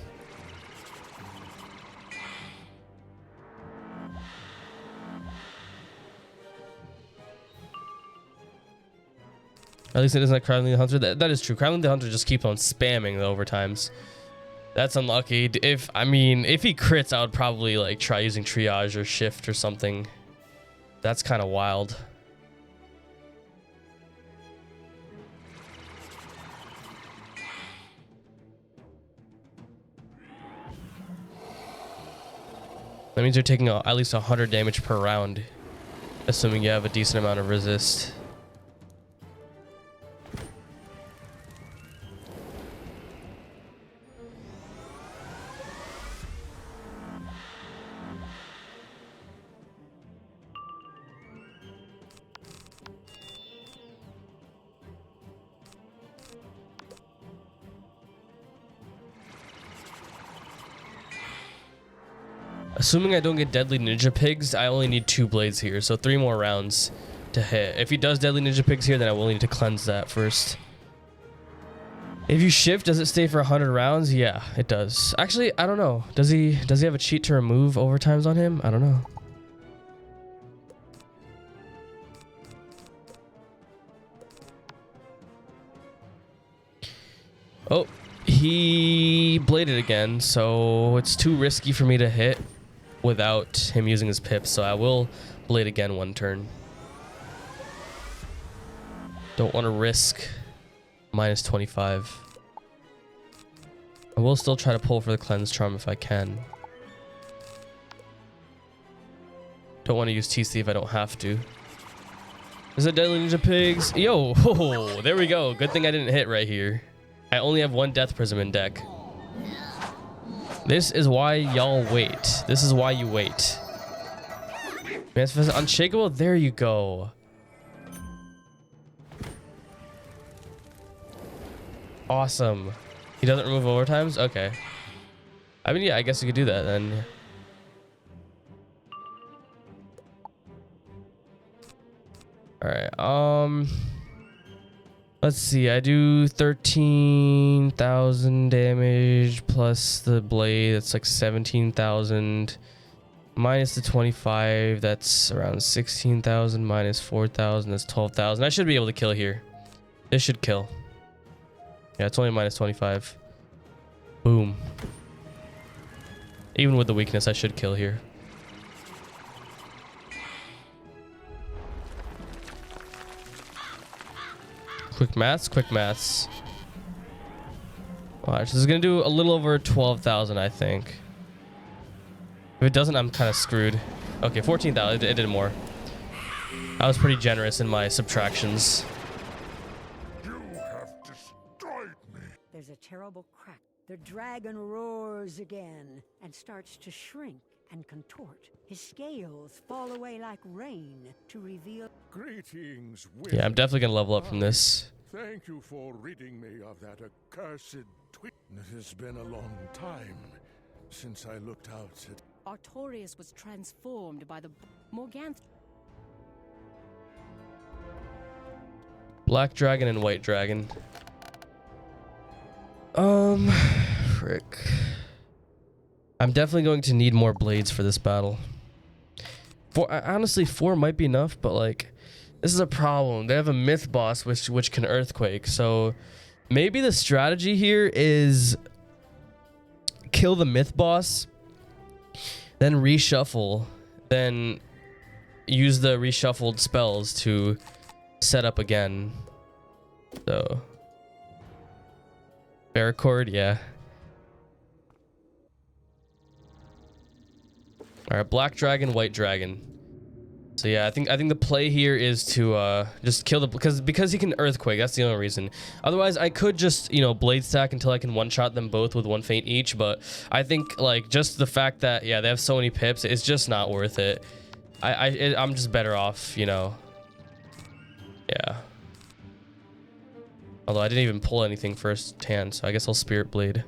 At least it isn't like Crowley the Hunter. That is true. Crowley the Hunter just keeps on spamming the overtimes. That's unlucky. If he crits, I would probably like try using triage or shift or something. That's kind of wild. That means you're taking at least 100 damage per round, assuming you have a decent amount of resist. Assuming I don't get deadly ninja pigs, I only need 2 blades here, so 3 more rounds to hit. If he does deadly ninja pigs here, then I will need to cleanse that first. If you shift, does it stay for 100 rounds? Yeah, it does. Actually, I don't know. Does he have a cheat to remove overtimes on him? I don't know. Oh, he bladed again, so it's too risky for me to hit without him using his pips, so I will blade again 1 turn. Don't want to risk minus 25. I will still try to pull for the cleanse charm if I can. Don't want to use TC if I don't have to. Is it deadly ninja pigs? Yo, oh, there we go. Good thing I didn't hit right here. I only have 1 death prism in deck. This is why y'all wait. This is why you wait. Unshakable, there you go. Awesome. He doesn't remove overtimes? Okay. I mean, yeah, I guess you could do that then. Alright, let's see, I do 13,000 damage plus the blade, that's like 17,000. Minus the 25, that's around 16,000. Minus 4,000, that's 12,000. I should be able to kill here. This should kill. Yeah, it's only minus 25. Boom. Even with the weakness, I should kill here. Quick maths, quick maths. Watch, this is gonna do a little over 12,000, I think. If it doesn't, I'm kind of screwed. Okay, 14,000. It did more. I was pretty generous in my subtractions. You have destroyed me. There's a terrible crack. The dragon roars again and starts to shrink and contort. His scales fall away like rain to reveal... Greetings, yeah, I'm definitely gonna level up from this. Thank you for ridding me of that accursed tweet. It has been a long time since I looked out at... Artorius was transformed by the Morganthe. Black dragon and white dragon. Frick. I'm definitely going to need more blades for this battle. Honestly, 4 might be enough, but like, this is a problem. They have a myth boss which can earthquake, so maybe the strategy here is kill the myth boss, then reshuffle, then use the reshuffled spells to set up again. So paracord, yeah. All right, black dragon, white dragon. So yeah, I think the play here is to just kill the because he can earthquake. That's the only reason. Otherwise, I could just, you know, blade stack until I can one-shot them both with 1 feint each. But I think like just the fact that yeah they have so many pips, it's just not worth it. I'm just better off, you know. Yeah. Although I didn't even pull anything first hand, so I guess I'll Spirit Blade.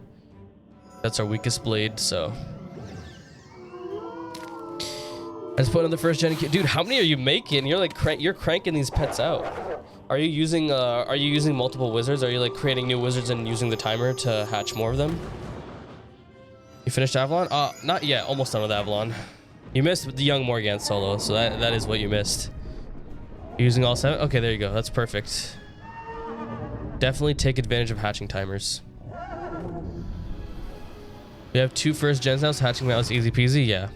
That's our weakest blade, so. I just put in the first gen. Dude, how many are you making? You're like you're cranking these pets out. Are you using multiple wizards? Are you like creating new wizards and using the timer to hatch more of them? You finished Avalon? Not yet. Almost done with Avalon. You missed the Young Morganthe solo, so that is what you missed. You're using all 7? Okay, there you go. That's perfect. Definitely take advantage of hatching timers. We have 2 first gens now, so hatching them out is easy peasy. Yeah.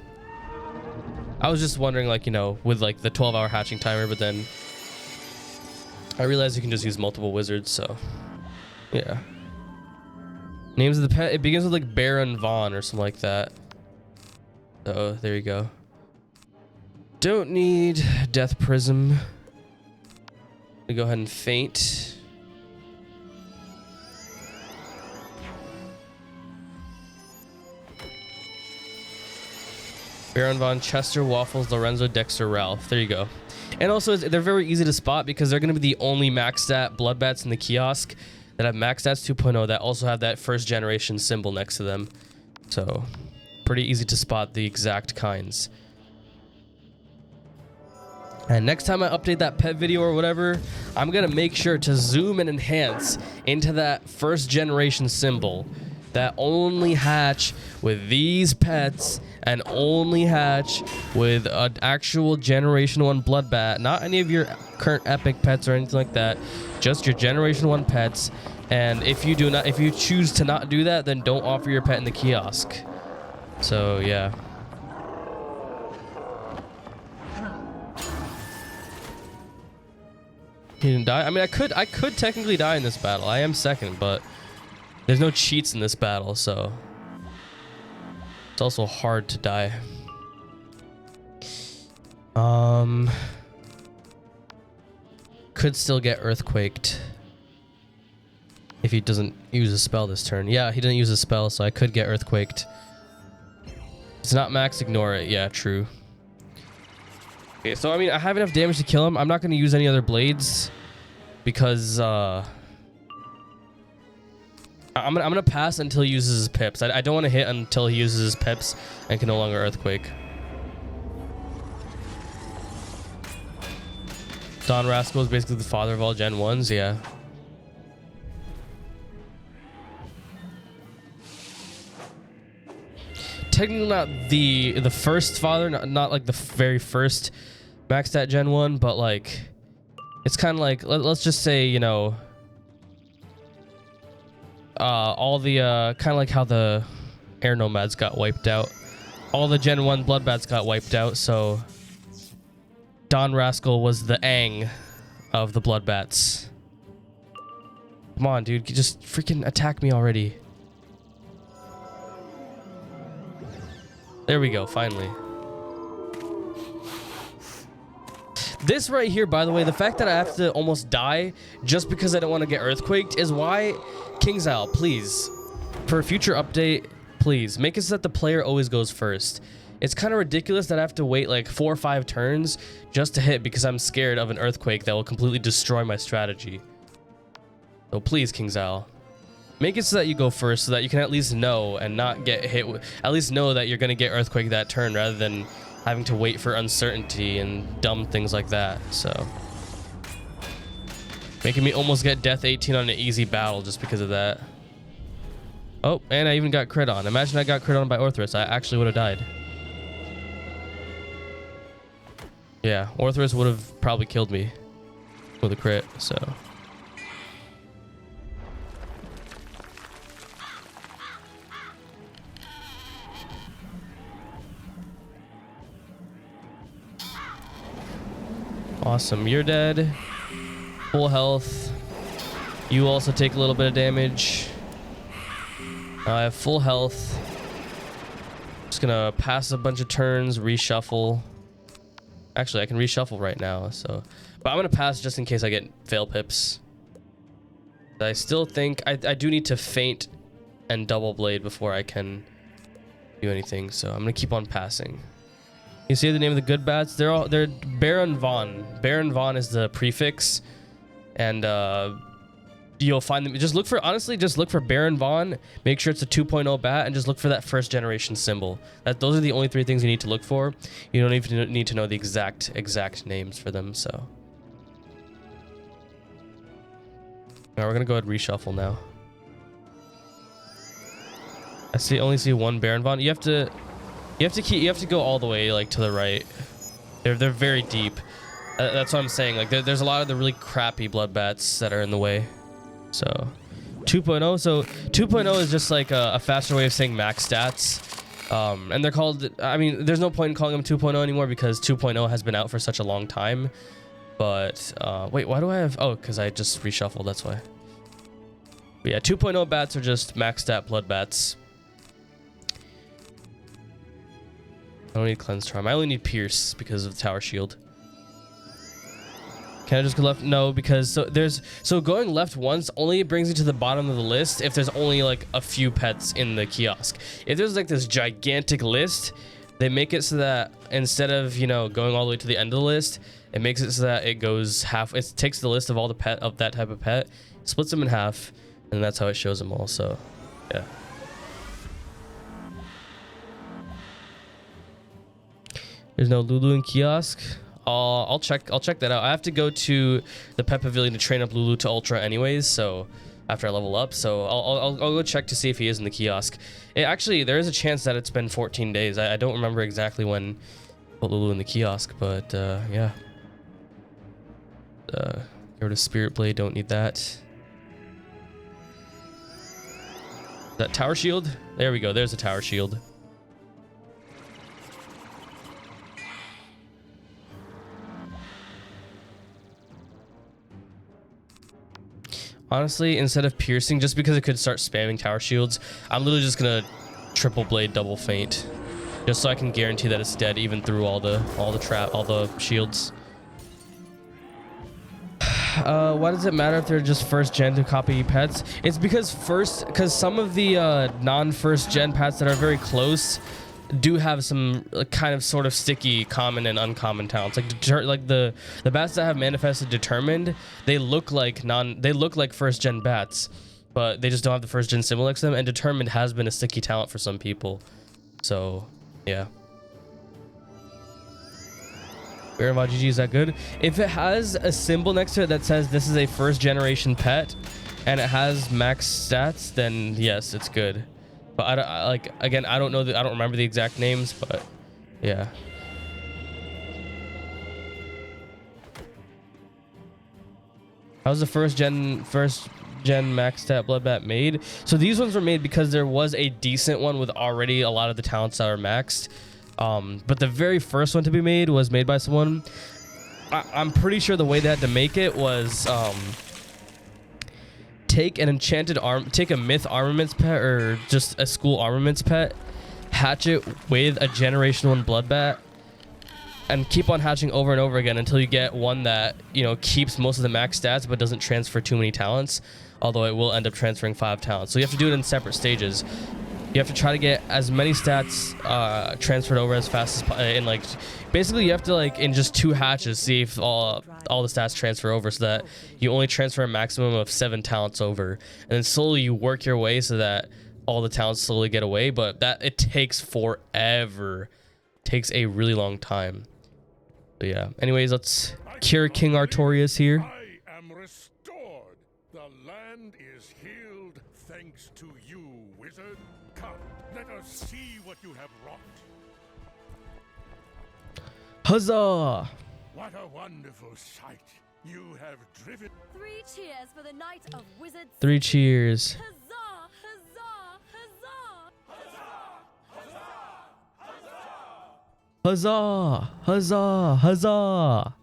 I was just wondering, like, you know, with like the 12-hour hatching timer, but then I realized you can just use multiple wizards, so yeah. Names of the pet, it begins with like Baron Vaughn or something like that. Oh, there you go. Don't need Death Prism. We go ahead and faint. Baron Von, Chester, Waffles, Lorenzo, Dexter, Ralph. There you go. And also, they're very easy to spot because they're going to be the only max stat bloodbats in the kiosk that have max stats 2.0 that also have that first generation symbol next to them. So, pretty easy to spot the exact kinds. And next time I update that pet video or whatever, I'm going to make sure to zoom and enhance into that first generation symbol that only hatch with these pets and only hatch with an actual Generation 1 Bloodbat. Not any of your current epic pets or anything like that. Just your Generation 1 pets. And if you choose to not do that, then don't offer your pet in the kiosk. So yeah. He didn't die. I mean, I could technically die in this battle. I am second, but there's no cheats in this battle, so it's also hard to die. Could still get earthquaked if he doesn't use a spell this turn. Yeah, he didn't use a spell, so I could get earthquaked. It's not max, ignore it. Yeah, true. Okay, so I mean, I have enough damage to kill him. I'm not going to use any other blades because I'm gonna pass until he uses his pips. I don't want to hit until he uses his pips and can no longer earthquake. Don Rascal is basically the father of all Gen 1s, yeah. Technically not the first father, not like the very first max stat Gen 1, but like it's kind of like let's just say, you know, all the kind of like how the air nomads got wiped out, all the Gen 1 bloodbats got wiped out, so Don Rascal was the Aang of the bloodbats. Come on, dude, you just freaking attack me already. There we go, finally. This right here, by the way, the fact that I have to almost die just because I don't want to get earthquaked is why, King's Owl, please, for a future update, please, make it so that the player always goes first. It's kind of ridiculous that I have to wait like 4 or 5 turns just to hit because I'm scared of an earthquake that will completely destroy my strategy. So please, King's Owl, make it so that you go first so that you can at least know and not get hit with, at least know that you're going to get earthquake that turn rather than having to wait for uncertainty and dumb things like that. So making me almost get death 18 on an easy battle just because of that. Oh, and I even got crit on. Imagine I got crit on by Orthrus. I actually would have died. Yeah, Orthrus would have probably killed me with a crit, so. Awesome, you're dead. Full health. You also take a little bit of damage. I have full health. Just gonna pass a bunch of turns, reshuffle. Actually, I can reshuffle right now, so. But I'm gonna pass just in case I get fail pips. I still think I do need to feint and double blade before I can do anything, so I'm gonna keep on passing. You see the name of the good bats? They're Baron Von. Baron Von is the prefix, and you'll find them. Just look for Baron Von. Make sure it's a 2.0 bat, and just look for that first generation symbol. Those are the only 3 things you need to look for. You don't even need to know the exact names for them. So, all right, we're gonna go ahead and reshuffle now. I only see one Baron Von. You have to go all the way like to the right. They're very deep. That's what I'm saying. Like there's a lot of the really crappy blood bats that are in the way. So 2.0. So 2.0 is just like a faster way of saying max stats. And they're called. I mean, there's no point in calling them 2.0 anymore because 2.0 has been out for such a long time. But wait, why do I have? Oh, because I just reshuffled. That's why. But yeah, 2.0 bats are just max stat blood bats. I don't need Cleanse Charm. I only need Pierce because of the Tower Shield. Can I just go left? No, because so going left once only brings you to the bottom of the list if there's only like a few pets in the kiosk. If there's like this gigantic list, they make it so that instead of, you know, going all the way to the end of the list, it makes it so that it goes half. It takes the list of all the pet of that type of pet, splits them in half, and that's how it shows them all. So, yeah. There's no Lulu in kiosk. I'll check that out. I have to go to the pet pavilion to train up Lulu to Ultra anyways, so after I level up, so I'll go check to see if he is in the kiosk. Actually, there is a chance that it's been 14 days. I don't remember exactly when put Lulu in the kiosk, but yeah. Get rid of Spirit Blade, don't need that. That Tower Shield? There we go, there's a Tower Shield. Honestly, instead of piercing, just because it could start spamming Tower Shields, I'm literally just gonna triple blade double feint, just so I can guarantee that it's dead even through all the shields. Why does it matter if they're just first gen to copy pets? It's because some of the non-first gen pets that are very close do have some kind of sort of sticky common and uncommon talents. Like the bats that have manifested determined, they look like first gen bats, but they just don't have the first gen symbol next to them, and determined has been a sticky talent for some people. So yeah. Baron Von GG, is that good? If it has a symbol next to it that says this is a first generation pet and it has max stats, then yes, it's good. But I don't know I don't remember the exact names, but yeah. How's the first gen max stat blood bat made? So these ones were made because there was a decent one with already a lot of the talents that are maxed. But the very first one to be made was made by someone. I'm pretty sure the way they had to make it was take a myth armaments pet or just a school armaments pet, hatch it with a generation 1 blood bat, and keep on hatching over and over again until you get one that, you know, keeps most of the max stats but doesn't transfer too many talents, although it will end up transferring 5 talents. So you have to do it in separate stages. You have to try to get as many stats transferred over as fast as basically you have to in just 2 hatches see if all the stats transfer over, so that you only transfer a maximum of 7 talents over, and then slowly you work your way so that all the talents slowly get away. But that it takes forever. It takes a really long time. But yeah. Anyways, let's cure King Artorias here. I am restored. The land is healed thanks to you, wizard. Come, let us see what you have wrought. Huzzah! What a wonderful sight. You have driven... 3 cheers for the Knight of Wizards. 3 cheers. Huzzah! Huzzah! Huzzah! Huzzah! Huzzah! Huzzah!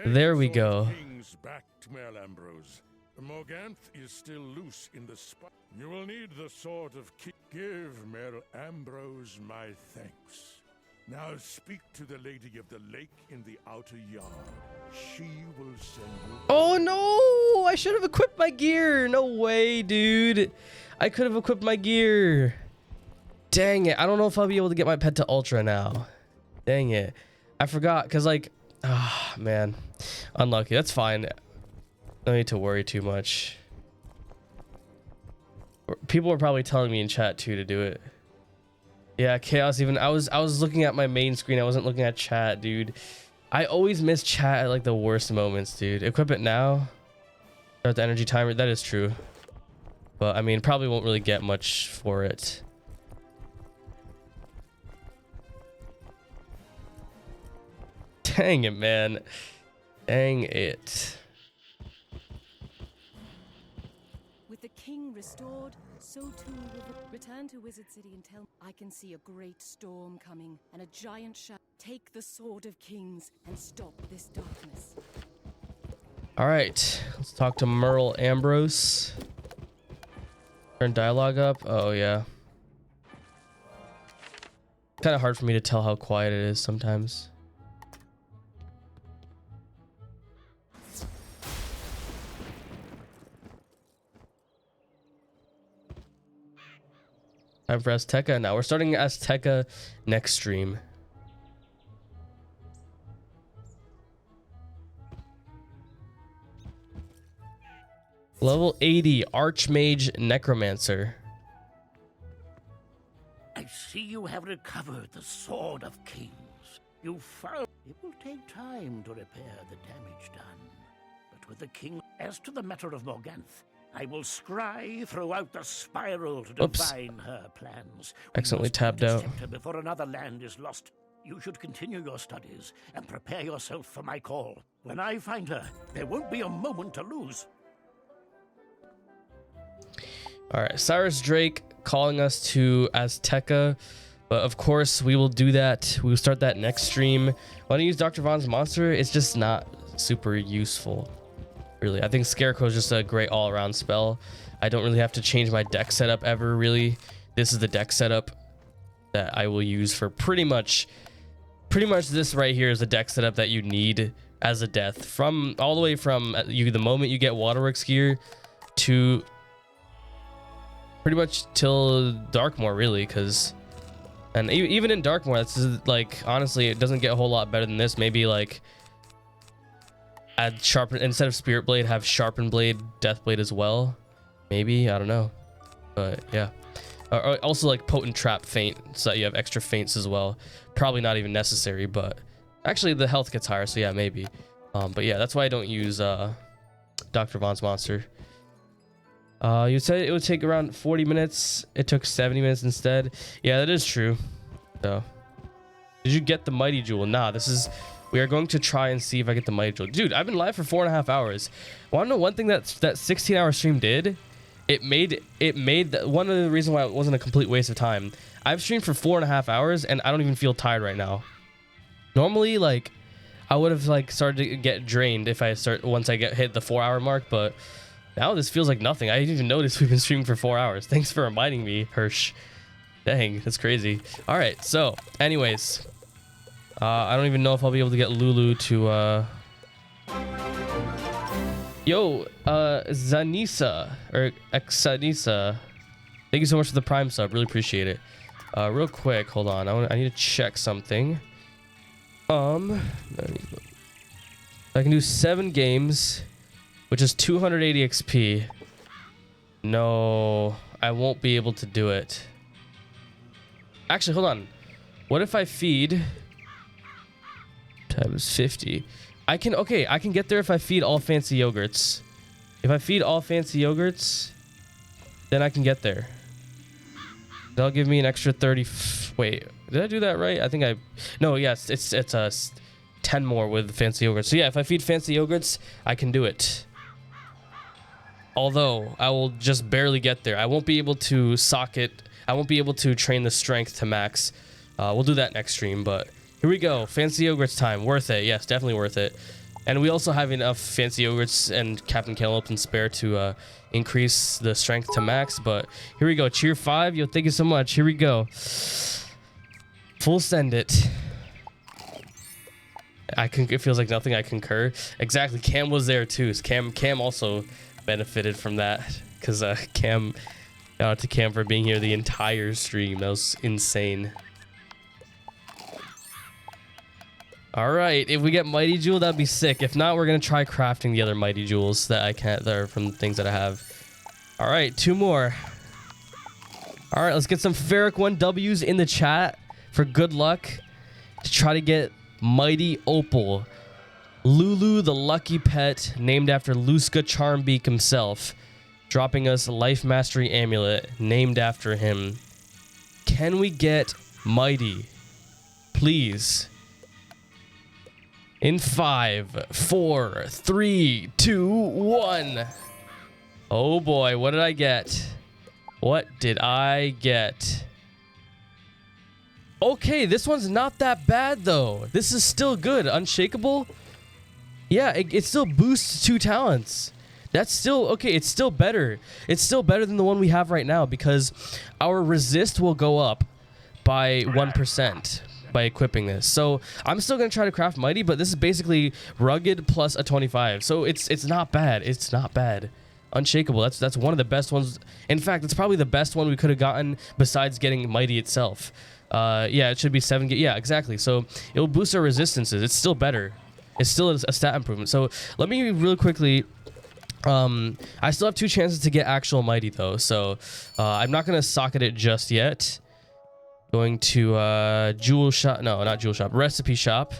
There we go. Kings back to Ambrose. Morganthe is still loose in the spot. You will need the sword of King. Give Mer Ambrose my thanks. Now speak to the Lady of the Lake in the outer yard. She will send you... Oh no! I should have equipped my gear. No way, dude. I could have equipped my gear. Dang it. I don't know if I'll be able to get my pet to Ultra now. Dang it. I forgot, because like... Ah, man. Unlucky. That's fine. No need to worry too much. People were probably telling me in chat too to do it. Yeah, Chaos even. I was looking at my main screen. I wasn't looking at chat, dude. I always miss chat at like the worst moments, dude. Equip it now. Start the energy timer. That is true. But I mean, probably won't really get much for it. Dang it, man. Dang it. With the king restored, so too will the... Return to Wizard City and tell... I can see a great storm coming, and a giant shadow. Take the Sword of Kings and stop this darkness. Alright, let's talk to Merle Ambrose. Turn dialogue up. Oh, yeah. Kind of hard for me to tell how quiet it is sometimes. Time for Azteca now. We're starting Azteca next stream. Level 80 Archmage Necromancer. I see you have recovered the Sword of Kings. You found it will take time to repair the damage done. But with the king, as to the matter of Morganthe, I will scry throughout the spiral to divine her plans. Accidentally tapped out. Before another land is lost, you should continue your studies and prepare yourself for my call. When I find her, there won't be a moment to lose. All right, Cyrus Drake calling us to Azteca, but of course we will do that. We will start that next stream. Want to use Dr. Von's monster? It's just not super useful. Really, I think Scarecrow is just a great all-around spell. I don't really have to change my deck setup ever, really. This is the deck setup that I will use for pretty much this right here is the deck setup that you need as a death. From all the way from the moment you get Waterworks gear to pretty much till Darkmoor, really, and even in Darkmoor, that's like, honestly, it doesn't get a whole lot better than this. Maybe like add sharpen instead of Spirit Blade, have Sharpen Blade, Death Blade as well. Maybe, I don't know, but yeah. Also like Potent Trap Feint, so that you have extra feints as well. Probably not even necessary, but actually the health gets higher, so yeah, maybe. But yeah, that's why I don't use Dr. Von's monster. You said it would take around 40 minutes. It took 70 minutes instead. Yeah, that is true. So, did you get the Mighty Jewel? Nah, we are going to try and see if I get the Mighty Jewel. Dude, I've been live for 4.5 hours. Want to know one thing that 16-hour stream did? It made one of the reasons why it wasn't a complete waste of time. I've streamed for 4.5 hours and I don't even feel tired right now. Normally, like, I would have like started to get drained if once I hit the 4-hour mark, but now this feels like nothing. I didn't even notice we've been streaming for 4 hours. Thanks for reminding me, Hirsch. Dang, that's crazy. All right, so anyways, I don't even know if I'll be able to get Lulu to Yo, Zanisa or Exanisa, thank you so much for the Prime sub. Really appreciate it. Real quick, hold on. I need to check something. I can do 7 games, which is 280 XP. No, I won't be able to do it. Actually, hold on. What if I feed times 50? I can get there if I feed all fancy yogurts. If I feed all fancy yogurts, then I can get there. That'll give me an extra 30. Wait, did I do that right? I think no, yes, it's 10 more with fancy yogurts. So yeah, if I feed fancy yogurts, I can do it. Although I will just barely get there. I won't be able to socket. I won't be able to train the strength to max. We'll do that next stream, but here we go. Fancy yogurts time. Worth it. Yes, definitely worth it. And we also have enough fancy yogurts and Captain Cantaloupe and spare to increase the strength to max. But here we go. Cheer 5. Yo, thank you so much. Here we go. Full send it. It feels like nothing. I concur. Exactly. Cam was there too. So Cam also benefited from that because Cam, shout out to Cam for being here the entire stream. That was insane. All right, if we get Mighty Jewel, that'd be sick. If not, we're gonna try crafting the other Mighty Jewels that I can't. That are from the things that I have. All right, 2 more. All right, let's get some ferric 1Ws in the chat for good luck to try to get Mighty Opal. Lulu, the lucky pet, named after Luska Charmbeak himself, dropping us a Life Mastery Amulet named after him. Can we get Mighty? Please. In 5, 4, 3, 2, 1. Oh boy, what did I get? What did I get? Okay, this one's not that bad though. This is still good. Unshakable? Yeah, it still boosts 2 talents. That's still okay. It's still better. It's still better than the one we have right now because our resist will go up by 1%. By equipping this. So I'm still gonna try to craft Mighty, but this is basically rugged plus a 25. So it's not bad. It's not bad. Unshakable. That's one of the best ones. In fact, it's probably the best one we could have gotten besides getting Mighty itself. Yeah, it should be 7. Yeah, exactly. So it'll boost our resistances. It's still better. It's still a stat improvement. So let me real quickly. I still have 2 chances to get actual Mighty though. So I'm not gonna socket it just yet. Going to jewel shop. No, not jewel shop. Recipe shop.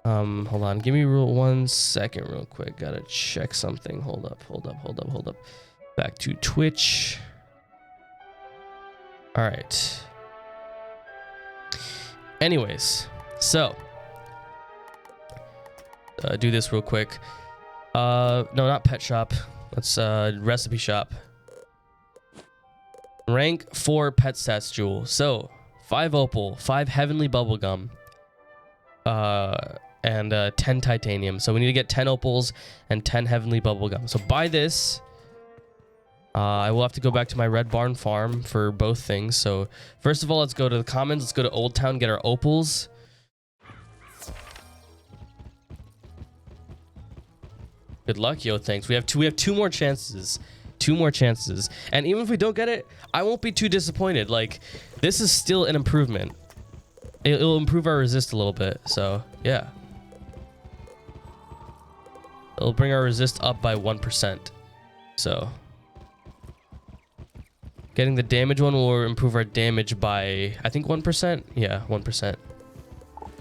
Hold on. Give me 1 second real quick. Gotta check something. Hold up. Back to Twitch. All right. Anyways, so do this real quick. No, not pet shop. Let's recipe shop. Rank 4 pet stats jewel. So 5 opal, 5 heavenly bubblegum, and 10 titanium. So we need to get 10 opals and 10 heavenly bubblegum. So buy this. I will have to go back to my red barn farm for both things. So first of all, let's go to the commons. Let's go to Old Town, get our opals. Good luck, yo. Thanks. We have 2 more chances. 2 more chances, and even if we don't get it, I won't be too disappointed. Like, this is still an improvement. It'll improve our resist a little bit, so yeah, it'll bring our resist up by 1%. So getting the damage one will improve our damage by, I think, 1%. Yeah, 1%.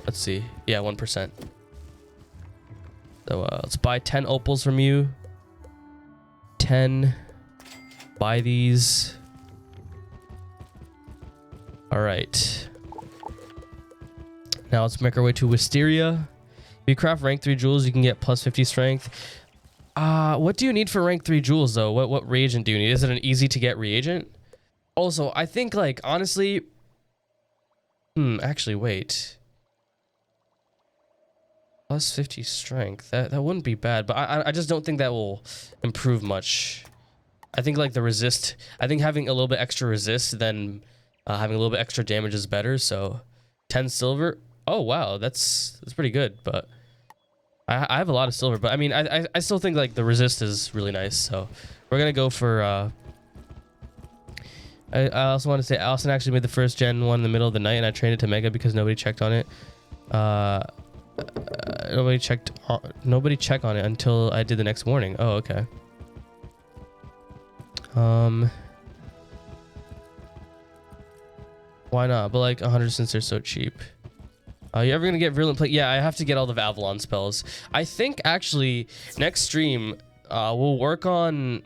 Let's see. Yeah, 1%. So let's buy 10 opals from you. 10. Buy these. All right. Now let's make our way to Wisteria. If you craft rank 3 jewels, you can get plus 50 strength. What do you need for rank 3 jewels though? What reagent do you need? Is it an easy to get reagent? Also, I think, like, honestly, actually, wait. Plus 50 strength. That wouldn't be bad, but I just don't think that will improve much. I think, like, the resist, I think having a little bit extra resist than having a little bit extra damage is better. So 10 silver. Oh wow, that's pretty good. But I have a lot of silver, but I mean, I still think, like, the resist is really nice. So we're gonna go for I also want to say Allison actually made the first gen one in the middle of the night, and I trained it to mega because nobody checked on it. Nobody checked on it until I did the next morning. Oh, okay. Why not? But like 100 since they're so cheap. You ever gonna get virulent plague? Yeah, I have to get all the Avalon spells. I think actually next stream we'll work on.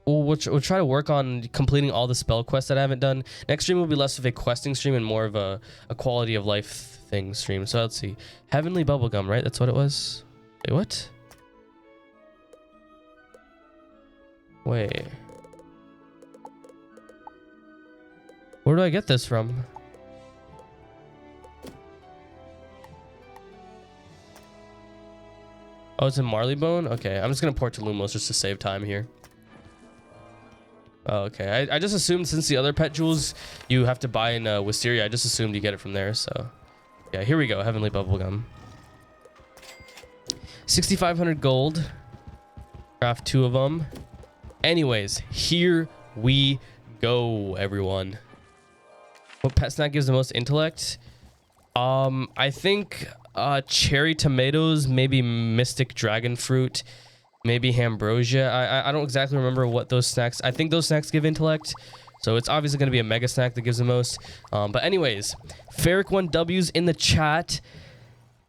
We'll try to work on completing all the spell quests that I haven't done. Next stream will be less of a questing stream and more of a quality of life thing stream. So let's see. Heavenly bubblegum, right? That's what it was. Wait, what? Wait. Where do I get this from? Oh, it's in Marleybone? Okay, I'm just gonna port to Lumos just to save time here. Oh, okay, I just assumed since the other pet jewels you have to buy in Wisteria, I just assumed you get it from there, so. Yeah, here we go, Heavenly Bubblegum. 6,500 gold. Craft 2 of them. Anyways, here we go, everyone. What pet snack gives the most intellect? I think cherry tomatoes, maybe mystic dragon fruit, maybe ambrosia. I don't exactly remember what those snacks. I think those snacks give intellect, so it's obviously going to be a mega snack that gives the most. But anyways, ferric1W's in the chat.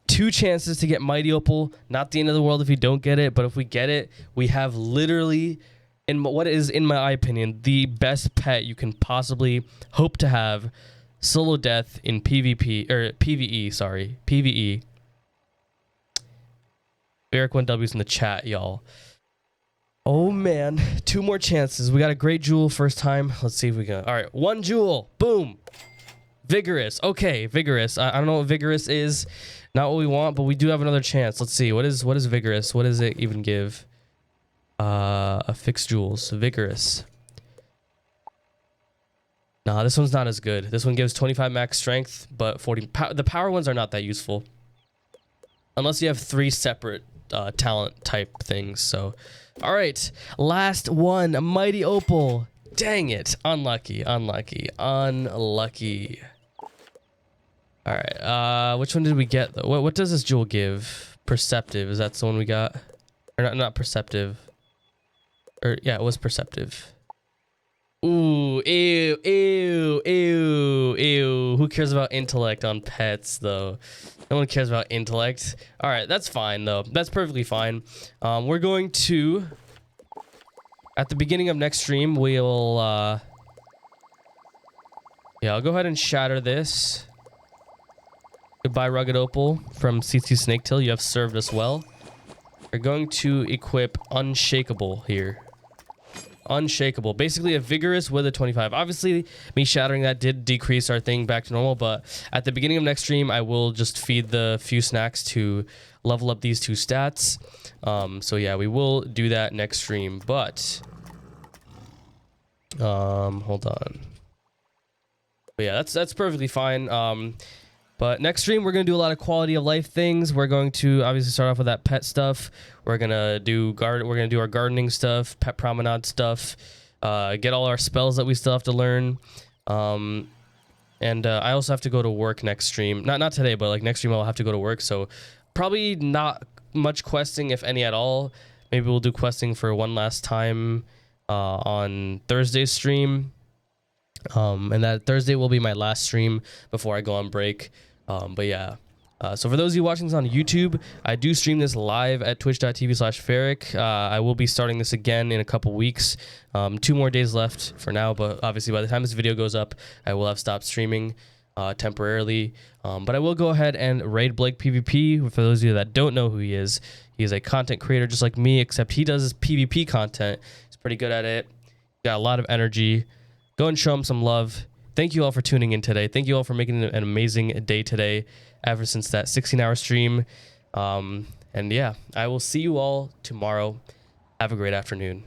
2 chances to get Mighty Opal. Not the end of the world if you don't get it, but if we get it, we have literally, in what is, in my opinion, the best pet you can possibly hope to have. Solo death in PvP, or PvE, sorry, PvE. ferric1W's in the chat, y'all. Oh man, 2 more chances. We got a great jewel first time. Let's see if we can. All right, 1 jewel. Boom. Vigorous. Okay, vigorous. I don't know what vigorous is. Not what we want, but we do have another chance. Let's see. What is vigorous? What does it even give? A fixed jewels. Vigorous. Nah, this one's not as good. This one gives 25 max strength, but 40. The power ones are not that useful. Unless you have 3 separate talent type things. So, all right. Last one. A Mighty Opal. Dang it. Unlucky. Unlucky. Unlucky. All right. Which one did we get, though? What does this jewel give? Perceptive. Is that the one we got? Or not perceptive. Or, yeah, it was perceptive. Ooh, ew, ew, ew, ew. Who cares about intellect on pets, though? No one cares about intellect. All right, that's fine, though. That's perfectly fine. We're going to, at the beginning of next stream, we'll, yeah, I'll go ahead and shatter this. Goodbye, Rugged Opal from CC Snaketail. You have served us well. We're going to equip Unshakable here. Unshakable, basically a vigorous with a 25. Obviously me shattering that did decrease our thing back to normal, but at the beginning of next stream I will just feed the few snacks to level up these 2 stats. So yeah, we will do that next stream, but hold on. But yeah, that's perfectly fine. But next stream, we're going to do a lot of quality of life things. We're going to obviously start off with that pet stuff. We're going to do our gardening stuff, pet promenade stuff, get all our spells that we still have to learn. And I also have to go to work next stream. Not today, but like next stream I'll have to go to work. So probably not much questing, if any at all. Maybe we'll do questing for one last time on Thursday's stream. And that Thursday will be my last stream before I go on break. But yeah, so for those of you watching this on YouTube, I do stream this live at twitch.tv/ferric. I will be starting this again in a couple weeks. 2 more days left for now, but obviously by the time this video goes up, I will have stopped streaming temporarily. But I will go ahead and raid Blake PvP. For those of you that don't know who he is a content creator just like me, except he does his PvP content. He's pretty good at it. Got a lot of energy. Go and show him some love. Thank you all for tuning in today. Thank you all for making an amazing day today, ever since that 16-hour stream. And yeah, I will see you all tomorrow. Have a great afternoon.